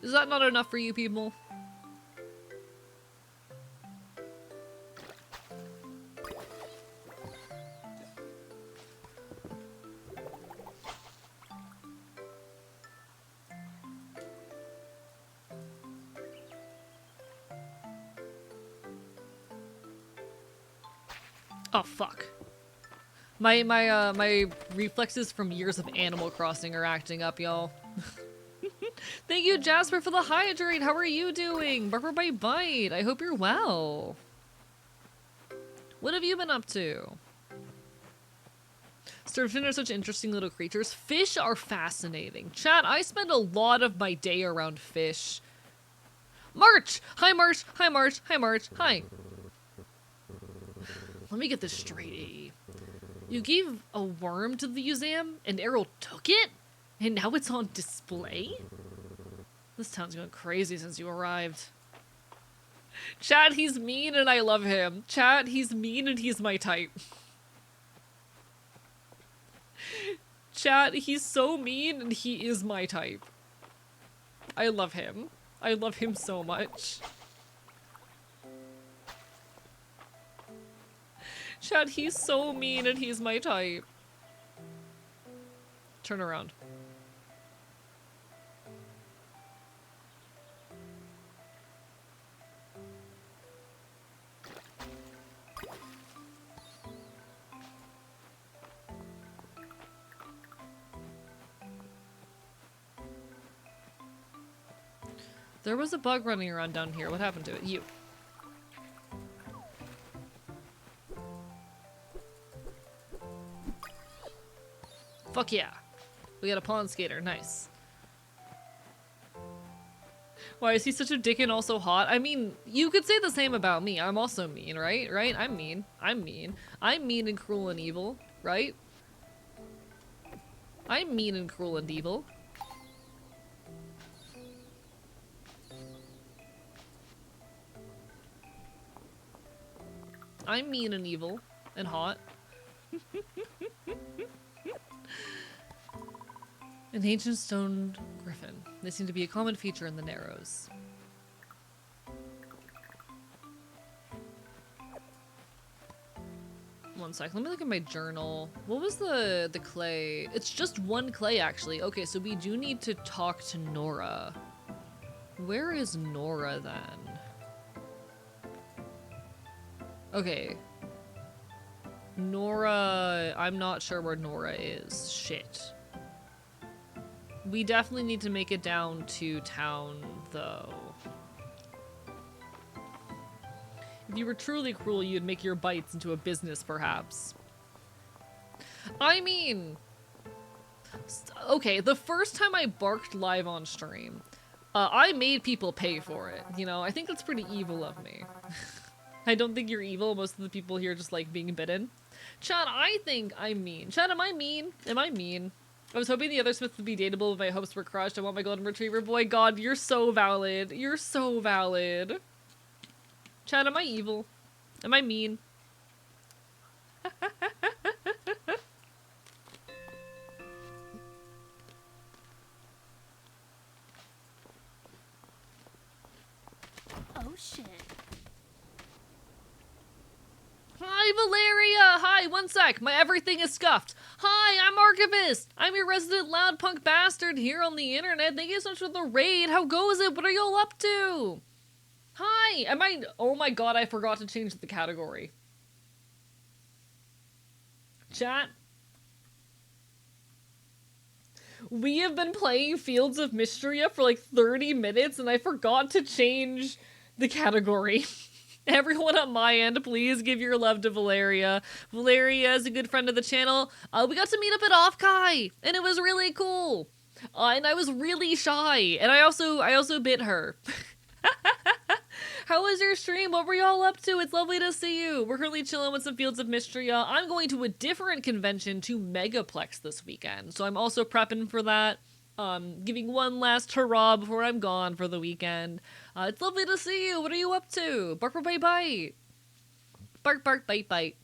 Speaker 1: Is that not enough for you people? Oh fuck. My reflexes from years of Animal Crossing are acting up, y'all. Thank you, Jasper, for the hydrate. How are you doing? Barber by Bite. I hope you're well. What have you been up to? Sturgeon are such interesting little creatures. Fish are fascinating. Chat, I spend a lot of my day around fish. March! Hi, March! Hi, March! Hi, March! Hi! Let me get this straight. You gave a worm to the museum and Errol took it? And now it's on display? This town's going crazy since you arrived. Chat, he's mean and I love him. Chat, he's mean and he's my type. Chat, he's so mean and he is my type. I love him. I love him so much. Chat, he's so mean and he's my type. Turn around. There was a bug running around down here. What happened to it? You. Fuck yeah. We got a pond skater. Nice. Why is he such a dick and also hot? I mean, you could say the same about me. I'm also mean, right? Right? I'm mean. I'm mean. I'm mean and cruel and evil, right? I'm mean and cruel and evil. I'm mean and evil and hot. An ancient stone griffin. They seem to be a common feature in the Narrows. One sec, let me look at my journal. What was the clay? It's just one clay, actually. Okay, so we do need to talk to Nora. Where is Nora, then? Okay. Nora... I'm not sure where Nora is. Shit. We definitely need to make it down to town, though. If you were truly cruel, you'd make your bites into a business, perhaps. I mean... Okay, the first time I barked live on stream, I made people pay for it. You know, I think that's pretty evil of me. I don't think you're evil. Most of the people here just like being bitten. Chad, I think I'm mean. Chad, am I mean? Am I mean? I was hoping the other Smith would be dateable, but my hopes were crushed. I want my golden retriever. Boy, God, you're so valid. You're so valid. Chad, am I evil? Am I mean?
Speaker 2: Oh shit.
Speaker 1: Hi, Valeria! Hi, one sec. My everything is scuffed. Hi, I'm Archivist. I'm your resident loud punk bastard here on the internet. Thank you so much for the raid. How goes it? What are y'all up to? Hi! Am I... Oh my god, I forgot to change the category. Chat. We have been playing Fields of Mistria for like 30 minutes and I forgot to change the category. Everyone on my end, please give your love to Valeria. Valeria is a good friend of the channel. We got to meet up at Offkai, and it was really cool. And I was really shy, and I also bit her. How was your stream? What were y'all up to? It's lovely to see you. We're currently chilling with some Fields of Mistria. I'm going to a different convention to Megaplex this weekend, so I'm also prepping for that. Giving one last hurrah before I'm gone for the weekend. It's lovely to see you. What are you up to? Bark, bark, bite, bite. Bark, bark, bite, bite.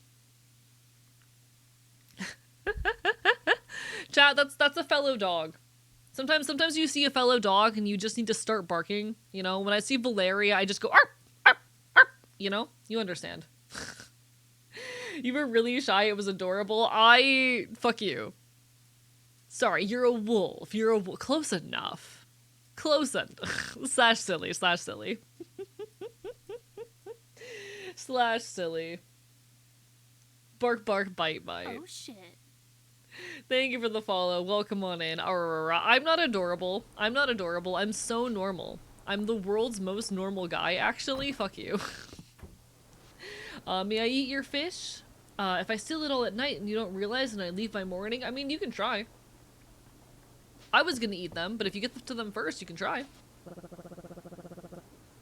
Speaker 1: Chat, that's a fellow dog. Sometimes you see a fellow dog and you just need to start barking. You know, when I see Valeria, I just go, arp, arp, arp. You know? You understand. You were really shy. It was adorable. Fuck you. Sorry, you're a wolf. You're a wolf. Close enough. Close enough. slash silly. Slash silly. Slash silly. Bark, bark, bite, bite.
Speaker 2: Oh shit.
Speaker 1: Thank you for the follow. Welcome on in. I'm not adorable. I'm not adorable. I'm so normal. I'm the world's most normal guy, actually. Fuck you. May I eat your fish? If I steal it all at night and you don't realize and I leave by morning, I mean, you can try. I was gonna eat them, but if you get to them first, you can try.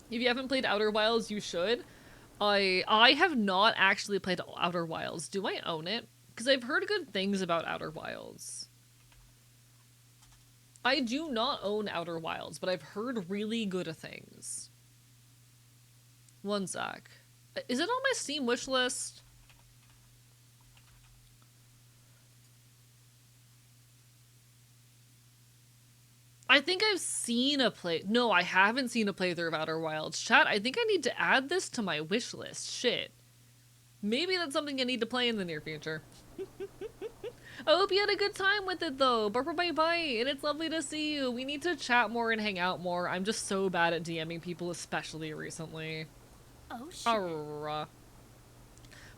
Speaker 1: If you haven't played Outer Wilds, you should. I have not actually played Outer Wilds. Do I own it? Because I've heard good things about Outer Wilds. I do not own Outer Wilds, but I've heard really good things. One sec. Is it on my Steam wishlist? I think I've seen a play. No, I haven't seen a playthrough of Outer Wilds. Chat, I think I need to add this to my wish list. Shit. Maybe that's something I need to play in the near future. I hope you had a good time with it, though. Bark, bye, bye. And it's lovely to see you. We need to chat more and hang out more. I'm just so bad at DMing people, especially recently.
Speaker 2: Oh shit.
Speaker 1: Arrgh.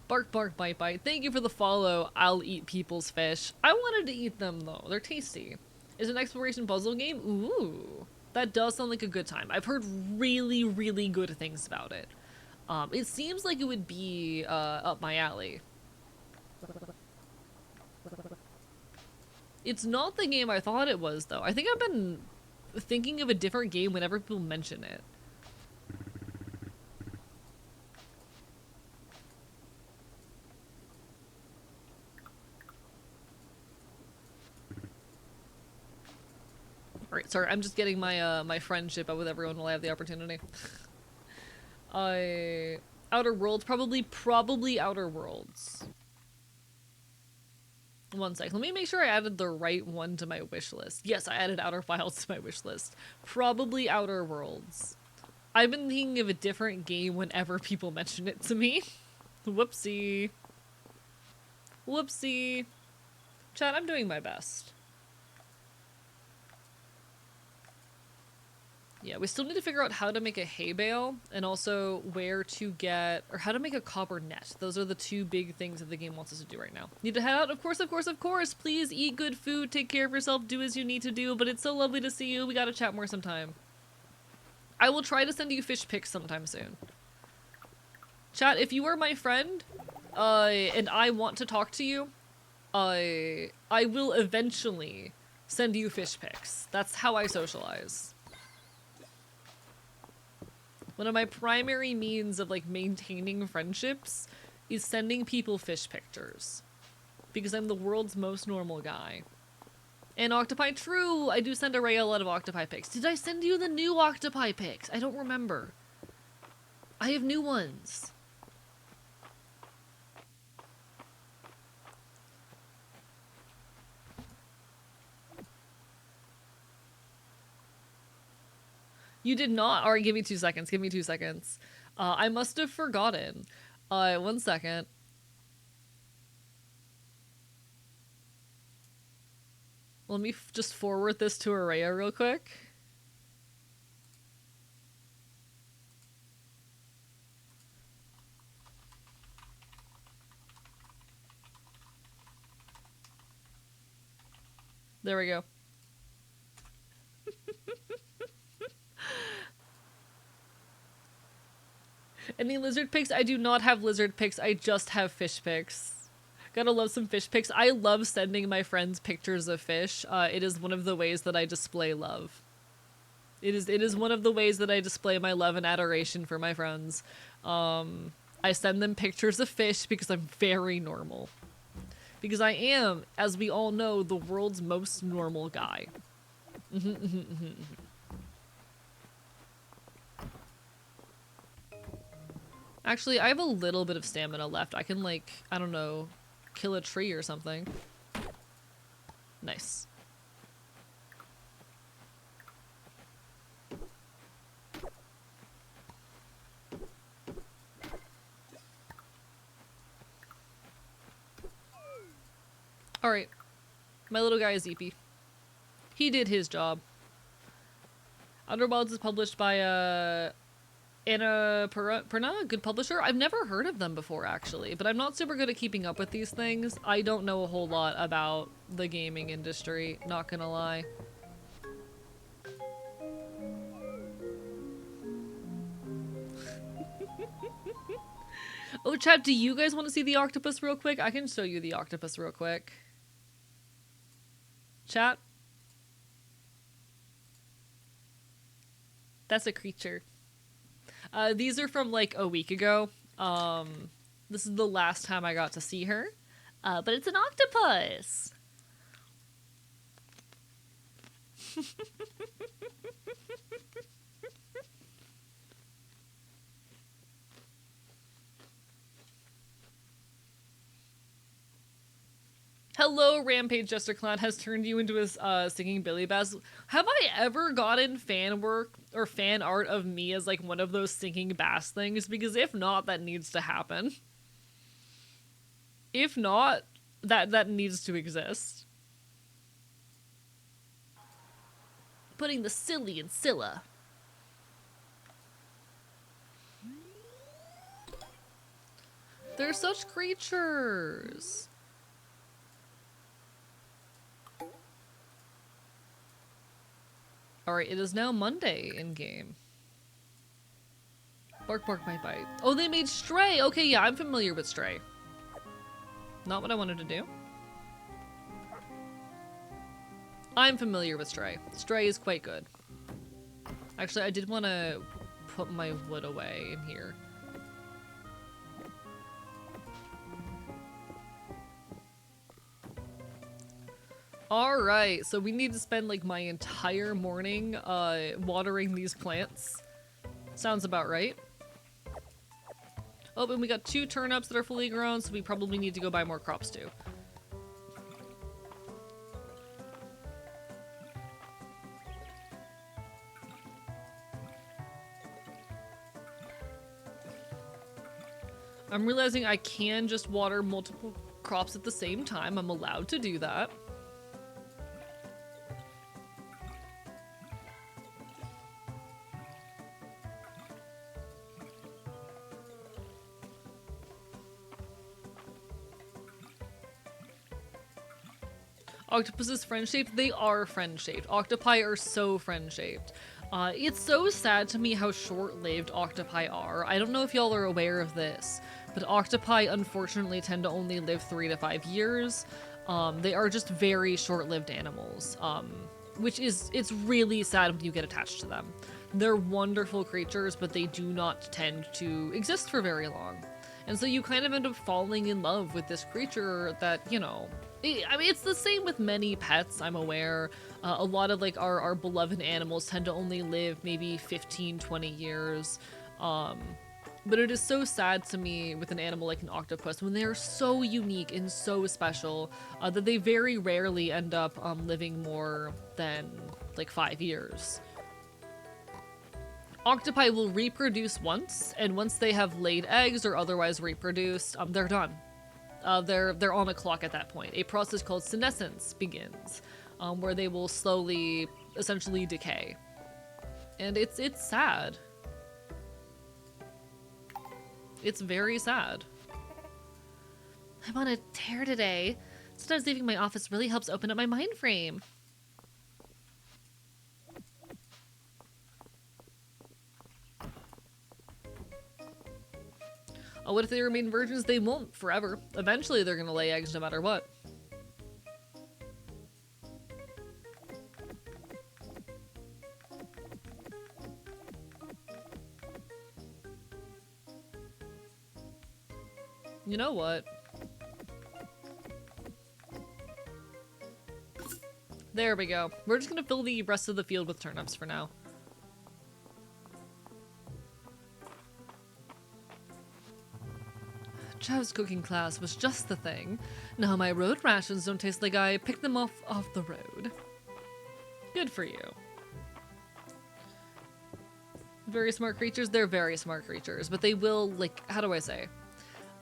Speaker 1: Bark, bark, bite, bite. Thank you for the follow. I'll eat people's fish. I wanted to eat them, though. They're tasty. Is it an exploration puzzle game? Ooh. That does sound like a good time. I've heard really, really good things about it. It seems like it would be up my alley. It's not the game I thought it was, though. I think I've been thinking of a different game whenever people mention it. Alright, sorry, I'm just getting my my friendship up with everyone while I have the opportunity. Outer Worlds, probably Outer Worlds. One sec. Let me make sure I added the right one to my wish list. Yes, I added Outer Wilds to my wish list. Probably Outer Worlds. I've been thinking of a different game whenever people mention it to me. Whoopsie. Whoopsie. Chat, I'm doing my best. Yeah, we still need to figure out how to make a hay bale and also where to get, or how to make a copper net. Those are the two big things that the game wants us to do right now. Need to head out? Of course, of course, of course. Please eat good food, take care of yourself, do as you need to do, but it's so lovely to see you. We gotta chat more sometime. I will try to send you fish pics sometime soon. Chat, if you are my friend, and I want to talk to you, I will eventually send you fish pics. That's how I socialize. One of my primary means of like maintaining friendships is sending people fish pictures. Because I'm the world's most normal guy. And octopi, true! I do send Array a lot of octopi pics. Did I send you the new octopi pics? I don't remember. I have new ones. You did not? Alright, give me 2 seconds. Give me 2 seconds. I must have forgotten. 1 second. Let me just forward this to Araya real quick. There we go. Any lizard pics? I do not have lizard pics. I just have fish pics. Gotta love some fish pics. I love sending my friends pictures of fish. It is one of the ways that I display love. It is one of the ways that I display my love and adoration for my friends. I send them pictures of fish because I'm very normal. Because I am, as we all know, the world's most normal guy. Actually, I have a little bit of stamina left. I can, like, I don't know, kill a tree or something. Nice. Alright. My little guy is Eepy. He did his job. Underwilds is published by, Anna Perna, good publisher. I've never heard of them before, actually, but I'm not super good at keeping up with these things. I don't know a whole lot about the gaming industry, not gonna lie. Oh, chat, do you guys want to see the octopus real quick? I can show you the octopus real quick. Chat? That's a creature. These are from like a week ago. This is the last time I got to see her. But it's an octopus! Hello, Rampage Jester Clown has turned you into a singing Billy Bass. Have I ever gotten fan work or fan art of me as like one of those singing bass things? Because if not, that needs to happen. If not, that needs to exist. Putting the silly in Scylla. They're such creatures. Alright, it is now Monday in-game. Bark, bark, bite, bite. Oh, they made Stray! Okay, yeah, I'm familiar with Stray. Not what I wanted to do. I'm familiar with Stray. Stray is quite good. Actually, I did want to put my wood away in here. Alright, so we need to spend like my entire morning watering these plants. Sounds about right. Oh, and we got 2 turnips that are fully grown, so we probably need to go buy more crops too. I'm realizing I can just water multiple crops at the same time. I'm allowed to do that. Octopuses friend-shaped? They are friend-shaped. Octopi are so friend-shaped. It's so sad to me how short-lived octopi are. I don't know if y'all are aware of this, but octopi unfortunately tend to only live 3 to 5 years. They are just very short-lived animals, which is, it's really sad when you get attached to them. They're wonderful creatures, but they do not tend to exist for very long. And so you kind of end up falling in love with this creature that, you know, I mean, it's the same with many pets, I'm aware. A lot of, like, our beloved animals tend to only live maybe 15, 20 years. But it is so sad to me with an animal like an octopus when they are so unique and so special that they very rarely end up living more than, like, 5 years. Octopi will reproduce once, and once they have laid eggs or otherwise reproduced, they're done. They're on a clock at that point. A process called senescence begins, where they will slowly, essentially decay. And it's sad. It's very sad. I'm on a tear today. Sometimes leaving my office really helps open up my mind frame. Oh, what if they remain virgins? They won't forever. Eventually they're gonna lay eggs no matter what. You know what? There we go. We're just gonna fill the rest of the field with turnips for now. Chav's cooking class was just the thing. Now my road rations don't taste like I picked them off the road. Good for you. Very smart creatures? They're very smart creatures, but they will, like, how do I say?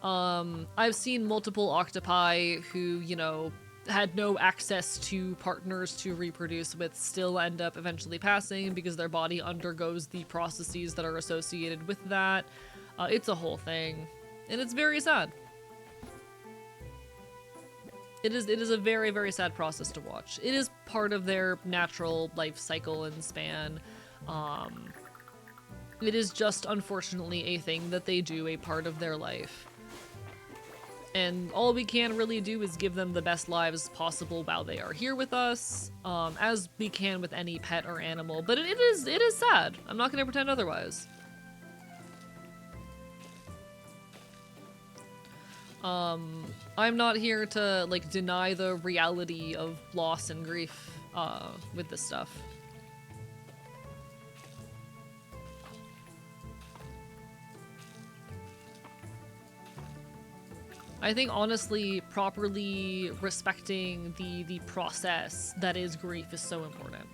Speaker 1: I've seen multiple octopi who, you know, had no access to partners to reproduce with still end up eventually passing because their body undergoes the processes that are associated with that. It's a whole thing. And it's very sad. It is a very, very sad process to watch. It is part of their natural life cycle and span. It is just unfortunately a thing that they do, a part of their life. And all we can really do is give them the best lives possible while they are here with us, as we can with any pet or animal. But it is sad. I'm not gonna pretend otherwise. I'm not here to, like, deny the reality of loss and grief, with this stuff. I think, honestly, properly respecting the process that is grief is so important.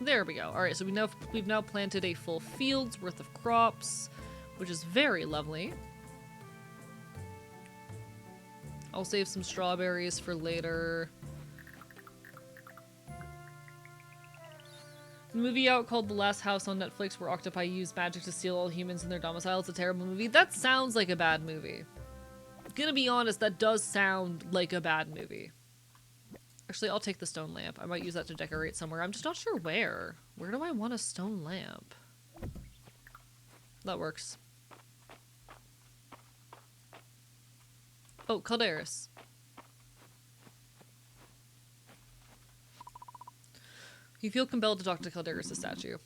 Speaker 1: There we go. Alright, so we've now planted a full field's worth of crops, which is very lovely. I'll save some strawberries for later. The movie out called The Last House on Netflix where octopi use magic to steal all humans in their domicile. It's a terrible movie. That sounds like a bad movie. Gonna be honest, that does sound like a bad movie. Actually, I'll take the stone lamp. I might use that to decorate somewhere. I'm just not sure where. Where do I want a stone lamp? That works. Oh, Calderis. You feel compelled to talk to Calderis' statue.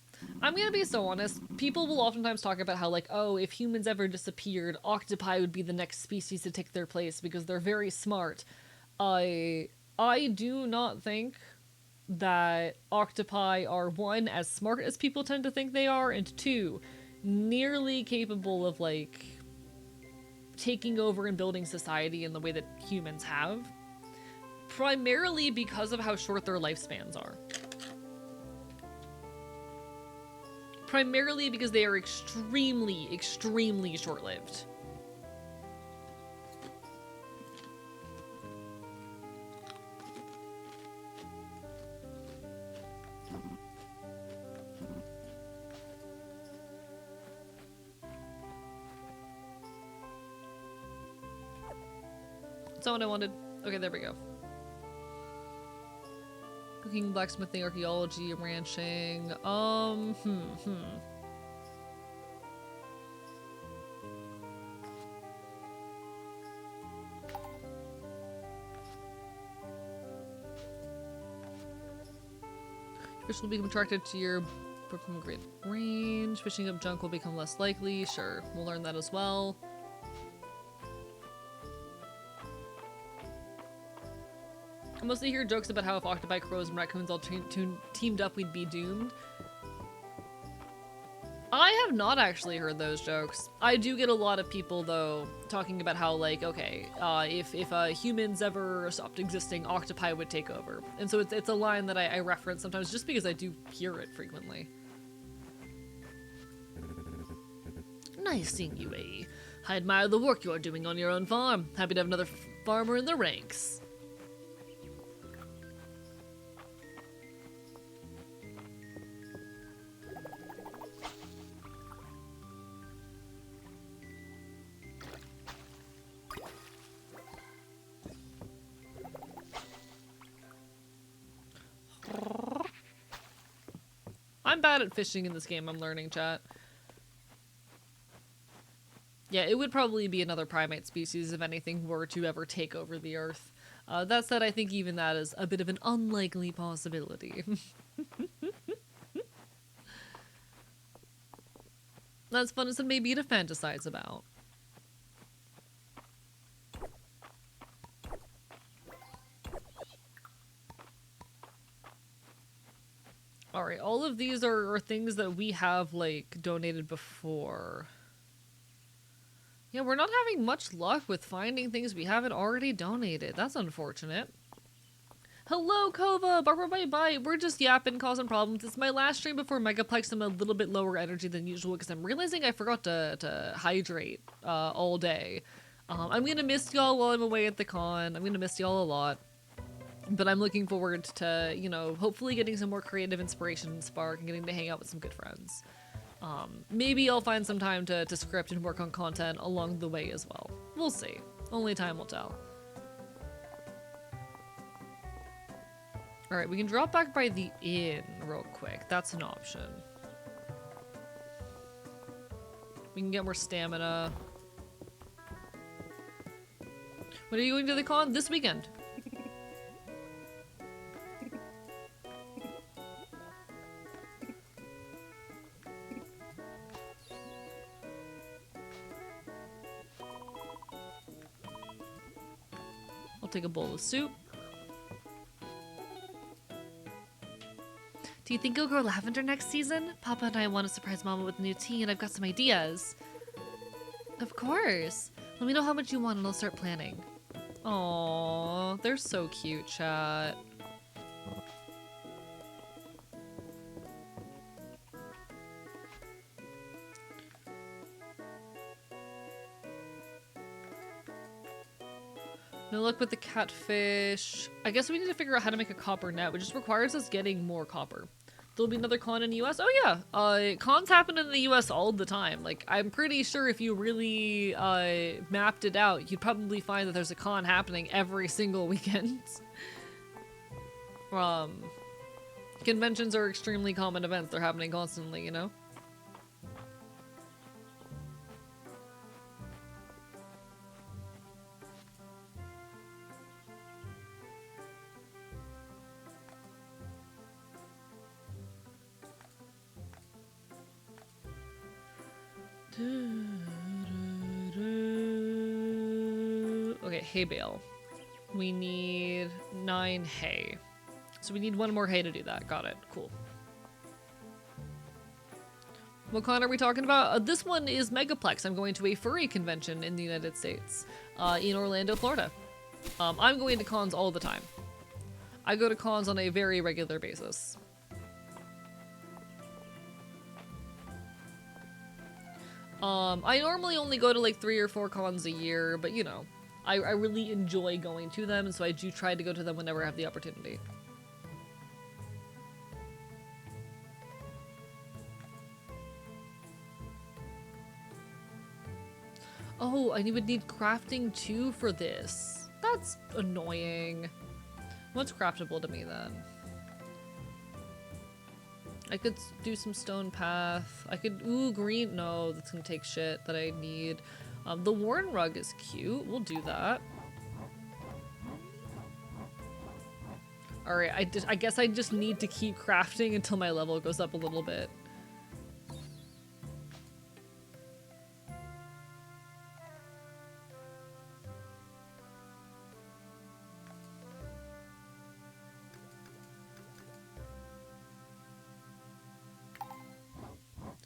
Speaker 1: I'm gonna be so honest. People will oftentimes talk about how, like, oh, if humans ever disappeared, octopi would be the next species to take their place because they're very smart. I do not think that octopi are, one, as smart as people tend to think they are, and two, nearly capable of, like, taking over and building society in the way that humans have. Primarily because of how short their lifespans are. primarily because they are extremely, extremely short-lived. That's not what I wanted. Okay, there we go. Cooking, blacksmithing, archaeology, ranching. Fish will become attracted to your from great range. Fishing up junk will become less likely. Sure, we'll learn that as well. I mostly hear jokes about how if octopi, crows, and raccoons all teamed up, we'd be doomed. I have not actually heard those jokes. I do get a lot of people, though, talking about how, like, okay, if humans ever stopped existing, octopi would take over. And so it's a line that I reference sometimes just because I do hear it frequently. Nice seeing you, A. I admire the work you're doing on your own farm. Happy to have another farmer in the ranks. I'm bad at fishing in this game, I'm learning, chat. Yeah, it would probably be another primate species if anything were to ever take over the Earth. That said, I think even that is a bit of an unlikely possibility. That's fun as it may be to fantasize about. Alright, all of these are things that we have, like, donated before. Yeah, we're not having much luck with finding things we haven't already donated. That's unfortunate. Hello, Kova! Bye. We're just yapping, causing problems. It's my last stream before Megaplex. I'm a little bit lower energy than usual because I'm realizing I forgot to hydrate all day. I'm gonna miss y'all while I'm away at the con. I'm gonna miss y'all a lot. But I'm looking forward to, you know, hopefully getting some more creative inspiration and spark and getting to hang out with some good friends. Maybe I'll find some time to script and work on content along the way as well. We'll see. Only time will tell. Alright, we can drop back by the inn real quick. That's an option. We can get more stamina. When are you going to the con? This weekend. I'll take a bowl of soup. Do you think you'll grow lavender next season? Papa and I want to surprise Mama with new tea, and I've got some ideas. Of course. Let me know how much you want, and I'll start planning. Aww, they're so cute, chat. No luck with the catfish. I guess we need to figure out how to make a copper net, which just requires us getting more copper. There'll be another con in the US? Oh yeah, cons happen in the US all the time. Like, I'm pretty sure if you really mapped it out, you'd probably find that there's a con happening every single weekend. Conventions are extremely common events. They're happening constantly, you know? Okay, hay bale. We need 9 hay. So we need 1 more hay to do that. Got it. Cool. What con are we talking about? This one is Megaplex. I'm going to a furry convention in the United States, in Orlando, Florida. I'm going to cons all the time. I go to cons on a very regular basis. I normally only go to like 3 or 4 cons a year, but you know, I really enjoy going to them, and so I do try to go to them whenever I have the opportunity. Oh, I would need crafting too for this. That's annoying. What's craftable to me then? I could do some stone path. I could, ooh, green. No, that's gonna take shit that I need. The worn rug is cute. We'll do that. All right, I guess I just need to keep crafting until my level goes up a little bit.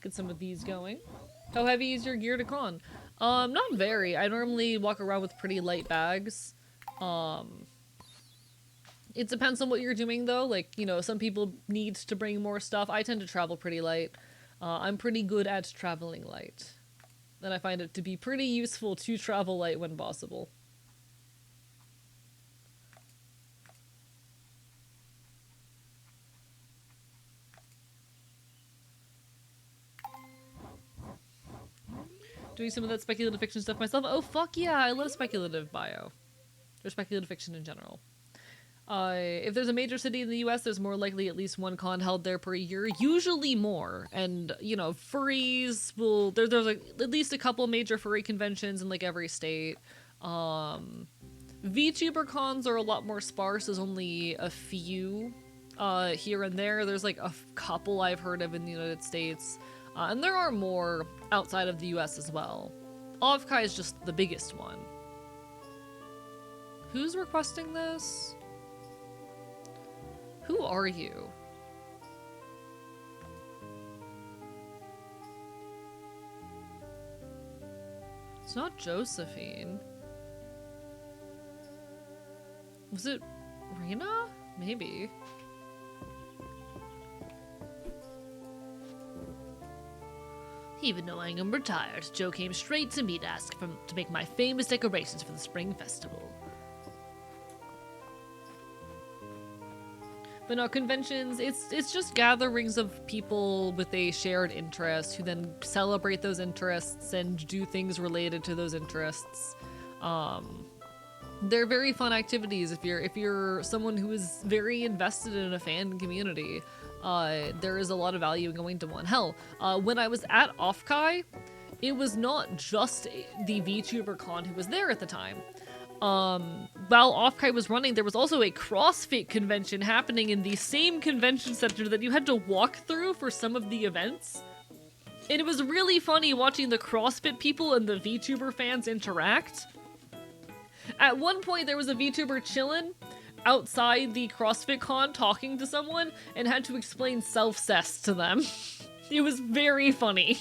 Speaker 1: Get some of these going. How heavy is your gear to con? Not very. I normally walk around with pretty light bags. It depends on what you're doing though. Like, you know, some people need to bring more stuff. I tend to travel pretty light. I'm pretty good at traveling light. And I find it to be pretty useful to travel light when possible. Doing some of that speculative fiction stuff myself. Oh, fuck yeah, I love speculative bio. Or speculative fiction in general. If there's a major city in the US, there's more likely at least one con held there per year, usually more. And, you know, furries will... There's like at least a couple major furry conventions in like every state. VTuber cons are a lot more sparse. There's only a few here and there. There's like a couple I've heard of in the United States. And there are more outside of the US as well. Offkai is just the biggest one. Who's requesting this? Who are you? It's not Josephine. Was it Rena? Maybe.
Speaker 3: Even knowing I'm retired, Joe came straight to me to ask to make my famous decorations for the spring festival.
Speaker 1: But no, conventions, it's just gatherings of people with a shared interest who then celebrate those interests and do things related to those interests. They're very fun activities if you're someone who is very invested in a fan community. There is a lot of value in going to one. Hell, when I was at Offkai, it was not just the VTuber con who was there at the time. While Offkai was running, there was also a CrossFit convention happening in the same convention center that you had to walk through for some of the events. And it was really funny watching the CrossFit people and the VTuber fans interact. At one point, there was a VTuber chillin' outside the CrossFit con talking to someone and had to explain self-cess to them. It was very funny.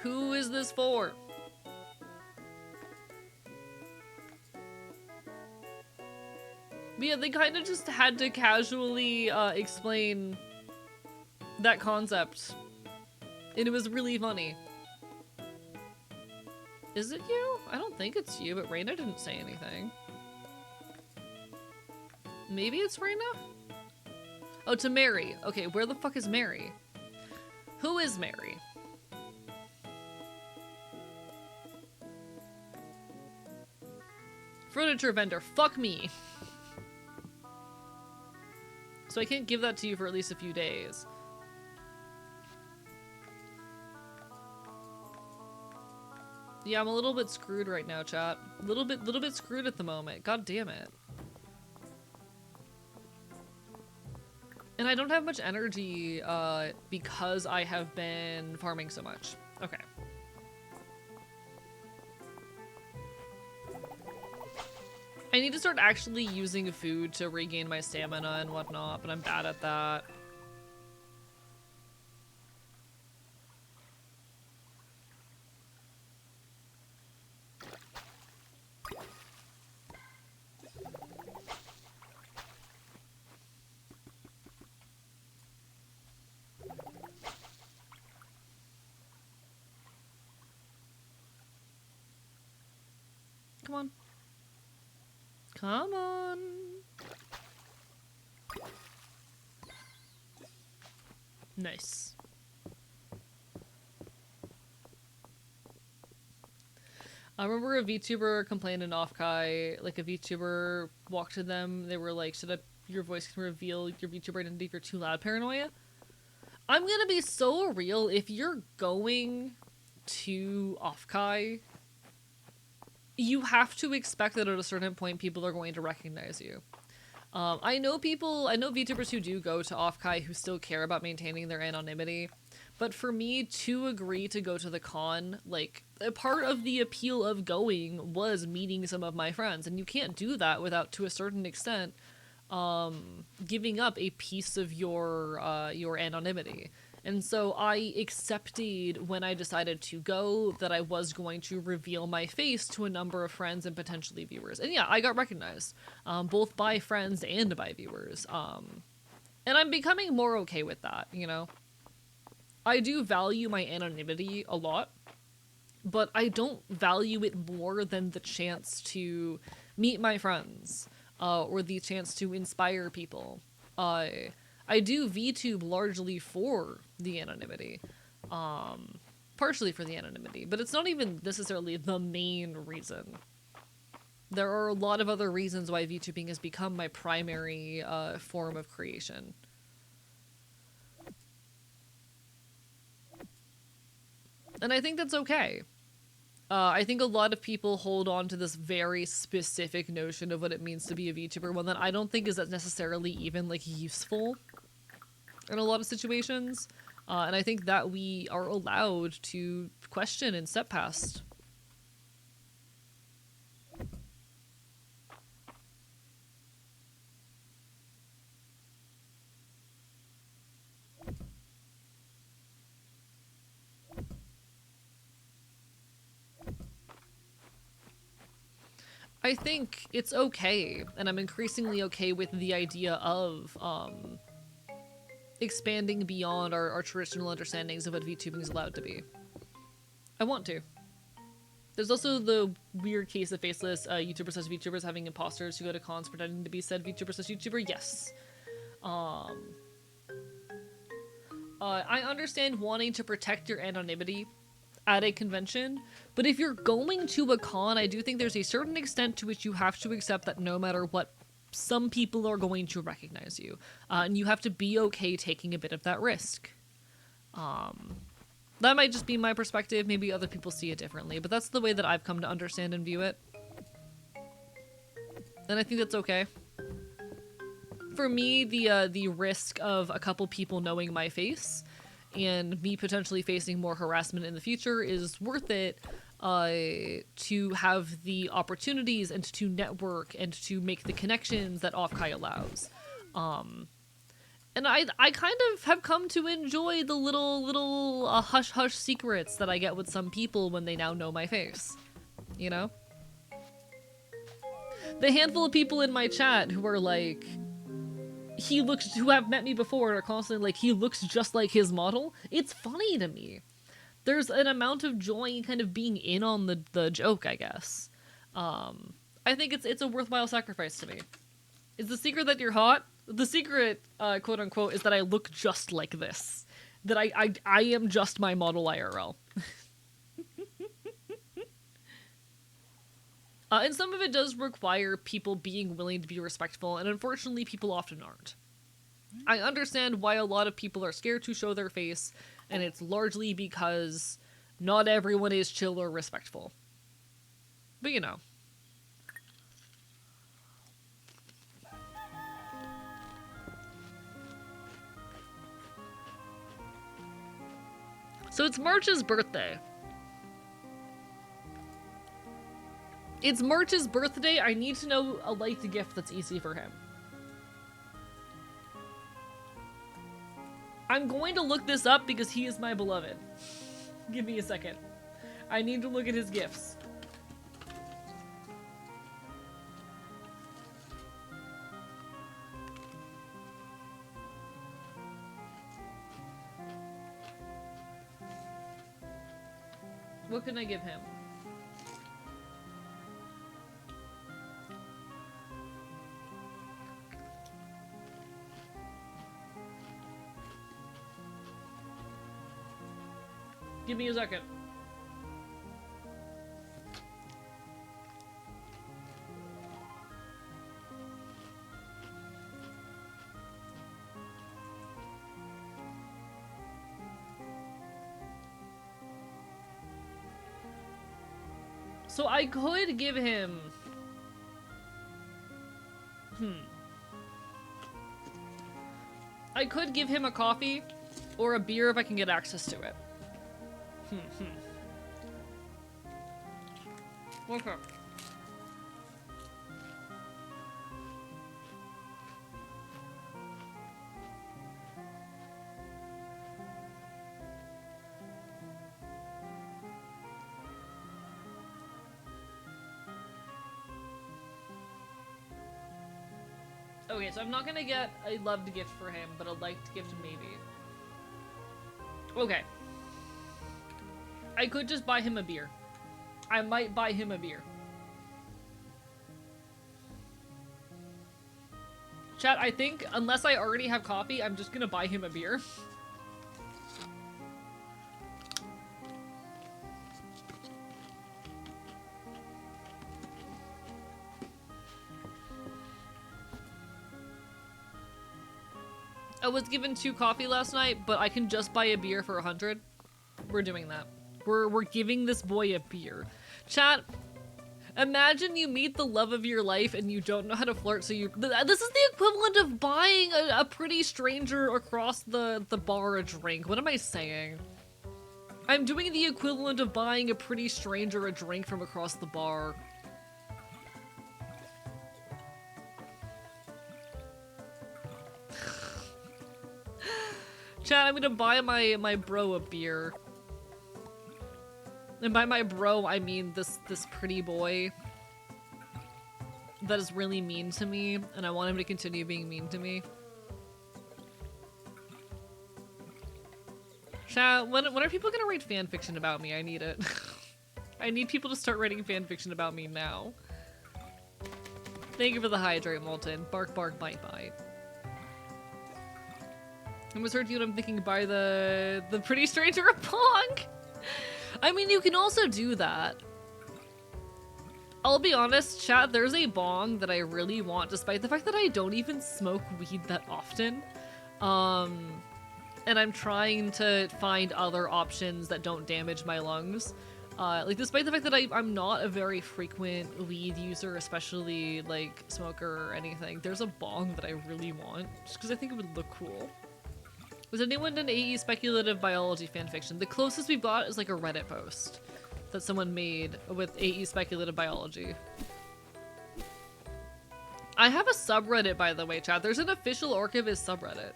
Speaker 1: Who is this for? But yeah, they kind of just had to casually explain that concept. And it was really funny. Is it you? I don't think it's you, but Reyna didn't say anything. Maybe it's Reyna? Oh, to Mary. Okay, where the fuck is Mary? Who is Mary? Furniture vendor, fuck me. So I can't give that to you for at least a few days. Yeah, I'm a little bit screwed right now, chat. Little bit screwed at the moment. God damn it. And I don't have much energy, because I have been farming so much. Okay. I need to start actually using food to regain my stamina and whatnot, but I'm bad at that. Come on. Come on. Nice. I remember a VTuber complained in Offkai, like a VTuber walked to them, they were like, should your voice can reveal your VTuber identity if you're too loud, paranoia? I'm gonna be so real, if you're going to Offkai, you have to expect that at a certain point people are going to recognize you. I know VTubers who do go to Offkai who still care about maintaining their anonymity, but for me to agree to go to the con, like, a part of the appeal of going was meeting some of my friends, and you can't do that without, to a certain extent, giving up a piece of your anonymity. And so I accepted when I decided to go that I was going to reveal my face to a number of friends and potentially viewers. And yeah, I got recognized, both by friends and by viewers. And I'm becoming more okay with that, you know? I do value my anonymity a lot, but I don't value it more than the chance to meet my friends, or the chance to inspire people. I do VTube largely for the anonymity, partially for the anonymity, but it's not even necessarily the main reason. There are a lot of other reasons why VTubing has become my primary form of creation. And I think that's okay. I think a lot of people hold on to this very specific notion of what it means to be a VTuber, one that I don't think is that necessarily even, like, useful in a lot of situations. And I think that we are allowed to question and step past. I think it's okay, and I'm increasingly okay with the idea of expanding beyond our traditional understandings of what VTubing is allowed to be. I want to. There's also the weird case of faceless YouTubers slash VTubers having imposters who go to cons pretending to be said VTuber slash YouTuber. Yes. I understand wanting to protect your anonymity at a convention, but if you're going to a con, I do think there's a certain extent to which you have to accept that no matter what, some people are going to recognize you, and you have to be okay taking a bit of that risk. That might just be my perspective, maybe other people see it differently, but that's the way that I've come to understand and view it. And I think that's okay. For me, the risk of a couple people knowing my face and me potentially facing more harassment in the future is worth it, to have the opportunities and to network and to make the connections that Offkai allows. And I kind of have come to enjoy the little hush-hush secrets that I get with some people when they now know my face. You know? The handful of people in my chat who are like, who have met me before and are constantly like, he looks just like his model. It's funny to me. There's an amount of joy in kind of being in on the joke, I guess. I think it's a worthwhile sacrifice to me. Is the secret that you're hot? The secret, quote unquote, is that I look just like this. That I am just my model IRL. And some of it does require people being willing to be respectful, and unfortunately people often aren't. I understand why a lot of people are scared to show their face, and it's largely because not everyone is chill or respectful. But you know. So it's March's birthday. It's March's birthday. I need to know a light gift that's easy for him. I'm going to look this up because he is my beloved. Give me a second. I need to look at his gifts. What can I give him? Give me a second. So I could give him... I could give him a coffee or a beer if I can get access to it. Okay. Okay, so I'm not gonna get a loved gift for him, but a liked gift maybe. Okay. I could just buy him a beer. I might buy him a beer. Chat, I think, unless I already have coffee, I'm just gonna buy him a beer. I was given 2 coffee last night, but I can just buy a beer for 100. We're doing that. We're giving this boy a beer. Chat, imagine you meet the love of your life and you don't know how to flirt, so you... This is the equivalent of buying a pretty stranger across the bar a drink. What am I saying? I'm doing the equivalent of buying a pretty stranger a drink from across the bar. Chat, I'm gonna buy my bro a beer. And by my bro, I mean this pretty boy that is really mean to me, and I want him to continue being mean to me. Chat, when are people gonna write fanfiction about me? I need it. I need people to start writing fanfiction about me now. Thank you for the hydrate, Molten. Bark, bark, bite, bite. I misheard you and I'm thinking buy the pretty stranger a pong. I mean, you can also do that. I'll be honest, chat, there's a bong that I really want, despite the fact that I don't even smoke weed that often. And I'm trying to find other options that don't damage my lungs. Like, despite the fact that I'm not a very frequent weed user, especially, like, smoker or anything, there's a bong that I really want, just because I think it would look cool. Has anyone done AE speculative biology fanfiction? The closest we've got is like a Reddit post that someone made with AE speculative biology. I have a subreddit, by the way, chat. There's an official Orchivist subreddit.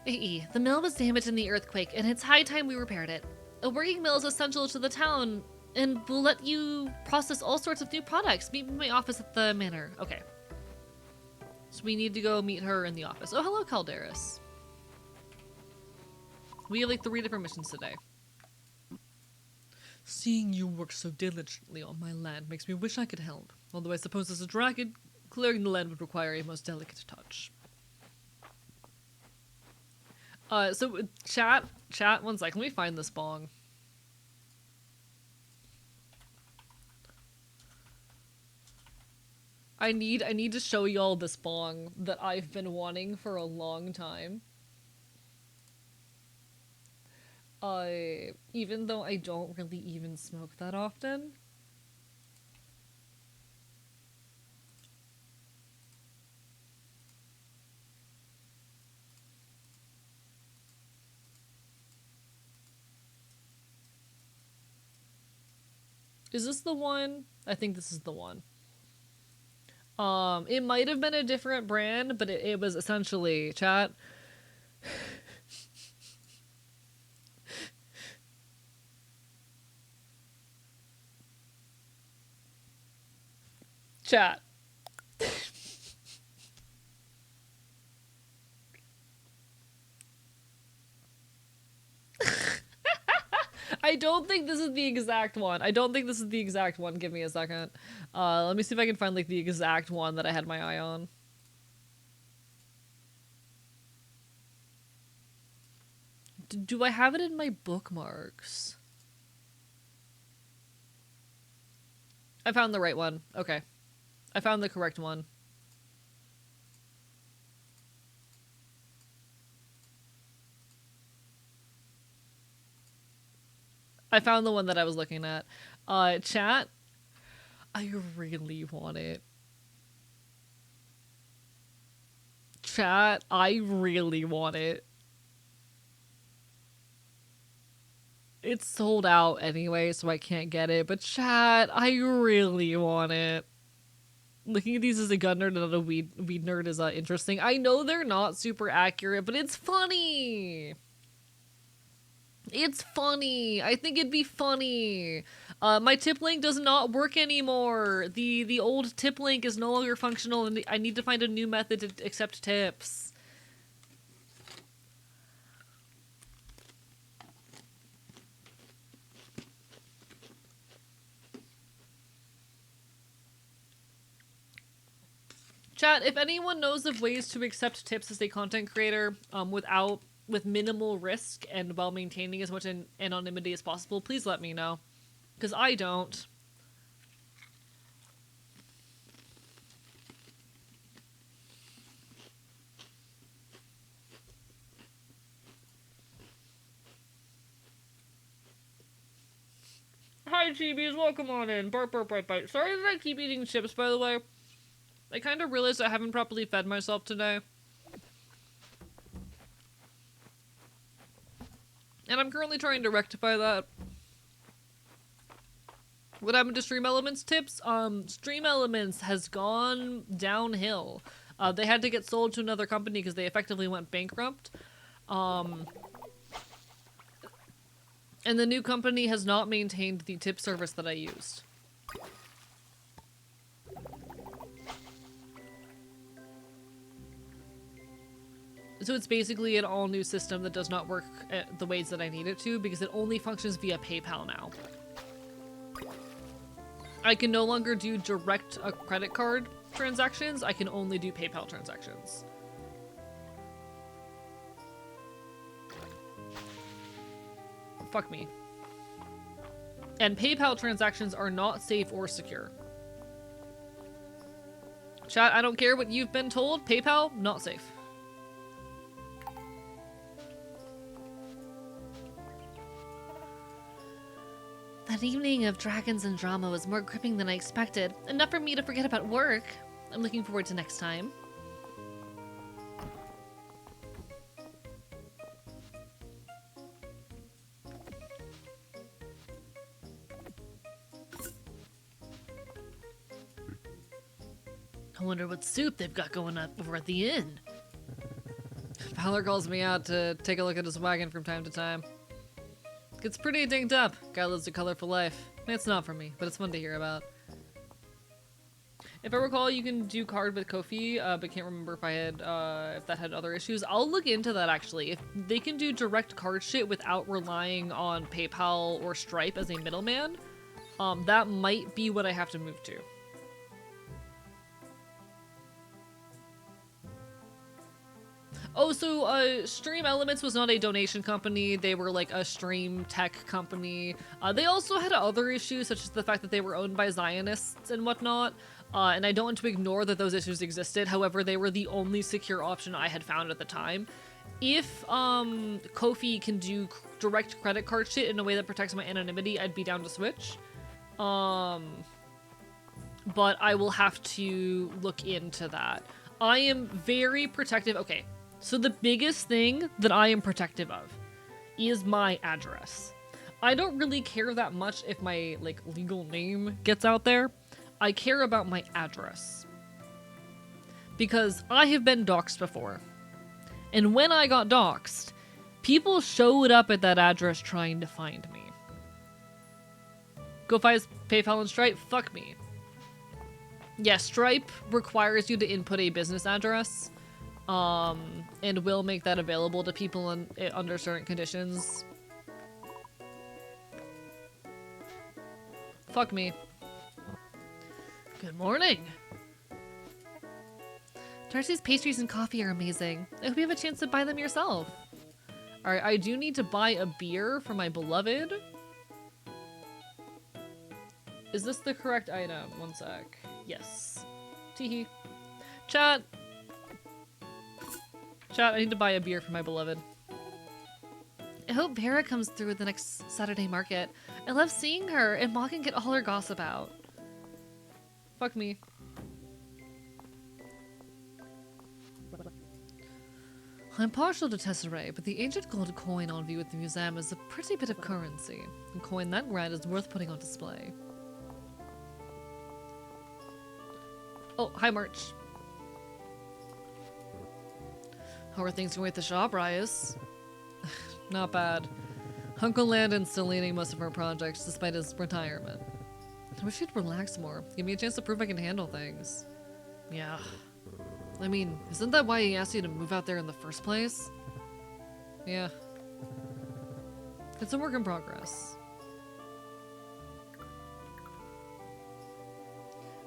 Speaker 3: AE, the mill was damaged in the earthquake, and it's high time we repaired it. A working mill is essential to the town, and will let you process all sorts of new products. Meet me in my office at the manor. Okay. So we need to go meet her in the office. Oh, hello, Calderis. We have like 3 different missions today.
Speaker 1: Seeing you work so diligently on my land makes me wish I could help. Although I suppose as a dragon, clearing the land would require a most delicate touch. So chat, one sec, let me find this bong. I need to show y'all this bong that I've been wanting for a long time. Even though I don't really even smoke that often. Is this the one? I think this is the one. It might have been a different brand, but it was essentially, chat. Chat. I don't think this is the exact one. Give me a second. Let me see if I can find like the exact one that I had my eye on. Do I have it in my bookmarks? I found the right one. Okay. I found the correct one. I found the one that I was looking at. Chat, I really want it. Chat, I really want it. It's sold out anyway, so I can't get it. But chat, I really want it. Looking at these as a gun nerd and not a weed nerd is interesting. I know they're not super accurate, but it's funny. It's funny. I think it'd be funny. My tip link does not work anymore. The old tip link is no longer functional, and I need to find a new method to accept tips. Chat, if anyone knows of ways to accept tips as a content creator with minimal risk and while maintaining as much anonymity as possible, please let me know. Because I don't. Hi, Chibies. Welcome on in. Burp, burp, bite, bite. Sorry that I keep eating chips, by the way. I kind of realized I haven't properly fed myself today. And I'm currently trying to rectify that. What happened to Stream Elements tips? Stream Elements has gone downhill. They had to get sold to another company because they effectively went bankrupt. And the new company has not maintained the tip service that I used. So it's basically an all-new system that does not work the ways that I need it to because it only functions via PayPal now. I can no longer do direct credit card transactions. I can only do PayPal transactions. Fuck me. And PayPal transactions are not safe or secure. Chat, I don't care what you've been told. PayPal, not safe. That evening of dragons and drama was more gripping than I expected. Enough for me to forget about work. I'm looking forward to next time. I wonder what soup they've got going up over at the inn. Fowler calls me out to take a look at his wagon from time to time. It's pretty dinged up. Guy lives a colorful life. It's not for me, but it's fun to hear about. If I recall, you can do card with Ko-fi, but can't remember if I had if that had other issues. I'll look into that actually. If they can do direct card shit without relying on PayPal or Stripe as a middleman, that might be what I have to move to. Oh, so Stream Elements was not a donation company. They were like a stream tech company. They also had other issues, such as the fact that they were owned by Zionists and whatnot. And I don't want to ignore that those issues existed. However, they were the only secure option I had found at the time. If Ko-fi can do direct credit card shit in a way that protects my anonymity, I'd be down to switch. But I will have to look into that. I am very protective. Okay. So the biggest thing that I am protective of is my address. I don't really care that much if my like legal name gets out there. I care about my address. Because I have been doxxed before. And when I got doxxed, people showed up at that address trying to find me. Ko-fi, PayPal, and Stripe? Fuck me. Yeah, Stripe requires you to input a business address. And will make that available to people under certain conditions. Fuck me. Good morning. Darcy's pastries and coffee are amazing. I hope you have a chance to buy them yourself. Alright, I do need to buy a beer for my beloved. Is this the correct item? One sec. Yes. Teehee. Chat! Chat, I need to buy a beer for my beloved.
Speaker 3: I hope Vera comes through at the next Saturday market. I love seeing her, and Ma can get all her gossip out.
Speaker 1: Fuck me.
Speaker 3: I'm partial to Tesserae, but the ancient gold coin on view at the museum is a pretty bit of currency. A coin that grand is worth putting on display.
Speaker 1: Oh, hi, March.
Speaker 3: How are things going at the shop, Rias?
Speaker 1: Not bad. Uncle Landon's still leading most of our projects, despite his retirement.
Speaker 3: I wish he'd relax more.
Speaker 1: Give me a chance to prove I can handle things.
Speaker 3: Yeah. I mean, isn't that why he asked you to move out there in the first place?
Speaker 1: Yeah. It's a work in progress.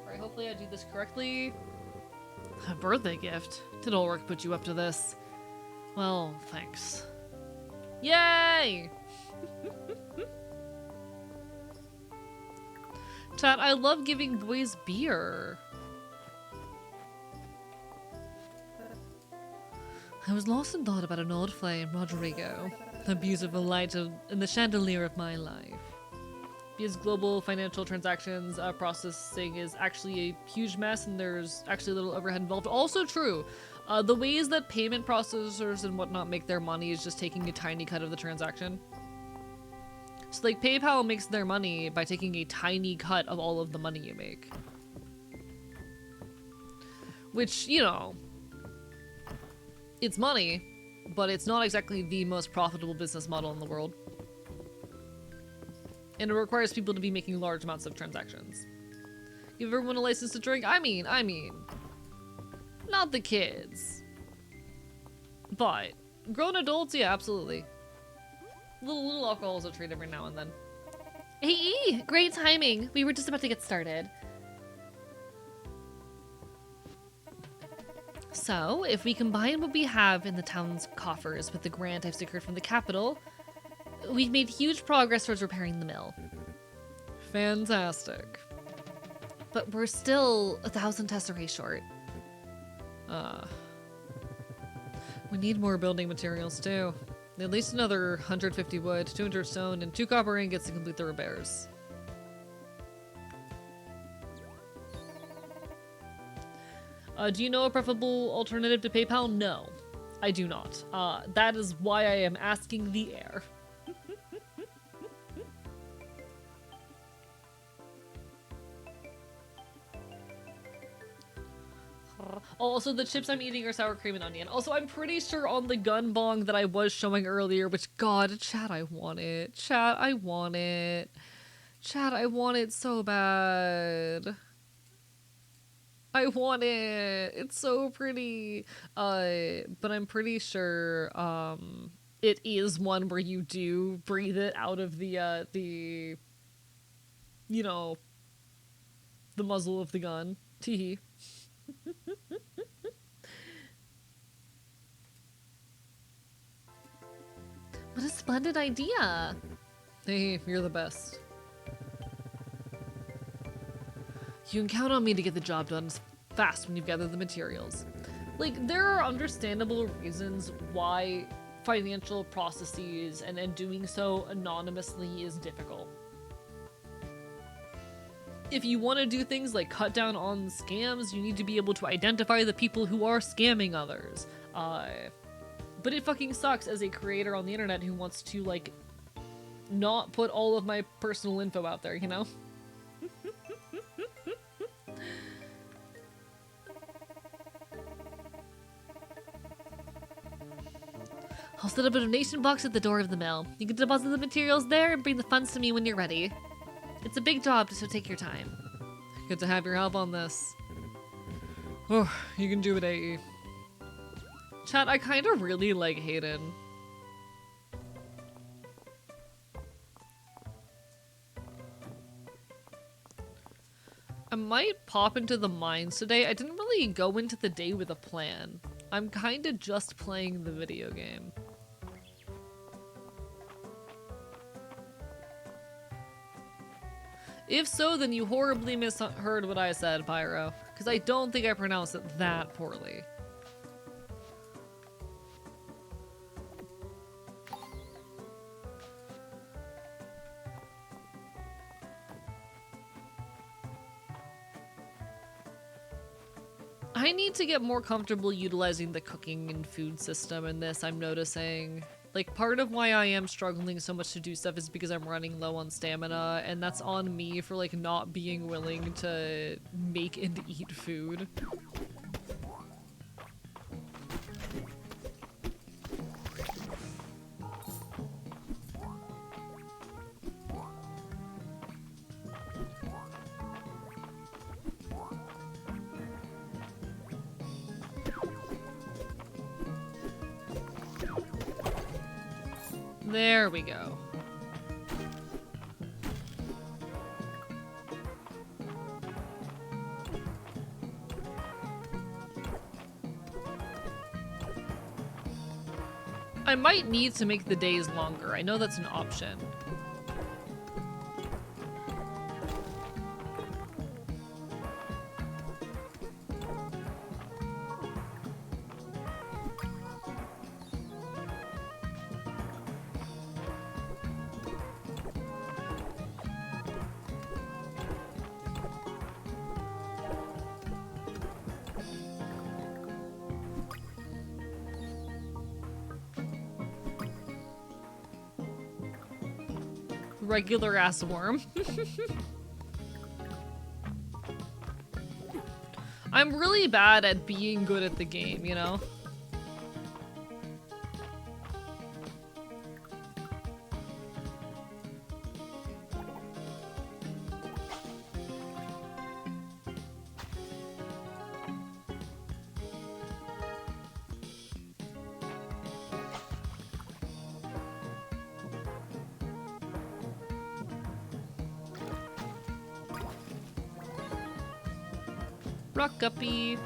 Speaker 1: Alright, hopefully I do this correctly.
Speaker 3: A birthday gift? Did all work put you up to this? Well, thanks.
Speaker 1: Yay! Chat, I love giving boys beer.
Speaker 3: I was lost in thought about an old flame, Rodrigo. The beautiful light in the chandelier of my life.
Speaker 1: Because global financial transactions processing is actually a huge mess and there's actually a little overhead involved. Also true. The ways that payment processors and whatnot make their money is just taking a tiny cut of the transaction. So like PayPal makes their money by taking a tiny cut of all of the money you make. Which, you know, it's money, but it's not exactly the most profitable business model in the world. And it requires people to be making large amounts of transactions. Give everyone a license to drink? I mean, not the kids. But grown adults, yeah, absolutely. Little alcohol is a treat every now and then.
Speaker 3: Hey, great timing. We were just about to get started. So, if we combine what we have in the town's coffers with the grant I've secured from the capital, we've made huge progress towards repairing the mill.
Speaker 1: Fantastic.
Speaker 3: But we're still 1,000 tesserae short.
Speaker 1: We need more building materials too. At least another 150 wood, 200 stone, and 2 copper ingots to complete the repairs. Do you know a preferable alternative to PayPal? No, I do not. That is why I am asking the heir. Also, the chips I'm eating are sour cream and onion. Also, I'm pretty sure on the gun bong that I was showing earlier, which, God, chat, I want it. Chat, I want it. Chat, I want it so bad. I want it. It's so pretty. But I'm pretty sure, it is one where you do breathe it out of the, you know, the muzzle of the gun. Teehee.
Speaker 3: What a splendid idea!
Speaker 1: Hey, you're the best.
Speaker 3: You can count on me to get the job done fast when you've gathered the materials.
Speaker 1: Like, there are understandable reasons why financial processes and doing so anonymously is difficult. If you want to do things like cut down on scams, you need to be able to identify the people who are scamming others. But it fucking sucks as a creator on the internet who wants to, like, not put all of my personal info out there, you know?
Speaker 3: I'll set up a donation box at the door of the mill. You can deposit the materials there and bring the funds to me when you're ready. It's a big job, so take your time.
Speaker 1: Good to have your help on this. Oh, you can do it, AE. Chat, I kind of really like Hayden. I might pop into the mines today. I didn't really go into the day with a plan. I'm kind of just playing the video game. If so, then you horribly misheard what I said, Pyro. Because I don't think I pronounced it that poorly. I need to get more comfortable utilizing the cooking and food system in this, I'm noticing. Like, part of why I am struggling so much to do stuff is because I'm running low on stamina, and that's on me for, like, not being willing to make and eat food. There we go. I might need to make the days longer. I know that's an option. Regular ass worm. I'm really bad at being good at the game, you know? Rock guppy.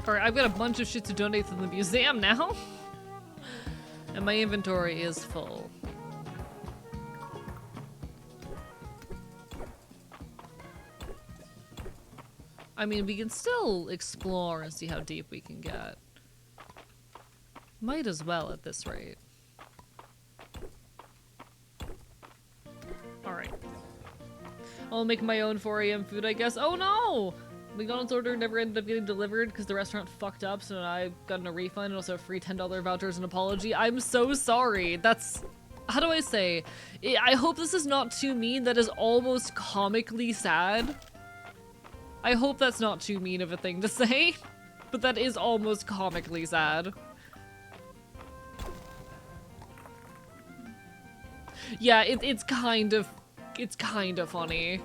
Speaker 1: Alright, I've got a bunch of shit to donate to the museum now. And my inventory is full. I mean, we can still explore and see how deep we can get. Might as well at this rate. Alright. I'll make my own 4 AM food, I guess. Oh no! McDonald's order never ended up getting delivered because the restaurant fucked up, so I got a refund and also a free $10 voucher as an apology. I'm so sorry. That's... How do I say? I hope this is not too mean. That is almost comically sad. I hope that's not too mean of a thing to say, but that is almost comically sad. Yeah, it's kind of funny.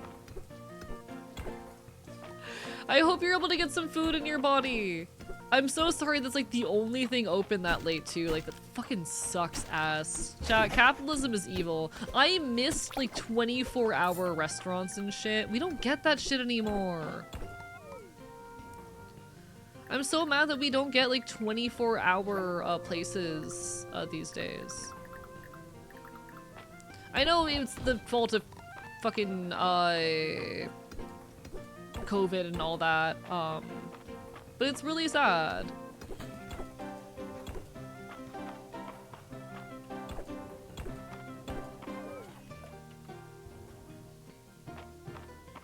Speaker 1: I hope you're able to get some food in your body. I'm so sorry that's like the only thing open that late too. Like that fucking sucks ass. Chat, capitalism is evil. I missed like 24-hour restaurants and shit. We don't get that shit anymore. I'm so mad that we don't get like 24-hour places these days. I know it's the fault of fucking COVID and all that, but it's really sad.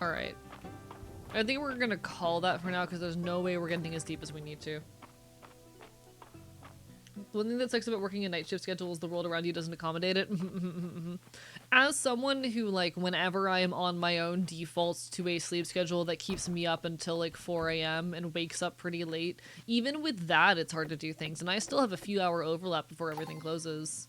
Speaker 1: Alright. I think we're gonna call that for now because there's no way we're getting as deep as we need to. One thing that sucks about working a night shift schedule is the world around you doesn't accommodate it. As someone who, like, whenever I am on my own, defaults to a sleep schedule that keeps me up until, like, 4 AM and wakes up pretty late, even with that, it's hard to do things. And I still have a few hour overlap before everything closes.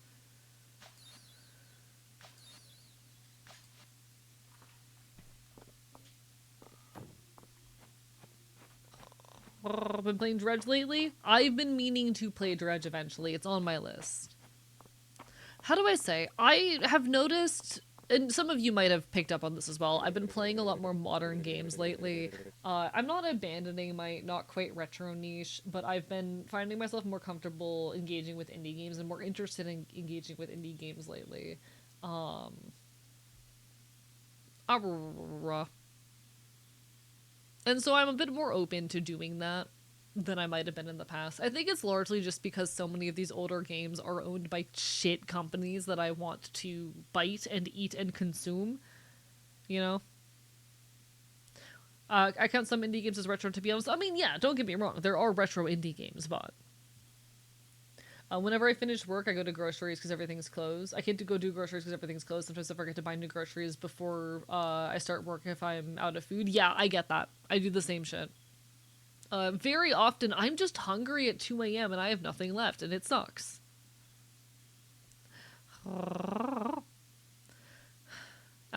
Speaker 1: Been playing Dredge lately? I've been meaning to play Dredge eventually. It's on my list. How do I say? I have noticed, and some of you might have picked up on this as well, I've been playing a lot more modern games lately. I'm not abandoning my not quite retro niche, but I've been finding myself more comfortable engaging with indie games and more interested in engaging with indie games lately. And so I'm a bit more open to doing that than I might have been in the past. I think it's largely just because so many of these older games are owned by shit companies that I want to bite and eat and consume, you know? I count some indie games as retro, to be honest. I mean, yeah, don't get me wrong. There are retro indie games, but... whenever I finish work, I go to groceries because everything's closed. I can't go do groceries because everything's closed. Sometimes I forget to buy new groceries before I start work if I'm out of food. Yeah, I get that. I do the same shit. Very often, I'm just hungry at 2 a.m. and I have nothing left, and it sucks. Out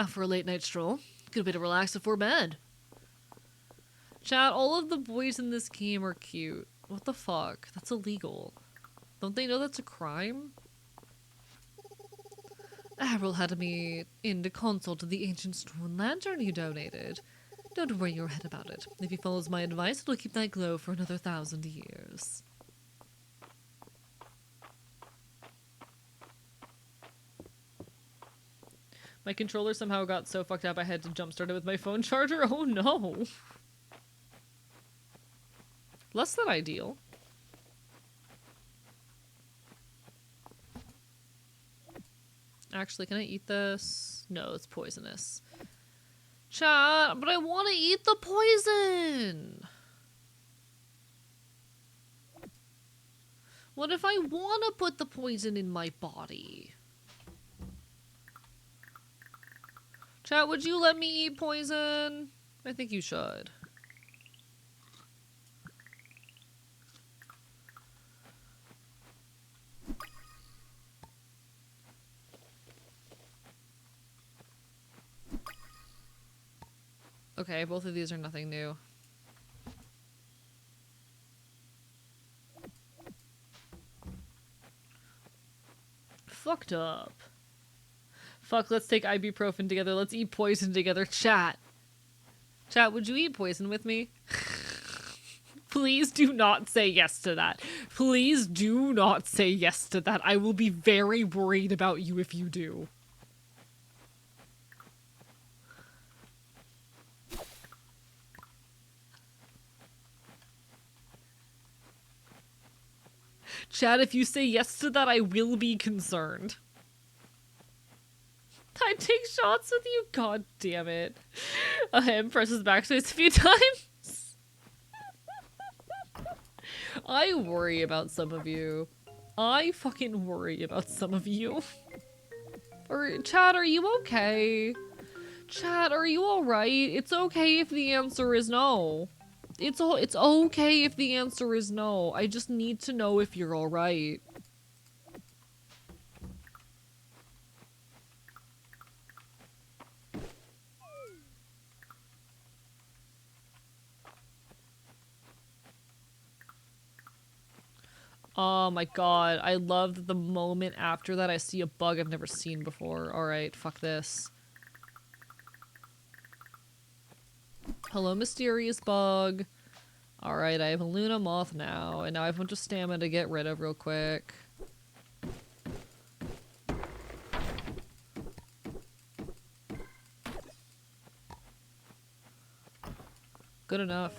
Speaker 1: for a late night stroll. Good way to relax before bed. Chat, all of the boys in this game are cute. What the fuck? That's illegal. Don't they know that's a crime? Errol had me in the console to the ancient stone lantern you donated. Don't worry your head about it. If he follows my advice, it'll keep that glow for another 1,000 years. My controller somehow got so fucked up I had to jumpstart it with my phone charger. Oh no! Less than ideal. Actually, can I eat this? No, it's poisonous. Chat, but I want to eat the poison! What if I want to put the poison in my body? Chat, would you let me eat poison? I think you should. Okay, both of these are nothing new. Fucked up. Fuck, let's take ibuprofen together. Let's eat poison together. Chat. Chat, would you eat poison with me? Please do not say yes to that. Please do not say yes to that. I will be very worried about you if you do. Chad, if you say yes to that, I will be concerned. I take shots with you? God damn it. Him presses backspace a few times. I worry about some of you. I fucking worry about some of you. Or, Chad, are you okay? Chad, are you alright? It's okay if the answer is no. It's okay if the answer is no. I just need to know if you're alright. Oh my god, I love that the moment after that I see a bug I've never seen before. Alright, fuck this. Hello, mysterious bug. Alright, I have a Luna Moth now, and now I have a bunch of stamina to get rid of real quick. Good enough.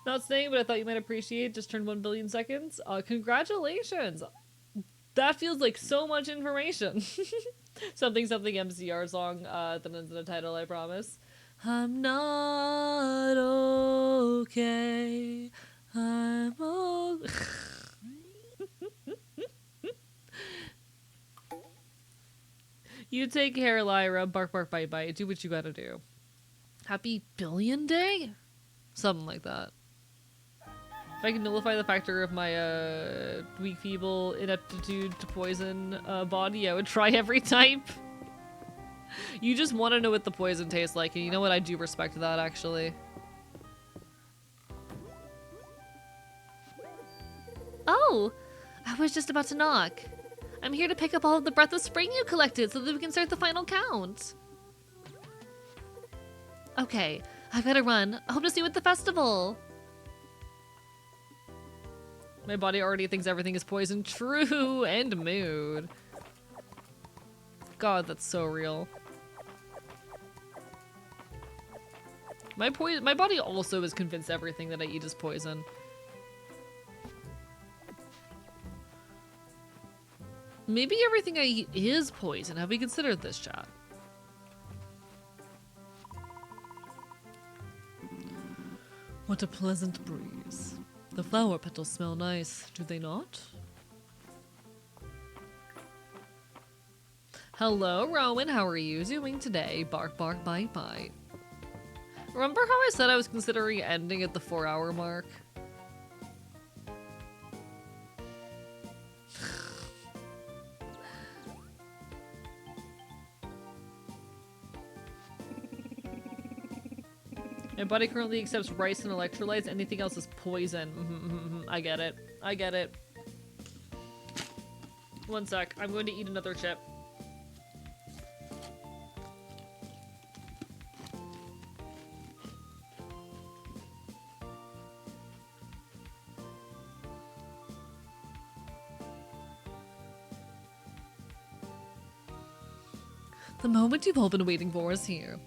Speaker 1: Not staying, but I thought you might appreciate. Just turned 1 billion seconds. Congratulations! That feels like so much information. Something MCR song that ends in a title, I promise. I'm not okay. I'm okay. You take care, Lyra. Bark, bark, bite, bite. Do what you gotta do. Happy billion day? Something like that. If I can nullify the factor of my weak, feeble ineptitude to poison body, I would try every type. You just want to know what the poison tastes like, and you know what? I do respect that, actually.
Speaker 3: Oh, I was just about to knock. I'm here to pick up all of the Breath of Spring you collected so that we can start the final count. Okay, I've gotta run. I hope to see you at the festival.
Speaker 1: My body already thinks everything is poison. True, and mood. God, that's so real. My body also is convinced everything that I eat is poison. Maybe everything I eat is poison. Have we considered this, chat? What a pleasant breeze. The flower petals smell nice, do they not? Hello, Rowan. How are you doing today? Bark, bark, bite, bite. Remember how I said I was considering ending at the 4-hour mark? My body currently accepts rice and electrolytes. Anything else is poison. I get it. I get it. One sec. I'm going to eat another chip. The moment you've all been waiting for is here.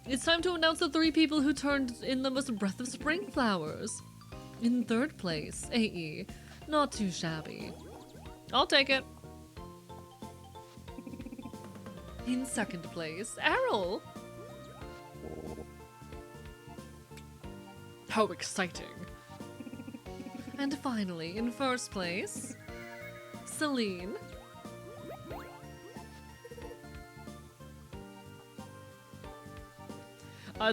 Speaker 1: It's time to announce the 3 people who turned in the most Breath of Spring flowers. In 3rd place, AE. Not too shabby. I'll take it. In 2nd place, Errol. How exciting. And finally, in 1st place, Celine.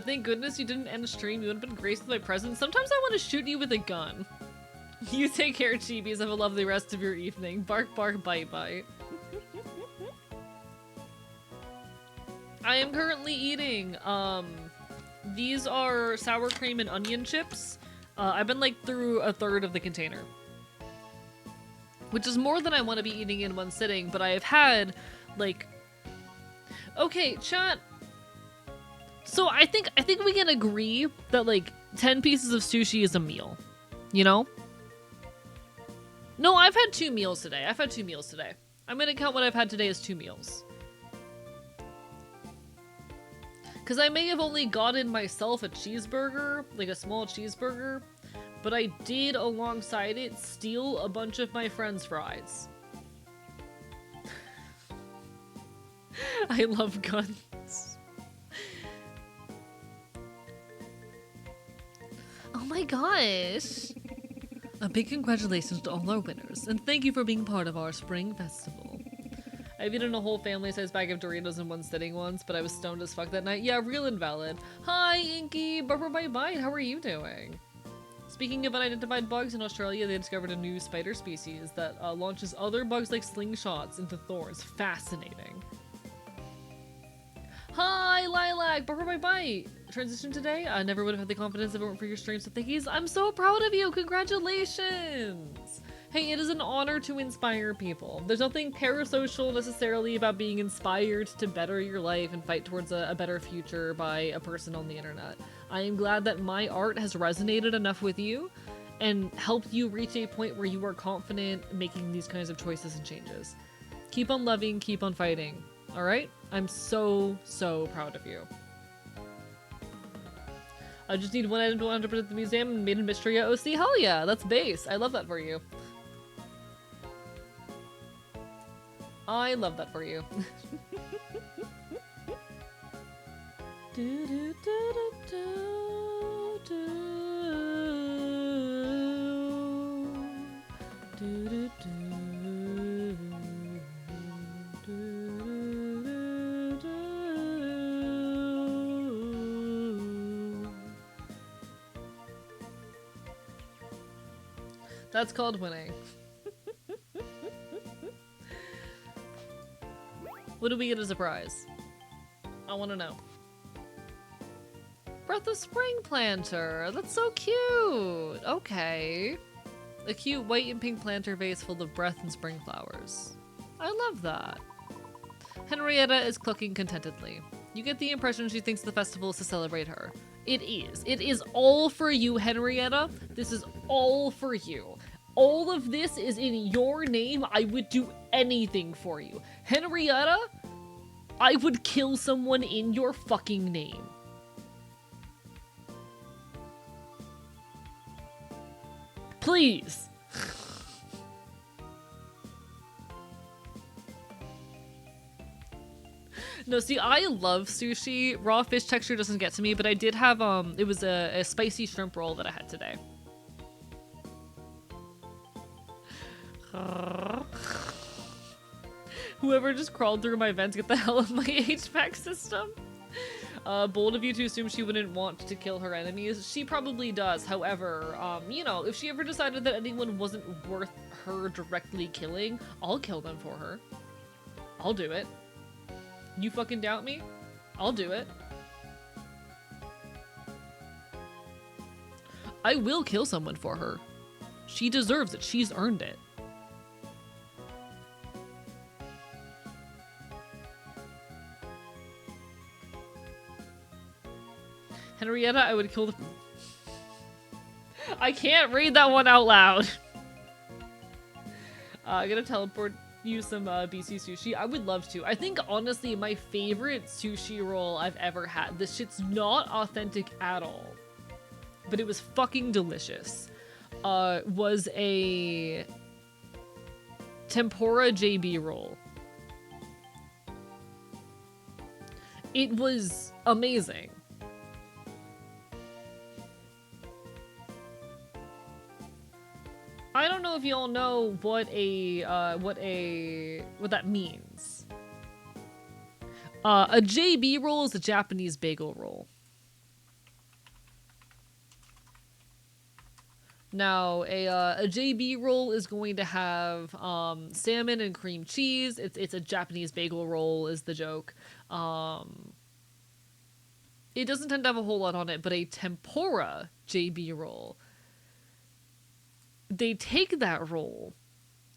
Speaker 1: Thank goodness you didn't end the stream. You would have been graced with my presence. Sometimes I want to shoot you with a gun. You take care, Chibis. Have a lovely rest of your evening. Bark, bark, bite, bite. I am currently eating, these are sour cream and onion chips. I've been, like, through a 1/3 of the container. Which is more than I want to be eating in one sitting, but I have had, like... Okay, chat... So I think we can agree that like 10 pieces of sushi is a meal, you know? No, I've had 2 meals today. I'm gonna count what I've had today as 2 meals. Because I may have only gotten myself a cheeseburger, like a small cheeseburger, but I did alongside it steal a bunch of my friends' fries. I love guns.
Speaker 3: Oh my gosh!
Speaker 1: A big congratulations to all our winners, and thank you for being part of our spring festival. I've eaten a whole family-sized bag of Doritos in one sitting once, but I was stoned as fuck that night. Yeah, real and valid. Hi, Inky! Barbara Bite Bite, how are you doing? Speaking of unidentified bugs, in Australia they discovered a new spider species that launches other bugs like slingshots into thorns. Fascinating. Hi, Lilac! Barbara Bite Bite! Transition today? I never would have had the confidence if it weren't for your stream, so thankies. I'm so proud of you! Congratulations! Hey, it is an honor to inspire people. There's nothing parasocial necessarily about being inspired to better your life and fight towards a better future by a person on the internet. I am glad that my art has resonated enough with you and helped you reach a point where you are confident making these kinds of choices and changes. Keep on loving, keep on fighting. Alright? I'm so, so proud of you. I just need one item to 100% the museum and made in Mistria OC. Hell yeah, that's base. I love that for you. I love that for you. Do, do, do, do, do, do, do, do, do. That's called winning. What do we get as a prize? I want to know. Breath of Spring planter. That's so cute. Okay. A cute white and pink planter vase full of breath and spring flowers. I love that. Henrietta is clucking contentedly. You get the impression she thinks the festival is to celebrate her. It is. It is all for you, Henrietta. This is all for you. All of this is in your name. I would do anything for you. Henrietta, I would kill someone in your fucking name. Please. No, see, I love sushi. Raw fish texture doesn't get to me, but I did have, it was a spicy shrimp roll that I had today. Whoever just crawled through my vents, get the hell out of my HVAC system. Bold of you to assume she wouldn't want to kill her enemies. She probably does. However, you know, if she ever decided that anyone wasn't worth her directly killing, I'll kill them for her. I'll do it. You fucking doubt me? I'll do it. I will kill someone for her. She deserves it. She's earned it. Henrietta, I would kill the... I can't read that one out loud. I'm gonna teleport you some BC sushi. I would love to. I think, honestly, my favorite sushi roll I've ever had, this shit's not authentic at all, but it was fucking delicious, was a tempura JB roll. It was amazing. I don't know if y'all know what that means. A JB roll is a Japanese bagel roll. Now, a JB roll is going to have salmon and cream cheese. It's a Japanese bagel roll is the joke. It doesn't tend to have a whole lot on it, but a tempura JB roll, they take that roll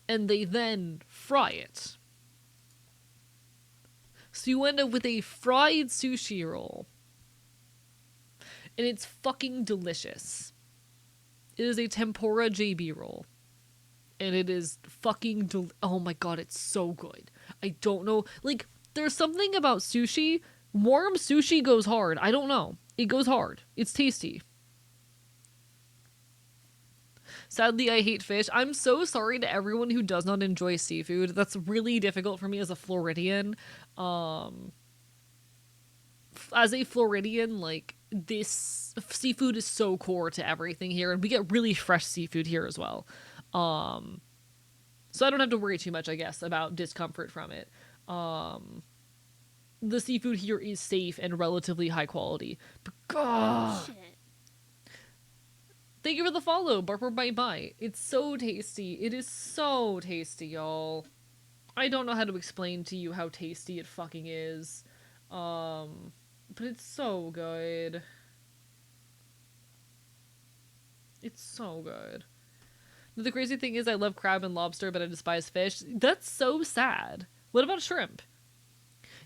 Speaker 1: and they then fry it. So you end up with a fried sushi roll. And it's fucking delicious. It is a tempura JB roll. And it is fucking oh my god, it's so good. I don't know. Like, there's something about sushi. Warm sushi goes hard. I don't know. It goes hard. It's tasty. Sadly, I hate fish. I'm so sorry to everyone who does not enjoy seafood. That's really difficult for me as a Floridian. As a Floridian, like, this seafood is so core to everything here, and we get really fresh seafood here as well. So I don't have to worry too much, I guess, about discomfort from it. The seafood here is safe and relatively high quality. But God,
Speaker 2: Shit.
Speaker 1: thank you for the follow, Barber Bite Bite. It's so tasty. It is so tasty, y'all. I don't know how to explain to you how tasty it fucking is. But it's so good. It's so good. The crazy thing is I love crab and lobster, but I despise fish. That's so sad. What about shrimp?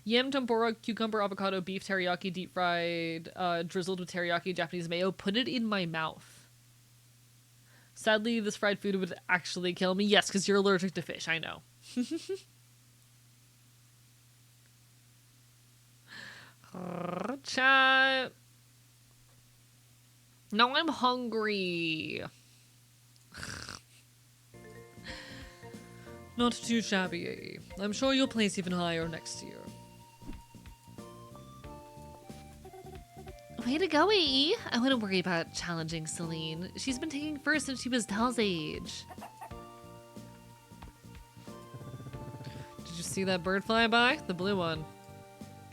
Speaker 1: Yam tempura, cucumber, avocado, beef, teriyaki, deep fried, drizzled with teriyaki, Japanese mayo. Put it in my mouth. Sadly, this fried food would actually kill me. Yes, because you're allergic to fish. I know. Chat. Now I'm hungry. Not too shabby. I'm sure you'll place even higher next year.
Speaker 3: Way to go, AE. I wouldn't worry about challenging Celine. She's been taking first since she was Tal's age.
Speaker 1: Did you see that bird fly by? The blue one.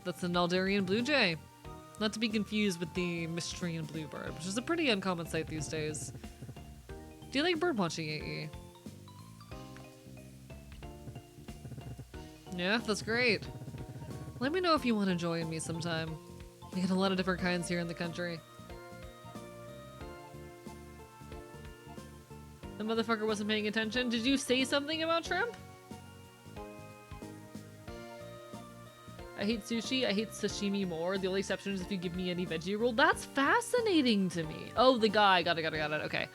Speaker 1: That's the Naldarian blue jay. Not to be confused with the Mistrian bluebird, which is a pretty uncommon sight these days. Do you like bird watching, AE? Yeah, that's great. Let me know if you want to join me sometime. We get a lot of different kinds here in the country. The motherfucker wasn't paying attention. Did you say something about shrimp? I hate sushi. I hate sashimi more. The only exception is if you give me any veggie roll. That's fascinating to me. Oh, the guy. Got it. Okay.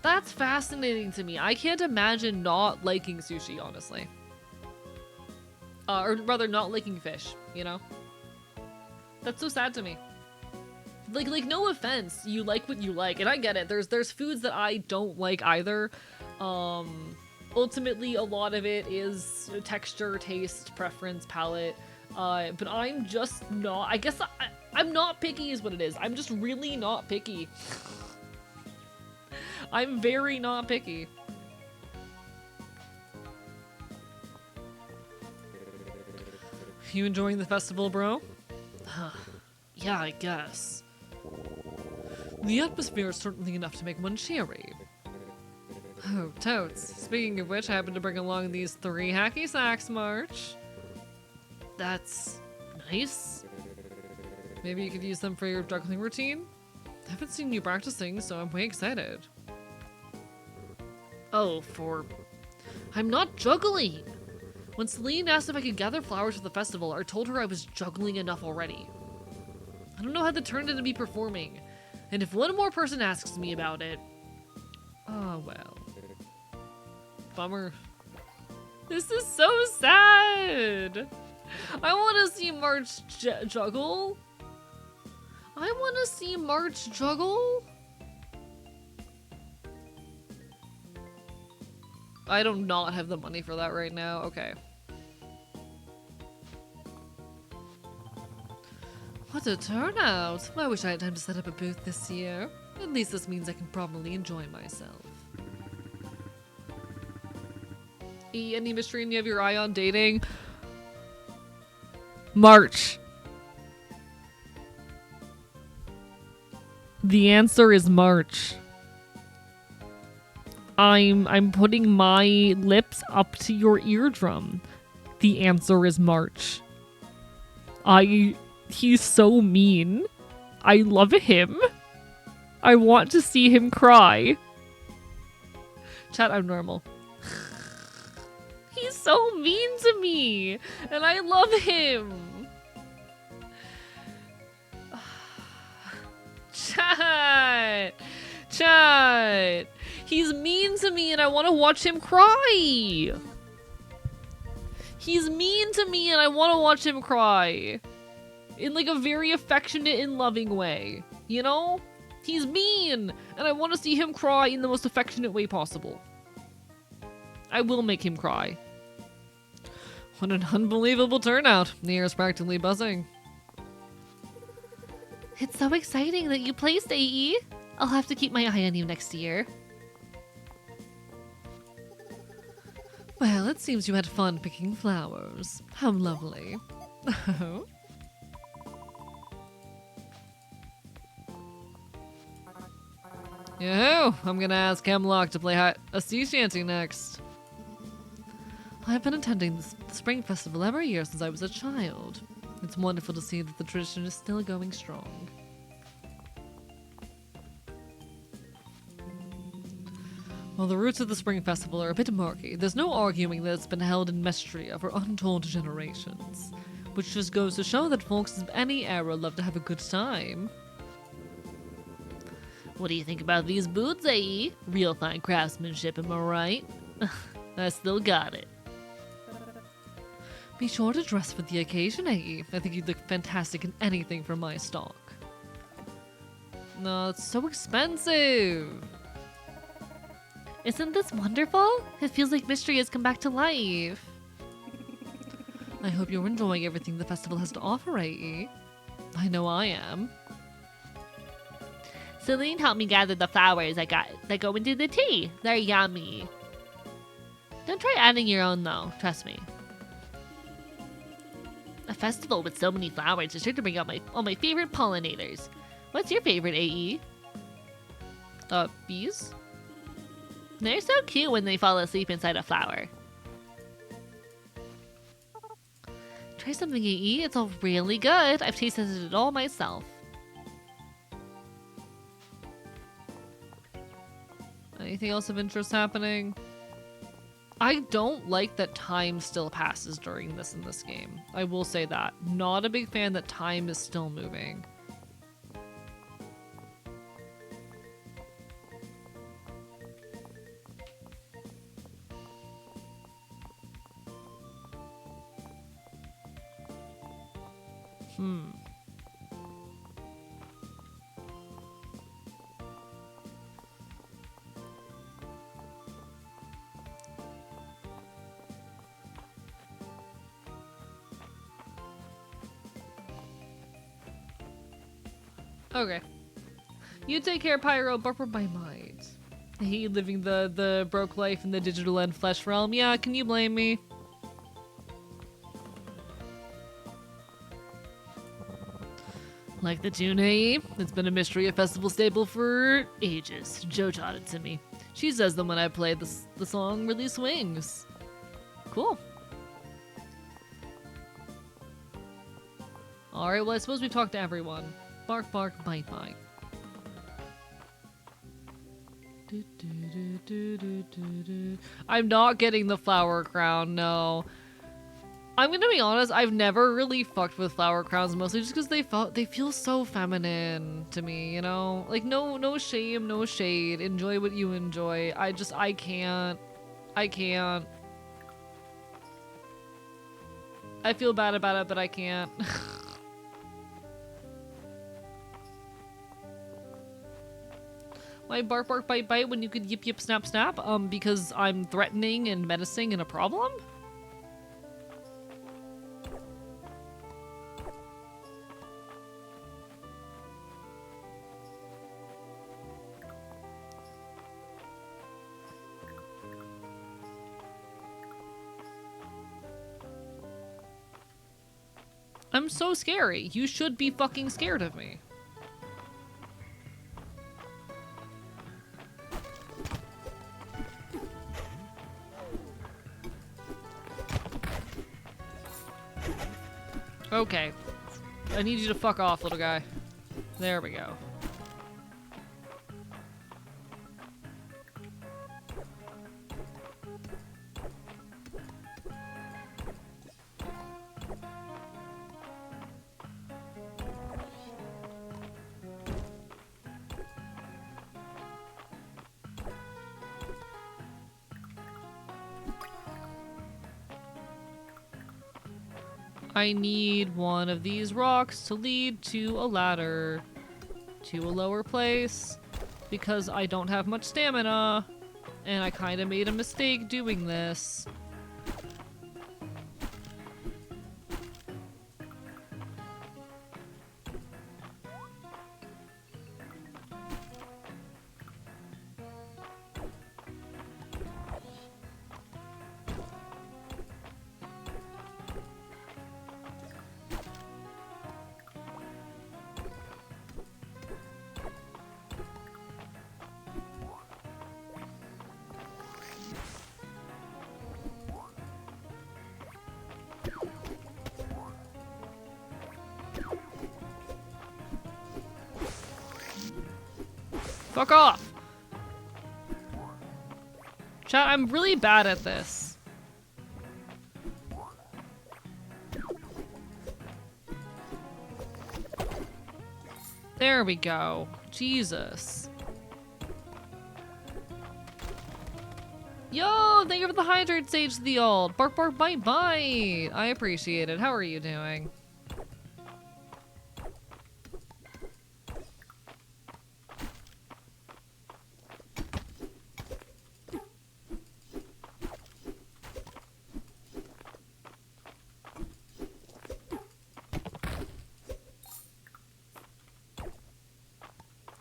Speaker 1: That's fascinating to me. I can't imagine not liking sushi, honestly. Or rather, not liking fish, you know? That's so sad to me. Like, no offense. You like what you like, and I get it. There's foods that I don't like either. Ultimately, a lot of it is texture, taste, preference, palate. But I'm just not... I guess I'm not picky is what it is. I'm just really not picky. I'm very not picky. You enjoying the festival, bro? Yeah, I guess. The atmosphere is certainly enough to make one cheery. Oh, totes. Speaking of which, I happen to bring along these 3 hacky sacks, March. That's nice. Maybe you could use them for your juggling routine? I haven't seen you practicing, so I'm way excited. Oh, I'm not juggling! When Celine asked if I could gather flowers for the festival, I told her I was juggling enough already. I don't know how to turn it into me performing. And if one more person asks me about it... Oh, well. Bummer. This is so sad! I want to see March juggle. I want to see March juggle. I do not have the money for that right now. Okay. What a turnout! I wish I had time to set up a booth this year. At least this means I can properly enjoy myself. Any mystery and you have your eye on dating? March. The answer is March. I'm putting my lips up to your eardrum. The answer is March. He's so mean. I love him. I want to see him cry. Chat, I'm normal. He's so mean to me, and I love him. Chat. He's mean to me, and I want to watch him cry. He's mean to me, and I want to watch him cry. In like a very affectionate and loving way, you know? He's mean, and I want to see him cry in the most affectionate way possible. I will make him cry. What an unbelievable turnout. The air is practically buzzing. It's so exciting that you placed, AE. I'll have to keep my eye on you next year. Well, it seems you had fun picking flowers. How lovely. Yo, I'm gonna ask Hemlock to play a sea shanty next. I've been attending the spring festival every year since I was a child. It's wonderful to see that the tradition is still going strong. While the roots of the spring festival are a bit murky, there's no arguing that it's been held in Mistria for untold generations, which just goes to show that folks of any era love to have a good time. What do you think about these boots, AE? Real fine craftsmanship, am I right? I still got it. Be sure to dress for the occasion, AE. I think you'd look fantastic in anything from my stock. No, it's so expensive. Isn't this wonderful? It feels like Mistria has come back to life. I hope you're enjoying everything the festival has to offer, AE. I know I am. Celine helped me gather the flowers that go into the tea. They're yummy. Don't try adding your own though, trust me. A festival with so many flowers is sure to bring out all my favorite pollinators. What's your favorite, AE? Bees?
Speaker 3: They're so cute when they fall asleep inside a flower. Try something you eat. It's all really good. I've tasted it all myself. Anything else of interest happening? I don't like that time still passes during this in this game. I will say that. Not a big fan that time is still moving. Okay. You take care, Pyro, but by might. He living the broke life in the digital and flesh realm. Yeah, can you blame me? Like the tune, hey? It's been a Mistria festival staple for ages. Jo taught it to me. She says that when I play the song really swings. Cool. Alright, well I suppose we've talked to everyone. Bark, bark, bite, bite. I'm not getting the flower crown, no. I'm gonna be honest, I've never really fucked with flower crowns, mostly just because they feel so feminine to me, you know? Like, no shame, no shade. Enjoy what you enjoy. I can't. I can't. I feel bad about it, but I can't. Why bark, bark, bite, bite when you could yip, yip, snap, snap? Because I'm threatening and menacing and a problem? I'm so scary. You should be fucking scared of me. Okay. I need you to fuck off, little guy. There we go. I need one of these rocks to lead to a ladder to a lower place because I don't have much stamina and I kind of made a mistake doing this. Fuck off! Chat, I'm really bad at this. There we go. Jesus. Yo, thank you for the hydrate sage to the old. Bark, bark, bite, bite. I appreciate it. How are you doing?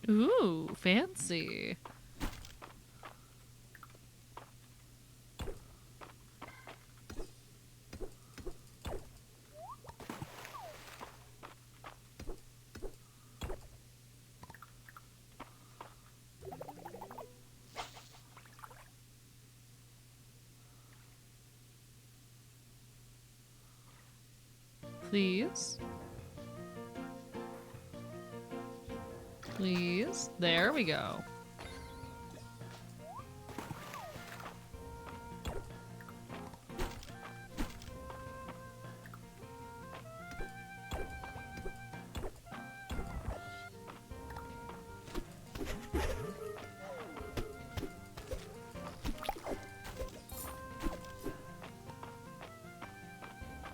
Speaker 3: Ooh, fancy.
Speaker 1: Please. Please. There we go.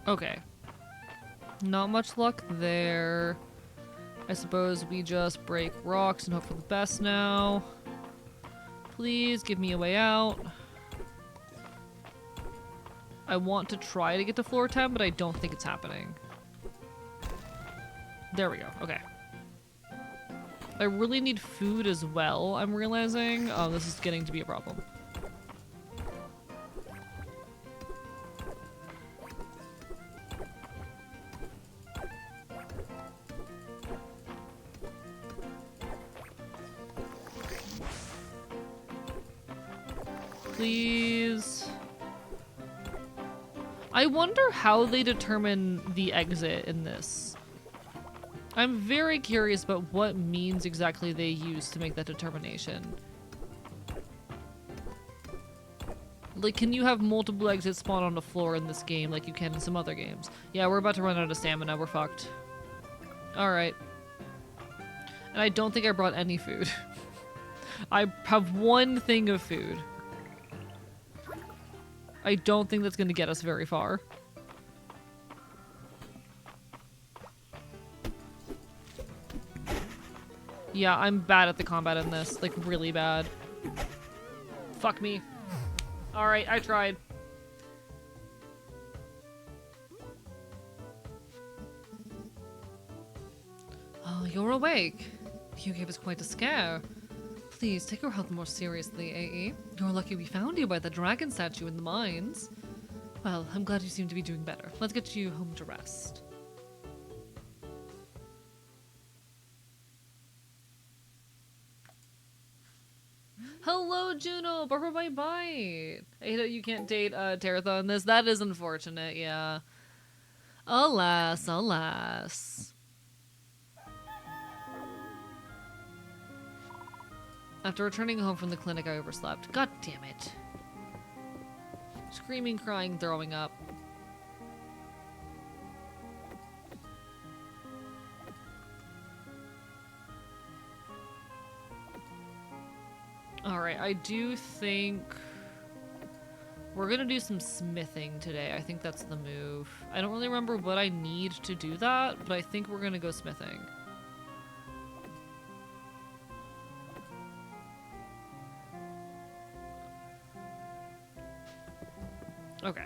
Speaker 1: Okay. Not much luck there. I suppose we just break rocks and hope for the best now. Please give me a way out. I want to try to get to floor 10, but I don't think it's happening. There we go. Okay. I really need food as well, I'm realizing. Oh, this is getting to be a problem. Please. I wonder how they determine the exit in this. I'm very curious about what means exactly they use to make that determination. Like, can you have multiple exits spawn on the floor in this game like you can in some other games? Yeah, we're about to run out of stamina. We're fucked. Alright. And I don't think I brought any food. I have one thing of food. I don't think that's going to get us very far. Yeah, I'm bad at the combat in this. Like, really bad. Fuck me. Alright, I tried. Oh, you're awake. You gave us quite a scare. Please take your health more seriously, AE. You're lucky we found you by the dragon statue in the mines. Well, I'm glad you seem to be doing better. Let's get you home to rest. Hello, Juno! Barbara Bye Bye! I hate that you can't date Teratha in this. That is unfortunate, yeah. Alas, alas. After returning home from the clinic, I overslept. God damn it. Screaming, crying, throwing up. Alright, I do think we're gonna do some smithing today. I think that's the move. I don't really remember what I need to do that, but I think we're gonna go smithing. Okay.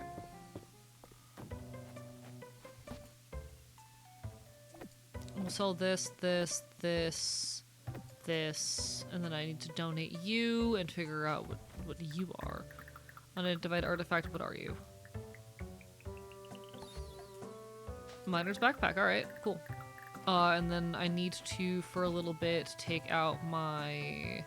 Speaker 1: We'll sell this, this, this, this, and then I need to donate you and figure out what you are. Unidentified artifact, what are you? Miner's backpack, alright, cool. And then I need to, for a little bit, take out my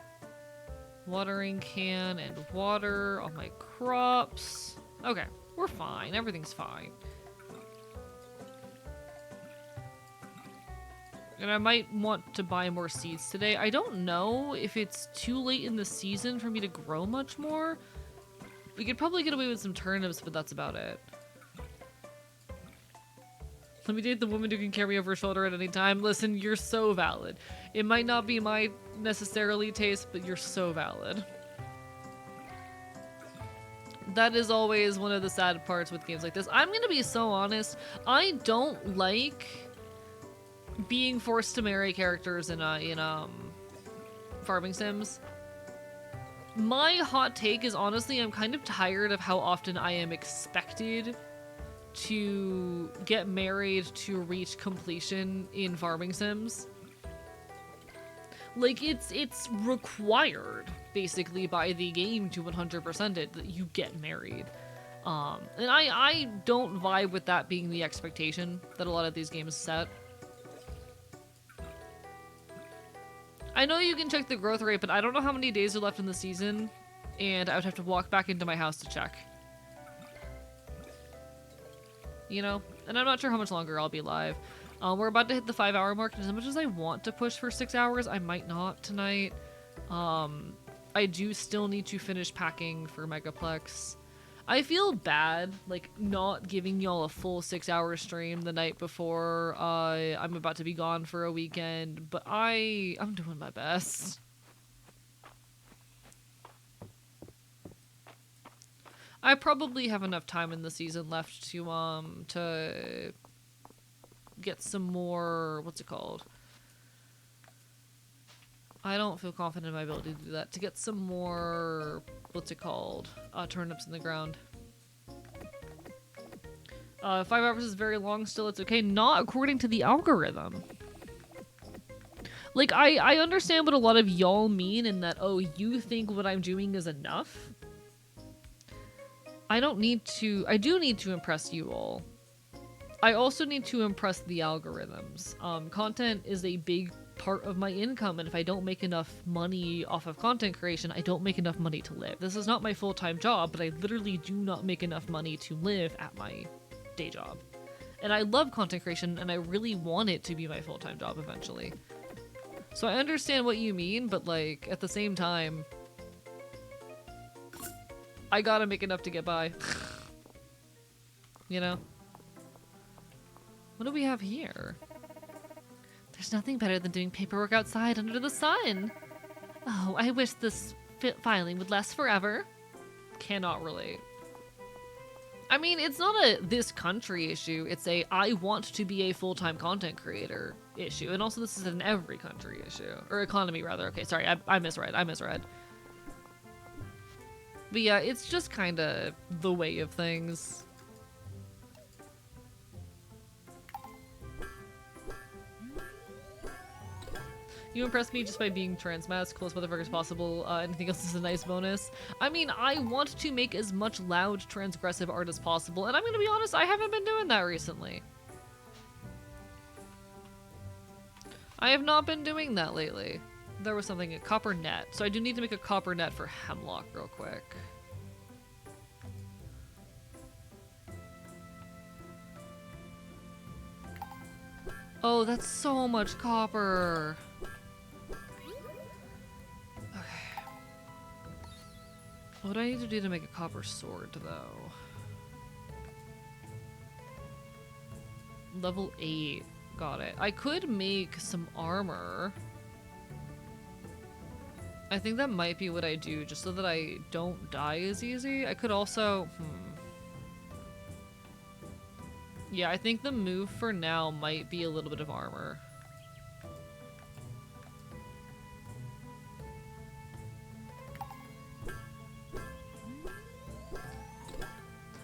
Speaker 1: watering can and water all my crops. Okay, we're fine. Everything's fine. And I might want to buy more seeds today. I don't know if it's too late in the season for me to grow much more. We could probably get away with some turnips, but that's about it. Let me date the woman who can carry over her shoulder at any time. Listen, you're so valid. It might not be my necessarily taste, but you're so valid. That is always one of the sad parts with games like this. I'm gonna be so honest. I don't like being forced to marry characters in farming sims. My hot take is honestly I'm kind of tired of how often I am expected to get married to reach completion in farming sims. Like, it's required, basically, by the game to 100% it that you get married. And I don't vibe with that being the expectation that a lot of these games set. I know you can check the growth rate, but I don't know how many days are left in the season, and I would have to walk back into my house to check. You know? And I'm not sure how much longer I'll be live. We're about to hit the 5-hour mark, and as much as I want to push for 6 hours, I might not tonight. I do still need to finish packing for Megaplex. I feel bad, like, not giving y'all a full 6-hour stream the night before I'm about to be gone for a weekend, but I'm doing my best. I probably have enough time in the season left to get some more, what's it called? I don't feel confident in my ability to do that. To get some more, what's it called? Turnips in the ground. 5 hours is very long still, it's okay. Not according to the algorithm. Like, I understand what a lot of y'all mean in that, oh, you think what I'm doing is enough. I do need to impress you all. I also need to impress the algorithms. Content is a big part of my income, and if I don't make enough money off of content creation, I don't make enough money to live. This is not my full-time job, but I literally do not make enough money to live at my day job. And I love content creation, and I really want it to be my full-time job eventually. So I understand what you mean, but like, at the same time, I gotta make enough to get by. You know? What do we have here? There's nothing better than doing paperwork outside under the sun. Oh, I wish this filing would last forever. Cannot relate. I mean, it's not a this country issue. It's a I want to be a full-time content creator issue. And also this is an every country issue. Or economy, rather. Okay, sorry, I misread. But yeah, it's just kind of the way of things. You impressed me just by being transmasc, coolest motherfucker as possible. Anything else is a nice bonus. I mean, I want to make as much loud, transgressive art as possible, and I'm gonna be honest, I haven't been doing that recently. I have not been doing that lately. There was something, a copper net. So I do need to make a copper net for Hemlock real quick. Oh, that's so much copper. Okay. What do I need to do to make a copper sword, though? Level 8. Got it. I could make some armor. I think that might be what I do, just so that I don't die as easy. I could also... Yeah, I think the move for now might be a little bit of armor.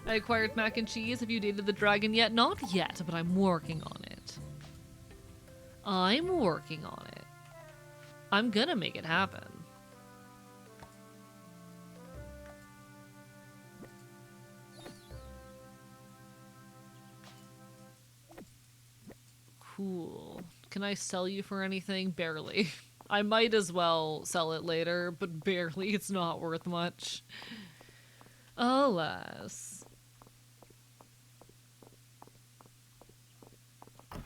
Speaker 1: I acquired mac and cheese. Have you dated the dragon yet? Not yet, but I'm working on it. I'm working on it. I'm gonna make it happen. Cool. Can I sell you for anything? Barely. I might as well sell it later, but barely. It's not worth much. Alas. I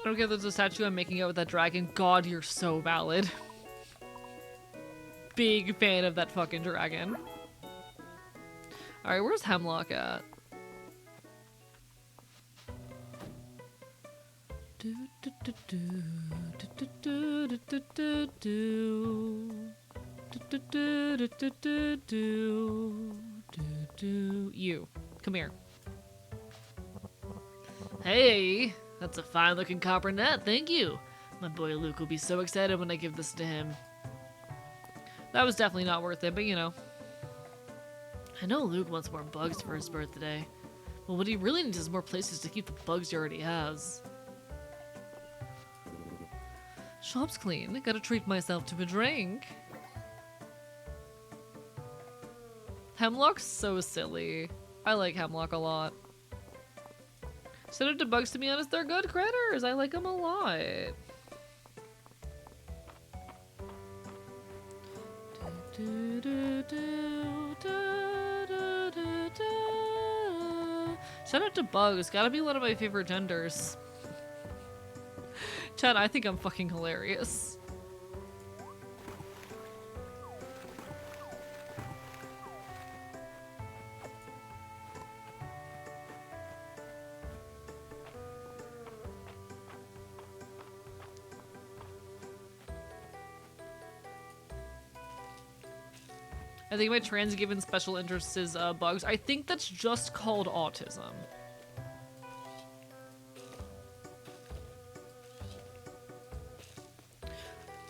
Speaker 1: don't get there's a statue I'm making out with that dragon. God, you're so valid. Big fan of that fucking dragon. Alright, where's Hemlock at? You, come here. Hey, that's a fine looking copper net, thank you. My boy Luke will be so excited when I give this to him. That was definitely not worth it, but you know. I know Luke wants more bugs for his birthday, but what he really needs is more places to keep the bugs he already has. Shop's clean. Gotta treat myself to a drink. Hemlock's so silly. I like Hemlock a lot. Send it to bugs, to be honest, they're good critters. I like them a lot. Shout out to Bugs. Gotta be one of my favorite genders. Chad, I think I'm fucking hilarious. I think my trans given special interest is bugs. I think that's just called autism.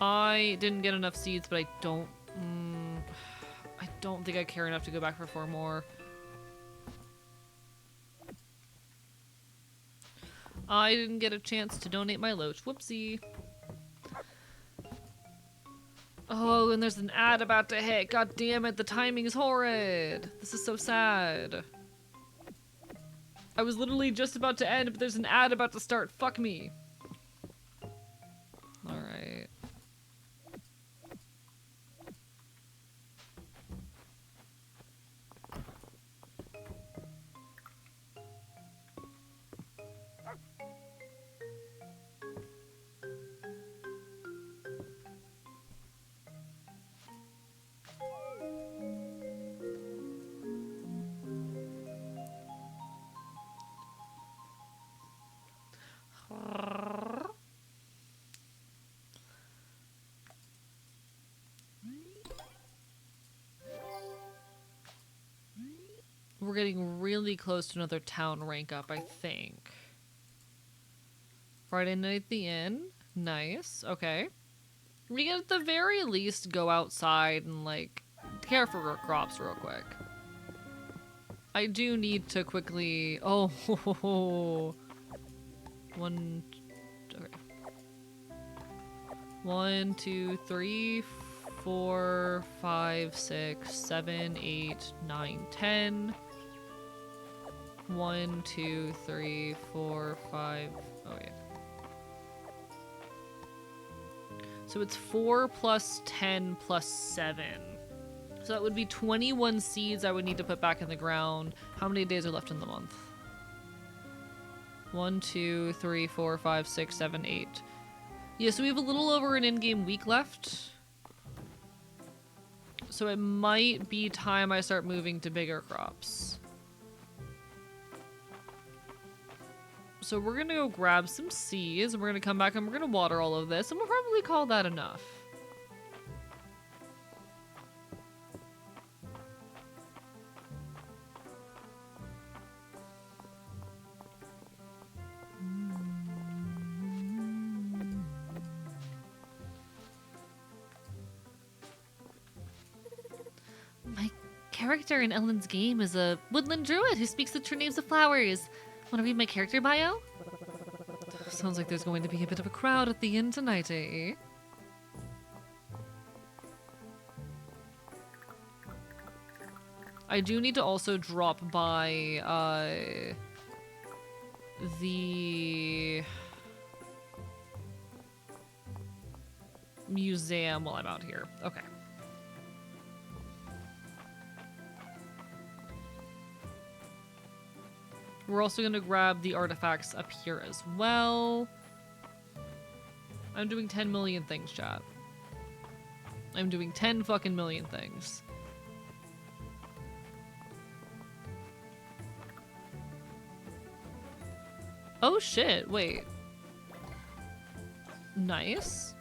Speaker 1: I didn't get enough seeds, but I don't think I care enough to go back for 4 more. I didn't get a chance to donate my loach. Whoopsie. Oh, and there's an ad about to hit. God damn it, the timing is horrid. This is so sad. I was literally just about to end, but there's an ad about to start. Fuck me. Alright. We're getting really close to another town rank up, I think. Friday night at the inn. Nice. Okay. We can at the very least go outside and, like, care for our crops real quick. I do need to quickly... Oh, one... Okay. 1, 2, 3, 4, 5, 6, 7, 8, 9, 10. 1, 2, 3, 4, 5. Oh, yeah. So it's 4 plus 10 plus 7. So that would be 21 seeds I would need to put back in the ground. How many days are left in the month? 1, 2, 3, 4, 5, 6, 7, 8. Yeah, so we have a little over an in-game week left. So it might be time I start moving to bigger crops. So we're gonna go grab some seeds, and we're gonna come back and we're gonna water all of this, and we'll probably call that enough.
Speaker 3: My character in Ellen's game is a woodland druid who speaks the true names of flowers. Want to read my character bio?
Speaker 1: Sounds like there's going to be a bit of a crowd at the inn tonight, eh? I do need to also drop by, the museum while I'm out here. Okay. We're also going to grab the artifacts up here as well. I'm doing 10 million things, chat. I'm doing 10 fucking million things. Oh shit, wait. Nice.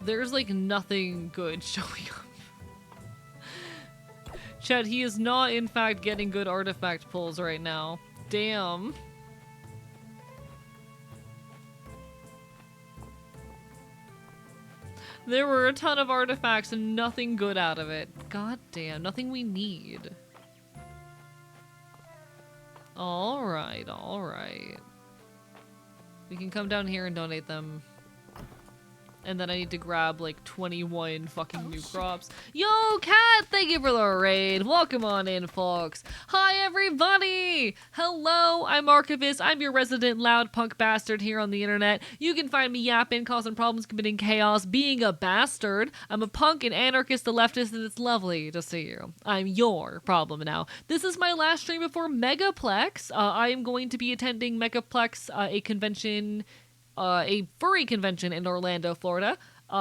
Speaker 1: There's like nothing good showing up. Chat, he is not in fact getting good artifact pulls right now. Damn. There were a ton of artifacts and nothing good out of it. God damn, nothing we need. Alright, alright. We can come down here and donate them And then I need to grab like 21 fucking new
Speaker 2: shit.
Speaker 1: crops. Yo, Cat, thank you for the raid. Welcome on in, folks. Hi, everybody. Hello, I'm Archivist. I'm your resident loud punk bastard here on the internet. You can find me yapping, causing problems, committing chaos, being a bastard. I'm a punk, an anarchist, a leftist, and it's lovely to see you. I'm your problem now. This is my last stream before Megaplex. I am going to be attending Megaplex, a convention, a furry convention in Orlando, Florida. So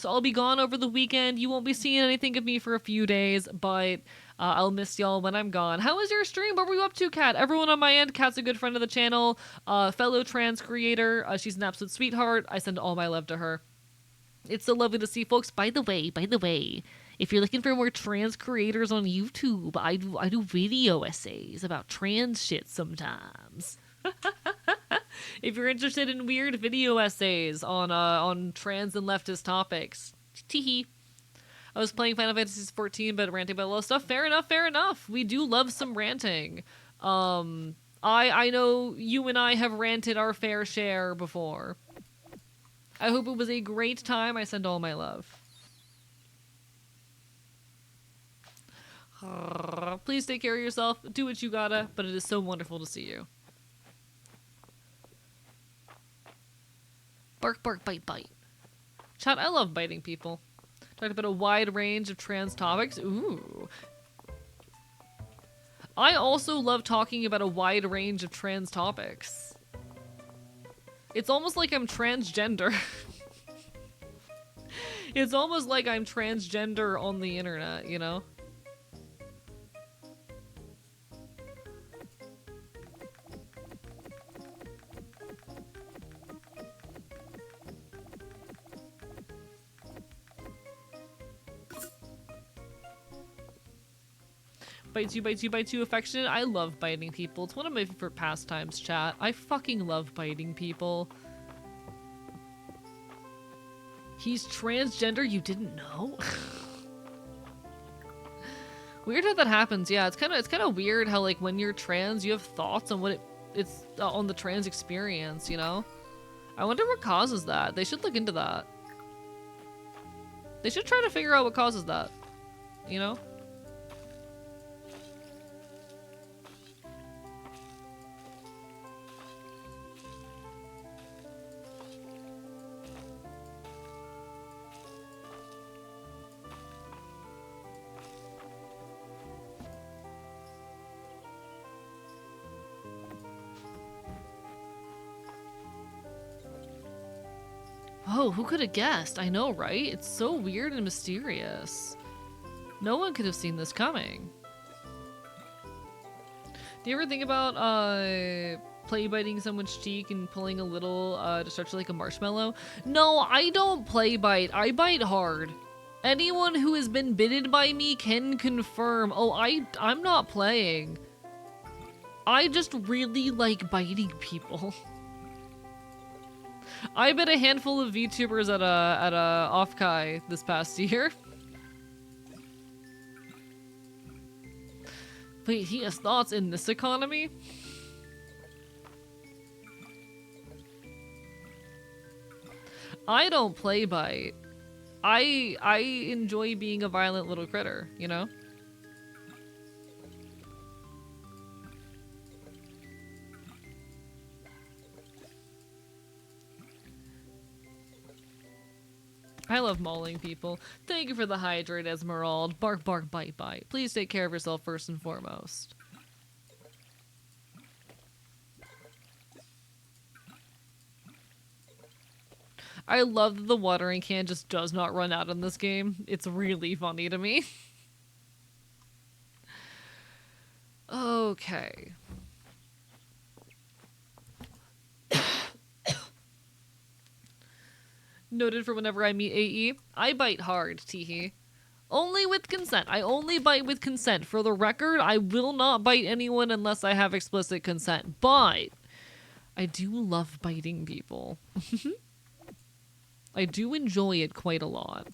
Speaker 1: I'll be gone over the weekend. You won't be seeing anything of me for a few days, but I'll miss y'all when I'm gone. How was your stream? What were you up to, Kat? Everyone on my end. Kat's a good friend of the channel, fellow trans creator. She's an absolute sweetheart. I send all my love to her. It's so lovely to see folks. By the way, if you're looking for more trans creators on YouTube, I do video essays about trans shit sometimes. If you're interested in weird video essays on trans and leftist topics, teehee. I was playing Final Fantasy XIV, but ranting about a lot of stuff. Fair enough. We do love some ranting. I know you and I have ranted our fair share before. I hope it was a great time. I send all my love. Please take care of yourself. Do what you gotta, but it is so wonderful to see you. Bark, bark, bite, bite. Chat, I love biting people. Talked about a wide range of trans topics. Ooh. I also love talking about a wide range of trans topics. It's almost like I'm transgender. It's almost like I'm transgender on the internet, you know? Bites you, affectionate. I love biting people. It's one of my favorite pastimes, chat. I fucking love biting people. He's transgender, you didn't know? Weird how that happens. Yeah, it's kind of weird how like when you're trans, you have thoughts on what it's on the trans experience, you know? I wonder what causes that. They should look into that. They should try to figure out what causes that, you know? Oh, who could have guessed? I know, right? It's so weird and mysterious. No one could have seen this coming. Do you ever think about play biting someone's cheek and pulling a little to stretch like a marshmallow? No, I don't play bite. I bite hard. Anyone who has been bitten by me can confirm. Oh, I'm not playing. I just really like biting people. I bit a handful of VTubers at a Offkai this past year. Wait, he has thoughts in this economy? I don't play bite. I enjoy being a violent little critter, you know? I love mauling people. Thank you for the hydrate, Esmeralda. Bark, bark, bite, bite. Please take care of yourself first and foremost. I love that the watering can just does not run out in this game. It's really funny to me. Okay. Noted for whenever I meet AE. I bite hard, teehee. Only with consent. I only bite with consent. For the record, I will not bite anyone unless I have explicit consent. But I do love biting people. I do enjoy it quite a lot.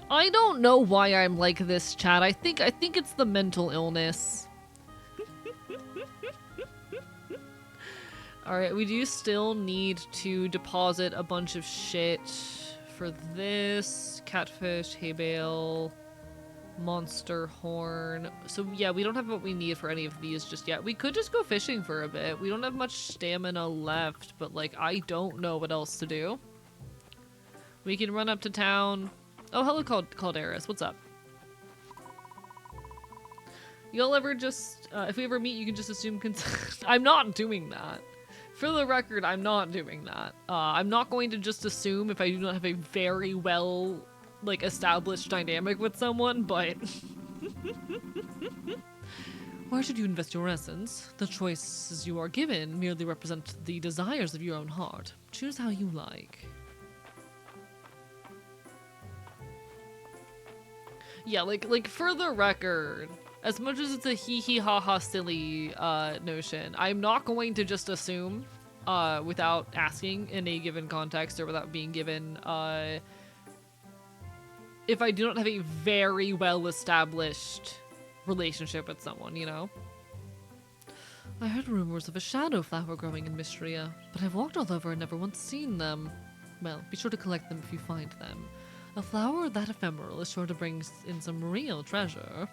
Speaker 1: I don't know why I'm like this, chat. I think it's the mental illness. Alright, we do still need to deposit a bunch of shit for this. Catfish, hay bale, monster horn. So yeah, we don't have what we need for any of these just yet. We could just go fishing for a bit. We don't have much stamina left, but like, I don't know what else to do. We can run up to town. Oh, hello, Calderas. What's up? You'll ever just, if we ever meet, you can just assume consent. I'm not doing that. For the record, I'm not doing that. I'm not going to just assume if I do not have a very well, like, established dynamic with someone, but... Where should you invest your essence? The choices you are given merely represent the desires of your own heart. Choose how you like. Yeah, like for the record, as much as it's a hee-hee-ha-ha silly notion, I'm not going to just assume without asking in a given context or without being given if I do not have a very well-established relationship with someone, you know? I heard rumors of a shadow flower growing in Mistria, but I've walked all over and never once seen them. Well, be sure to collect them if you find them. A flower that ephemeral is sure to bring in some real treasure.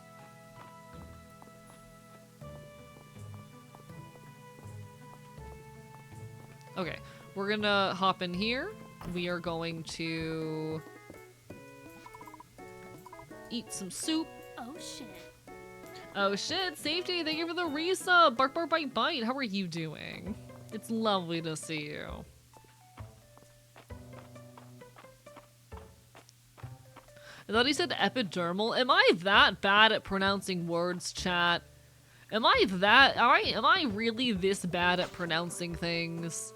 Speaker 1: Okay, we're gonna hop in here. We are going to eat some soup.
Speaker 2: Oh shit.
Speaker 1: Oh shit, Safety, thank you for the resub. Bark bark bite bite, how are you doing? It's lovely to see you. I thought he said epidermal. Am I that bad at pronouncing words, chat? Am I really this bad at pronouncing things?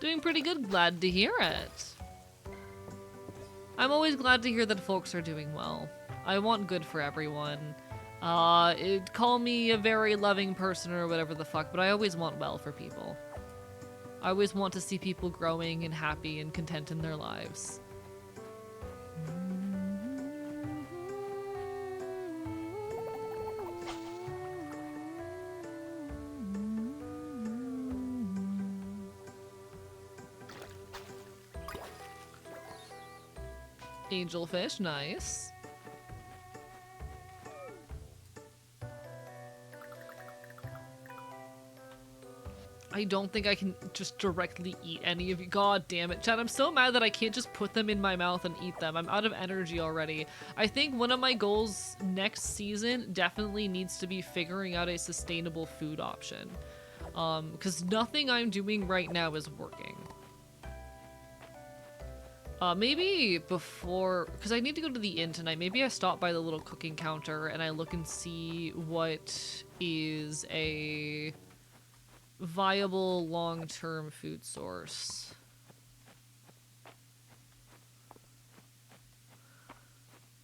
Speaker 1: Doing pretty good, glad to hear it. I'm always glad to hear that folks are doing well. I want good for everyone. Call me a very loving person or whatever the fuck, but I always want well for people. I always want to see people growing and happy and content in their lives. Angelfish, nice. I don't think I can just directly eat any of you. God damn it, Chad. I'm so mad that I can't just put them in my mouth and eat them. I'm out of energy already. I think one of my goals next season definitely needs to be figuring out a sustainable food option. Because nothing I'm doing right now is working. Maybe before, because I need to go to the inn tonight, maybe I stop by the little cooking counter and I look and see what is a viable long-term food source.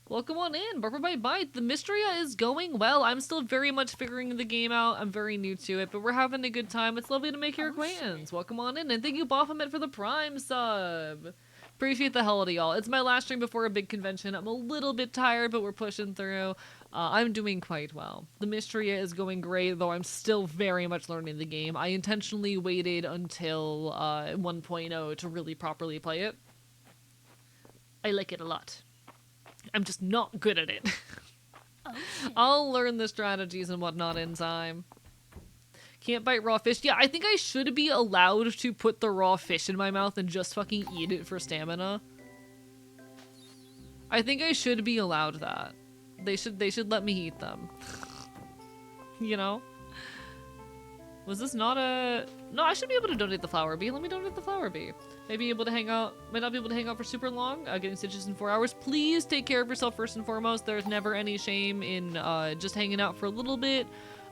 Speaker 1: Welcome on in, Barber by Bite. The Mistria is going well. I'm still very much figuring the game out. I'm very new to it, but we're having a good time. It's lovely to make your acquaintance. Welcome on in, and thank you, Baphomet, for the Prime sub. Appreciate the hell out of y'all. It's my last stream before a big convention. I'm a little bit tired, but we're pushing through. I'm doing quite well. The Mistria is going great, though I'm still very much learning the game. I intentionally waited until 1.0 to really properly play it. I like it a lot. I'm just not good at it.
Speaker 2: Oh shit.
Speaker 1: I'll learn the strategies and whatnot in time. Can't bite raw fish. Yeah, I think I should be allowed to put the raw fish in my mouth and just fucking eat it for stamina. I think I should be allowed that. They should let me eat them. You know? Was this not a... No, I should be able to donate the flower bee. Let me donate the flower bee. Might be able to hang out, might not be able to hang out for super long. Getting stitches in 4 hours. Please take care of yourself first and foremost. There's never any shame in just hanging out for a little bit.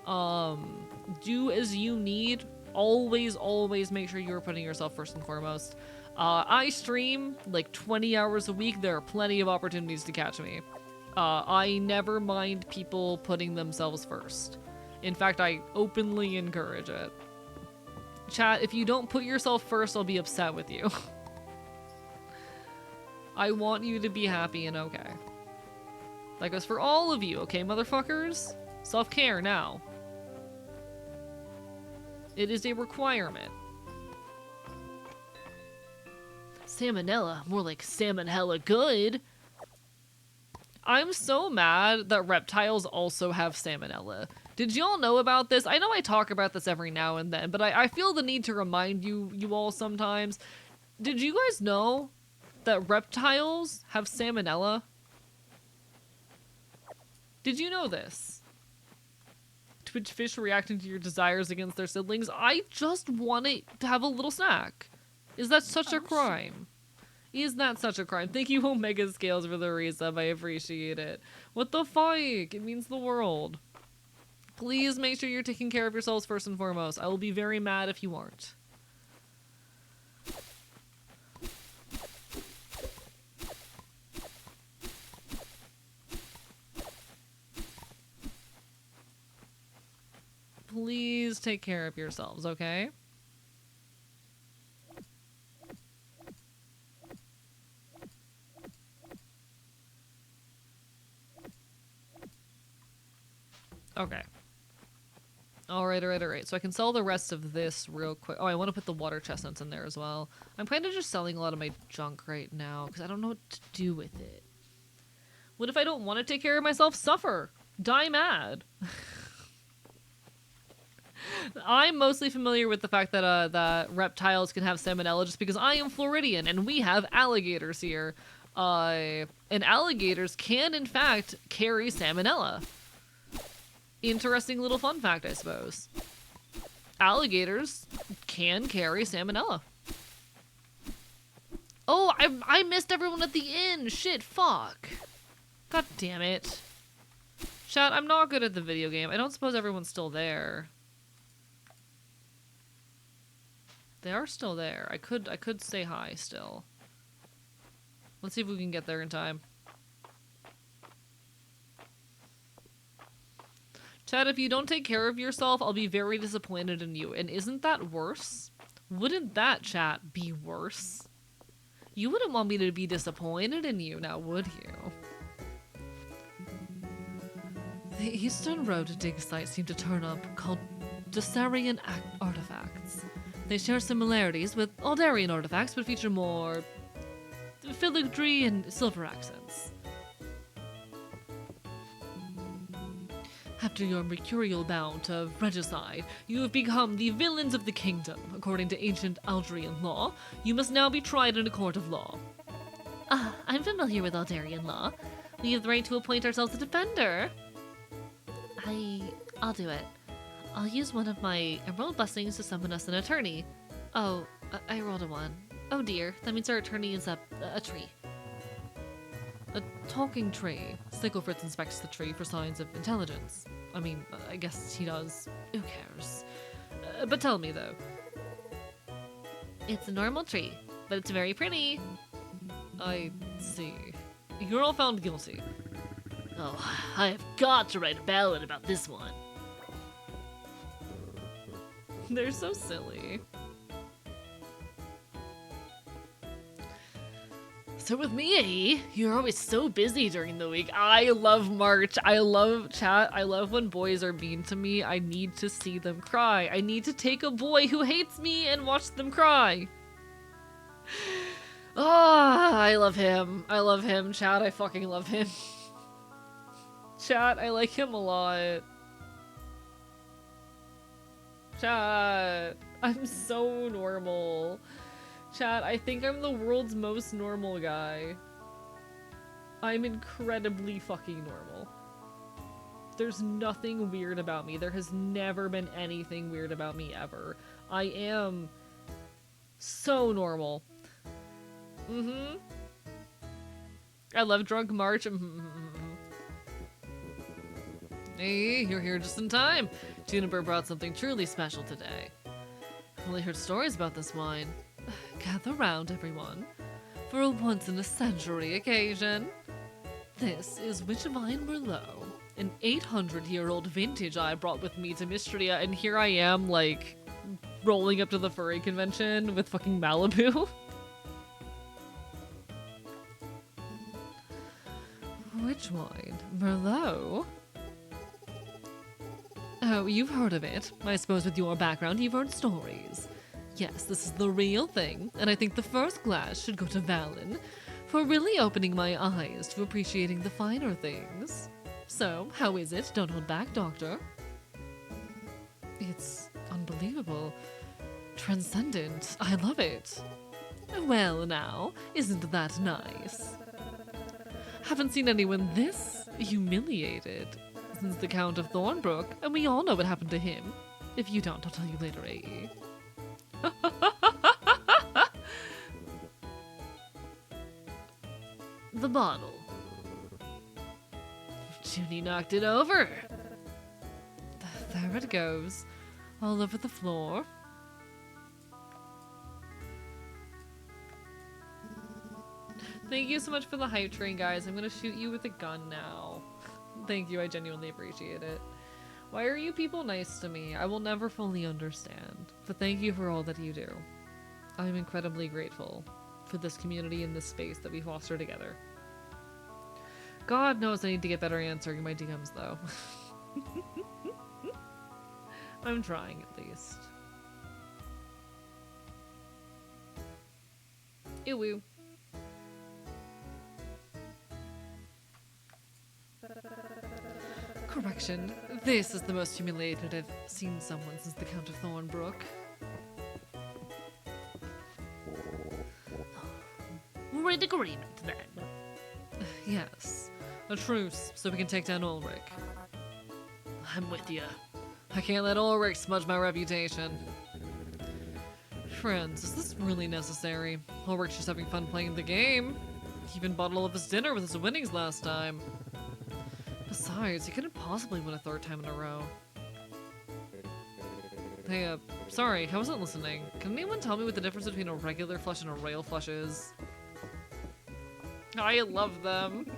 Speaker 1: Do as you need. Always, always make sure you're putting yourself first and foremost. I stream like 20 hours a week. There are plenty of opportunities to catch me. I never mind people putting themselves first. In fact, I openly encourage it. Chat, if you don't put yourself first, I'll be upset with you. I want you to be happy and okay. That goes for all of you, okay, motherfuckers? Self-care now. It is a requirement. Salmonella, more like salmon hella good. I'm so mad that reptiles also have salmonella. Did y'all know about this? I know I talk about this every now and then, but I feel the need to remind you all sometimes. Did you guys know that reptiles have salmonella? Did you know this? Twitch fish reacting to your desires against their siblings? I just want to have a little snack. Is that such a crime? Is that such a crime? Thank you, Omega Scales, for the resub. I appreciate it. What the fuck? It means the world. Please make sure you're taking care of yourselves first and foremost. I will be very mad if you aren't. Please take care of yourselves, okay? Okay. Alright. So I can sell the rest of this real quick. Oh, I want to put the water chestnuts in there as well. I'm kind of just selling a lot of my junk right now because I don't know what to do with it. What if I don't want to take care of myself? Suffer. Die mad. I'm mostly familiar with the fact that that reptiles can have salmonella just because I am Floridian and we have alligators here. And alligators can, in fact, carry salmonella. Interesting little fun fact, I suppose. Alligators can carry salmonella. Oh, I missed everyone at the inn. Shit, fuck. God damn it. Chat, I'm not good at the video game. I don't suppose everyone's still there. They are still there. I could say hi still. Let's see if we can get there in time. Chad, if you don't take care of yourself, I'll be very disappointed in you. And isn't that worse? Wouldn't that, chat, be worse? You wouldn't want me to be disappointed in you, now would you? The Eastern Road to dig sites seem to turn up called Dosarian artifacts. They share similarities with Aldarian artifacts, but feature more filigree and silver accents. After your mercurial bout of regicide, you have become the villains of the kingdom. According to ancient Aldarian law, you must now be tried in a court of law. Ah, I'm familiar with Aldarian law. We have the right to appoint ourselves a defender. I'll do it. I'll use one of my emerald blessings to summon us an attorney. Oh, I rolled a 1. Oh dear, that means our attorney is a tree. A talking tree. Snicklefritz inspects the tree for signs of intelligence. I mean, I guess he does. Who cares? But tell me, though. It's a normal tree, but it's very pretty. I see. You're all found guilty. Oh, I have got to write a ballad about this one. They're so silly. So with me, you're always so busy during the week. I love March. I love chat. I love when boys are mean to me. I need to see them cry. I need to take a boy who hates me and watch them cry. Ah, I love him. I love him. Chat, I fucking love him. Chat, I like him a lot. Chat, I'm so normal. Chat, I think I'm the world's most normal guy. I'm incredibly fucking normal. There's nothing weird about me. There has never been anything weird about me ever. I am so normal. I love Drunk March. Hey, you're here just in time. Juniper brought something truly special today. I've only heard stories about this wine. Gather round, everyone, for a once-in-a-century occasion. This is Witchvine Merlot, an 800-year-old vintage I brought with me to Mistria, and here I am, like, rolling up to the furry convention with fucking Malibu. Which wine? Merlot? Oh, you've heard of it. I suppose with your background, you've heard stories. Yes, this is the real thing, and I think the first glass should go to Valen for really opening my eyes to appreciating the finer things. So, how is it? Don't hold back, Doctor. It's unbelievable. Transcendent. I love it. Well, now, isn't that nice? Haven't seen anyone this humiliated since the Count of Thornbrook, and we all know what happened to him. If you don't, I'll tell you later, AE. The bottle. Junie knocked it over. There it goes, all over the floor. Thank you so much for the hype train, guys. I'm gonna shoot you with a gun now. Thank you, I genuinely appreciate it. Why are you people nice to me? I will never fully understand, but thank you for all that you do. I'm incredibly grateful for this community and this space that we foster together. God knows I need to get better answering my DMs, though. I'm trying, at least. Ew. Correction. This is the most humiliated I've seen someone since the Count of Thornbrook.
Speaker 3: We're in agreement, then.
Speaker 1: Yes. A truce, so we can take down Ulrich.
Speaker 3: I'm with you.
Speaker 1: I can't let Ulrich smudge my reputation. Friends, is this really necessary? Ulrich's just having fun playing the game. He even bought all of his dinner with his winnings last time. Besides, he couldn't possibly win a third time in a row. Hey, sorry, I wasn't listening. Can anyone tell me what the difference between a regular flush and a rail flush is? I love them.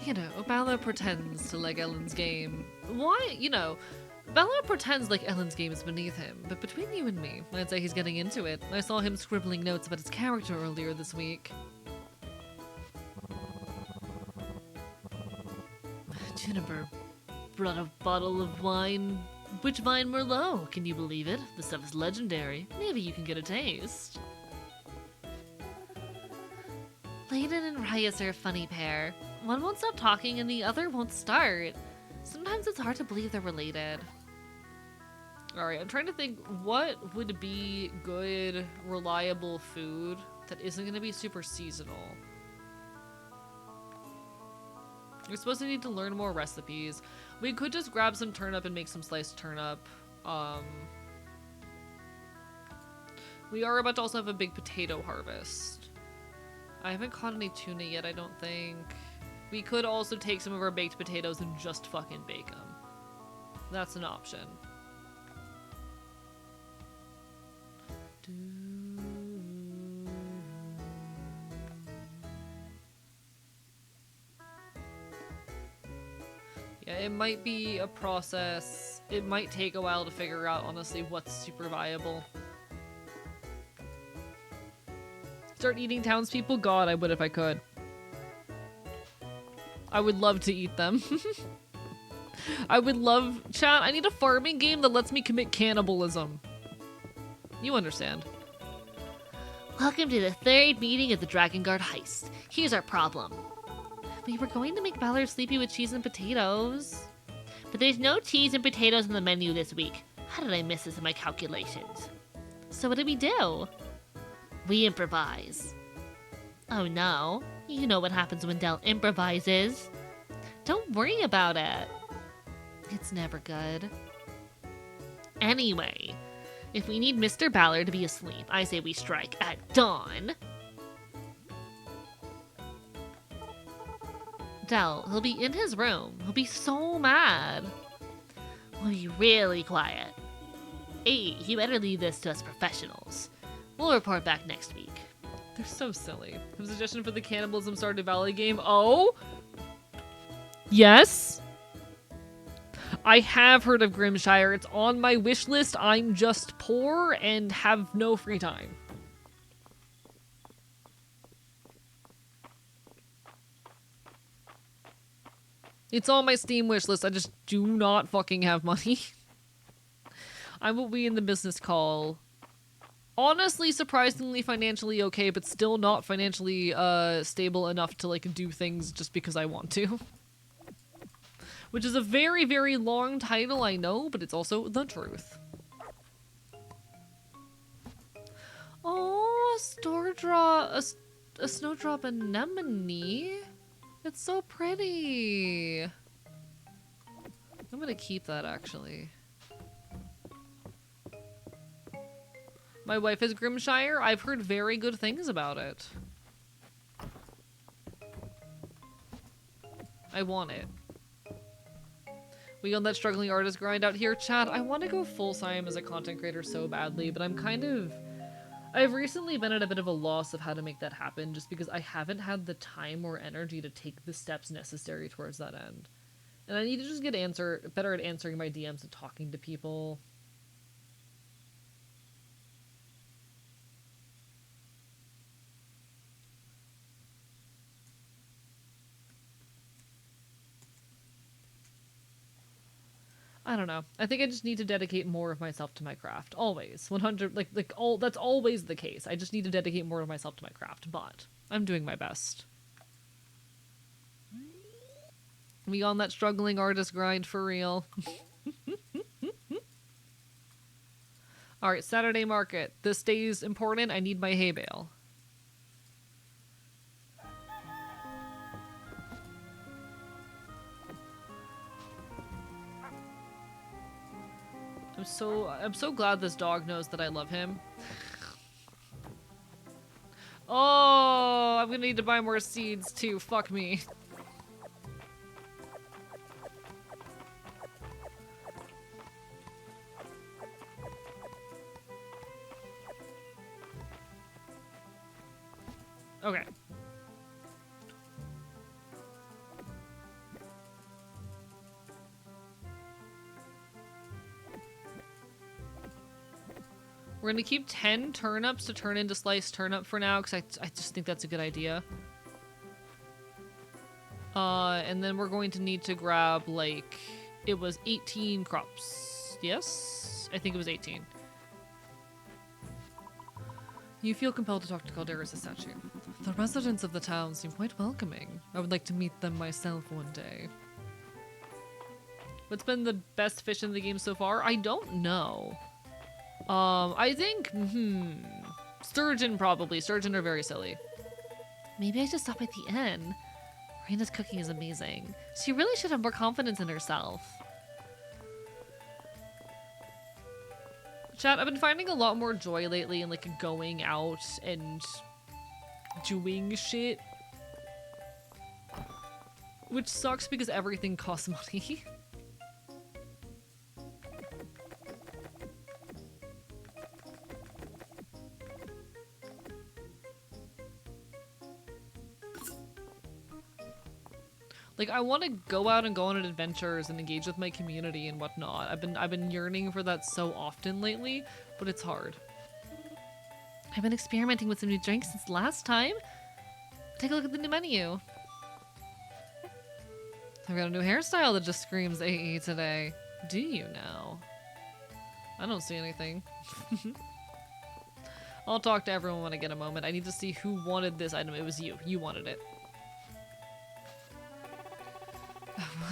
Speaker 1: You know, Balor pretends to like Ellen's game. Why? You know, Balor pretends like Ellen's game is beneath him, but between you and me, I'd say he's getting into it. I saw him scribbling notes about his character earlier this week.
Speaker 3: Juniper brought a bottle of wine. Witchvine Merlot. Can you believe it? The stuff is legendary. Maybe you can get a taste. Layden and Reyes are a funny pair. One won't stop talking and the other won't start. Sometimes it's hard to believe they're related.
Speaker 1: Alright, I'm trying to think what would be good, reliable food that isn't going to be super seasonal. We're supposed to need to learn more recipes. We could just grab some turnip and make some sliced turnip. We are about to also have a big potato harvest. I haven't caught any tuna yet, I don't think. We could also take some of our baked potatoes and just fucking bake them. That's an option. Yeah, it might be a process. It might take a while to figure out, honestly, what's super viable. Start eating townspeople? God, I would if I could. I would love to eat them. I would love... Chat, I need a farming game that lets me commit cannibalism. You understand.
Speaker 3: Welcome to the third meeting of the Dragon Guard heist. Here's our problem. We were going to make Balor sleepy with cheese and potatoes. But there's no cheese and potatoes on the menu this week. How did I miss this in my calculations? So what did we do? We improvise. Oh no. You know what happens when Del improvises. Don't worry about it. It's never good. Anyway, if we need Mr. Ballard to be asleep, I say we strike at dawn. Del, he'll be in his room. He'll be so mad. We'll be really quiet. Hey, you better leave this to us professionals. We'll report back next week.
Speaker 1: They're so silly. Have a suggestion for the Cannibalism Stardew Valley game? Oh? Yes? I have heard of Grimshire. It's on my wish list. I'm just poor and have no free time. It's on my Steam wish list. I just do not fucking have money. I'm what we in the business call, honestly, surprisingly financially okay, but still not financially stable enough to like do things just because I want to. Which is a very, very long title, I know, but it's also the truth. Oh, a snowdrop anemone. It's so pretty. I'm gonna keep that, actually. My wife is Grimshire. I've heard very good things about it. I want it. We on that struggling artist grind out here, chat. I want to go full-time as a content creator so badly, but I've recently been at a bit of a loss of how to make that happen just because I haven't had the time or energy to take the steps necessary towards that end. And I need to just get better at answering my DMs and talking to people. I don't know. I think I just need to dedicate more of myself to my craft. Always. 100, that's always the case. I just need to dedicate more of myself to my craft, but I'm doing my best. We on that struggling artist grind for real. Alright, Saturday market. This day is important. I need my hay bale. I'm so glad this dog knows that I love him. Oh, I'm gonna need to buy more seeds too. Fuck me. Okay. We're gonna keep 10 turnips to turn into sliced turnip for now, because I just think that's a good idea. And then we're going to need to grab, like, it was 18 crops. Yes? I think it was 18. You feel compelled to talk to Caldera's statue. The residents of the town seem quite welcoming. I would like to meet them myself one day. What's been the best fish in the game so far? I don't know. I think, sturgeon probably. Sturgeon are very silly. Maybe I should stop at the inn. Raina's cooking is amazing. She really should have more confidence in herself. Chat, I've been finding a lot more joy lately in, like, going out and doing shit. Which sucks because everything costs money. Like, I want to go out and go on adventures and engage with my community and whatnot. I've been yearning for that so often lately, but it's hard. I've been experimenting with some new drinks since last time. Take a look at the new menu. I've got a new hairstyle that just screams AE today. Do you now? I don't see anything. I'll talk to everyone when I get a moment. I need to see who wanted this item. It was you. You wanted it.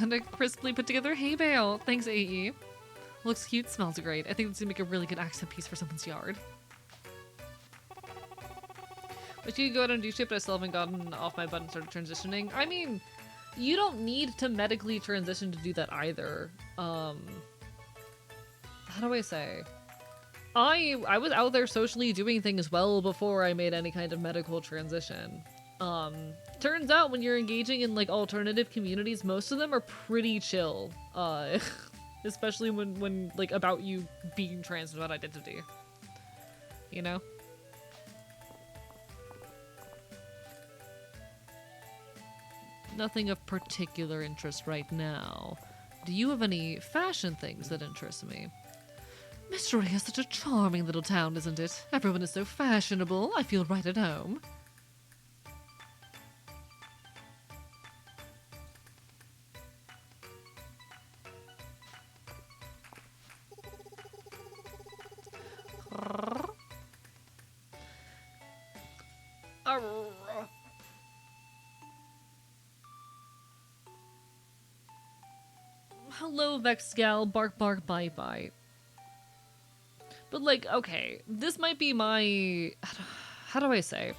Speaker 1: And a crisply put together hay bale. Thanks, AE. Looks cute, smells great. I think this would make a really good accent piece for someone's yard. But you could go out and do shit, but I still haven't gotten off my butt and started transitioning. I mean, you don't need to medically transition to do that either. How do I say? I was out there socially doing things well before I made any kind of medical transition. Turns out when you're engaging in like alternative communities, most of them are pretty chill. Especially when like about you being trans and about identity. You know? Nothing of particular interest right now. Do you have any fashion things that interest me? Mistria is such a charming little town, isn't it? Everyone is so fashionable. I feel right at home. Hello, Vexgal. Bark, bark, bite, bite. But, like, okay, this might be my... How do I say?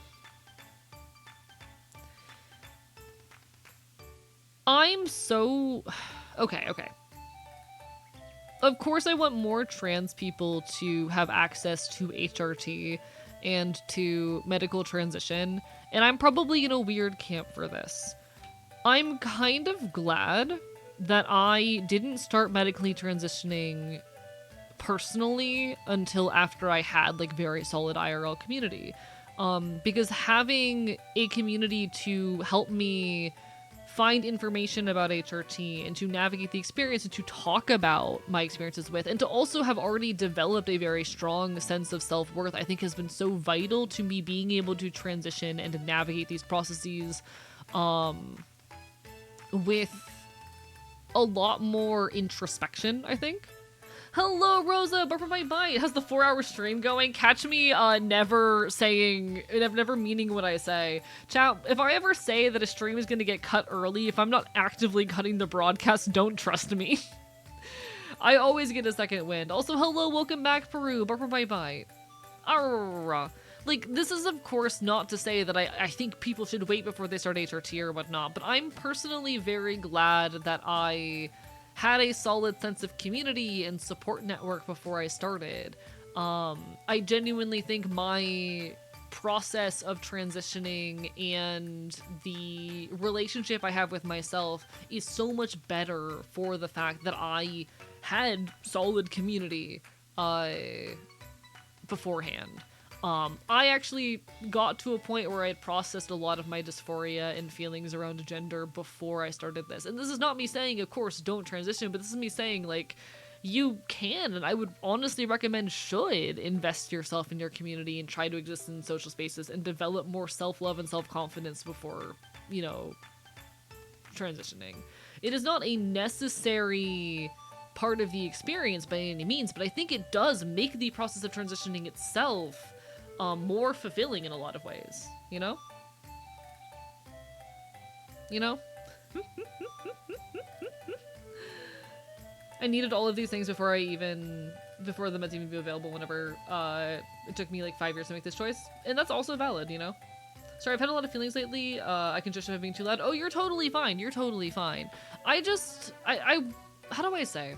Speaker 1: I'm so... Okay. Of course I want more trans people to have access to HRT and to medical transition, and I'm probably in a weird camp for this. I'm kind of glad that I didn't start medically transitioning personally until after I had like very solid IRL community. Because having a community to help me find information about HRT and to navigate the experience and to talk about my experiences with, and to also have already developed a very strong sense of self-worth, I think has been so vital to me being able to transition and to navigate these processes with a lot more introspection, I think. Hello, Rosa, Bark for my bite. How's the 4-hour stream going? Catch me never meaning what I say. Chat, if I ever say that a stream is going to get cut early, if I'm not actively cutting the broadcast, don't trust me. I always get a second wind. Also, hello, welcome back, Peru. Bark for my bite. Arrgh. Like, this is of course not to say that I think people should wait before they start HRT or whatnot, but I'm personally very glad that I had a solid sense of community and support network before I started. I genuinely think my process of transitioning and the relationship I have with myself is so much better for the fact that I had solid community beforehand. I actually got to a point where I had processed a lot of my dysphoria and feelings around gender before I started this. And this is not me saying, of course, don't transition, but this is me saying, like, you can, and I would honestly recommend should invest yourself in your community and try to exist in social spaces and develop more self-love and self-confidence before, you know, transitioning. It is not a necessary part of the experience by any means, but I think it does make the process of transitioning itself more fulfilling in a lot of ways, you know? You know? I needed all of these things before the meds even be available whenever it took me like 5 years to make this choice. And that's also valid, you know? Sorry, I've had a lot of feelings lately. I can just have being too loud. Oh, you're totally fine. You're totally fine. I how do I say?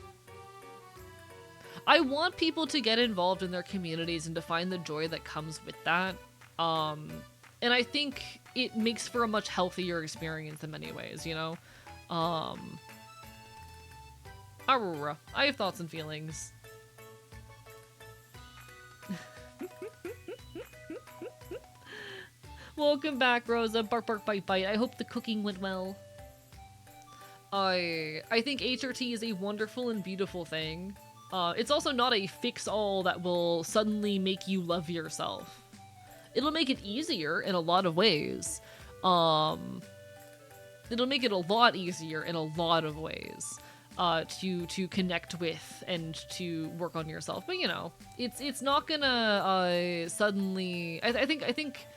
Speaker 1: I want people to get involved in their communities and to find the joy that comes with that. And I think it makes for a much healthier experience in many ways, you know? I have thoughts and feelings. Welcome back, Rosa. Bark, bark, bite, bite. I hope the cooking went well. I think HRT is a wonderful and beautiful thing. It's also not a fix-all that will suddenly make you love yourself. It'll make it easier in a lot of ways. It'll make it a lot easier in a lot of ways to connect with and to work on yourself. But you know, it's not gonna suddenly. I think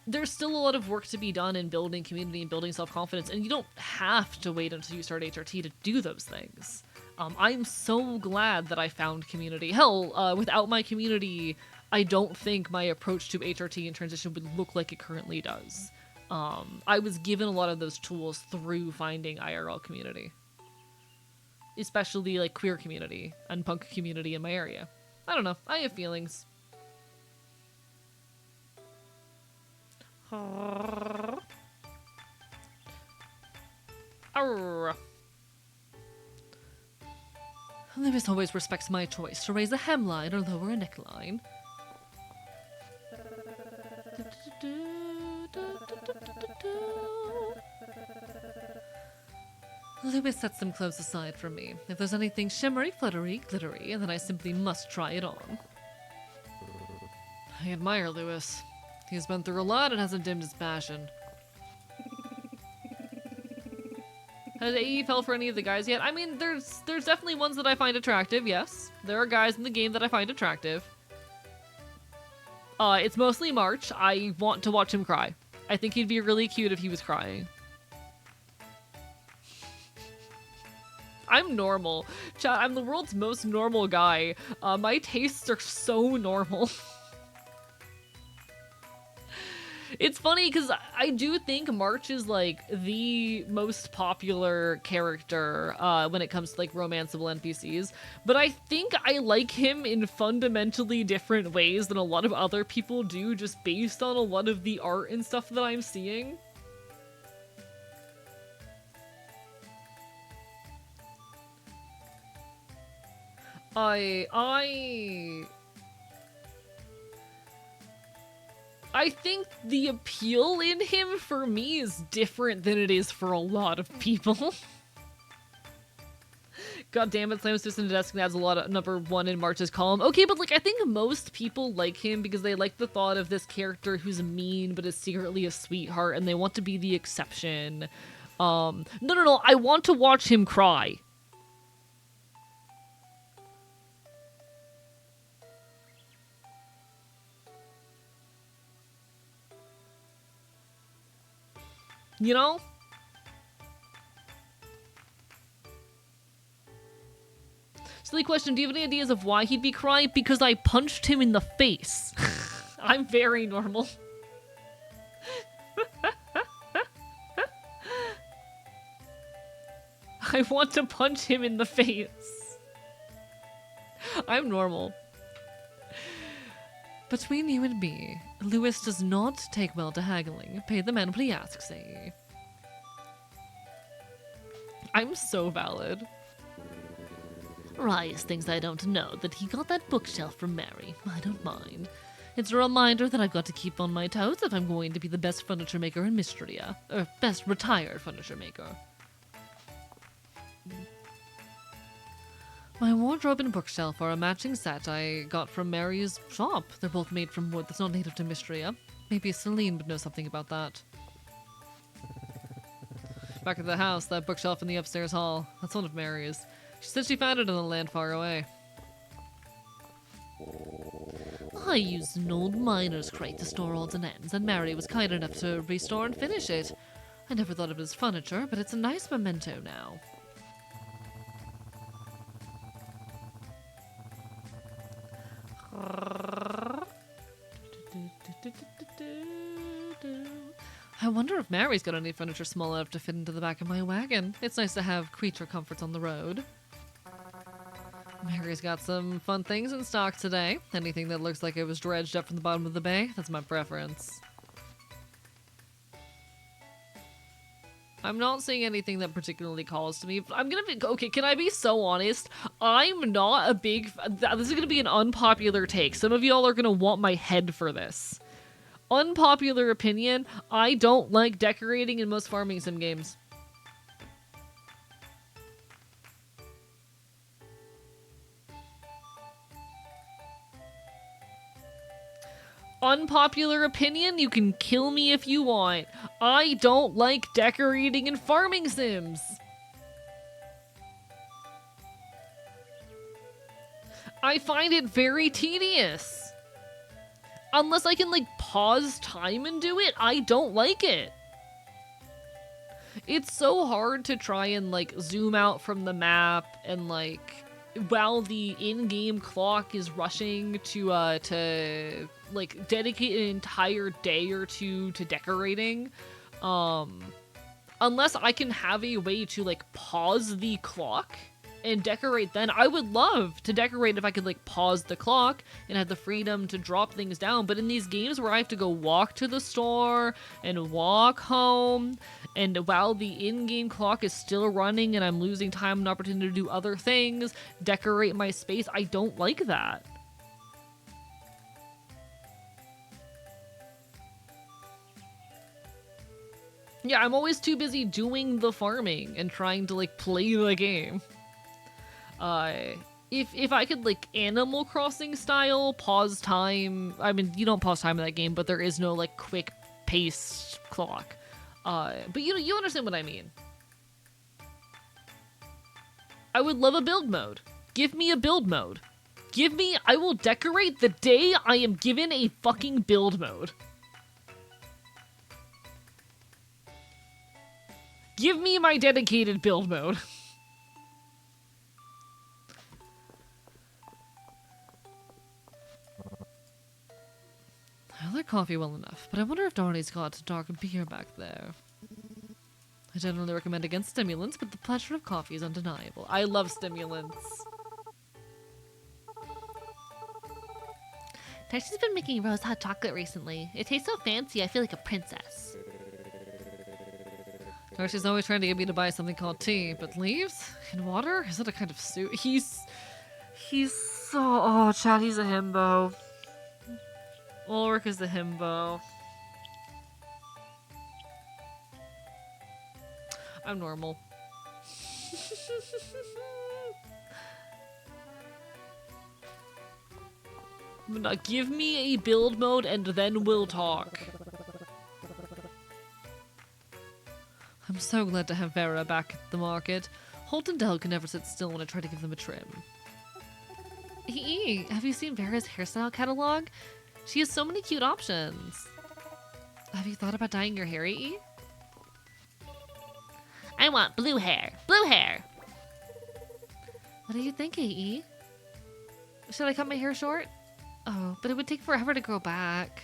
Speaker 1: there's still a lot of work to be done in building community and building self-confidence, and you don't have to wait until you start HRT to do those things. I'm so glad that I found community. Hell, without my community, I don't think my approach to HRT and transition would look like it currently does. I was given a lot of those tools through finding IRL community. Especially like queer community and punk community in my area. I don't know. I have feelings. Arr. Lewis always respects my choice to raise a hemline or lower a neckline. Lewis sets some clothes aside for me. If there's anything shimmery, fluttery, glittery, then I simply must try it on. I admire Lewis. He's been through a lot and hasn't dimmed his passion. Has AE fell for any of the guys yet? I mean, there's definitely ones that I find attractive, yes. There are guys in the game that I find attractive. It's mostly March. I want to watch him cry. I think he'd be really cute if he was crying. I'm normal. Chat, I'm the world's most normal guy. My tastes are so normal. It's funny because I do think March is like the most popular character when it comes to like romanceable NPCs, but I think I like him in fundamentally different ways than a lot of other people do, just based on a lot of the art and stuff that I'm seeing. I think the appeal in him for me is different than it is for a lot of people. God damn it, Slam System to Desk adds a lot of number 1 in March's column. Okay, but like I think most people like him because they like the thought of this character who's mean but is secretly a sweetheart and they want to be the exception. No, I want to watch him cry. You know? Silly question, do you have any ideas of why he'd be crying? Because I punched him in the face. I'm very normal. I want to punch him in the face. I'm normal. Between you and me, Lewis does not take well to haggling. Pay the man what he asks, eh? I'm so valid. Rise thinks I don't know that he got that bookshelf from Mary. I don't mind. It's a reminder that I've got to keep on my toes if I'm going to be the best furniture maker in Mistria. Or best retired furniture maker. My wardrobe and bookshelf are a matching set I got from Mary's shop. They're both made from wood that's not native to Mistria. Maybe Celine would know something about that. Back at the house, that bookshelf in the upstairs hall. That's one of Mary's. She said she found it in a land far away. I used an old miner's crate to store odds and ends, and Mary was kind enough to restore and finish it. I never thought of it as furniture, but it's a nice memento now. I wonder if Mary's got any furniture small enough to fit into the back of my wagon. It's nice to have creature comforts on the road. Mary's got some fun things in stock today. Anything that looks like it was dredged up from the bottom of the bay, that's my preference. I'm not seeing anything that particularly calls to me. I'm gonna be, okay, can I be so honest? I'm not a big, this is gonna be an unpopular take. Some of y'all are gonna want my head for this. Unpopular opinion, I don't like decorating in most farming sim games. Unpopular opinion, you can kill me if you want. I don't like decorating in farming sims. I find it very tedious. Unless I can like pause time and do it, I don't like it. It's so hard to try and like zoom out from the map and like while the in-game clock is rushing to like dedicate an entire day or two to decorating, unless I can have a way to like pause the clock and decorate, then I would love to decorate if I could like pause the clock and have the freedom to drop things down. But in these games where I have to go walk to the store and walk home, and while the in-game clock is still running and I'm losing time and opportunity to do other things, decorate my space, I don't like that. Yeah, I'm always too busy doing the farming and trying to like play the game. If I could like Animal Crossing style pause time, I mean, you don't pause time in that game, but there is no like quick pace clock. But you understand what I mean. I would love a build mode. Give me a build mode. I will decorate the day I am given a fucking build mode. Give me my dedicated build mode. I like coffee well enough, but I wonder if Donnie's got dark beer back there. I generally recommend against stimulants, but the pleasure of coffee is undeniable. I love stimulants.
Speaker 3: Darcy's been making rose hot chocolate recently. It tastes so fancy, I feel like a princess.
Speaker 1: Darcy's always trying to get me to buy something called tea, but leaves? In water? Is that a kind of soup? He's so... Oh, Chad, he's a himbo. Ulrich is the himbo. I'm normal. Now give me a build mode and then we'll talk. I'm so glad to have Vera back at the market. Holt and Dell can never sit still when I try to give them a trim. Hey, have you seen Vera's hairstyle catalog? She has so many cute options. Have you thought about dyeing your hair, E?
Speaker 3: I want blue hair. Blue hair!
Speaker 1: What do you think, AE? Should I cut my hair short? Oh, but it would take forever to grow back.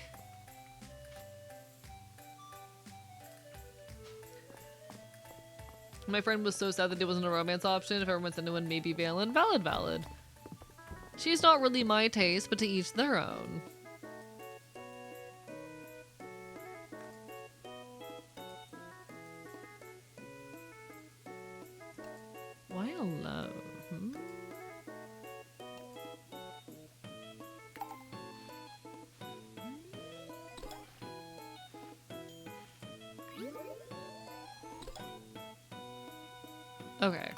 Speaker 1: My friend was so sad that it wasn't a romance option. If everyone's into one, maybe Valen. Valid. She's not really my taste, but to each their own. Why alone? Okay.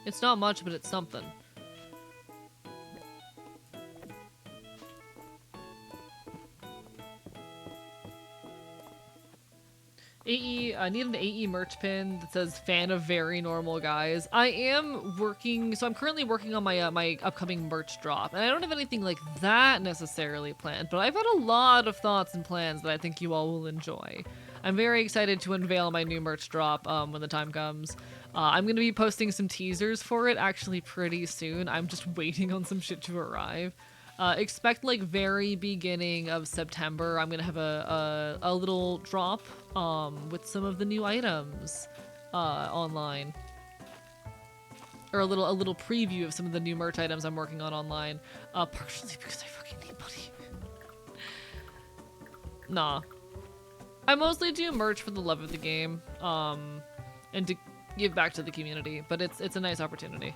Speaker 1: It's not much, but it's something. AE, I need an AE merch pin that says fan of very normal guys. I am working, so I'm currently working on my my upcoming merch drop, and I don't have anything like that necessarily planned, but I've got a lot of thoughts and plans that I think you all will enjoy. I'm very excited to unveil my new merch drop when the time comes. I'm going to be posting some teasers for it actually pretty soon. I'm just waiting on some shit to arrive. Expect like very beginning of September. I'm gonna have a little drop with some of the new items online, or a little preview of some of the new merch items I'm working on online. Partially because I fucking need money. Nah, I mostly do merch for the love of the game and to give back to the community. But it's a nice opportunity.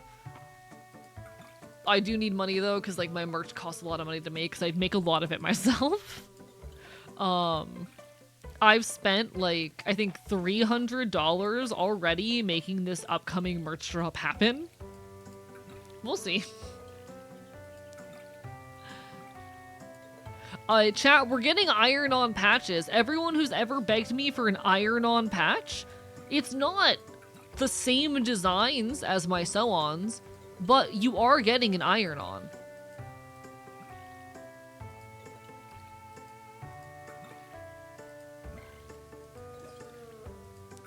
Speaker 1: I do need money though, because like my merch costs a lot of money to make, because I make a lot of it myself. I've spent like I think $300 already making this upcoming merch drop happen. We'll see. Chat, we're getting iron-on patches. Everyone who's ever begged me for an iron-on patch, it's not the same designs as my sew-ons, but you are getting an iron-on.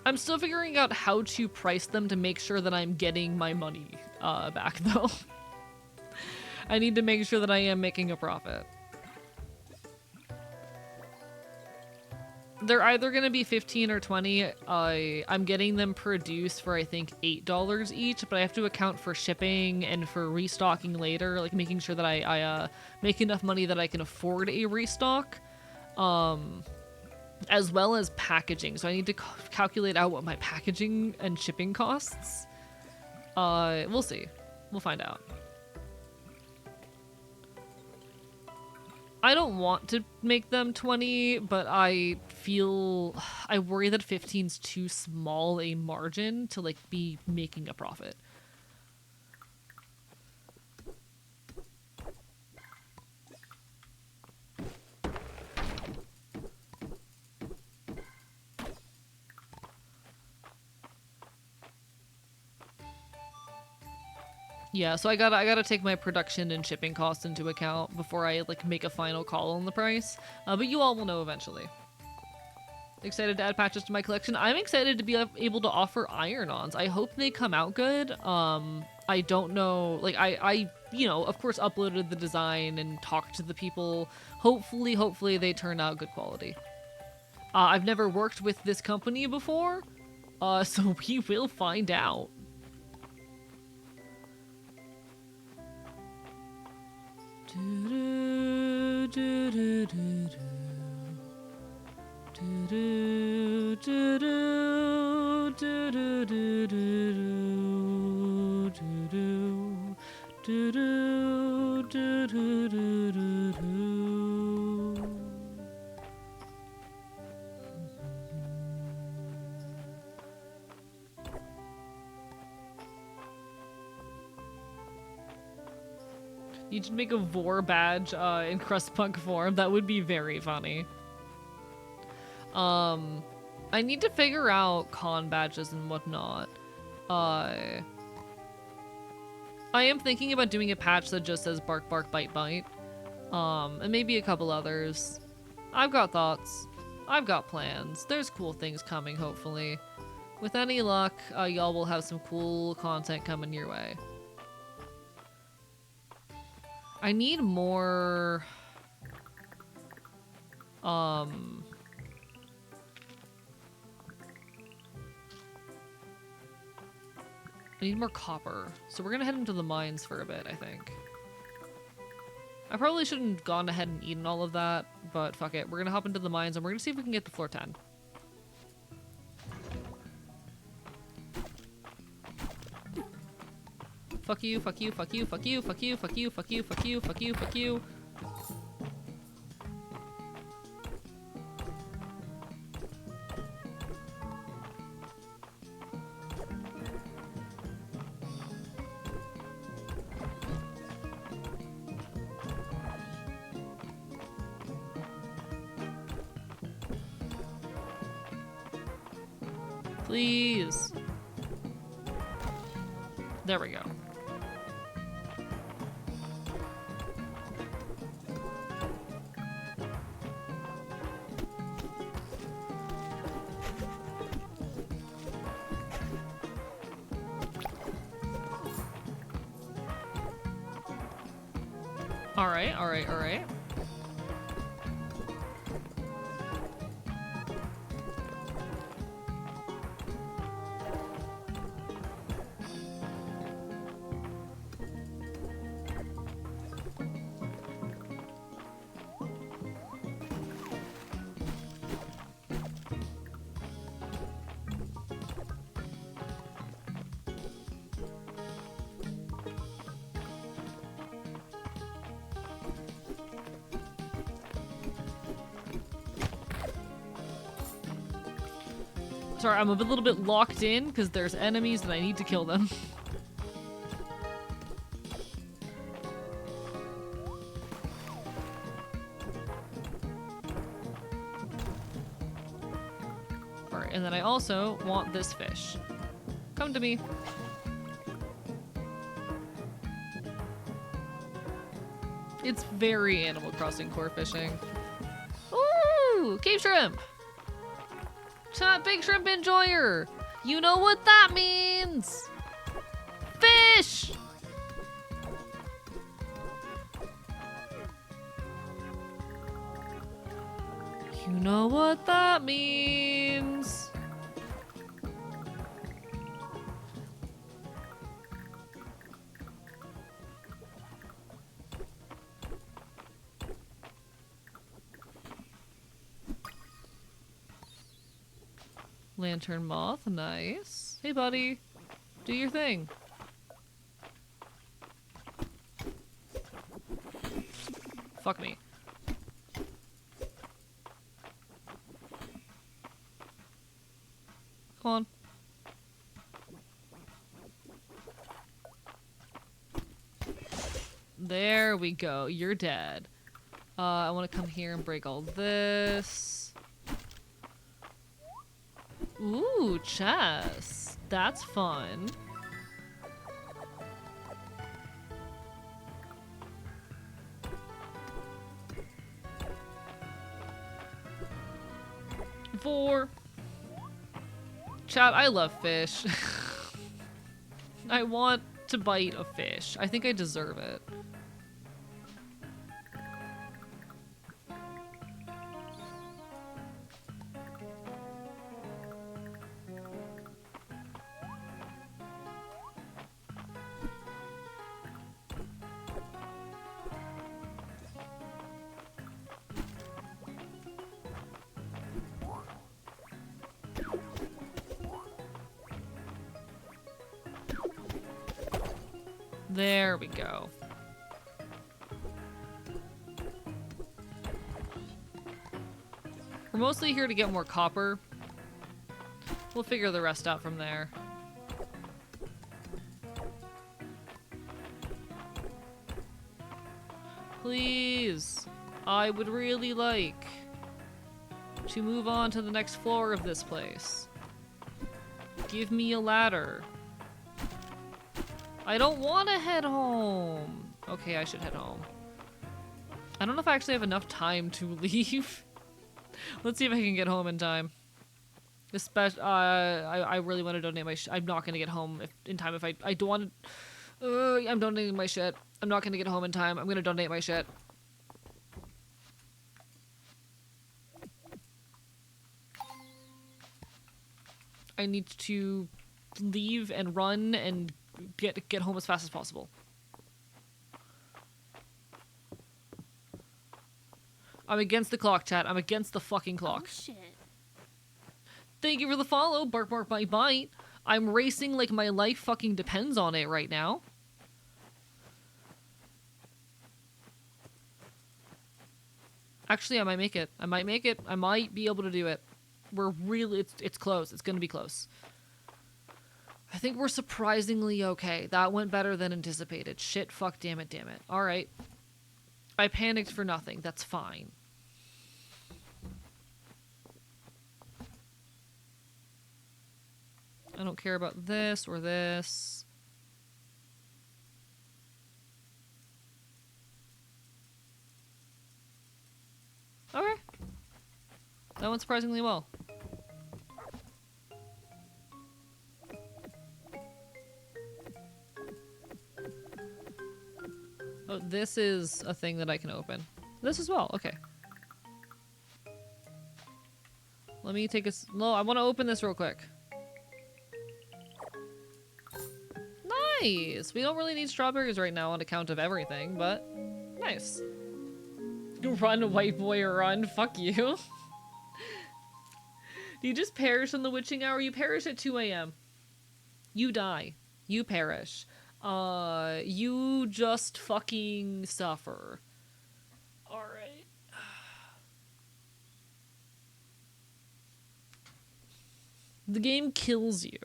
Speaker 1: I'm still figuring out how to price them to make sure that I'm getting my money back though. I need to make sure that I am making a profit. They're either gonna be 15 or 20. I'm getting them produced for I think $8 each, but I have to account for shipping and for restocking later, like making sure that I make enough money that I can afford a restock, as well as packaging. So I need to calculate out what my packaging and shipping costs. We'll see. We'll find out. I don't want to make them 20, but I worry that 15's too small a margin to like be making a profit. Yeah, so I gotta take my production and shipping costs into account before I like make a final call on the price. But you all will know eventually. Excited to add patches to my collection. I'm excited to be able to offer iron-ons. I hope they come out good. I don't know, like I you know, of course uploaded the design and talked to the people. Hopefully they turn out good quality. I've never worked with this company before, so we will find out. You should make a Vor badge in Crustpunk form. That would be very funny. I need to figure out con badges and whatnot. I am thinking about doing a patch that just says bark bark bite bite. And maybe a couple others. I've got thoughts. I've got plans. There's cool things coming, hopefully. With any luck, y'all will have some cool content coming your way. I need more... I need more copper. So we're gonna head into the mines for a bit, I think. I probably shouldn't have gone ahead and eaten all of that, but fuck it. We're gonna hop into the mines and we're gonna see if we can get to floor 10. Fuck you, fuck you, fuck you, fuck you, fuck you, fuck you, fuck you, fuck you, fuck you, fuck you. Please. There we go. Alright, alright, alright. Sorry, I'm a little bit locked in because there's enemies and I need to kill them. Alright, and then I also want this fish. Come to me. It's very Animal Crossing core fishing. Ooh, cave shrimp! Big shrimp enjoyer! You know what that means! Fish! know what that means. Lantern moth, nice. Hey buddy, do your thing. Fuck me. Come on. There we go. You're dead. I want to come here and break all this. Ooh, chess. That's fun. Four. Chat, I love fish. I want to bite a fish. I think I deserve it. There we go. We're mostly here to get more copper. We'll figure the rest out from there. Please, I would really like to move on to the next floor of this place. Give me a ladder. I don't want to head home. Okay, I should head home. I don't know if I actually have enough time to leave. Let's see if I can get home in time. Especially, I really want to donate my I'm not going to get home in time if I don't want to... I'm donating my shit. I'm not going to get home in time. I'm going to donate my shit. I need to leave and run and get home as fast as possible. I'm against the clock, chat. I'm against the fucking clock.
Speaker 2: Oh, shit.
Speaker 1: Thank you for the follow, bark bark bite bite. I'm racing like my life fucking depends on it right now. Actually, I might make it. I might make it. I might be able to do it. We're really... It's close. It's gonna be close. I think we're surprisingly okay. That went better than anticipated. Shit, fuck, damn it, damn it. Alright. I panicked for nothing. That's fine. I don't care about this or this. Okay. That went surprisingly well. Oh, this is a thing that I can open. This as well, okay. Let me take a... No, I want to open this real quick. Nice! We don't really need strawberries right now on account of everything, but... Nice. Run, white boy, run. Fuck you. Do you just perish in the witching hour? You perish at 2 a.m. You die. You perish. You just fucking suffer. Alright. The game kills you.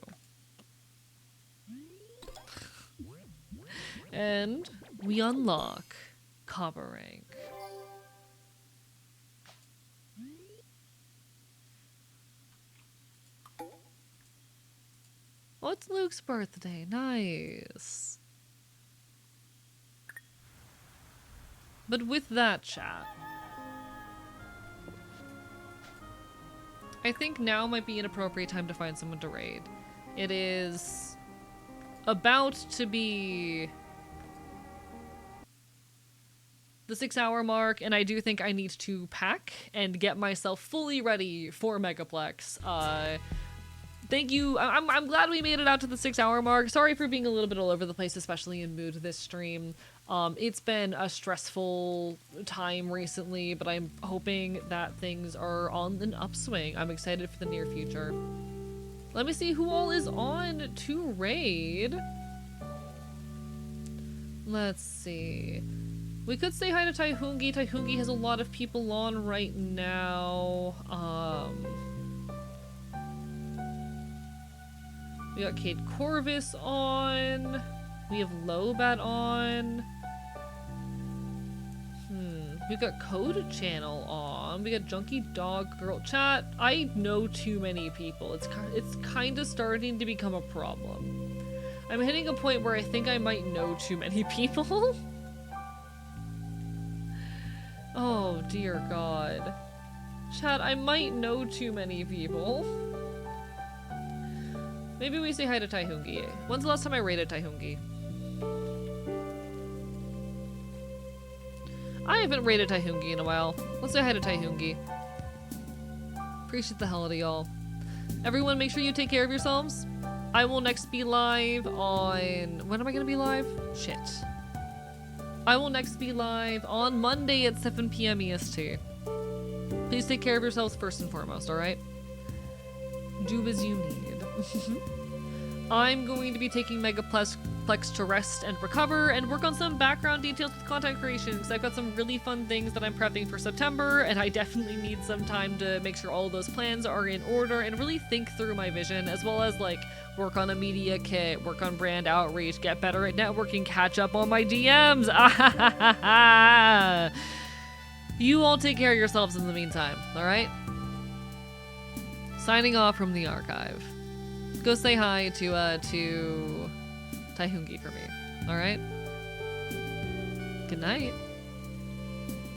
Speaker 1: And we unlock Copper Rank. Oh, it's Luke's birthday. Nice. But with that, chat, I think now might be an appropriate time to find someone to raid. It is about to be the 6-hour mark, and I do think I need to pack and get myself fully ready for Megaplex. Thank you. I'm glad we made it out to the 6-hour mark. Sorry for being a little bit all over the place, especially in mood this stream. It's been a stressful time recently, but I'm hoping that things are on an upswing. I'm excited for the near future. Let me see who all is on to raid. Let's see. We could say hi to Taihungi. Taihungi has a lot of people on right now. We got Kate Corvus on. We have Lobat on. We got Code Channel on. We got Junkie Dog Girl. Chat, I know too many people. It's kind of starting to become a problem. I'm hitting a point where I think I might know too many people. Oh, dear God. Chat, I might know too many people. Maybe we say hi to Taihungi. When's the last time I raided Taihungi? I haven't raided Taihungi in a while. Let's say hi to Taihungi. Appreciate the hell out of y'all. Everyone, make sure you take care of yourselves. I will next be live on... When am I gonna be live? Shit. I will next be live on Monday at 7 p.m. EST. Please take care of yourselves first and foremost, alright? Do as you need. I'm going to be taking Megaplex to rest and recover and work on some background details with content creation because I've got some really fun things that I'm prepping for September, and I definitely need some time to make sure all of those plans are in order and really think through my vision, as well as like work on a media kit, work on brand outreach, get better at networking, catch up on my DMs. You all take care of yourselves in the meantime, alright? Signing off from the archive. Go say hi to Taihungi for me, alright? Good night.